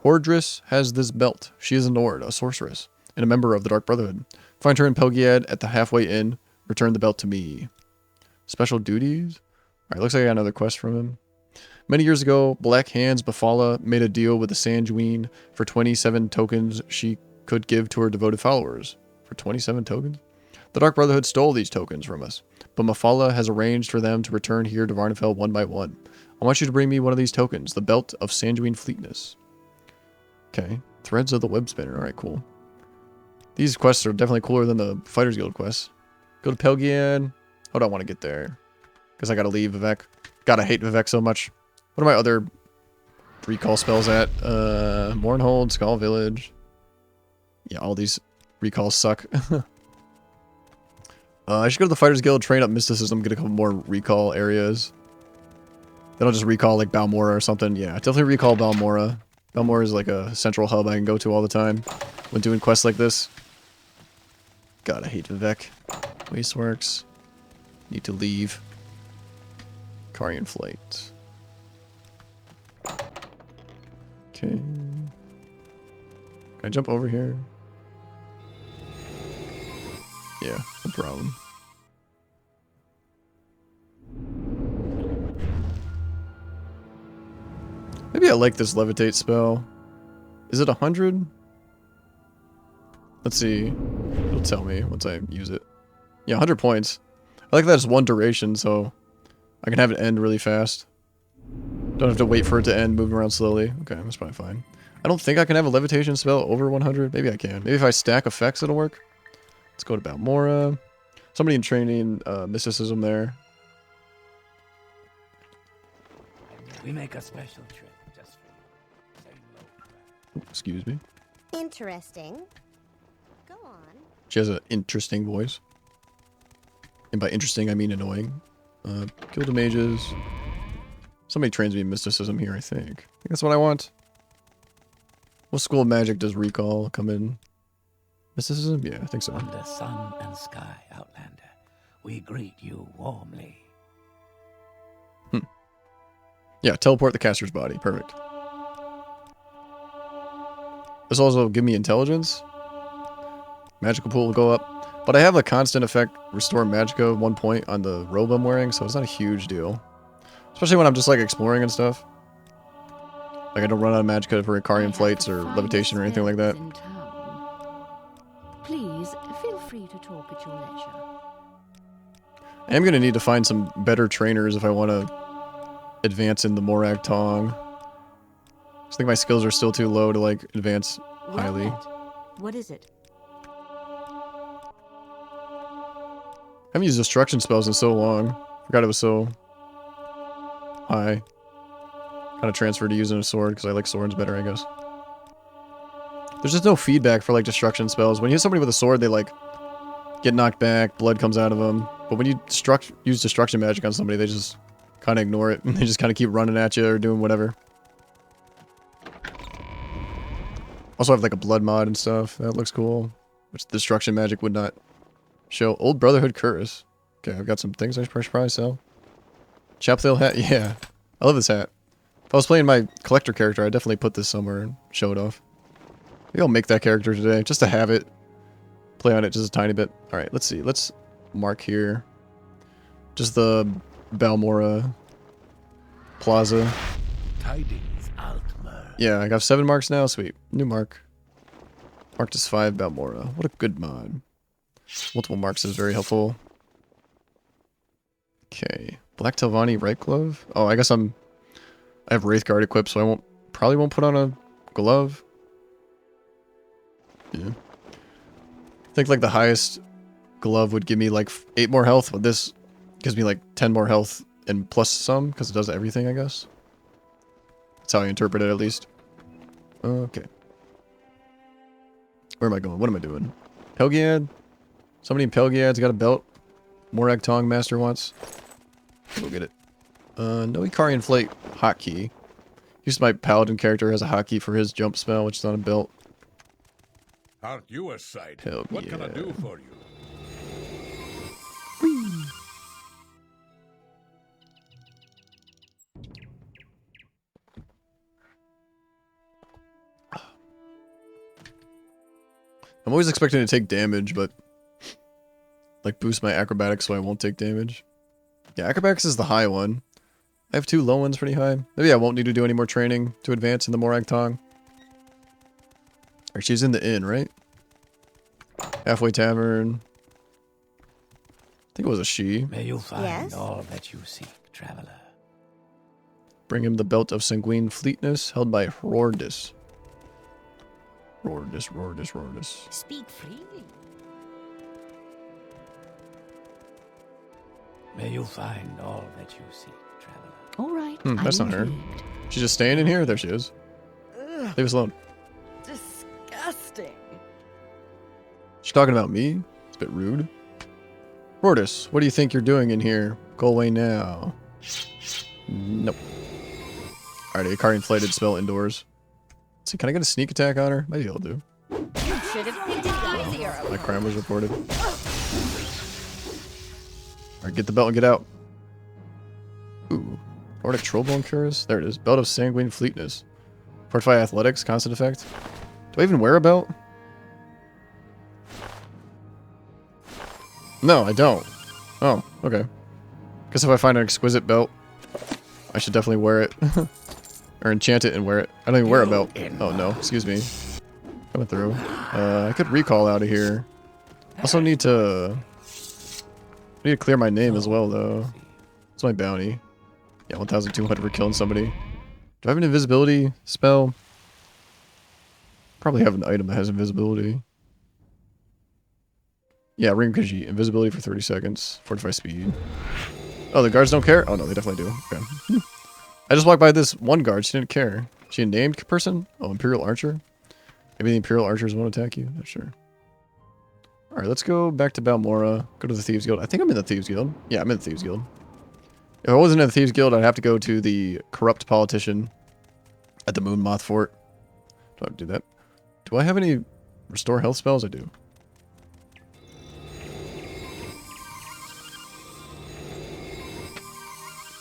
Hordris has this belt. She is a Nord, a sorceress, and a member of the Dark Brotherhood. Find her in Pelgiad at the halfway inn. Return the belt to me. Special duties? Alright, looks like I got another quest from him. Many years ago, Black Hands Mafala made a deal with the Sanguine for 27 tokens she could give to her devoted followers. For 27 tokens? The Dark Brotherhood stole these tokens from us, but Mafala has arranged for them to return here to Varnafell one by one. I want you to bring me one of these tokens, the Belt of Sanguine Fleetness. Okay, Threads of the Web Spinner. Alright, cool. These quests are definitely cooler than the Fighters Guild quests. Go to Pelgiad. How do I want to get there? Because I gotta leave Vivek. God, I hate Vivek so much. What are my other recall spells at? Mornhold, Skull Village. Yeah, all these recalls suck. I should go to the Fighters Guild, train up Mysticism, get a couple more recall areas. Then I'll just recall like Balmora or something. Yeah, definitely recall Balmora. Balmora is like a central hub I can go to all the time when doing quests like this. God, I hate Vivek. Wasteworks. Need to leave. Carian Flight. Okay. Can I jump over here? Yeah, no problem. Maybe I like this levitate spell. Is it 100? Let's see. It'll tell me once I use it. Yeah, 100 points. I like that it's one duration, so I can have it end really fast. Don't have to wait for it to end, moving around slowly. Okay, that's probably fine. I don't think I can have a levitation spell over 100. Maybe I can. Maybe if I stack effects, it'll work. Let's go to Balmora. Somebody in training mysticism there. We make a special trip just for you. Ooh, excuse me. Interesting. Go on. She has an interesting voice. And by interesting, I mean annoying. Kill the mages. Somebody trains me in mysticism here, I think. That's what I want. What school of magic does recall come in? Mysticism? Yeah, I think so. Under sun and sky, Outlander, we greet you warmly. Yeah, teleport the caster's body. Perfect. This also give me intelligence. Magical pool will go up. But I have a constant effect, restore magicka 1 point on the robe I'm wearing, so it's not a huge deal. Especially when I'm just like exploring and stuff. Like I don't run out of magicka for Icarian flights or levitation or anything like that. Please feel free to talk at your leisure. I am going to need to find some better trainers if I want to advance in the Morag Tong. I think my skills are still too low to like advance highly. What is it? I haven't used destruction spells in so long. Forgot it was so high. Kind of transferred to using a sword because I like swords better, I guess. There's just no feedback for like destruction spells. When you hit somebody with a sword, they like get knocked back, blood comes out of them. But when you use destruction magic on somebody, they just kind of ignore it and they just kind of keep running at you or doing whatever. Also have like a blood mod and stuff. That looks cool. Which destruction magic would not show. Old Brotherhood Curse. Okay, I've got some things I should probably sell. Chapthill hat. Yeah. I love this hat. If I was playing my collector character, I'd definitely put this somewhere and show it off. Maybe I'll make that character today, just to have it. Play on it just a tiny bit. Alright, let's see. Let's mark here. Just the Balmora Plaza. Tidings, Altmer. Yeah, I got 7 marks now. Sweet. New mark. Marked as 5 Balmora. What a good mod. Multiple marks is very helpful. Okay. Black Telvanni right glove? Oh, I guess I have Wraithguard equipped, so I probably won't put on a glove. Yeah. I think like the highest glove would give me like 8 more health, but this gives me like 10 more health and plus some, because it does everything, I guess. That's how I interpret it, at least. Okay. Where am I going? What am I doing? Pelgiad? Somebody in Pelgiad's got a belt. Morag Tong Master wants. Go get it. No Icarian Flight hotkey. Used my Paladin character has a hotkey for his jump spell, which is on a belt. Aren't you a sight? Hell What yeah. can I do for you? I'm always expecting to take damage, but like boost my acrobatics so I won't take damage. Yeah, acrobatics is the high one. I have 2 low ones pretty high. Maybe I won't need to do any more training to advance in the Morag Tong. Or she's in the inn, right? Halfway Tavern. I think it was a she. May you find Yes? all that you seek, traveler. Bring him the belt of sanguine fleetness held by Rordis. Rordis. Speak freely. May you find all that you seek, traveler. All right. That's I'm not her. intrigued. She's just staying in here? There she is. Ugh, Leave us alone. disgusting. She's talking about me? It's a bit rude. Rordis, what do you think you're doing in here? Go away now. Nope. Alright, Icarian Flighted spell indoors. Let's see, can I get a sneak attack on her? Maybe I'll do. You should have picked it easier. My crime was reported. Alright, get the belt and get out. Ooh. Nordic Trollbone Curse? There it is. Belt of Sanguine Fleetness. Fortify Athletics, constant effect. Do I even wear a belt? No, I don't. Oh, okay. Guess if I find an exquisite belt, I should definitely wear it. Or enchant it and wear it. I don't even wear a belt. Oh no, excuse me. Coming through. I could recall out of here. Also need to clear my name as well though. It's my bounty. Yeah, 1,200 for killing somebody. Do I have an invisibility spell? Probably have an item that has invisibility. Yeah, Ring Kaji. Invisibility for 30 seconds. Fortify speed. Oh, the guards don't care? Oh no, they definitely do. Okay. I just walked by this one guard. She didn't care. She a named person? Oh, Imperial Archer? Maybe the Imperial Archers won't attack you? Not sure. Alright, let's go back to Balmora. Go to the Thieves Guild. I think I'm in the Thieves Guild. Yeah, I'm in the Thieves Guild. If I wasn't in the Thieves Guild, I'd have to go to the corrupt politician at the Moon Moth Fort. Do I have to do that? Do I have any restore health spells? I do.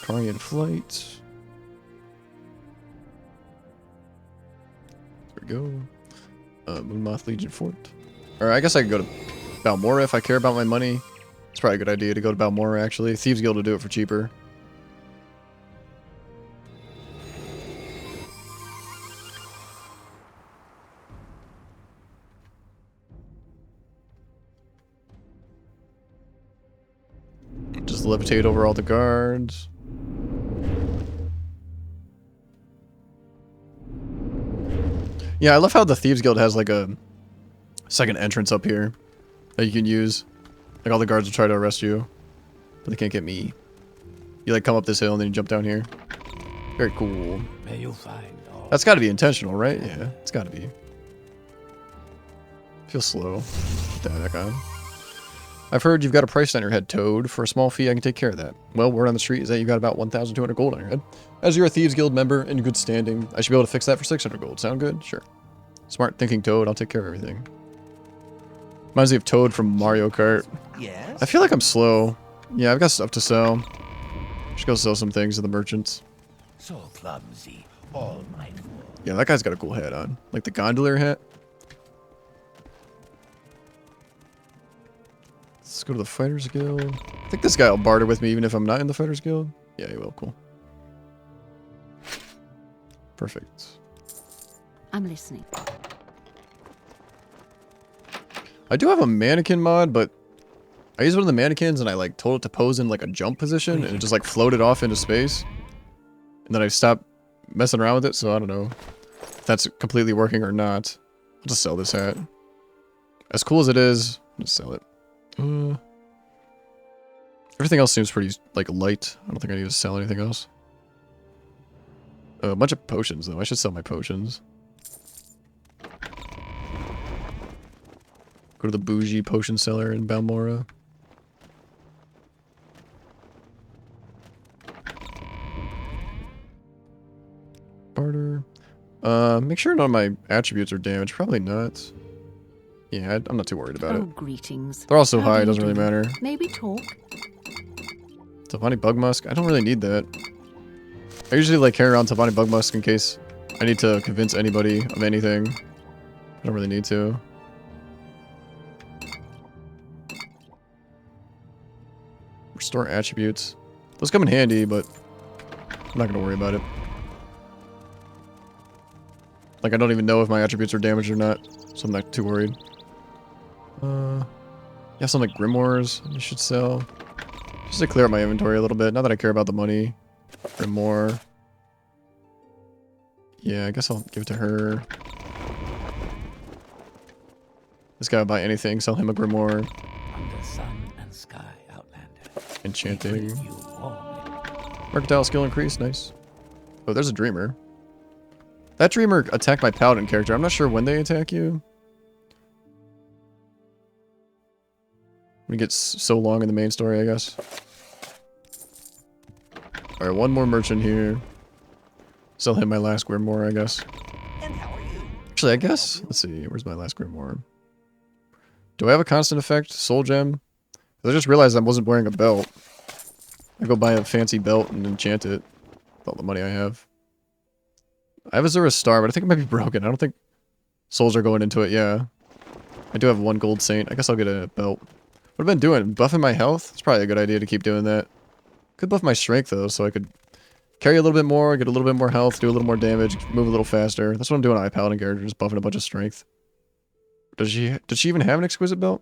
Carian Flight. There we go. Moonmoth Legion Fort. Or I guess I could go to Balmora if I care about my money. It's probably a good idea to go to Balmora, actually. Thieves Guild will do it for cheaper. Just levitate over all the guards. Yeah, I love how the Thieves Guild has like a second entrance up here that you can use. Like all the guards will try to arrest you, but they can't get me. You like come up this hill and then you jump down here. Very cool. May you find all. That's got to be intentional, right? Yeah, it's got to be. Feels slow. Put that back on. I've heard you've got a price on your head, Toad. For a small fee, I can take care of that. Well, word on the street is that you've got about 1,200 gold on your head. As you're a Thieves Guild member in good standing, I should be able to fix that for 600 gold. Sound good? Sure. Smart thinking, Toad. I'll take care of everything. Reminds me of Toad from Mario Kart. Yes? I feel like I'm slow. Yeah, I've got stuff to sell. Just go sell some things to the merchants. So clumsy, all mindful. Yeah, that guy's got a cool hat on. Like the gondolier hat. Let's go to the Fighters Guild. I think this guy will barter with me even if I'm not in the Fighters Guild. Yeah, he will. Cool. Perfect. I'm listening. I do have a mannequin mod, but I used one of the mannequins and I like told it to pose in like a jump position and it just like floated off into space. And then I stopped messing around with it, so I don't know if that's completely working or not. I'll just sell this hat. As cool as it is, I'll just sell it. Everything else seems pretty like light. I don't think I need to sell anything else. A bunch of potions though. I should sell my potions. Go to the bougie potion seller in Balmora. Barter. Make sure none of my attributes are damaged. Probably not. Yeah, I'm not too worried about it. Greetings. They're all so How high, do it doesn't you really do? matter. Maybe talk. Tavani Bugmusk? I don't really need that. I usually like carry around Tavani Bugmusk in case I need to convince anybody of anything. I don't really need to. Restore attributes. Those come in handy, but I'm not going to worry about it. Like, I don't even know if my attributes are damaged or not, so I'm not too worried. You have some, like, grimoires you should sell. Just to clear up my inventory a little bit, not that I care about the money. Grimoire. Yeah, I guess I'll give it to her. This guy will buy anything, sell him a grimoire. Under sun and sky, Outlander. Enchanting. You warmly. Mercantile skill increase, nice. Oh, there's a dreamer. That dreamer attacked my paladin character. I'm not sure when they attack you. When it gets so long in the main story, I guess. Alright, one more merchant here. Sell him my last grimoire, I guess. And how are you? Actually, I guess... Let's see, where's my last grimoire? Do I have a constant effect? Soul gem? I just realized I wasn't wearing a belt. I go buy a fancy belt and enchant it. With all the money I have. I have Azura's Star, but I think it might be broken. I don't think souls are going into it, yeah. I do have one gold saint. I guess I'll get a belt. What have I been doing? Buffing my health? It's probably a good idea to keep doing that. Could buff my strength, though, so I could carry a little bit more, get a little bit more health, do a little more damage, move a little faster. That's what I'm doing on my paladin character, just buffing a bunch of strength. Did she even have an exquisite belt?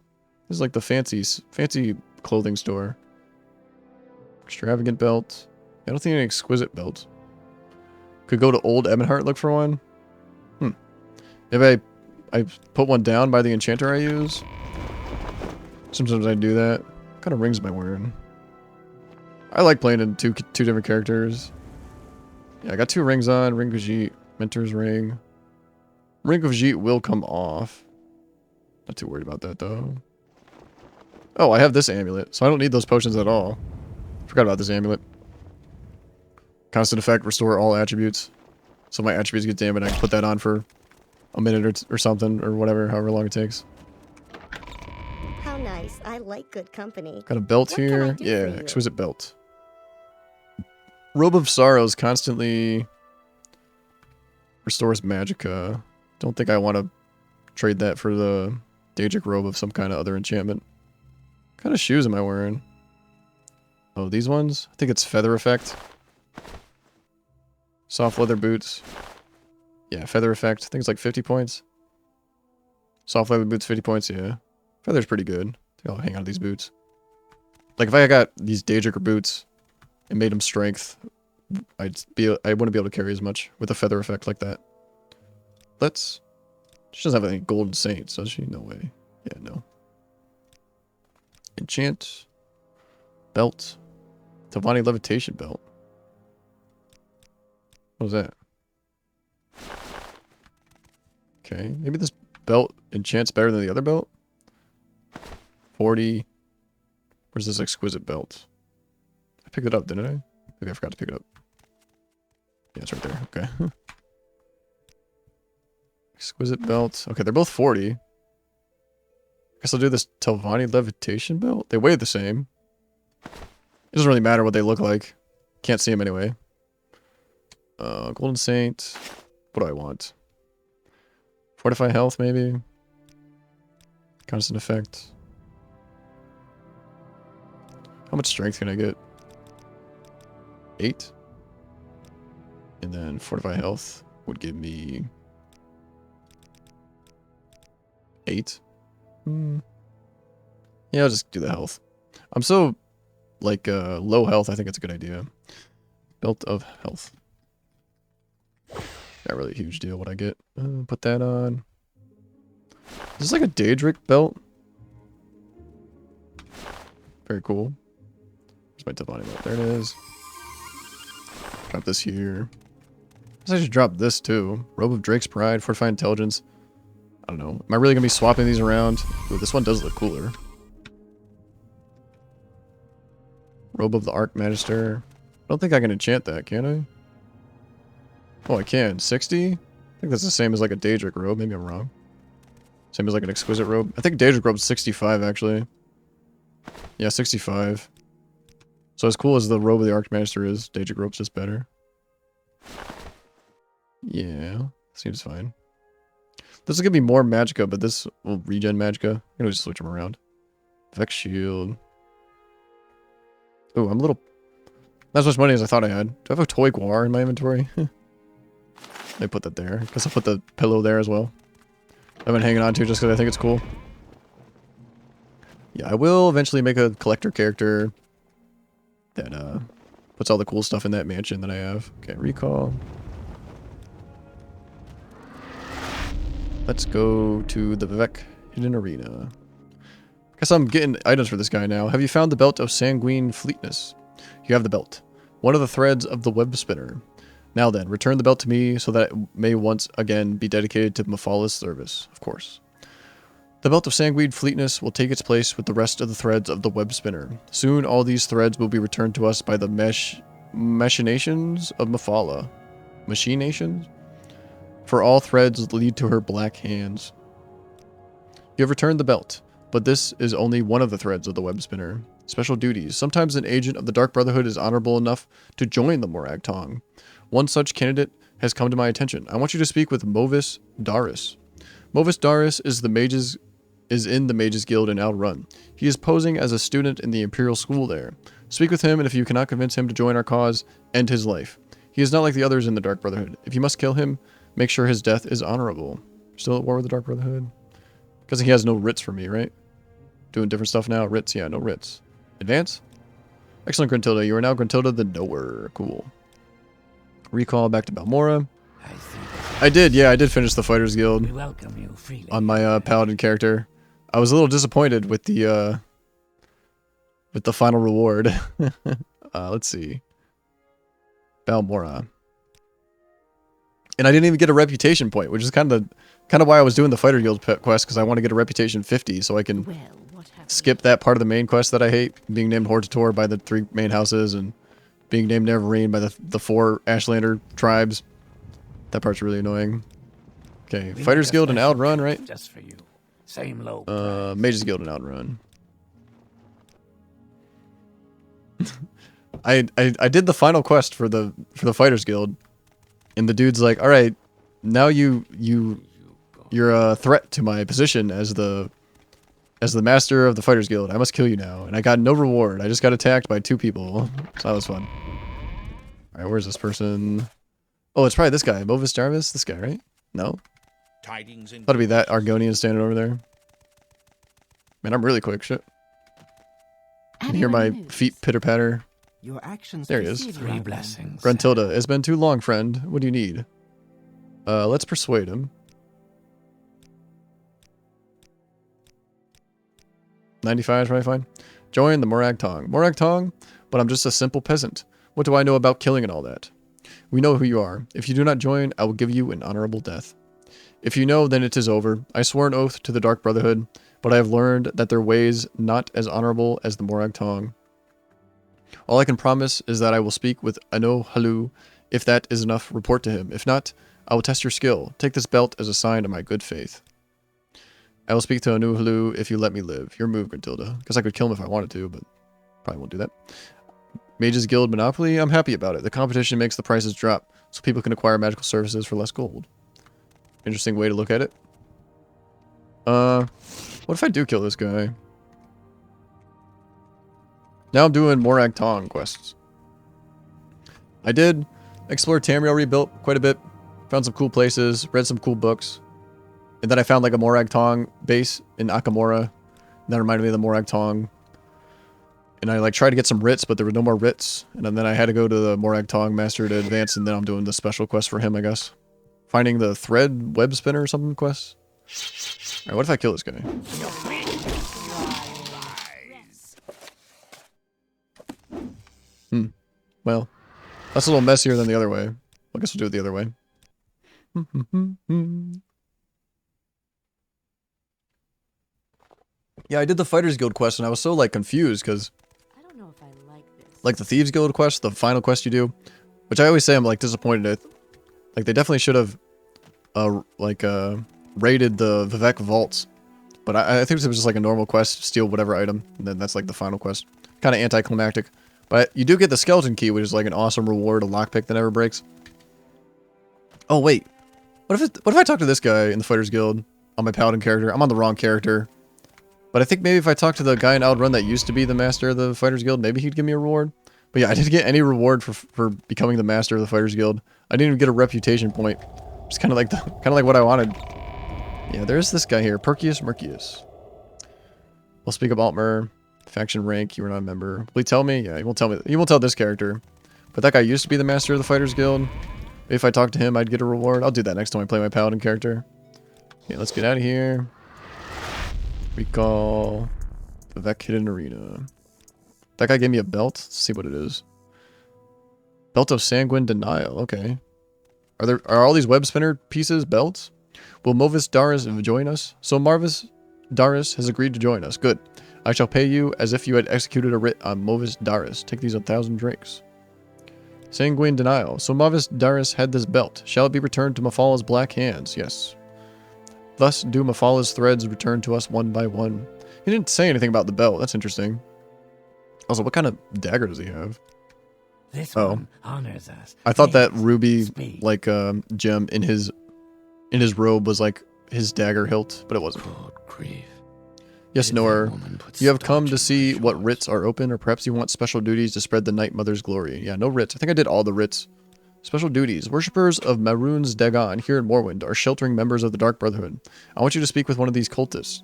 This is like the fancy clothing store. Extravagant belt. I don't think any exquisite belts. Could go to Old Ebonheart, look for one. If I put one down by the enchanter I use. Sometimes I do that. What kind of rings am I wearing? I like playing in two different characters. Yeah, I got 2 rings on. Ring of Jeet, Mentor's Ring. Ring of Jeet will come off. Not too worried about that, though. Oh, I have this amulet, so I don't need those potions at all. Forgot about this amulet. Constant effect, restore all attributes. So my attributes get damaged, I can put that on for a minute or something, or whatever, however long it takes. How nice. I like good company. Got a belt What can I here. do Yeah, for you? exquisite belt. Robe of Sorrows constantly restores magicka. Don't think I want to trade that for the Daedric Robe of some kind of other enchantment. What kind of shoes am I wearing? Oh, these ones? I think it's Feather Effect. Soft leather boots. Yeah, Feather Effect. I think it's like 50 points. Soft leather boots, 50 points, yeah. Feather's pretty good. I think I'll hang on to these boots. Like, if I got these Daedric boots and made them strength, I wouldn't be able to carry as much with a Feather Effect like that. Let's... She doesn't have any Golden Saints, does she? No way. Yeah, no. Enchant. Belt. Tavani Levitation Belt. What was that? Okay, maybe this belt enchants better than the other belt? 40. Where's this exquisite belt? I picked it up, didn't I? Maybe I forgot to pick it up. Yeah, it's right there. Okay. Exquisite belt. Okay, they're both 40. Guess I'll do this Telvanni Levitation belt. They weigh the same. It doesn't really matter what they look like. Can't see them anyway. Golden Saint. What do I want? Fortify health, maybe? Constant effect. How much strength can I get? 8? And then Fortify health would give me... 8? Yeah, I'll just do the health. I'm so, like, low health, I think it's a good idea. Belt of health. Not really a huge deal what I get. Put that on. Is this like a Daedric belt? Very cool. Where's my Tavani belt? There it is. Drop this here. I guess I should drop this too. Robe of Drake's Pride, Fortified Intelligence. I don't know. Am I really going to be swapping these around? Ooh, this one does look cooler. Robe of the Arc Magister. I don't think I can enchant that, can I? Oh, I can. 60? I think that's the same as like a Daedric robe. Maybe I'm wrong. Same as like an exquisite robe. I think Daedric robe's 65, actually. Yeah, 65. So as cool as the robe of the Archmaster is, Daedric robe's just better. Yeah, seems fine. This will give me more magicka, but this will regen magicka. I'm gonna just switch them around. Vex Shield. Oh, I'm a little... Not as much money as I thought I had. Do I have a toy guar in my inventory? They put that there. Guess I'll put the pillow there as well. I've been hanging on to just because I think it's cool. Yeah, I will eventually make a collector character that puts all the cool stuff in that mansion that I have. Okay, recall. Let's go to the Vivek Hidden Arena. Guess I'm getting items for this guy now. Have you found the Belt of Sanguine Fleetness? You have the belt. One of the threads of the web spinner. Now then, return the belt to me so that it may once again be dedicated to Mephal's service, of course. The Belt of Sanguine Fleetness will take its place with the rest of the threads of the web spinner. Soon all these threads will be returned to us by the machinations of Mephala. Machinations? For all threads lead to her black hands. You have returned the belt, but this is only one of the threads of the web spinner. Special duties. Sometimes an agent of the Dark Brotherhood is honorable enough to join the Morag Tong. One such candidate has come to my attention. I want you to speak with Movis Daris. Movis Daris is in the Mages Guild in Outrun. He is posing as a student in the Imperial school there. Speak with him, and if you cannot convince him to join our cause, end his life. He is not like the others in the Dark Brotherhood. If you must kill him, make sure his death is honorable. Still at war with the Dark Brotherhood? Because he has no writs for me, right? Doing different stuff now. Writs, yeah, no writs. Advance? Excellent, Gruntilda. You are now Gruntilda the Knower. Cool. Recall back to Balmora. I did finish the Fighters Guild on my Paladin character. I was a little disappointed with the final reward. Let's see. Balmora. And I didn't even get a reputation point, which is kind of why I was doing the Fighter Guild quest, because I want to get a reputation 50 so I can skip that part of the main quest that I hate, being named Hortator by the 3 main houses and being named Neverine by the 4 Ashlander tribes. That part's really annoying. Okay, Fighters Guild and Outrun, right? Just for you. Same low. Mages Guild and Outrun. I did the final quest for the Fighters Guild, and the dude's like, all right, now you're a threat to my position as the master of the Fighters Guild. I must kill you now. And I got no reward. I just got attacked by 2 people. So that was fun. All right, where's this person? Oh, it's probably this guy, Movis Jarvis. This guy, right? No. Tidings in Thought it'd be that Argonian standing over there. Man, I'm really quick. Shit. You can hear my feet pitter patter. Your actions There he is. precede 3 your blessings. Gruntilda, it's been too long, friend. What do you need? Let's persuade him. 95 is probably fine. Join the Morag Tong. Morag Tong? But I'm just a simple peasant. What do I know about killing and all that? We know who you are. If you do not join, I will give you an honorable death. If you know, then it is over. I swore an oath to the Dark Brotherhood, but I have learned that their ways not as honorable as the Morag Tong. All I can promise is that I will speak with Ano Halu. If that is enough, report to him. If not, I will test your skill. Take this belt as a sign of my good faith. I will speak to Anu Halu if you let me live. Your move, Gruntilda. Because I could kill him if I wanted to, but probably won't do that. Mages Guild Monopoly? I'm happy about it. The competition makes the prices drop, so people can acquire magical services for less gold. Interesting way to look at it. What if I do kill this guy? Now I'm doing Morag Tong quests. I did explore Tamriel Rebuilt quite a bit. Found some cool places, read some cool books. And then I found like a Morag Tong base in Akamora. That reminded me of the Morag Tong. And I like tried to get some writs, but there were no more writs. And then I had to go to the Morag Tong Master to advance, and then I'm doing the special quest for him, I guess. Finding the thread web spinner or something quest. Alright, what if I kill this guy? Well, that's a little messier than the other way. I guess we'll do it the other way. Yeah, I did the Fighters Guild quest, and I was so, like, confused, because... I don't know if I like this. Like, the Thieves Guild quest, the final quest you do, which I always say I'm, like, disappointed at. Like, they definitely should have, raided the Vivek vaults. But I think it was just, like, a normal quest, steal whatever item, and then that's, like, the final quest. Kind of anticlimactic. But you do get the skeleton key, which is, like, an awesome reward, a lockpick that never breaks. Oh, wait. What if I talk to this guy in the Fighters Guild on my Paladin character? I'm on the wrong character. But I think maybe if I talk to the guy in Outrun that used to be the master of the Fighters Guild, maybe he'd give me a reward. But yeah, I didn't get any reward for becoming the master of the Fighters Guild. I didn't even get a reputation point. It's kind of like what I wanted. Yeah, there's this guy here, Perkius Mercius. We'll speak of Altmer, faction rank. You were not a member. Will he tell me? Yeah, he won't tell me. He won't tell this character. But that guy used to be the master of the Fighters Guild. Maybe if I talk to him, I'd get a reward. I'll do that next time I play my Paladin character. Okay, let's get out of here. Recall Vivek Hidden Arena. That guy gave me a belt. Let's see what it is. Belt of Sanguine Denial. Okay. Are all these web spinner pieces belts? Will Movis Darius join us? So Marvis Darius has agreed to join us. Good. I shall pay you as if you had executed a writ on Movis Darius. Take these 1,000 drinks. Sanguine Denial. So Marvis Darius had this belt. Shall it be returned to Mafala's black hands? Yes. Thus do Mafala's threads return to us one by one. He didn't say anything about the belt. That's interesting. Also, what kind of dagger does he have? This one honors us. I thought that Yes, ruby, speak. like, gem in his robe was like his dagger hilt, but it wasn't. Good grief. Yes, Did Noah. that woman put You have come to starch in see my what shorts? writs are open, or perhaps you want special duties to spread the Night Mother's glory. Yeah, no writs. I think I did all the writs. Special duties. Worshippers of Maroon's Dagon here in Morrowind are sheltering members of the Dark Brotherhood. I want you to speak with one of these cultists,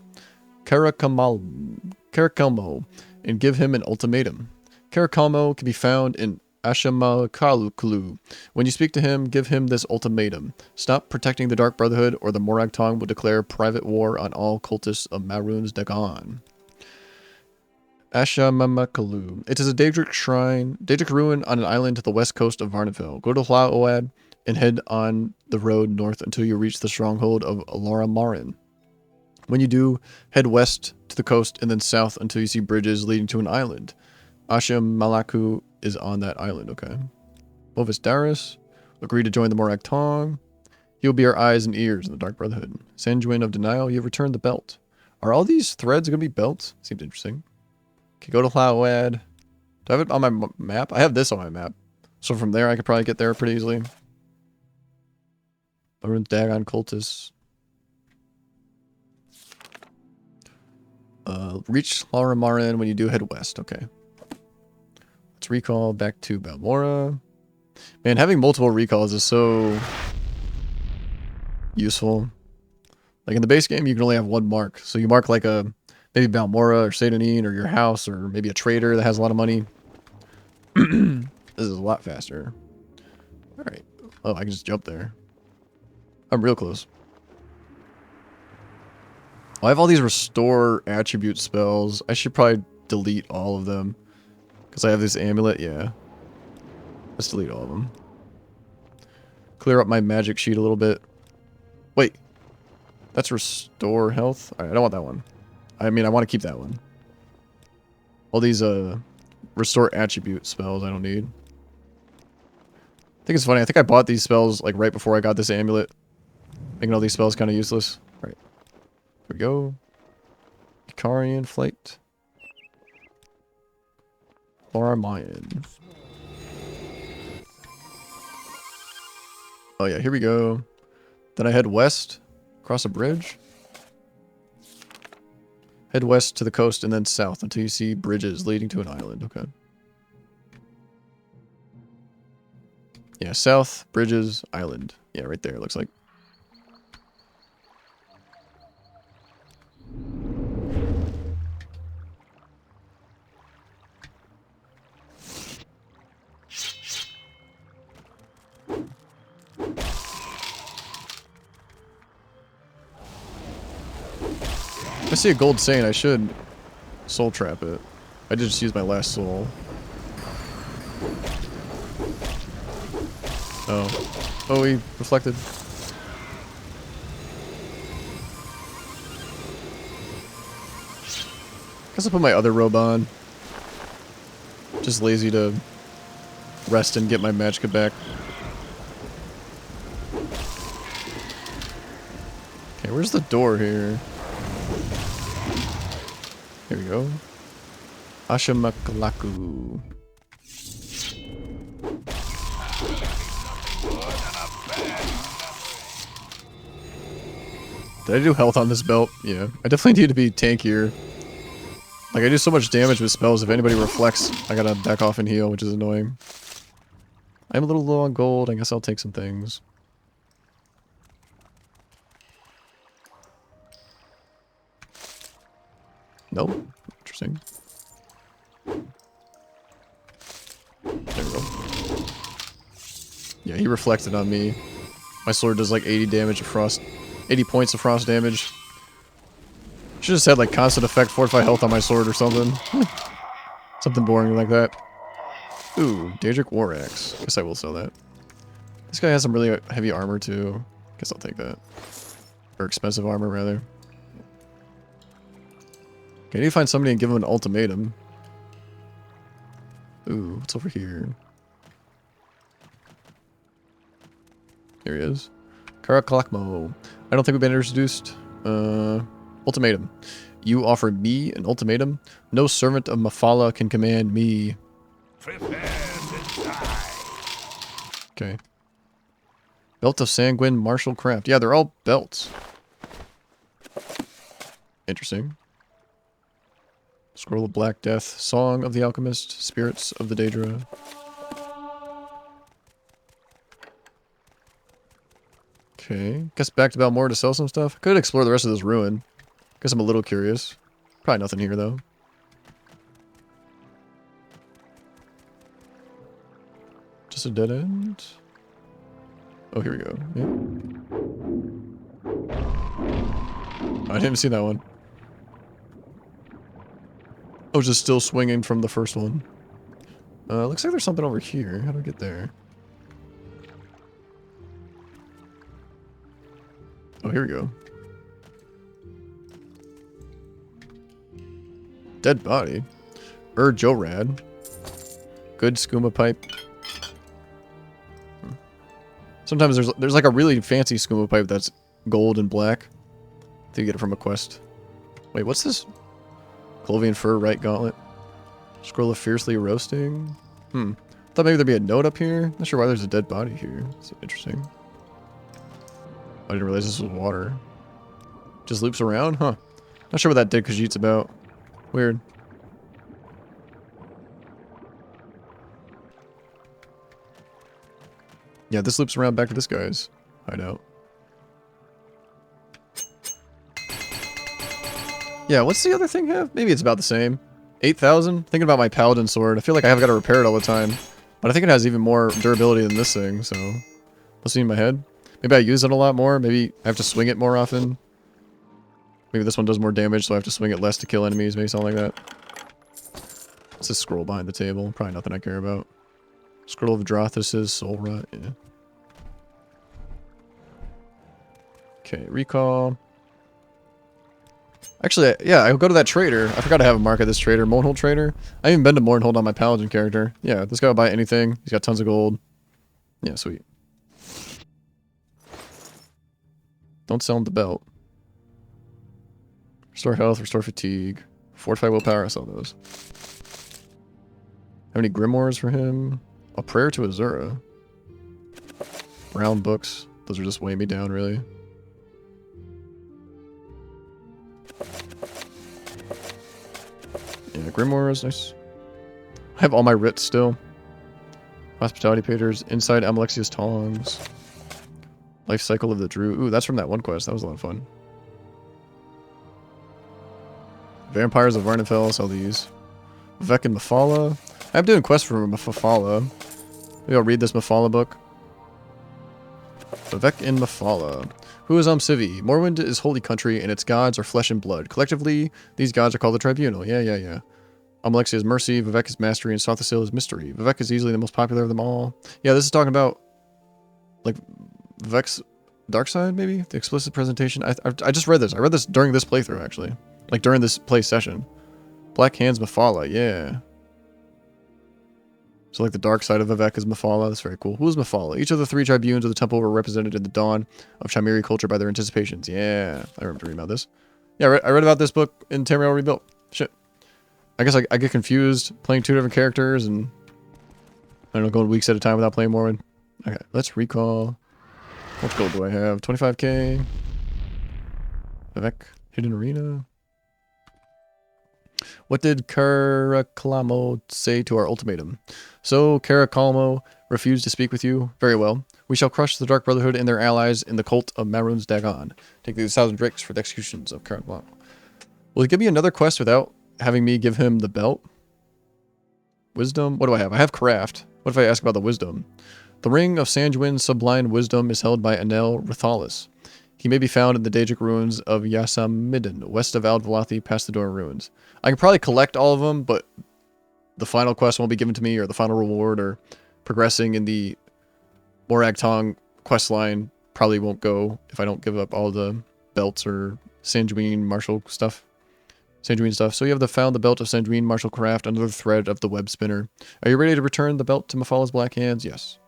Carakalmo, and give him an ultimatum. Carakalmo can be found in Ashamalkaluklu. When you speak to him, give him this ultimatum. Stop protecting the Dark Brotherhood, or the Morag Tong will declare private war on all cultists of Maroon's Dagon. Ashamamakalu. It is a Daedric shrine, Daedric ruin on an island to the west coast of Varnaville. Go to Hlaoad and head on the road north until you reach the stronghold of Alara Marin. When you do, head west to the coast and then south until you see bridges leading to an island. Ashamalaku is on that island, okay. Movis Darius, agree to join the Morag Tong. He will be our eyes and ears in the Dark Brotherhood. Sanguine of Denial, you have returned the belt. Are all these threads going to be belts? Seems interesting. Okay, go to Hlaoad. Do I have it on my map? I have this on my map. So from there, I could probably get there pretty easily. Maroon Dagon Cultists. Reach Laura Marin when you do head west. Okay. Let's recall back to Balmora. Man, having multiple recalls is so useful. Like in the base game, you can only have one mark. So you mark like a maybe Balmora or Satanine or your house or maybe a trader that has a lot of money. This is a lot faster. Alright. Oh, I can just jump there. I'm real close. I have all these restore attribute spells. I should probably delete all of them. Because I have this amulet, yeah. Let's delete all of them. Clear up my magic sheet a little bit. Wait. That's restore health? Alright, I don't want that one. I mean, I want to keep that one. All these, restore attribute spells I don't need. I think it's funny. I think I bought these spells, like, right before I got this amulet. Making all these spells kind of useless. Alright. Here we go. Ikarian Flight. Laura Mayan. Oh yeah, here we go. Then I head west, across a bridge. Head west to the coast and then south until you see bridges leading to an island. Okay. Yeah, south, bridges, island. Yeah, right there, it looks like. If I see a gold saint, I should soul trap it. I did just use my last soul. Oh. Oh, he reflected. Guess I'll put my other robe on. Just lazy to rest and get my magicka back. Okay, where's the door here? Here we go. Ashamakalaku. Did I do health on this belt? Yeah. I definitely need to be tankier. Like, I do so much damage with spells, if anybody reflects, I gotta back off and heal, which is annoying. I'm a little low on gold, I guess I'll take some things. Nope. Interesting. There we go. Yeah, he reflected on me. My sword does like 80 damage of frost. 80 points of frost damage. Should have said like constant effect fortify health on my sword or something. Something boring like that. Ooh, Daedric War Axe. Guess I will sell that. This guy has some really heavy armor too. Guess I'll take that. Or expensive armor rather. Okay, I need to find somebody and give him an ultimatum. Ooh, what's over here? Here he is. Karakalakmo. I don't think we've been introduced. Ultimatum. You offer me an ultimatum. No servant of Mafala can command me. Prepare to die. Okay. Belt of Sanguine Martial Craft. Yeah, they're all belts. Interesting. Scroll of Black Death. Song of the Alchemist. Spirits of the Daedra. Okay. Guess back to Balmora to sell some stuff. Could explore the rest of this ruin. Guess I'm a little curious. Probably nothing here, though. Just a dead end? Oh, here we go. Yeah. Oh, I didn't even see that one. I was just still swinging from the first one. Looks like there's something over here. How do I get there? Oh, here we go. Dead body. Jorad. Good skooma pipe. Sometimes there's like a really fancy skooma pipe that's gold and black. I think you get it from a quest. Wait, what's this? Clovian fur right gauntlet. Scroll of fiercely roasting. Thought maybe there'd be a note up here. Not sure why there's a dead body here. It's interesting. I didn't realize this was water. Just loops around? Huh. Not sure what that dead Khajiit's about. Weird. Yeah, this loops around back to this guy's hideout. Yeah, what's the other thing have? Maybe it's about the same. 8,000? Thinking about my paladin sword. I feel like I have got to repair it all the time. But I think it has even more durability than this thing, so... Must be in my head. Maybe I use it a lot more. Maybe I have to swing it more often. Maybe this one does more damage, so I have to swing it less to kill enemies. Maybe something like that. What's this scroll behind the table? Probably nothing I care about. Scroll of Drothis' Soul Rot. Yeah. Okay, recall. Actually, yeah, I'll go to that trader. I forgot to have a mark at this trader. Mornhold trader. I haven't been to Mornhold on my paladin character. Yeah, this guy will buy anything. He's got tons of gold. Yeah, sweet. Don't sell him the belt. Restore health, restore fatigue. Fortify willpower, I sell those. Have any grimoires for him? A prayer to Azura. Brown books. Those are just weighing me down, really. Yeah, grimoires, nice. I have all my writs still. Hospitality Paters, Inside Amalexia's Tongs. Life Cycle of the Drew. Ooh, that's from that one quest. That was a lot of fun. Vampires of Varnafell, sell these. Vivek and Mephala. I'm doing quests for Mephala. Maybe I'll read this Mephala book. Vivek and Mephala. Who is Civi? Morrowind is holy country, and its gods are flesh and blood. Collectively, these gods are called the Tribunal. Yeah. Alexia is mercy, Vivek is mastery, and Sothasil is mystery. Vivek is easily the most popular of them all. Yeah, this is talking about, like, Vivek's dark side, maybe? The explicit presentation? I just read this. I read this during this playthrough, actually. Like, during this play session. Black Hands Mephala, yeah. So, like, the dark side of Vivek is Mephala. That's very cool. Who is Mephala? Each of the 3 tribunes of the temple were represented in the dawn of Chimeri culture by their anticipations. Yeah, I remember reading about this. Yeah, I read about this book in Tamriel Rebuilt. Shit. I guess I get confused playing 2 different characters and I don't know, going weeks at a time without playing Morrowind. Okay, let's recall. What gold do I have? 25k. Vivek. Hidden Arena. What did Caracalmo say to our ultimatum? So, Caracalmo refused to speak with you? Very well. We shall crush the Dark Brotherhood and their allies in the cult of Marun's Dagon. Take these 1,000 drakes for the executions of Caracalmo. Will he give me another quest without having me give him the belt? Wisdom? What do I have? I have craft. What if I ask about the wisdom? The ring of Sanjuin's sublime wisdom is held by Anel Rithalis. He may be found in the Daedric ruins of Yasamidin, west of Ald-Valathi, past the Door ruins. I can probably collect all of them, but the final quest won't be given to me, or the final reward, or progressing in the Morag Tong quest line probably won't go if I don't give up all the belts or Sanjuin martial stuff. Sanjuin stuff. So you have found the belt of Sanjuin martial craft, another thread of the web spinner. Are you ready to return the belt to Mephala's black hands? Yes.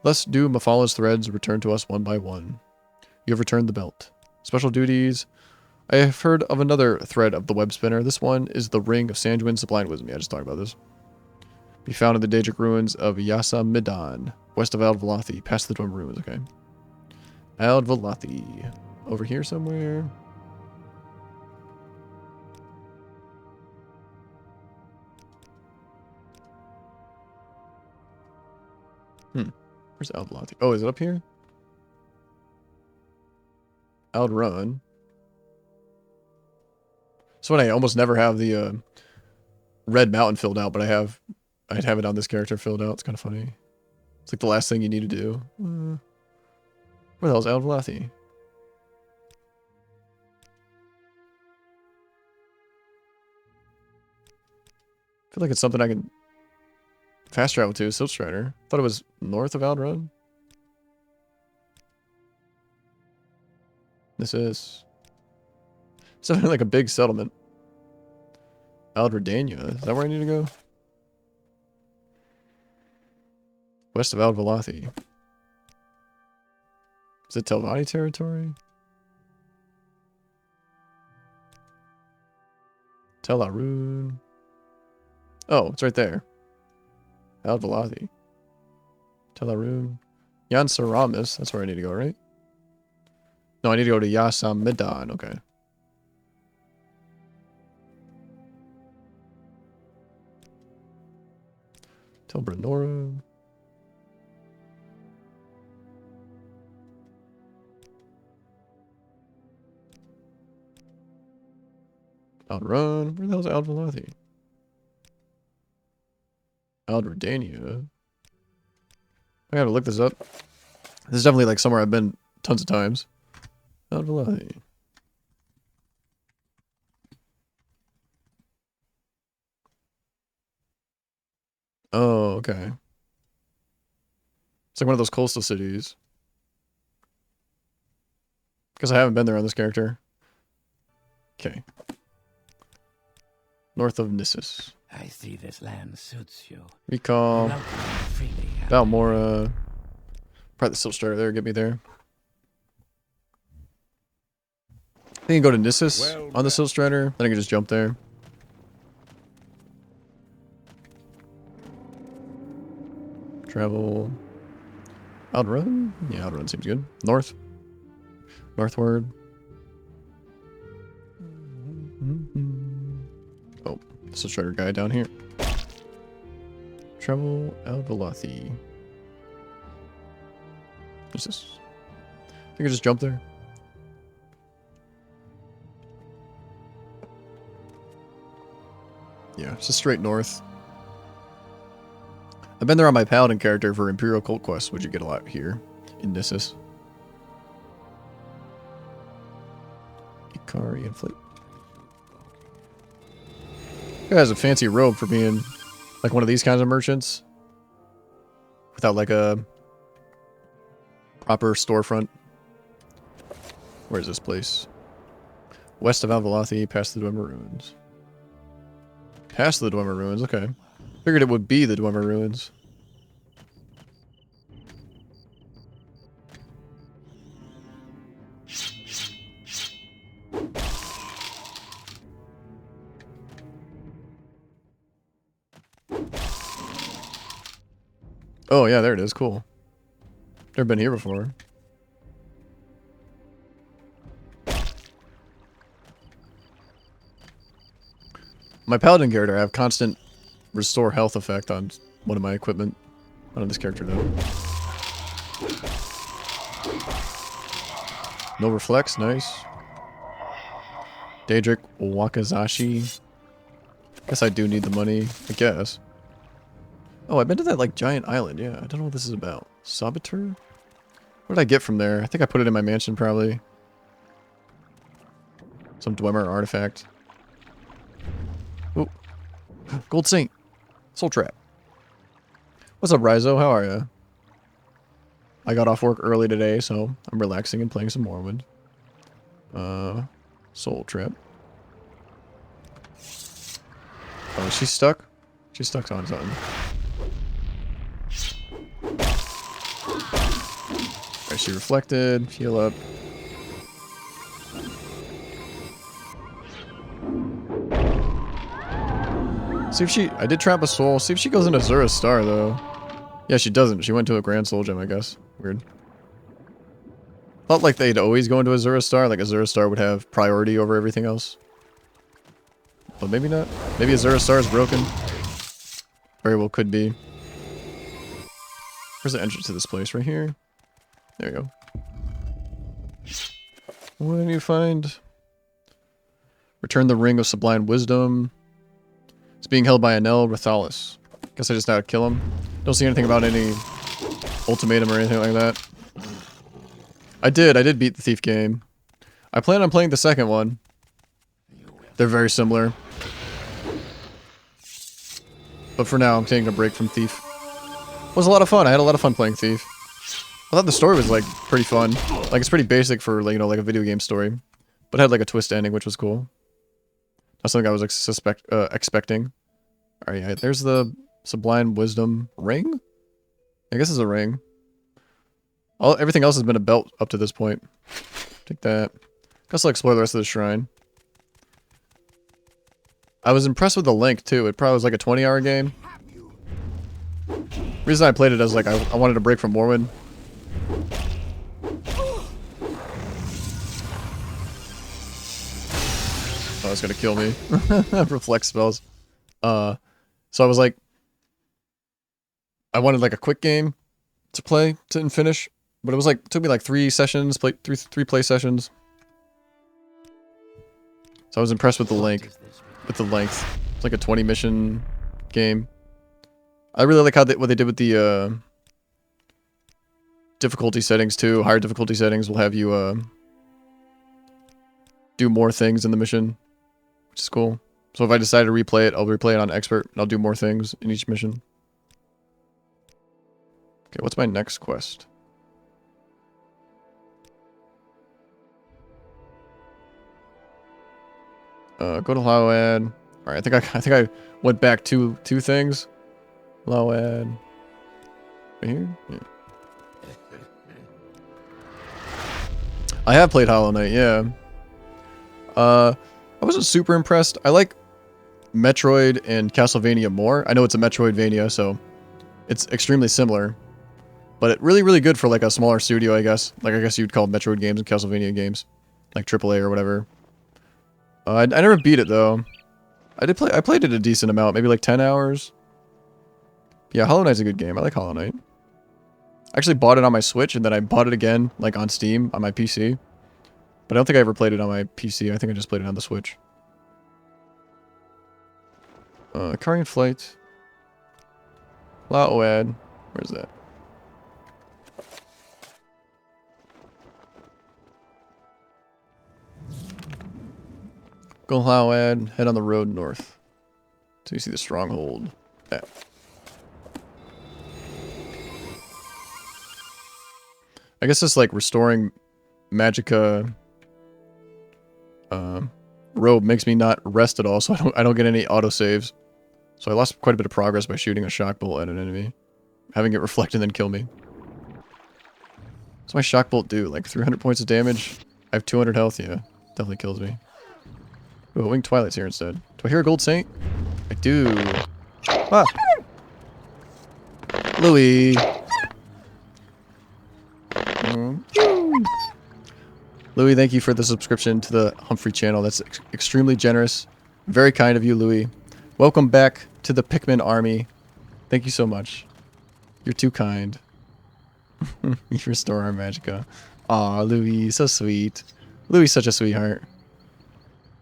Thus do Mephala's threads return to us one by one. You have returned the belt. Special duties. I have heard of another thread of the web spinner. This one is the ring of Sanjuin's sublime wisdom. Yeah, I just talked about this. Be found in the Daedric ruins of Yasamidon, west of Ald-Valathi, past the Dwarven ruins. Okay. Ald-Valathi. Over here somewhere. Where's Ald-Valathi? Oh, is it up here? Ald-Run. So I almost never have the Red Mountain filled out, but I'd have it on this character filled out. It's kind of funny. It's like the last thing you need to do. Where the hell is Ald-Valathi? I feel like it's something I can fast travel to. Siltstrider. Thought it was north of Ald-Run. This is something like a big settlement. Ald-Redania. Is that where I need to go? West of Ald-Valathi. Is it Telvanni territory? Tel Arun. Oh, it's right there. Alvalathi. Telarun. Yansaramis. That's where I need to go, right? No, I need to go to Yasamidan. Okay. Telbranora. Outrun. Where the hell's Alvalathi? Aldredania. I gotta look this up. This is definitely like somewhere I've been tons of times. Aldvalathi. Oh, okay. It's like one of those coastal cities. Guess I haven't been there on this character. Okay. North of Nissus. I see this land suits you. Recall. Welcome freely. Balmora. Probably the Silt Strider there. Get me there. I think you can go to Nissus on the Silt Strider. Then I can just jump there. Travel. Outrun? Yeah, Outrun seems good. North. Northward. Oh, Silt Strider guy down here. Travel Alvalathi. What's this? I think I just jump there. Yeah, it's just straight north. I've been there on my Paladin character for Imperial Cult Quest, which you get a lot here in Nissus. Ikari and Fleet. Guy has a fancy robe for being like one of these kinds of merchants. Without like a proper storefront. Where's this place? West of Alvalathi, past the Dwemer Ruins. Past the Dwemer Ruins, okay. Figured it would be the Dwemer Ruins. Oh yeah, there it is, cool. Never been here before. My Paladin character, I have constant restore health effect on one of my equipment. Not on this character though. No reflex, nice. Daedric Wakazashi. Guess I do need the money, I guess. Oh, I've been to that like giant island, yeah. I don't know what this is about. Saboteur? What did I get from there? I think I put it in my mansion probably. Some Dwemer artifact. Oh. Gold Saint. Soul Trap. What's up, Rizo? How are ya? I got off work early today, so I'm relaxing and playing some Morrowind. Soul Trap. Oh, is she stuck? She's stuck on something. Alright, she reflected. Heal up. See if she... I did trap a soul. See if she goes into Azura's Star, though. Yeah, she doesn't. She went to a Grand Soul Gem, I guess. Weird. Felt like they'd always go into Azura's Star. Like Azura's Star would have priority over everything else. But maybe not. Maybe Azura's Star is broken. Very well could be. Where's the entrance to this place? Right here? There you go. What do I need to find? Return the Ring of Sublime Wisdom. It's being held by Anel Rathalis. Guess I just had to kill him. Don't see anything about any ultimatum or anything like that. I did beat the Thief game. I plan on playing the second one. They're very similar. But for now, I'm taking a break from Thief. It was a lot of fun. I had a lot of fun playing Thief. I thought the story was, like, pretty fun. Like, it's pretty basic for, like, you know, like a video game story. But it had, like, a twist ending, which was cool. That's something I was expecting. Alright, yeah, there's the Sublime Wisdom ring? I guess it's a ring. Everything else has been a belt up to this point. Take that. Guess I'll explore the rest of the shrine. I was impressed with the length too. It probably was like a 20-hour game. Reason I played it is like I wanted a break from Morrowind. Oh, it's gonna kill me. Reflect spells. So I was like, I wanted like a quick game to play and finish, but it was like took me like 3 sessions, three play sessions. So I was impressed with the length. It's like a 20 mission game. I really like how what they did with the difficulty settings too. Higher difficulty settings will have you do more things in the mission, which is cool. So if I decide to replay it, I'll replay it on expert and I'll do more things in each mission. Okay, what's my next quest? Go to Lawad. All right, I think I went back two things. Lawad. Right here. Yeah. I have played Hollow Knight. Yeah. I wasn't super impressed. I like Metroid and Castlevania more. I know it's a Metroidvania, so it's extremely similar. But it really good for like a smaller studio, I guess. Like I guess you'd call Metroid games and Castlevania games, like AAA or whatever. I never beat it though. I played it a decent amount, maybe like 10 hours. Yeah, Hollow Knight's a good game. I like Hollow Knight. I actually bought it on my Switch and then I bought it again like on Steam on my PC. But I don't think I ever played it on my PC. I think I just played it on the Switch. Carrion Flight. Lawad. Where's that? Go Lawad, head on the road north. So you see the stronghold. Yeah. I guess it's like restoring Magicka robe makes me not rest at all, so I don't get any autosaves. So I lost quite a bit of progress by shooting a shock bolt at an enemy. Having it reflect and then kill me. What's my shock bolt do? Like 300 points of damage? I have 200 health, yeah. Definitely kills me. Ooh, Winged Twilight's here instead. Do I hear a Gold Saint? I do. Ah! Louis! Louis, thank you for the subscription to the Humfrey channel. That's extremely generous. Very kind of you, Louis. Welcome back to the Pikmin army. Thank you so much. You're too kind. You restore our Magicka. Aw, Louis, so sweet. Louis, such a sweetheart.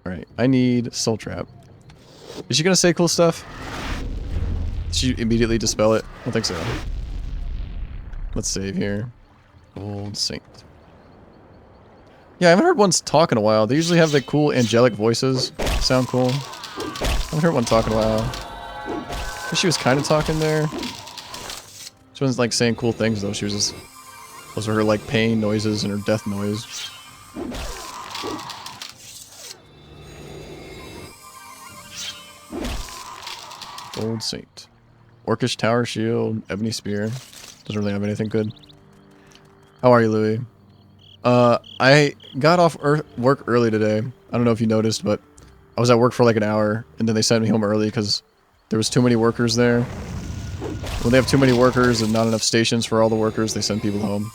Alright, I need Soul Trap. Is she gonna say cool stuff? Did she immediately dispel it? I don't think so. Let's save here. Gold Saint. Yeah, I haven't heard one talk in a while. They usually have the cool angelic voices. Sound cool. I haven't heard one talk in a while. She was kind of talking there. She wasn't like saying cool things though. She was just... Those were her like pain noises and her death noise. Gold Saint. Orcish Tower Shield. Ebony Spear. Doesn't really have anything good. How are you, Louis? I got off work early today. I don't know if you noticed, but I was at work for like an hour, and then they sent me home early because there was too many workers there. When they have too many workers and not enough stations for all the workers, they send people home.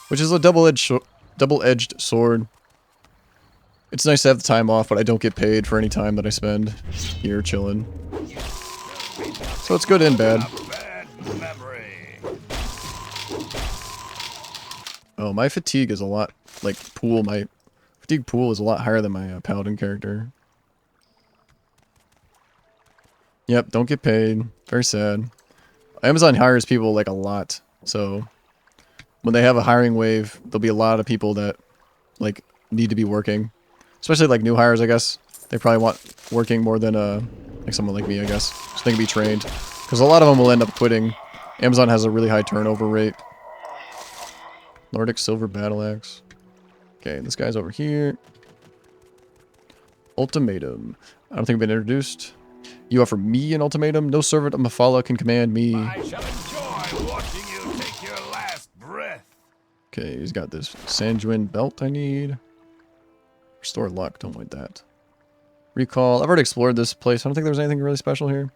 Which is a double-edged sword. It's nice to have the time off, but I don't get paid for any time that I spend here chilling. So it's good and bad. Oh, my fatigue is a lot, like, my fatigue pool is a lot higher than my paladin character. Yep, don't get paid. Very sad. Amazon hires people, like, a lot, so when they have a hiring wave, there'll be a lot of people that, like, need to be working. Especially, like, new hires, I guess. They probably want working more than, like, someone like me, I guess. So they can be trained. Because a lot of them will end up quitting. Amazon has a really high turnover rate. Nordic Silver Battle Axe. Okay, this guy's over here. Ultimatum. I don't think I've been introduced. You offer me an ultimatum? No servant of Mafala can command me. I shall enjoy watching you take your last breath. Okay, he's got this Sanjuin belt I need. Restore luck, don't want that. Recall. I've already explored this place. I don't think there's anything really special here.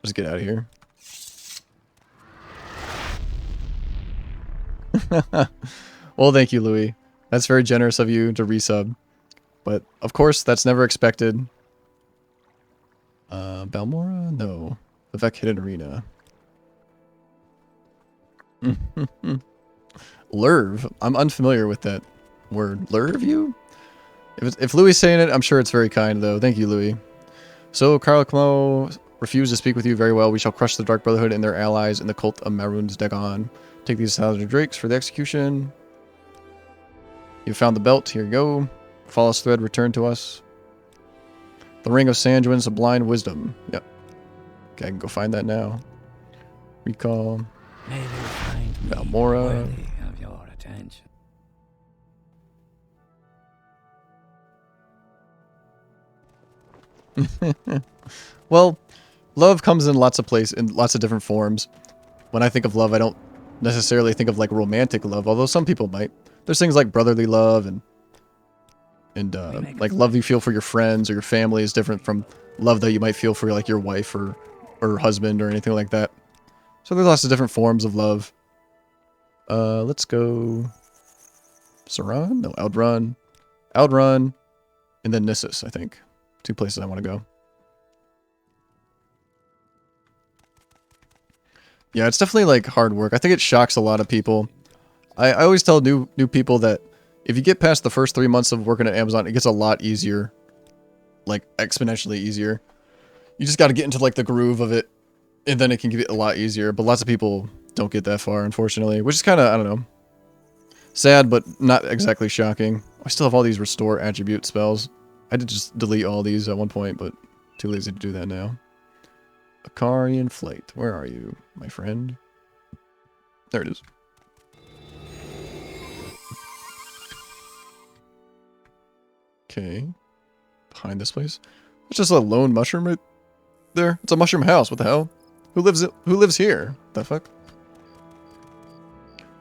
Just get out of here. Well, thank you, Louis. That's very generous of you to resub. But, of course, that's never expected. Balmora? No. The Vec Hidden Arena. Lurv? I'm unfamiliar with that word. Lurv you? If Louis is saying it, I'm sure it's very kind, though. Thank you, Louis. So, Carl Camo refused to speak with you very well. We shall crush the Dark Brotherhood and their allies in the cult of Maroon's Dagon. Take these 1,000 drakes for the execution. You found the belt. Here you go. Flawless thread returned to us. The Ring of Sanduin, Sublime Wisdom. Yep. Okay, I can go find that now. Recall. May you find me Balmora. worthy of your attention. Well, love comes in lots of in lots of different forms. When I think of love, I don't necessarily think of like romantic love, although some people might. There's things like brotherly love and like love you feel for your friends or your family is different from love that you might feel for like your wife or husband or anything like that. So there's lots of different forms of love. Let's go Serrano? No, Outrun, and then Nissus, I think. 2 places I want to go. Yeah, it's definitely like hard work. I think it shocks a lot of people. I always tell new people that if you get past the first 3 months of working at Amazon, it gets a lot easier. Like exponentially easier. You just got to get into like the groove of it, and then it can get a lot easier. But lots of people don't get that far, unfortunately, which is kind of, I don't know, sad, but not exactly shocking. I still have all these restore attribute spells. I did just delete all these at one point, but too lazy to do that now. Akarian Flight. Where are you, my friend? There it is. Okay. Behind this place. It's just a lone mushroom right there. It's a mushroom house. What the hell? Who lives here? The fuck?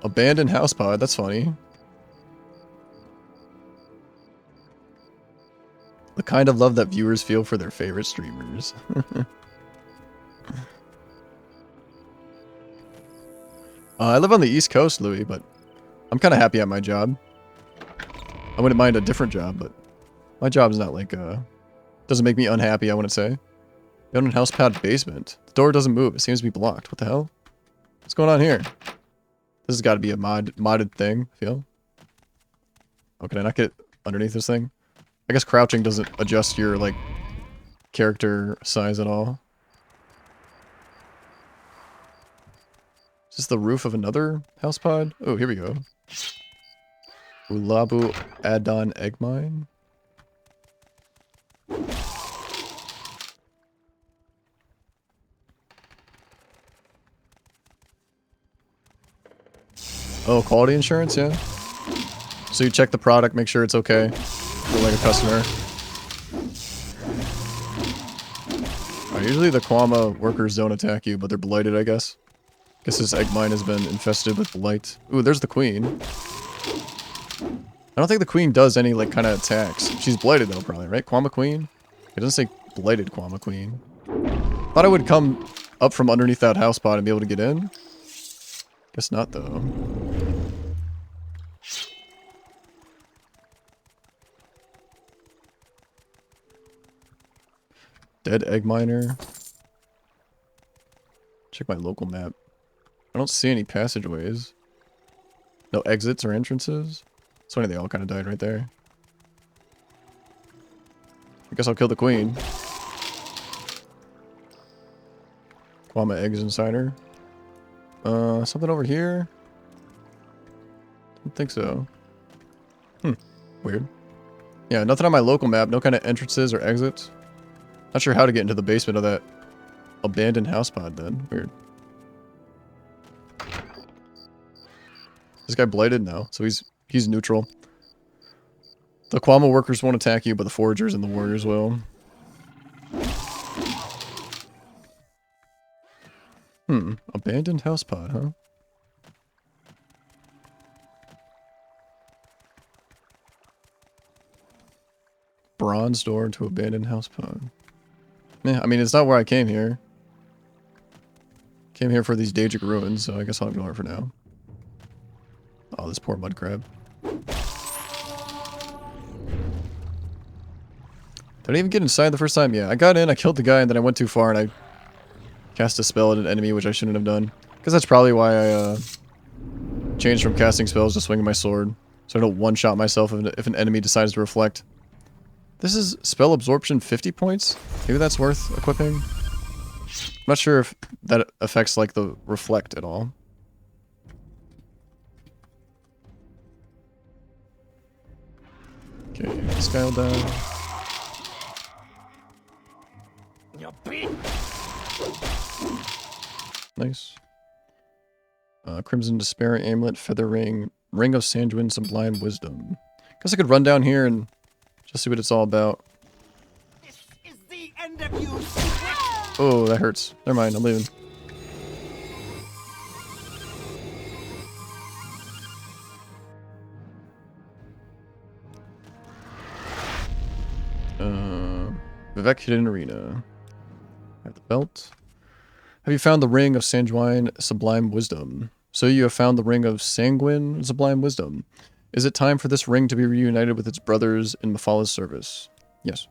Abandoned house pod. That's funny. The kind of love that viewers feel for their favorite streamers. I live on the East Coast, Louis, but I'm kind of happy at my job. I wouldn't mind a different job, but my job's not like, doesn't make me unhappy, I wouldn't say. Abandoned house pad basement. The door doesn't move. It seems to be blocked. What the hell? What's going on here? This has got to be a modded thing, I feel. Oh, can I not get underneath this thing? I guess crouching doesn't adjust your, like, character size at all. Is this the roof of another house pod? Oh, here we go. Ulabu Adon Egg Mine. Oh, quality insurance, yeah. So you check the product, make sure it's okay. Feel like a customer. Usually the Kwama workers don't attack you, but they're blighted, I guess. Guess this egg mine has been infested with blight. Ooh, there's the queen. I don't think the queen does any, like, kind of attacks. She's blighted, though, probably, right? Kwama queen? It doesn't say blighted Kwama queen. Thought I would come up from underneath that house pod and be able to get in. Guess not, though. Dead egg miner. Check my local map. I don't see any passageways. No exits or entrances. It's funny they all kind of died right there. I guess I'll kill the queen. Kwama eggs inside her. Something over here? Don't think so. Weird. Yeah, nothing on my local map. No kind of entrances or exits. Not sure how to get into the basement of that abandoned house pod then. Weird. This guy blighted? No. So he's neutral. The Kwama workers won't attack you, but the foragers and the warriors will. Abandoned house pod, huh? bronze door to abandoned house pond. Yeah, I mean, it's not where I came here. Came here for these Daedric ruins, so I guess I'll ignore it for now. Oh, this poor mud crab. Did I even get inside the first time? Yeah, I got in, I killed the guy, and then I went too far, and I cast a spell at an enemy, which I shouldn't have done. Because that's probably why I changed from casting spells to swinging my sword. So I don't one-shot myself if an enemy decides to reflect. This is spell absorption 50 points? Maybe that's worth equipping? I'm not sure if that affects, like, the reflect at all. Okay, this guy will die. Nice. Crimson Despair, Amulet, Feather Ring, Ring of Sanguine, Sublime Wisdom. Guess I could run down here and just see what it's all about. This is the end of you. Oh, that hurts. Never mind, I'm leaving. Vivek Hidden Arena. Have the belt. Have you found the Ring of Sanguine Sublime Wisdom? So you have found the Ring of Sanguine Sublime Wisdom. Is it time for this ring to be reunited with its brothers in Mafala's service? Yes.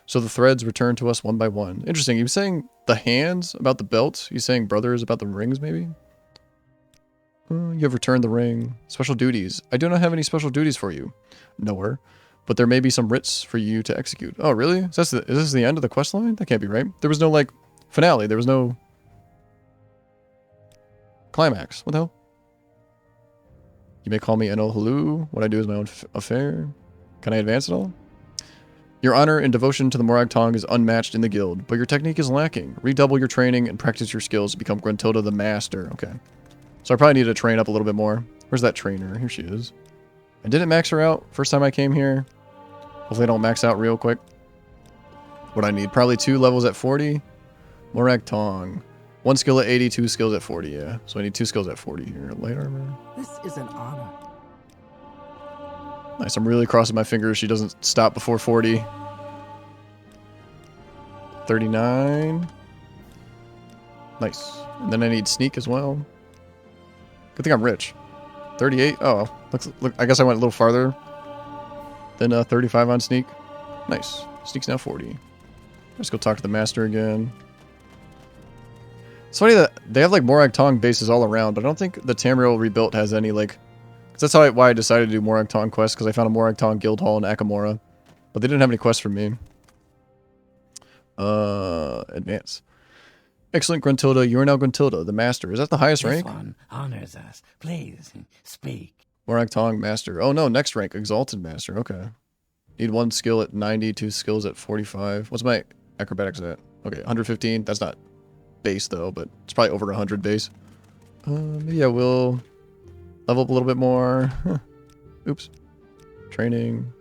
So the threads return to us one by one. Interesting. He was saying the hands about the belt. He's saying brothers about the rings, maybe? You have returned the ring. Special duties. I do not have any special duties for you. Nowhere. But there may be some writs for you to execute. Oh, really? Is this the end of the quest line? That can't be right. There was no, like, finale. There was no climax. What the hell? You may call me Enel Halu. What I do is my own affair. Can I advance at all? Your honor and devotion to the Morag Tong is unmatched in the guild, but your technique is lacking. Redouble your training and practice your skills to become Gruntilda the Master. Okay. So I probably need to train up a little bit more. Where's that trainer? Here she is. I didn't max her out first time I came here. Hopefully I don't max out real quick. What I need? Probably 2 levels at 40. Morag Tong. 1 skill at 80, 2 skills at 40, yeah. So I need 2 skills at 40 here. Light armor. This is an honor. Nice, I'm really crossing my fingers she doesn't stop before 40. 39. Nice. And then I need sneak as well. Good thing I'm rich. 38. Oh, look, I guess I went a little farther than 35 on sneak. Nice. Sneak's now 40. Let's go talk to the master again. It's funny that they have like Morag Tong bases all around, but I don't think the Tamriel Rebuilt has any like... Cause that's why I decided to do Morag Tong quests, because I found a Morag Tong guild hall in Akamora. But they didn't have any quests for me. Advance. Excellent, Gruntilda. You are now Gruntilda, the master. Is that the highest rank? This one honors us. Please, speak. Morag Tong master. Oh no, next rank, Exalted master. Okay. Need 1 skill at 90, 2 skills at 45. What's my acrobatics at? Okay, 115. That's not base though, but it's probably over 100 base. Maybe I will level up a little bit more. Oops. Training.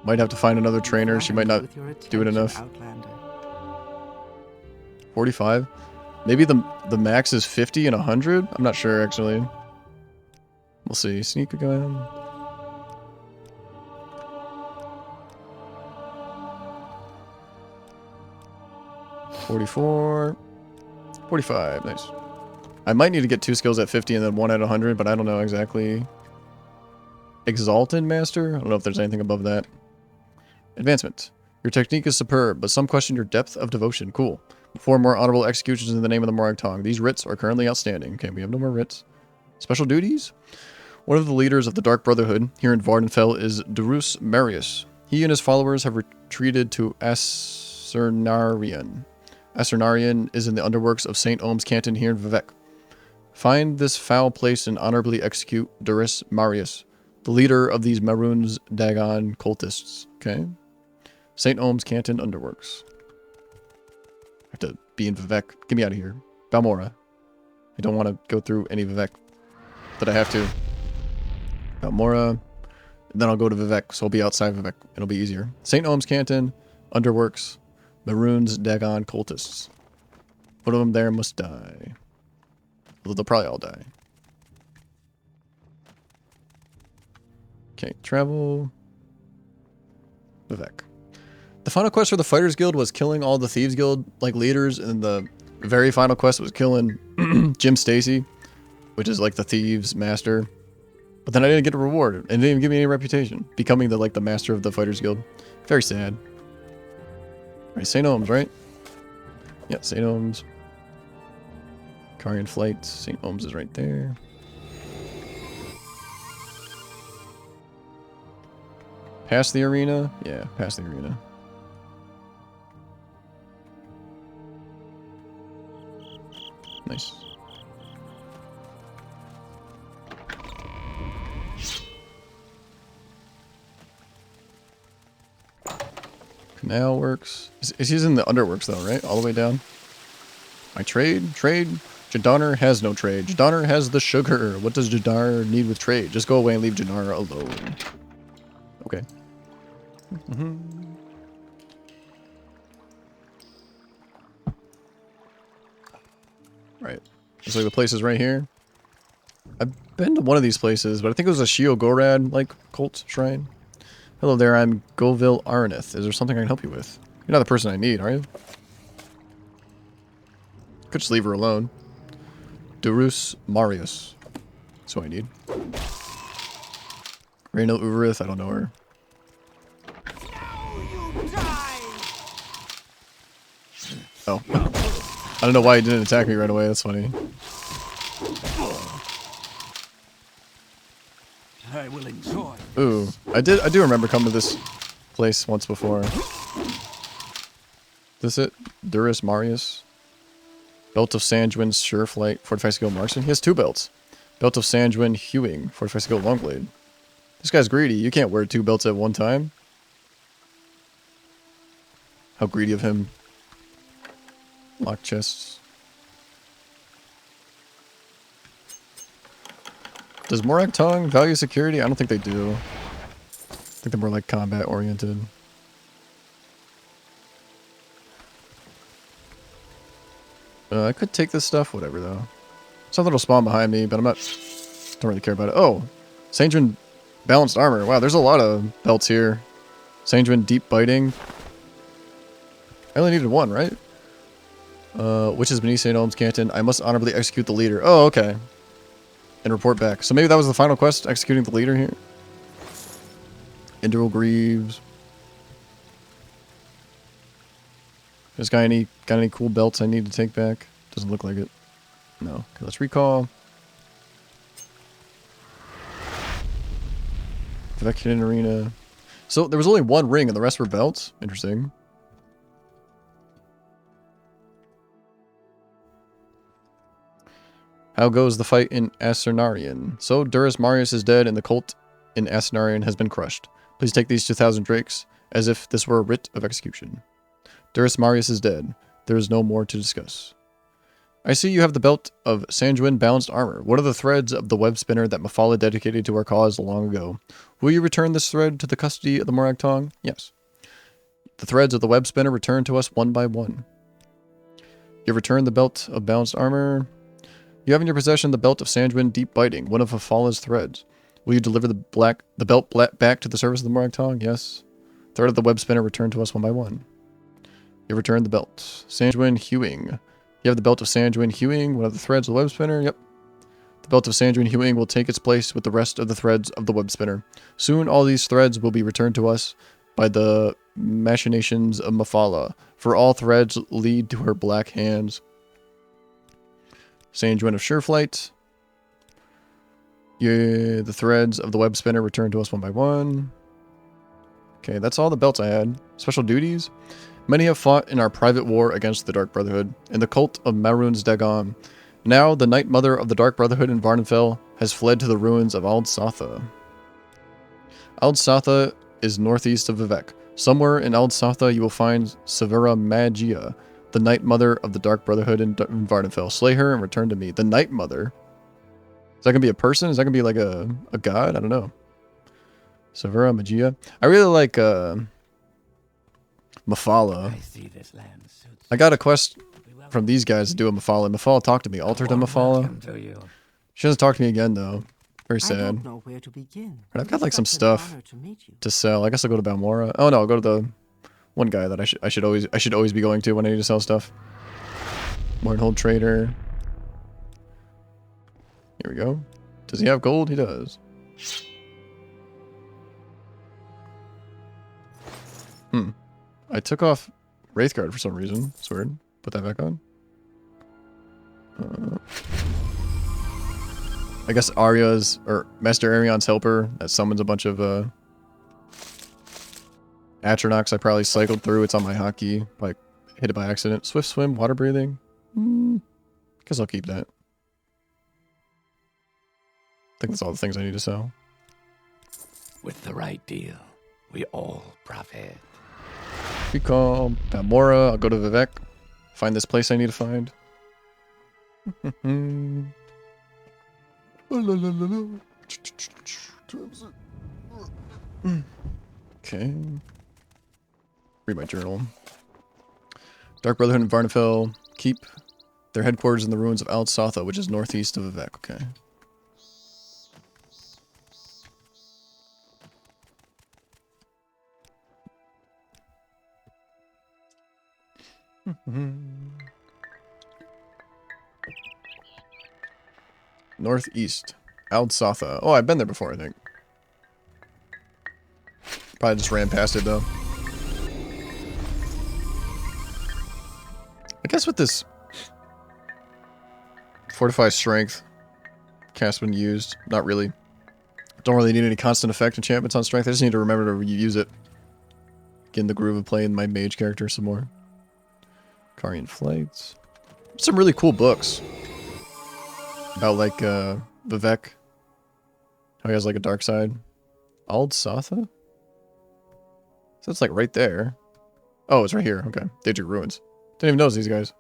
Might have to find another trainer. She might not do it enough. Outlander. 45. Maybe the max is 50 and 100? I'm not sure, actually. We'll see. Sneak again. $44. $45. Nice. I might need to get 2 skills at 50 and then 1 at 100, but I don't know exactly. Exalted Master? I don't know if there's anything above that. Advancement. Your technique is superb, but some question your depth of devotion. Cool. 4 more honorable executions in the name of the Morag Tong. These writs are currently outstanding. Okay, we have no more writs. Special duties? One of the leaders of the Dark Brotherhood here in Vardenfell is Durus Marius. He and his followers have retreated to Acernarian. Acernarian is in the underworks of St. Ohm's Canton here in Vivek. Find this foul place and honorably execute Durus Marius, the leader of these Maroons Dagon cultists. Okay. St. Ohm's Canton Underworks. I have to be in Vivek. Get me out of here. Balmora. I don't want to go through any Vivek, but I have to. Balmora. And then I'll go to Vivek, so I'll be outside Vivek. It'll be easier. St. Ohm's Canton Underworks. Maroons Dagon cultists. One of them there must die. Although they'll probably all die. Okay, travel. Vivek. The final quest for the Fighters Guild was killing all the Thieves Guild like leaders, and the very final quest was killing Jim Stacy, which is like the Thieves Master. But then I didn't get a reward, and it didn't even give me any reputation, becoming the Master of the Fighters Guild. Very sad. Alright, St. Ohms, right? Yeah, St. Ohms. Carian Flight. St. Ohms is right there. Past the arena? Yeah, past the arena. Nice. Canal works. He's in the underworks though, right? All the way down. My trade? Trade? Jadar has no trade. Jadar has the sugar. What does Jadar need with trade? Just go away and leave Jadar alone. Okay. Right. Looks like the place is right here. I've been to one of these places, but I think it was a Shio Gorad, like, cult shrine. Hello there, I'm Govil Aranith. Is there something I can help you with? You're not the person I need, are you? Could just leave her alone. Durus Marius. That's who I need. Reno Uberith, I don't know her. Oh. I don't know why he didn't attack me right away, that's funny. I will enjoy. Ooh, I do remember coming to this place once before. This it? Durus Marius. Belt of Sanjuin's Sureflight, Fortified Skill Marksman. He has two belts. Belt of Sanjuin Hewing, Fortified Skill Longblade. This guy's greedy. You can't wear two belts at one time. How greedy of him. Lock chests. Does Morak Tongue value security? I don't think they do. I think they're more like combat oriented. I could take this stuff, whatever though. Something will spawn behind me, but don't really care about it. Oh, Sanjuin Balanced Armor. Wow, there's a lot of belts here. Sanjuin Deep Biting. I only needed one, right? Which is beneath St. Ohms Canton. I must honorably execute the leader. Oh, okay. And report back. So maybe that was the final quest, executing the leader here. Indral Greaves. This guy got any cool belts I need to take back? Doesn't look like it. No. Okay, let's recall. Vection Arena. So there was only one ring and the rest were belts? Interesting. How goes the fight in Asernarian? So Durus Marius is dead and the cult in Asernarian has been crushed. Please take these 2,000 drakes as if this were a writ of execution. Durus Marius is dead. There is no more to discuss. I see you have the belt of Sanjuin Balanced Armor. What are the threads of the web spinner that Mafala dedicated to our cause long ago? Will you return this thread to the custody of the Morak Tong? Yes. The threads of the web spinner return to us one by one. You return the belt of Balanced Armor. You have in your possession the belt of Sanjuin Deep Biting, one of Mafala's threads. Will you deliver the belt back to the service of the Morak Tong? Yes. Thread of the web spinner returned to us one by one. You return the belt. Sanjuin Hewing. You have the belt of Sanjuin Hewing, one of the threads of the web spinner. Yep. The belt of Sanjuin Hewing will take its place with the rest of the threads of the web spinner. Soon all these threads will be returned to us by the machinations of Mafala, for all threads lead to her black hands. Sanjuin of Sureflight. Yeah, the threads of the web spinner returned to us one by one. Okay, that's all the belts I had. Special duties. Many have fought in our private war against the Dark Brotherhood and the cult of Maroon's Dagon. Now, the Night Mother of the Dark Brotherhood in Varnfell has fled to the ruins of Ald Satha. Ald Satha is northeast of Vivek. Somewhere in Ald Satha you will find Severa Magia, the Night Mother of the Dark Brotherhood in Varnfell. Slay her and return to me. The Night Mother? Is that going to be a person? Is that going to be like a god? I don't know. Severa Magia. I really like Mafala. I got a quest from these guys to do a Mafala. Mafala talked to me. Altered to Mafala. She doesn't talk to me again, though. Very I sad. don't know where to begin. But I've It got is like some such an stuff honor to meet you. to sell. I guess I'll go to Balmora. Oh no, I'll go to the one guy that I should always be going to when I need to sell stuff. Overhauled trader. Here we go. Does he have gold? He does. I took off Wraithguard for some reason. It's weird. Put that back on. I guess Arya's, or Master Arion's helper that summons a bunch of Atronachs I probably cycled through. It's on my hotkey. Like, hit it by accident. Swift swim, water breathing. Guess I'll keep that. I think that's all the things I need to sell. With the right deal, we all profit. Recall, Balmora, I'll go to Vivek. Find this place I need to find. Okay. Read my journal. Dark Brotherhood in Varnafell keep their headquarters in the ruins of Al Sotha, which is northeast of Vivek. Okay. Northeast. Al Sotha. Oh, I've been there before, I think. Probably just ran past it, though. I guess with this Fortify Strength cast when used, not really. Don't really need any constant effect enchantments on Strength. I just need to remember to use it. Get in the groove of playing my mage character some more. Karian Flights. Some really cool books. About, like, Vivek. How he has, like, a dark side. Ald Sotha? So it's, like, right there. Oh, it's right here. Okay. Daedric Ruins. Didn't even notice these guys.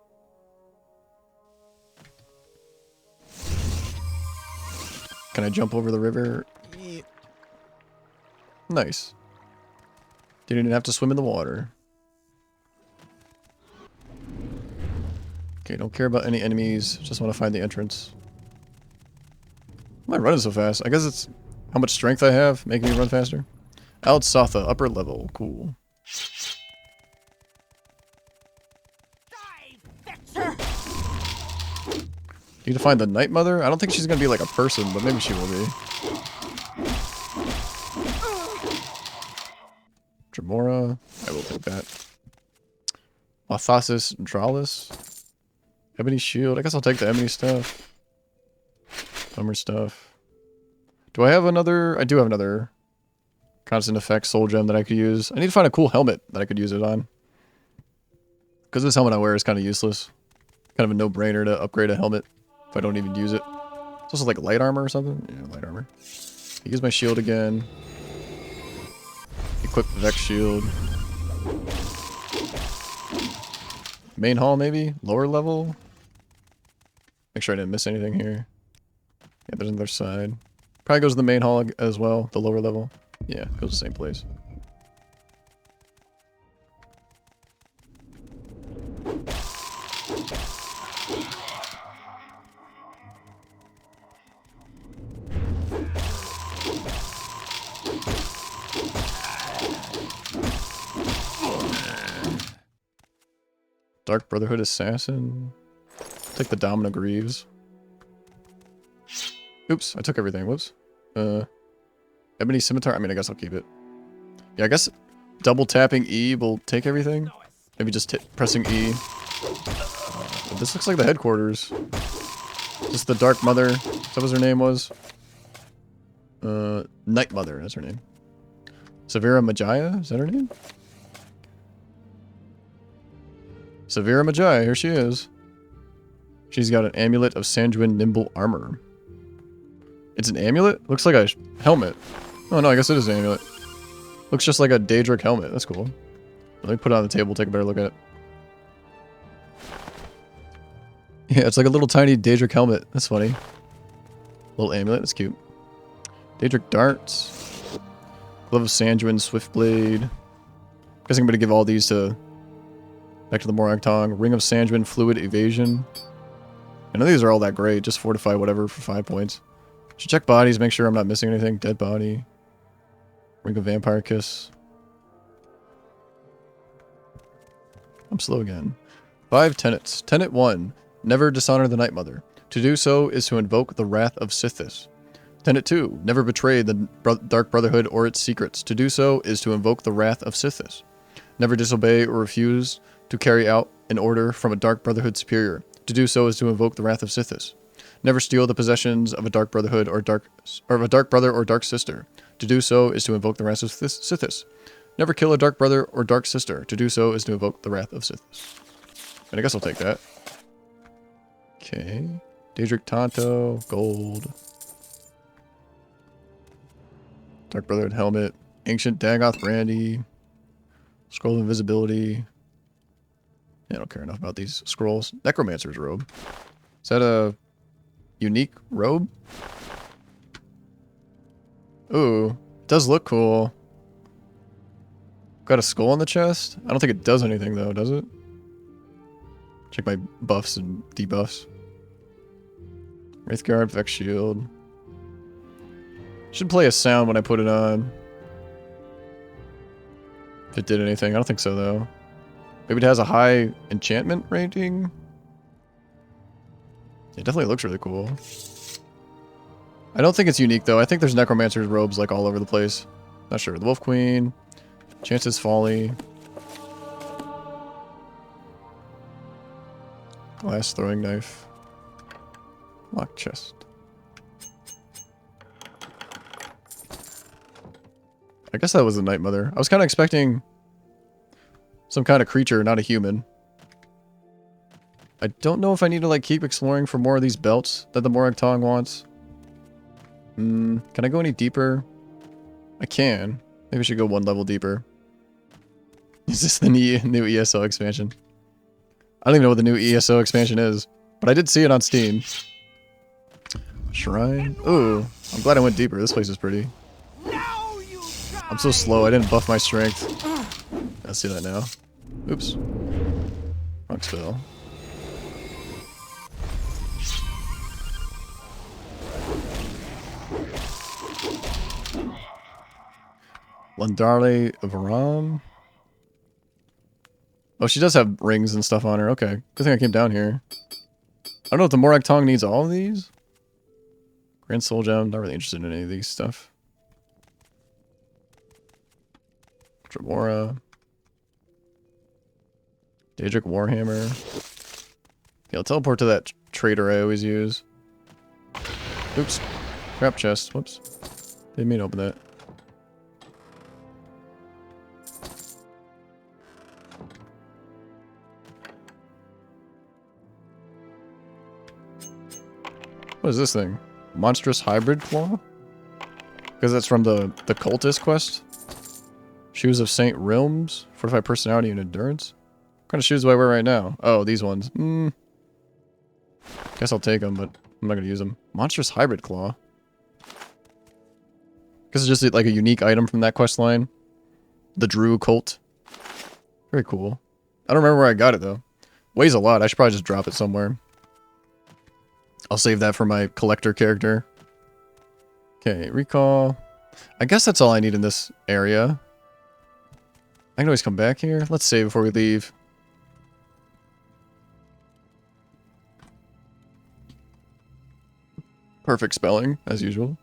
Can I jump over the river? Yeah. Nice. Didn't even have to swim in the water. Okay, don't care about any enemies. Just want to find the entrance. Why am I running so fast? I guess it's how much strength I have making me run faster. Al Sotha, upper level. Cool. Need to find the Night Mother? I don't think she's going to be like a person, but maybe she will be. Tremora. I will take that. Lathasis Dralis. Ebony Shield. I guess I'll take the Ebony stuff. Bummer stuff. Do I have another? I do have another constant effect soul gem that I could use. I need to find a cool helmet that I could use it on. Because this helmet I wear is kind of useless. Kind of a no-brainer to upgrade a helmet if I don't even use it. It's also like light armor or something. Yeah, light armor. Use my shield again. Equip the Vex shield. Main hall maybe? Lower level? Make sure I didn't miss anything here. Yeah, there's another side. Probably goes to the main hall as well, the lower level. Yeah, goes to the same place. Dark Brotherhood Assassin. Take the Domino Greaves. Oops, I took everything. Whoops. Ebony Scimitar. I mean, I guess I'll keep it. Yeah, I guess double tapping E will take everything. Maybe just pressing E. But this looks like the headquarters. Just the Dark Mother. Is that what her name was? Night Mother. That's her name. Severa Majaya. Is that her name? Severa Majaya. Here she is. She's got an amulet of Sanjuin Nimble Armor. It's an amulet? Looks like a helmet. Oh no, I guess it is an amulet. Looks just like a Daedric helmet. That's cool. Let me put it on the table, take a better look at it. Yeah, it's like a little tiny Daedric helmet. That's funny. Little amulet, that's cute. Daedric darts. Glove of Sanjuin, Swiftblade. Guessing I'm gonna give all these to back to the Morag Tong. Ring of Sanjuin, Fluid Evasion. None of these are all that great. Just fortify whatever for 5 points. Should check bodies, make sure I'm not missing anything. Dead body. Ring of Vampire Kiss. I'm slow again. 5 tenets. Tenet 1. Never dishonor the Night Mother. To do so is to invoke the wrath of Sithis. Tenet 2. Never betray the Dark Brotherhood or its secrets. To do so is to invoke the wrath of Sithis. Never disobey or refuse to carry out an order from a Dark Brotherhood superior. To do so is to invoke the wrath of Sithis. Never steal the possessions of a Dark Brotherhood or of a Dark Brother or Dark Sister. To do so is to invoke the wrath of Sithis. Never kill a Dark Brother or Dark Sister. To do so is to invoke the wrath of Sithis. And I guess I'll take that. Okay. Daedric Tonto, gold. Dark Brotherhood helmet. Ancient Dagoth brandy. Scroll of invisibility. Yeah, I don't care enough about these scrolls. Necromancer's robe. Is that a unique robe? Ooh, it does look cool. Got a skull on the chest? I don't think it does anything though, does it? Check my buffs and debuffs. Wraithguard, Vex Shield. Should play a sound when I put it on. If it did anything. I don't think so though. Maybe it has a high enchantment rating? It definitely looks really cool. I don't think it's unique though. I think there's Necromancer's robes like all over the place. Not sure. The Wolf Queen. Chance's Folly. Glass throwing knife. Locked chest. I guess that was the Night Mother. I was kind of expecting some kind of creature, not a human. I don't know if I need to like keep exploring for more of these belts that the Morag Tong wants. Can I go any deeper? I can. Maybe I should go one level deeper. Is this the new ESO expansion? I don't even know what the new ESO expansion is, but I did see it on Steam. Shrine. Ooh, I'm glad I went deeper. This place is pretty. I'm so slow. I didn't buff my strength. I see that now. Oops. Wrong spell. Landale of Aram. Oh, she does have rings and stuff on her. Okay. Good thing I came down here. I don't know if the Morag Tong needs all of these. Grand Soul Gem. Not really interested in any of these stuff. Tremora. Daedric Warhammer. Okay, I'll teleport to that trader I always use. Oops. Crap chest. Whoops. Didn't mean to open that. What is this thing? Monstrous Hybrid Claw? Because that's from the Cultist quest? Shoes of Saint Realms? Fortify personality and endurance? What kind of shoes do I wear right now? Oh, these ones. Guess I'll take them, but I'm not going to use them. Monstrous Hybrid Claw? Guess it's just like a unique item from that quest line. The Drew Cult. Very cool. I don't remember where I got it, though. Weighs a lot. I should probably just drop it somewhere. I'll save that for my collector character. Okay, recall. I guess that's all I need in this area. I can always come back here. Let's save before we leave. Perfect spelling, as usual.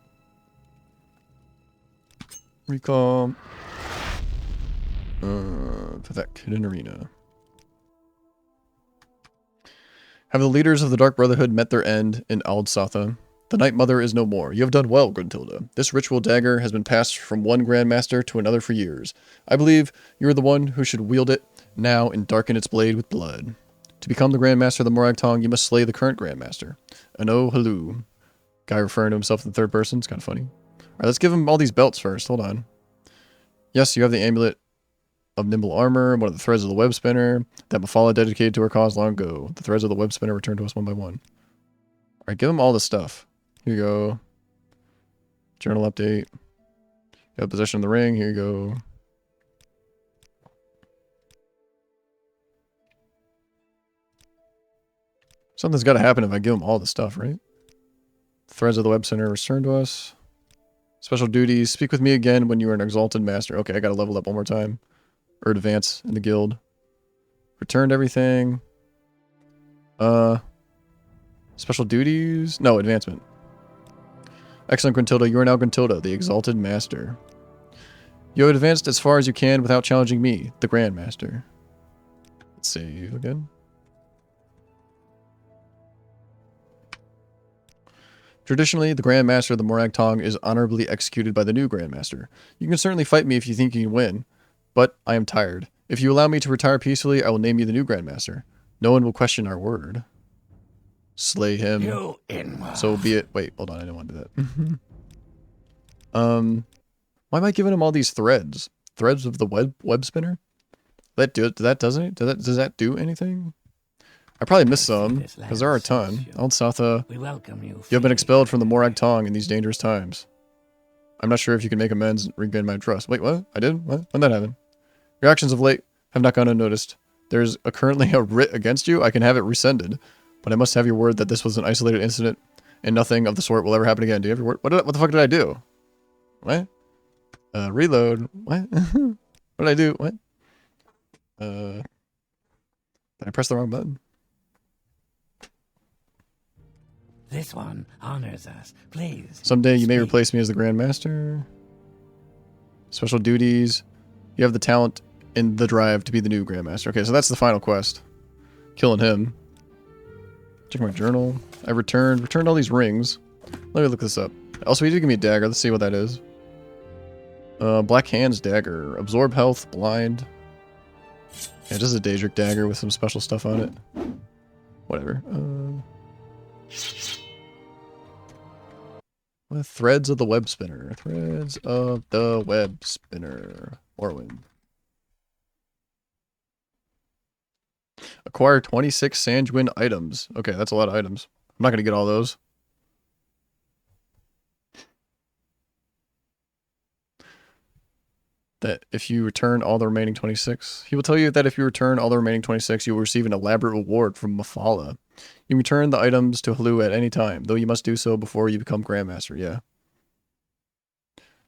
Recall. Vivek, Hidden Arena. Have the leaders of the Dark Brotherhood met their end in Aldsatha? The Night Mother is no more. You have done well, Gruntilda. This ritual dagger has been passed from one Grandmaster to another for years. I believe you are the one who should wield it now and darken its blade with blood. To become the Grandmaster of the Morag Tong, you must slay the current Grandmaster. Ano Halu. Guy referring to himself in the third person. It's kind of funny. Alright, let's give him all these belts first. Hold on. Yes, you have the amulet of nimble armor, one of the threads of the web spinner that Mafala dedicated to her cause long ago. The threads of the web spinner returned to us one by one. Alright, give him all the stuff. Here you go. Journal update. You have possession of the ring. Here you go. Something's got to happen if I give him all the stuff, right? Threads of the Web Center return to us. Special duties. Speak with me again when you are an exalted master. Okay, I gotta level up one more time. Or advance in the guild. Returned everything. Special duties? No, advancement. Excellent, Gruntilda. You are now Gruntilda, the exalted master. You have advanced as far as you can without challenging me, the Grand Master. Let's save again. Traditionally, the Grand Master of the Morag Tong is honorably executed by the new Grand Master. You can certainly fight me if you think you can win, but I am tired. If you allow me to retire peacefully, I will name you the new Grand Master. No one will question our word. Slay him. So be it. Wait, hold on. I didn't want to do that. Why am I giving him all these threads? Threads of the web spinner? Does that do anything? I probably missed some, because there are a ton. Old Satha, you have been expelled from the Morag Tong in these dangerous times. I'm not sure if you can make amends and regain my trust. Wait, what? I did? What? When did that happen? Your actions of late have not gone unnoticed. There's currently a writ against you. I can have it rescinded, but I must have your word that this was an isolated incident and nothing of the sort will ever happen again. Do you have your word? What the fuck did I do? What? Reload. What? What did I do? What? Did I press the wrong button? This one honors us. Please. Someday you may replace me as the Grand Master. Special duties. You have the talent and the drive to be the new Grand Master. Okay, so that's the final quest. Killing him. Check my journal. I returned all these rings. Let me look this up. Also, he did give me a dagger. Let's see what that is. Black Hand's dagger. Absorb health, blind. Yeah, just a Daedric dagger with some special stuff on it. Whatever. Threads of the Web Spinner. Threads of the Web Spinner. Morrowind. Acquire 26 Sanguine items. Okay, that's a lot of items. I'm not going to get all those. That if you return all the remaining 26, he will tell you that if you return all the remaining 26, you will receive an elaborate reward from Mafala. You return the items to Halu at any time, though you must do so before you become Grandmaster, yeah.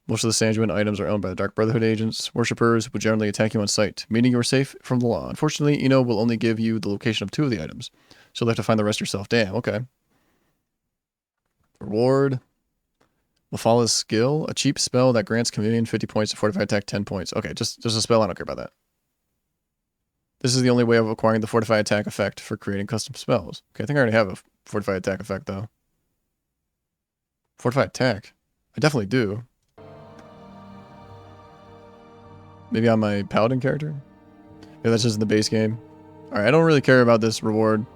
Most of the Sanguine items are owned by the Dark Brotherhood agents, worshippers who generally attack you on sight, meaning you are safe from the law. Unfortunately, Eno will only give you the location of 2 of the items, so you'll have to find the rest yourself. Damn, okay. Reward. Mafala's skill, a cheap spell that grants Chameleon 50 points to Fortified Attack 10 points. Okay, just a spell, I don't care about that. This is the only way of acquiring the Fortified Attack effect for creating custom spells. Okay, I think I already have a Fortified Attack effect, though. Fortified Attack? I definitely do. Maybe on my Paladin character? Maybe that's just in the base game. Alright, I don't really care about this reward.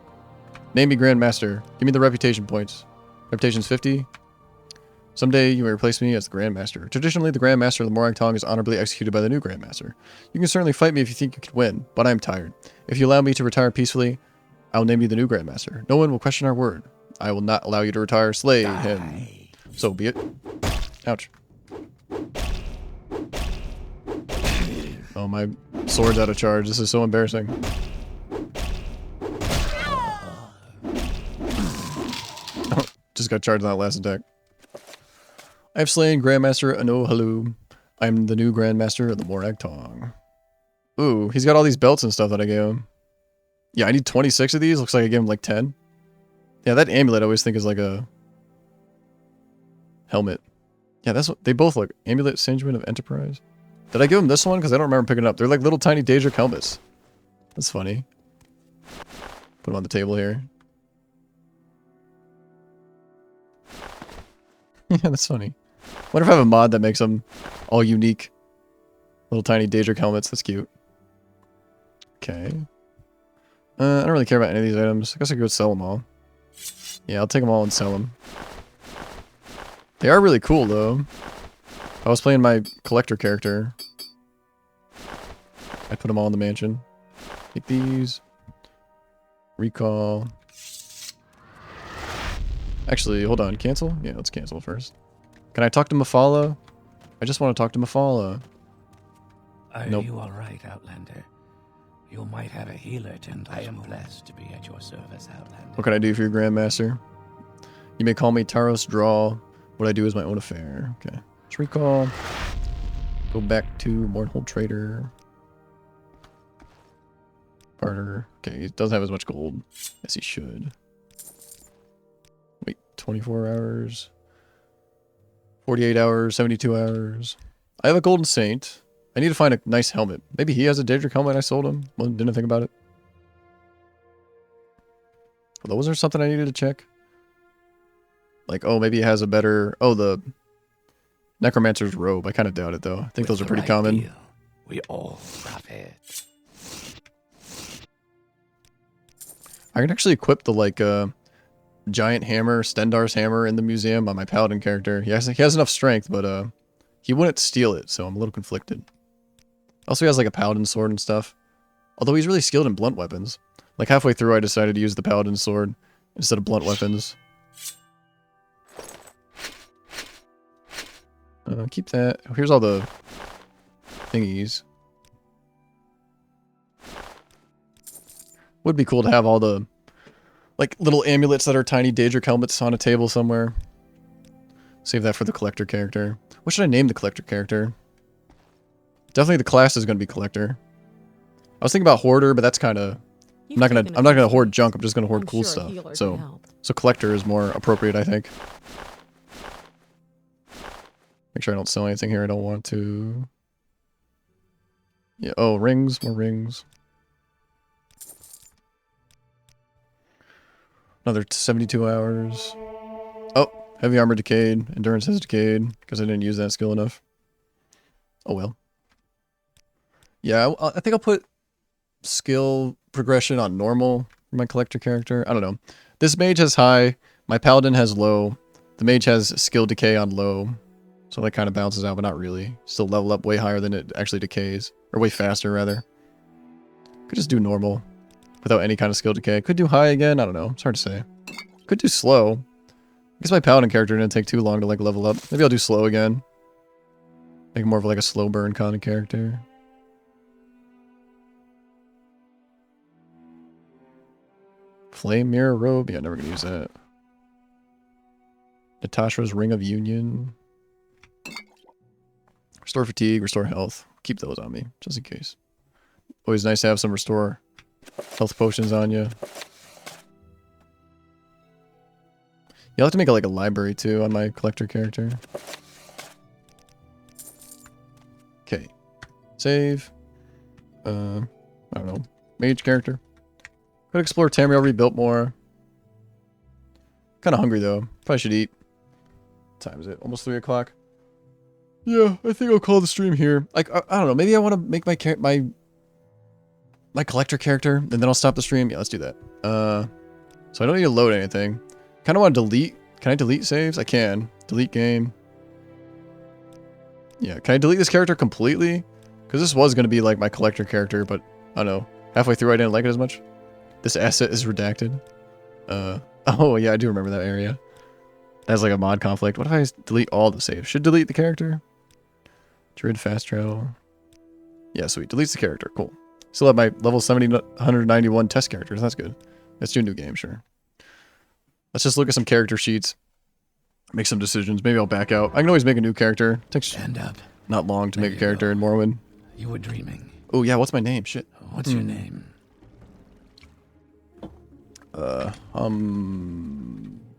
Name me Grandmaster. Give me the reputation points. Reputation's 50. Someday you may replace me as the Grandmaster. Traditionally, the Grandmaster of the Morag Tong is honorably executed by the new Grandmaster. You can certainly fight me if you think you can win, but I am tired. If you allow me to retire peacefully, I will name you the new Grandmaster. No one will question our word. I will not allow you to retire. Slay him. So be it. Ouch. Oh, my sword's out of charge. This is so embarrassing. Oh, just got charged on that last attack. I have slain Grandmaster Anohalu. I am the new Grandmaster of the Morag Tong. Ooh, he's got all these belts and stuff that I gave him. Yeah, I need 26 of these. Looks like I gave him like 10. Yeah, that amulet I always think is like a helmet. Yeah, that's what they both look. Amulet Sanguine of Enterprise. Did I give him this one? Because I don't remember picking it up. They're like little tiny Daedric helmets. That's funny. Put them on the table here. Yeah, that's funny. Wonder if I have a mod that makes them all unique. Little tiny Daedric helmets. That's cute. Okay. I don't really care about any of these items. I guess I could go sell them all. Yeah, I'll take them all and sell them. They are really cool, though. If I was playing my collector character, I'd put them all in the mansion. Take these. Recall. Actually, hold on. Cancel? Yeah, let's cancel first. Can I talk to Mafala? I just want to talk to Mafala. Are Nope. you alright, Outlander? You might have a healer tend. I am blessed to be at your service, Outlander. What can I do for your Grandmaster? You may call me Taros Draw. What I do is my own affair. Okay. Let's recall. Go back to Morrowind Trader. Barter. Okay, he doesn't have as much gold as he should. Wait, 24 hours. 48 hours, 72 hours. I have a Golden Saint. I need to find a nice helmet. Maybe he has a Daedric helmet I sold him. Well, didn't think about it. Although, was there something I needed to check? Like, oh, maybe he has a better... Oh, the Necromancer's robe. I kind of doubt it, though. I think those are pretty common. Deal, we all profit. I can actually equip the, like, giant hammer, Stendar's hammer in the museum on my paladin character. He has enough strength, but he wouldn't steal it, so I'm a little conflicted. Also, he has, like, a paladin sword and stuff. Although he's really skilled in blunt weapons. Like, halfway through, I decided to use the paladin sword instead of blunt weapons. Keep that. Here's all the thingies. Would be cool to have all the, like, little amulets that are tiny Daedric helmets on a table somewhere. Save that for the collector character. What should I name the collector character? Definitely the class is going to be collector. I was thinking about hoarder, but that's kind of... I'm not gonna hoard junk. I'm just gonna hoard cool stuff. So collector is more appropriate, I think. Make sure I don't sell anything here I don't want to. Yeah. Oh, rings. More rings. Another 72 hours. Oh, heavy armor decayed. Endurance has decayed because I didn't use that skill enough. Oh well. Yeah, I think I'll put skill progression on normal for my collector character. I don't know. This mage has high. My paladin has low. The mage has skill decay on low. So that kind of balances out, but not really. Still level up way higher than it actually decays. Or way faster, rather. Could just do normal without any kind of skill decay. Could do high again. I don't know. It's hard to say. Could do slow. I guess my paladin character didn't take too long to like level up. Maybe I'll do slow again. Make more of like a slow burn kind of character. Flame Mirror Robe? Yeah, never gonna use that. Natasha's Ring of Union. Restore Fatigue, Restore Health. Keep those on me, just in case. Always nice to have some Restore Health potions on you. You'll have to make like a library too on my collector character. Okay. Save. I don't know. Mage character. Could explore Tamriel rebuilt more. Kind of hungry though. Probably should eat. What time is it? Almost 3 o'clock. Yeah, I think I'll call the stream here. Like, I don't know. Maybe I want to make my collector character, and then I'll stop the stream. Yeah, let's do that. So I don't need to load anything. Kind of want to delete. Can I delete saves? I can. Delete game. Yeah, can I delete this character completely? Because this was going to be like my collector character, but I don't know. Halfway through, I didn't like it as much. This asset is redacted. Oh yeah, I do remember that area. That's like a mod conflict. What if I delete all the saves? Should delete the character. Druid fast travel. Yeah, sweet. Deletes the character. Cool. Still have my level 191 test characters. That's good. Let's do a new game, sure. Let's just look at some character sheets. Make some decisions. Maybe I'll back out. I can always make a new character. It takes Stand up. not long to make a character in Morrowind. You were dreaming. Oh yeah, what's my name? Shit. What's your name?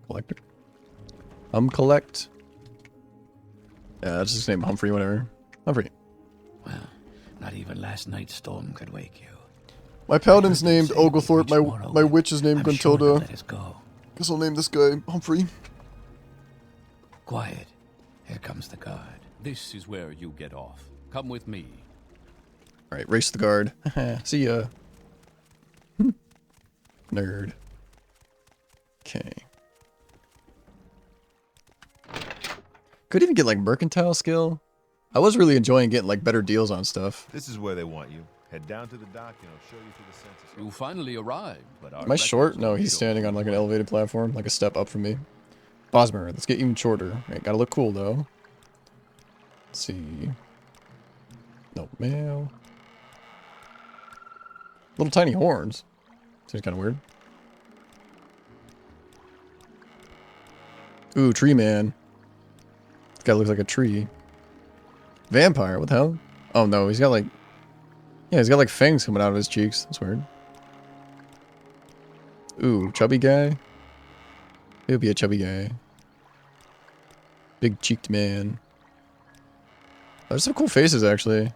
Collector. Collect. Yeah, that's his name. Humfrey, whatever. Humphrey. Well, not even last night's storm could wake you. My paladin's named Oglethorpe. My witch is named Guntilda. Let us go. Guess I'll name this guy Humphrey. Quiet. Here comes the guard. This is where you get off. Come with me. Alright, race the guard. See ya. Nerd. Okay. Could even get like mercantile skill. I was really enjoying getting like better deals on stuff. This is where they want you. Head down to the dock and I'll show you to the census. You finally arrived, but our Am I short? records No, don't he's show. standing on like an elevated platform, like a step up from me. Bosmer, let's get even shorter. Right, gotta look cool though. Let's see. No, male. Little tiny horns. Seems kind of weird. Ooh, tree man. This guy looks like a tree. Vampire, what the hell? Oh no, he's got like... Yeah, he's got like fangs coming out of his cheeks. That's weird. Ooh, chubby guy. He'll be a chubby guy. Big cheeked man. There's some cool faces actually.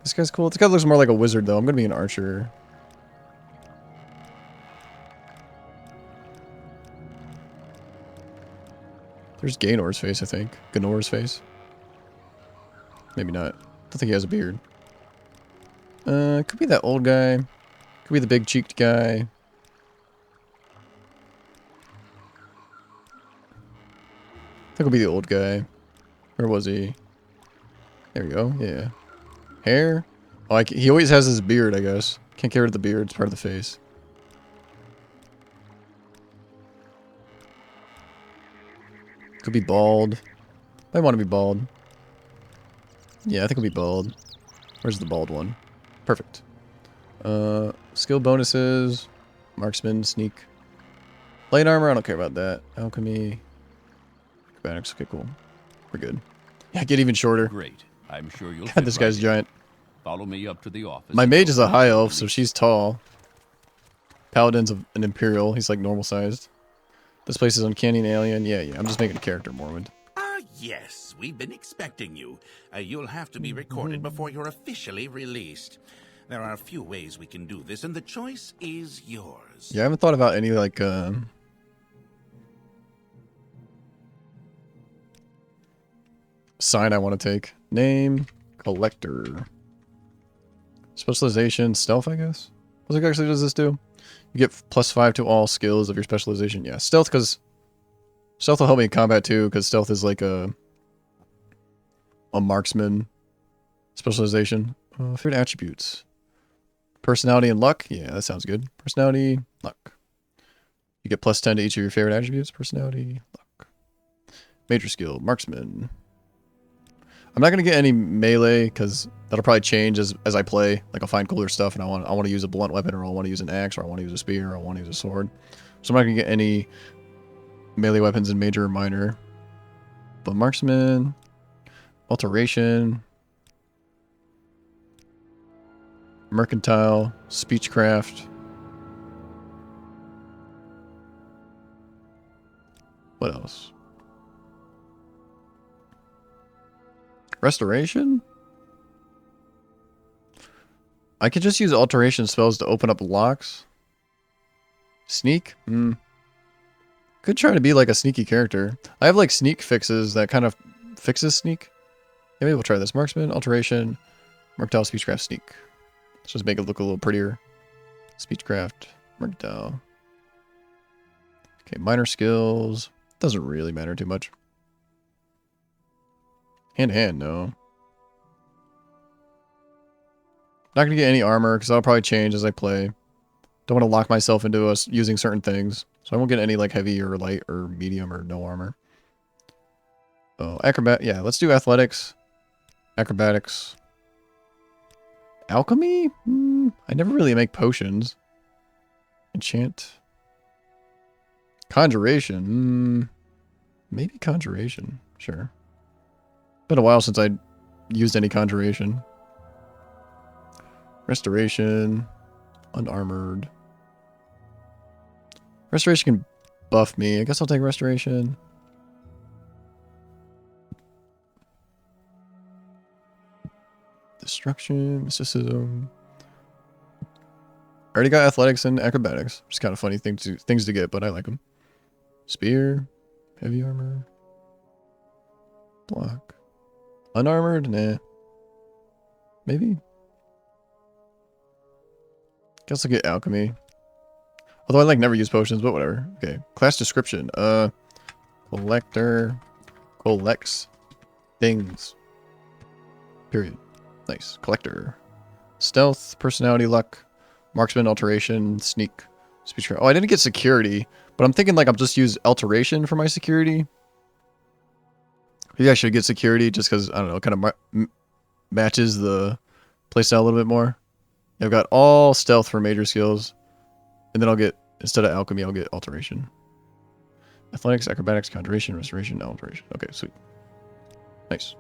This guy's cool. This guy looks more like a wizard though. I'm gonna be an archer. There's Gaenor's face, I think. Gaenor's face. Maybe not. I don't think he has a beard. Could be that old guy. Could be the big cheeked guy. I think it'll be the old guy. Where was he? There we go. Yeah. Hair? Oh, he always has his beard, I guess. Can't get rid of the beard. It's part of the face. Could be bald. Might want to be bald. Yeah, I think it'll be bald. Where's the bald one? Perfect. Skill bonuses. Marksman, sneak. Light armor, I don't care about that. Alchemy. Acrobatics, okay, cool. We're good. Yeah, get even shorter. Great. I'm sure you'll God, this guy's giant. Follow me up to the office. My mage is a high elf, so she's tall. Paladin's an Imperial. He's like normal sized. This place is uncanny and alien. Yeah, I'm just making a character, Morrowind. Ah, yes. We've been expecting you. You'll have to be recorded before you're officially released. There are a few ways we can do this, and the choice is yours. Yeah, I haven't thought about any, like, sign I want to take. Name, collector. Specialization, stealth, I guess? What actually does this do? You get +5 to all skills of your specialization. Yeah, stealth, because stealth will help me in combat too, because stealth is like a marksman specialization. Favorite attributes. Personality and luck. Yeah, that sounds good. Personality, luck. You get +10 to each of your favorite attributes. Personality, luck. Major skill, marksman. I'm not gonna get any melee because that'll probably change as I play. Like I'll find cooler stuff and I want to use a blunt weapon, or I want to use an axe, or I want to use a spear, or I want to use a sword. So I'm not gonna get any melee weapons in major or minor. But marksman, alteration, mercantile, speechcraft. What else? Restoration? I could just use alteration spells to open up locks. Sneak? Could try to be like a sneaky character. I have like sneak fixes that kind of fixes sneak. Yeah, maybe we'll try this. Marksman, alteration, mercantile, speechcraft, sneak. Let's just make it look a little prettier. Speechcraft, mercantile. Okay, minor skills. Doesn't really matter too much. Hand to hand, no. Not gonna get any armor because that'll probably change as I play. Don't want to lock myself into us using certain things, so I won't get any like heavy or light or medium or no armor. Oh, acrobat. Yeah, let's do athletics, acrobatics, alchemy. I never really make potions. Enchant, conjuration. Maybe conjuration. Sure. Been a while since I used any conjuration. Restoration. Unarmored. Restoration can buff me. I guess I'll take restoration. Destruction. Mysticism. I already got athletics and acrobatics. Just kind of funny things to get, but I like them. Spear. Heavy armor. Block. Unarmored? Nah. Maybe. Guess I'll get alchemy. Although I like never use potions, but whatever. Okay. Class description. Collector. Collects things. Period. Nice. Collector. Stealth, personality, luck, marksman, alteration, sneak, speech. Oh, I didn't get security, but I'm thinking like I'll just use alteration for my security. Maybe I should get security just because, I don't know, it kind of matches the playstyle a little bit more. I've got all stealth for major skills. And then I'll get, instead of alchemy, I'll get alteration. Athletics, acrobatics, conjuration, restoration, alteration. Okay, sweet. Nice.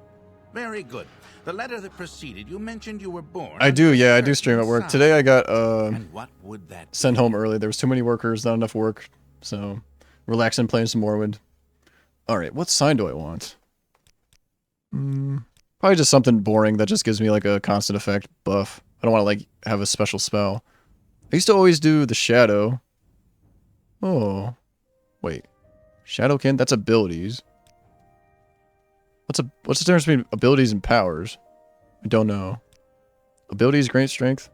Very good. The letter that preceded you mentioned you were born. I do, yeah, I do stream at work. Today I got And what would that sent home early. There was too many workers, not enough work. So, relaxing, playing some Morrowind. Alright, what sign do I want? Probably just something boring that just gives me like a constant effect buff. I don't want to like have a special spell. I used to always do the shadow. Oh. Wait. Shadowkin? That's abilities. What's the difference between abilities and powers? I don't know. Abilities, great strength.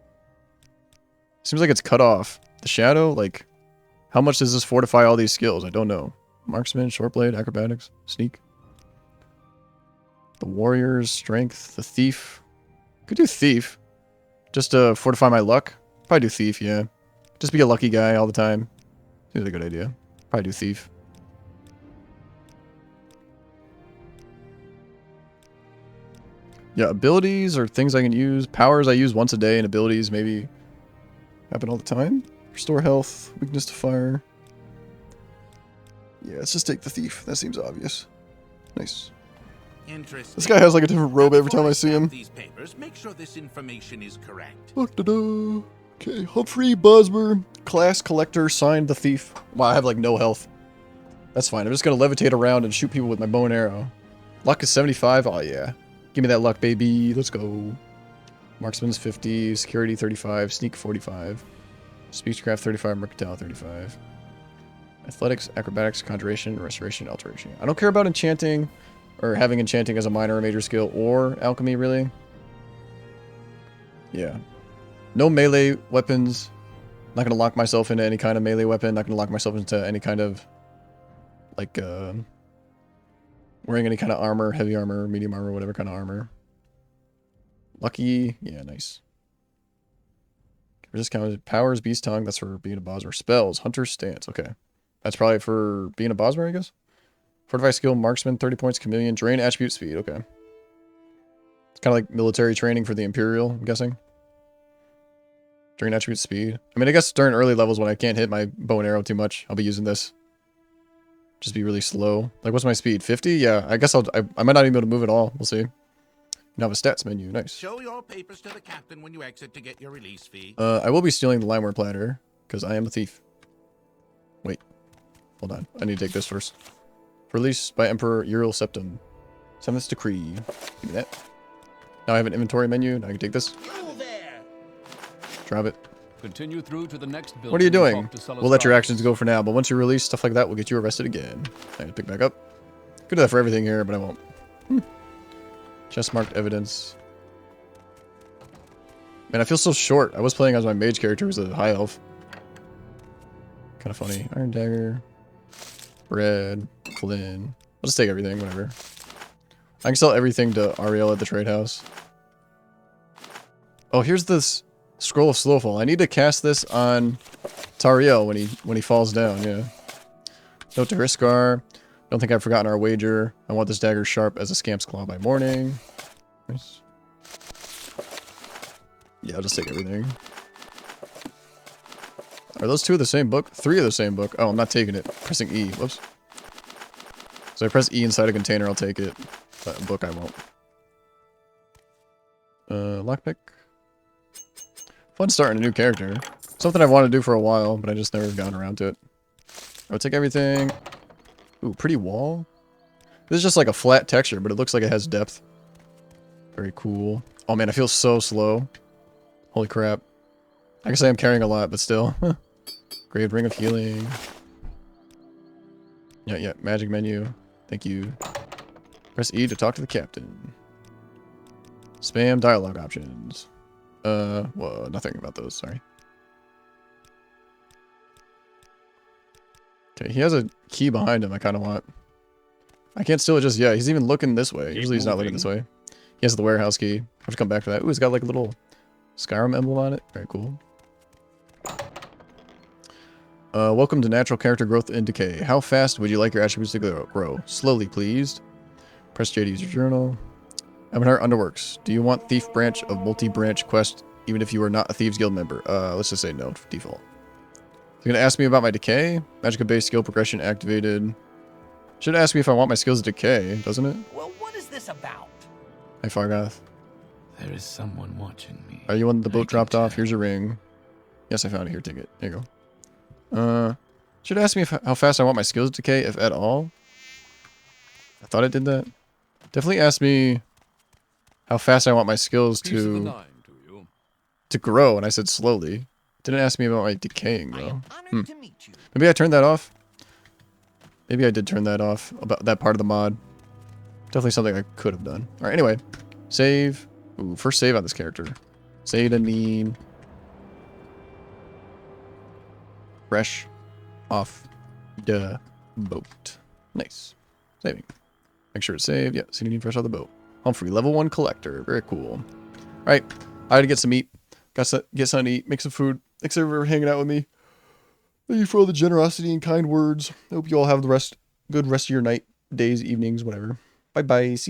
Seems like it's cut off. The shadow, like, how much does this fortify all these skills? I don't know. Marksman, short blade, acrobatics, sneak. The warrior's strength, the thief. Could do thief. Just to fortify my luck. Probably do thief, yeah. Just be a lucky guy all the time. Seems a good idea. Probably do thief. Yeah, abilities are things I can use. Powers I use once a day, and abilities maybe happen all the time. Restore health, weakness to fire. Yeah, let's just take the thief. That seems obvious. Nice. Interesting. This guy has like a different robe every time I see him. These papers, make sure this information is correct. Okay, Humfrey, Bosmer, class collector, signed the thief. Wow, I have like no health. That's fine. I'm just gonna levitate around and shoot people with my bow and arrow. Luck is 75. Oh yeah. Give me that luck, baby. Let's go. Marksman's 50, security 35, sneak 45, speechcraft 35, mercantile 35. Athletics, acrobatics, conjuration, restoration, alteration. I don't care about enchanting or having enchanting as a minor or major skill or alchemy, really. Yeah. No melee weapons. Not going to lock myself into any kind of melee weapon. Not going to lock myself into any kind of, like, wearing any kind of armor, heavy armor, medium armor, whatever kind of armor. Lucky. Yeah, nice. Resist counted. Powers, Beast Tongue. That's for being a Bosmer. Spells. Hunter's Stance. Okay. That's probably for being a Bosmer, I guess. Fortify skill. Marksman. 30 points. Chameleon. Drain attribute speed. Okay. It's kind of like military training for the Imperial, I'm guessing. Drain attribute speed. I mean, I guess during early levels when I can't hit my bow and arrow too much, I'll be using this. Just be really slow. Like, what's my speed? 50? Yeah, I guess I might not even be able to move at all. We'll see. Now have a stats menu. Nice. Show your papers to the captain when you exit to get your release fee. I will be stealing the limeware platter, because I am a thief. Wait. Hold on. I need to take this first. Released by Emperor Uriel Septim. 7th decree. Give me that. Now I have an inventory menu. Now I can take this. Drop it. Continue through to the next building. What are you doing? We'll let your actions go for now, but once you release stuff like that, we'll get you arrested again. I can pick back up. Could do that for everything here, but I won't. Chest marked evidence. Man, I feel so short. I was playing as my mage character who's a high elf. Kind of funny. Iron dagger. Bread. Flynn. I'll just take everything, whatever. I can sell everything to Ariel at the trade house. Oh, here's this Scroll of Slowfall. I need to cast this on Tariel when he falls down, yeah. Note to Hriscar. Don't think I've forgotten our wager. I want this dagger sharp as a scamp's claw by morning. Nice. Yeah, I'll just take everything. Are those two of the same book? 3 of the same book. Oh, I'm not taking it. Pressing E. Whoops. So I press E inside a container, I'll take it. But a book I won't. Lockpick. Fun starting a new character. Something I've wanted to do for a while, but I just never gotten around to it. I'll take everything. Ooh, pretty wall. This is just like a flat texture, but it looks like it has depth. Very cool. Oh man, I feel so slow. Holy crap. I guess I am carrying a lot, but still. Graved Ring of Healing. Yeah, magic menu. Thank you. Press E to talk to the captain. Spam dialogue options. Well, nothing about those, sorry. Okay, he has a key behind him I kind of want. I can't steal it just yet. He's even looking this way. Usually he's not looking this way. He has the warehouse key. I have to come back to that. Ooh, he's got like a little Skyrim emblem on it. Very cool. Welcome to Natural Character Growth and Decay. How fast would you like your attributes to grow? Slowly, please. Press J to use your journal. Heart Underworks. Do you want Thief Branch of Multi-Branch Quest even if you are not a Thieves Guild member? Let's just say no, default. It's going to ask me about my decay. Magicka-based skill progression activated. Should ask me if I want my skills to decay, doesn't it? Well, what is this about? Hey, Fargoth. There is someone watching me. Are you on the boat dropped off? Here's your ring. Yes, I found it. Here, take it. There you go. Should ask me how fast I want my skills to decay, if at all. I thought it did that. Definitely asked me how fast I want my skills to grow, and I said slowly. Didn't ask me about my decaying, though. Maybe I turned that off. Maybe I did turn that off, about that part of the mod. Definitely something I could have done. Alright, anyway. Save. Ooh, first save on this character. Save to mean... fresh off the boat. Nice. Saving. Make sure it's saved. Yeah, see fresh off the boat. Humfrey, level 1 collector. Very cool. Alright, I had to get some meat. Got to get something to eat, make some food. Thanks everyone for hanging out with me. Thank you for all the generosity and kind words. I hope you all have the good rest of your night, days, evenings, whatever. Bye-bye. See you.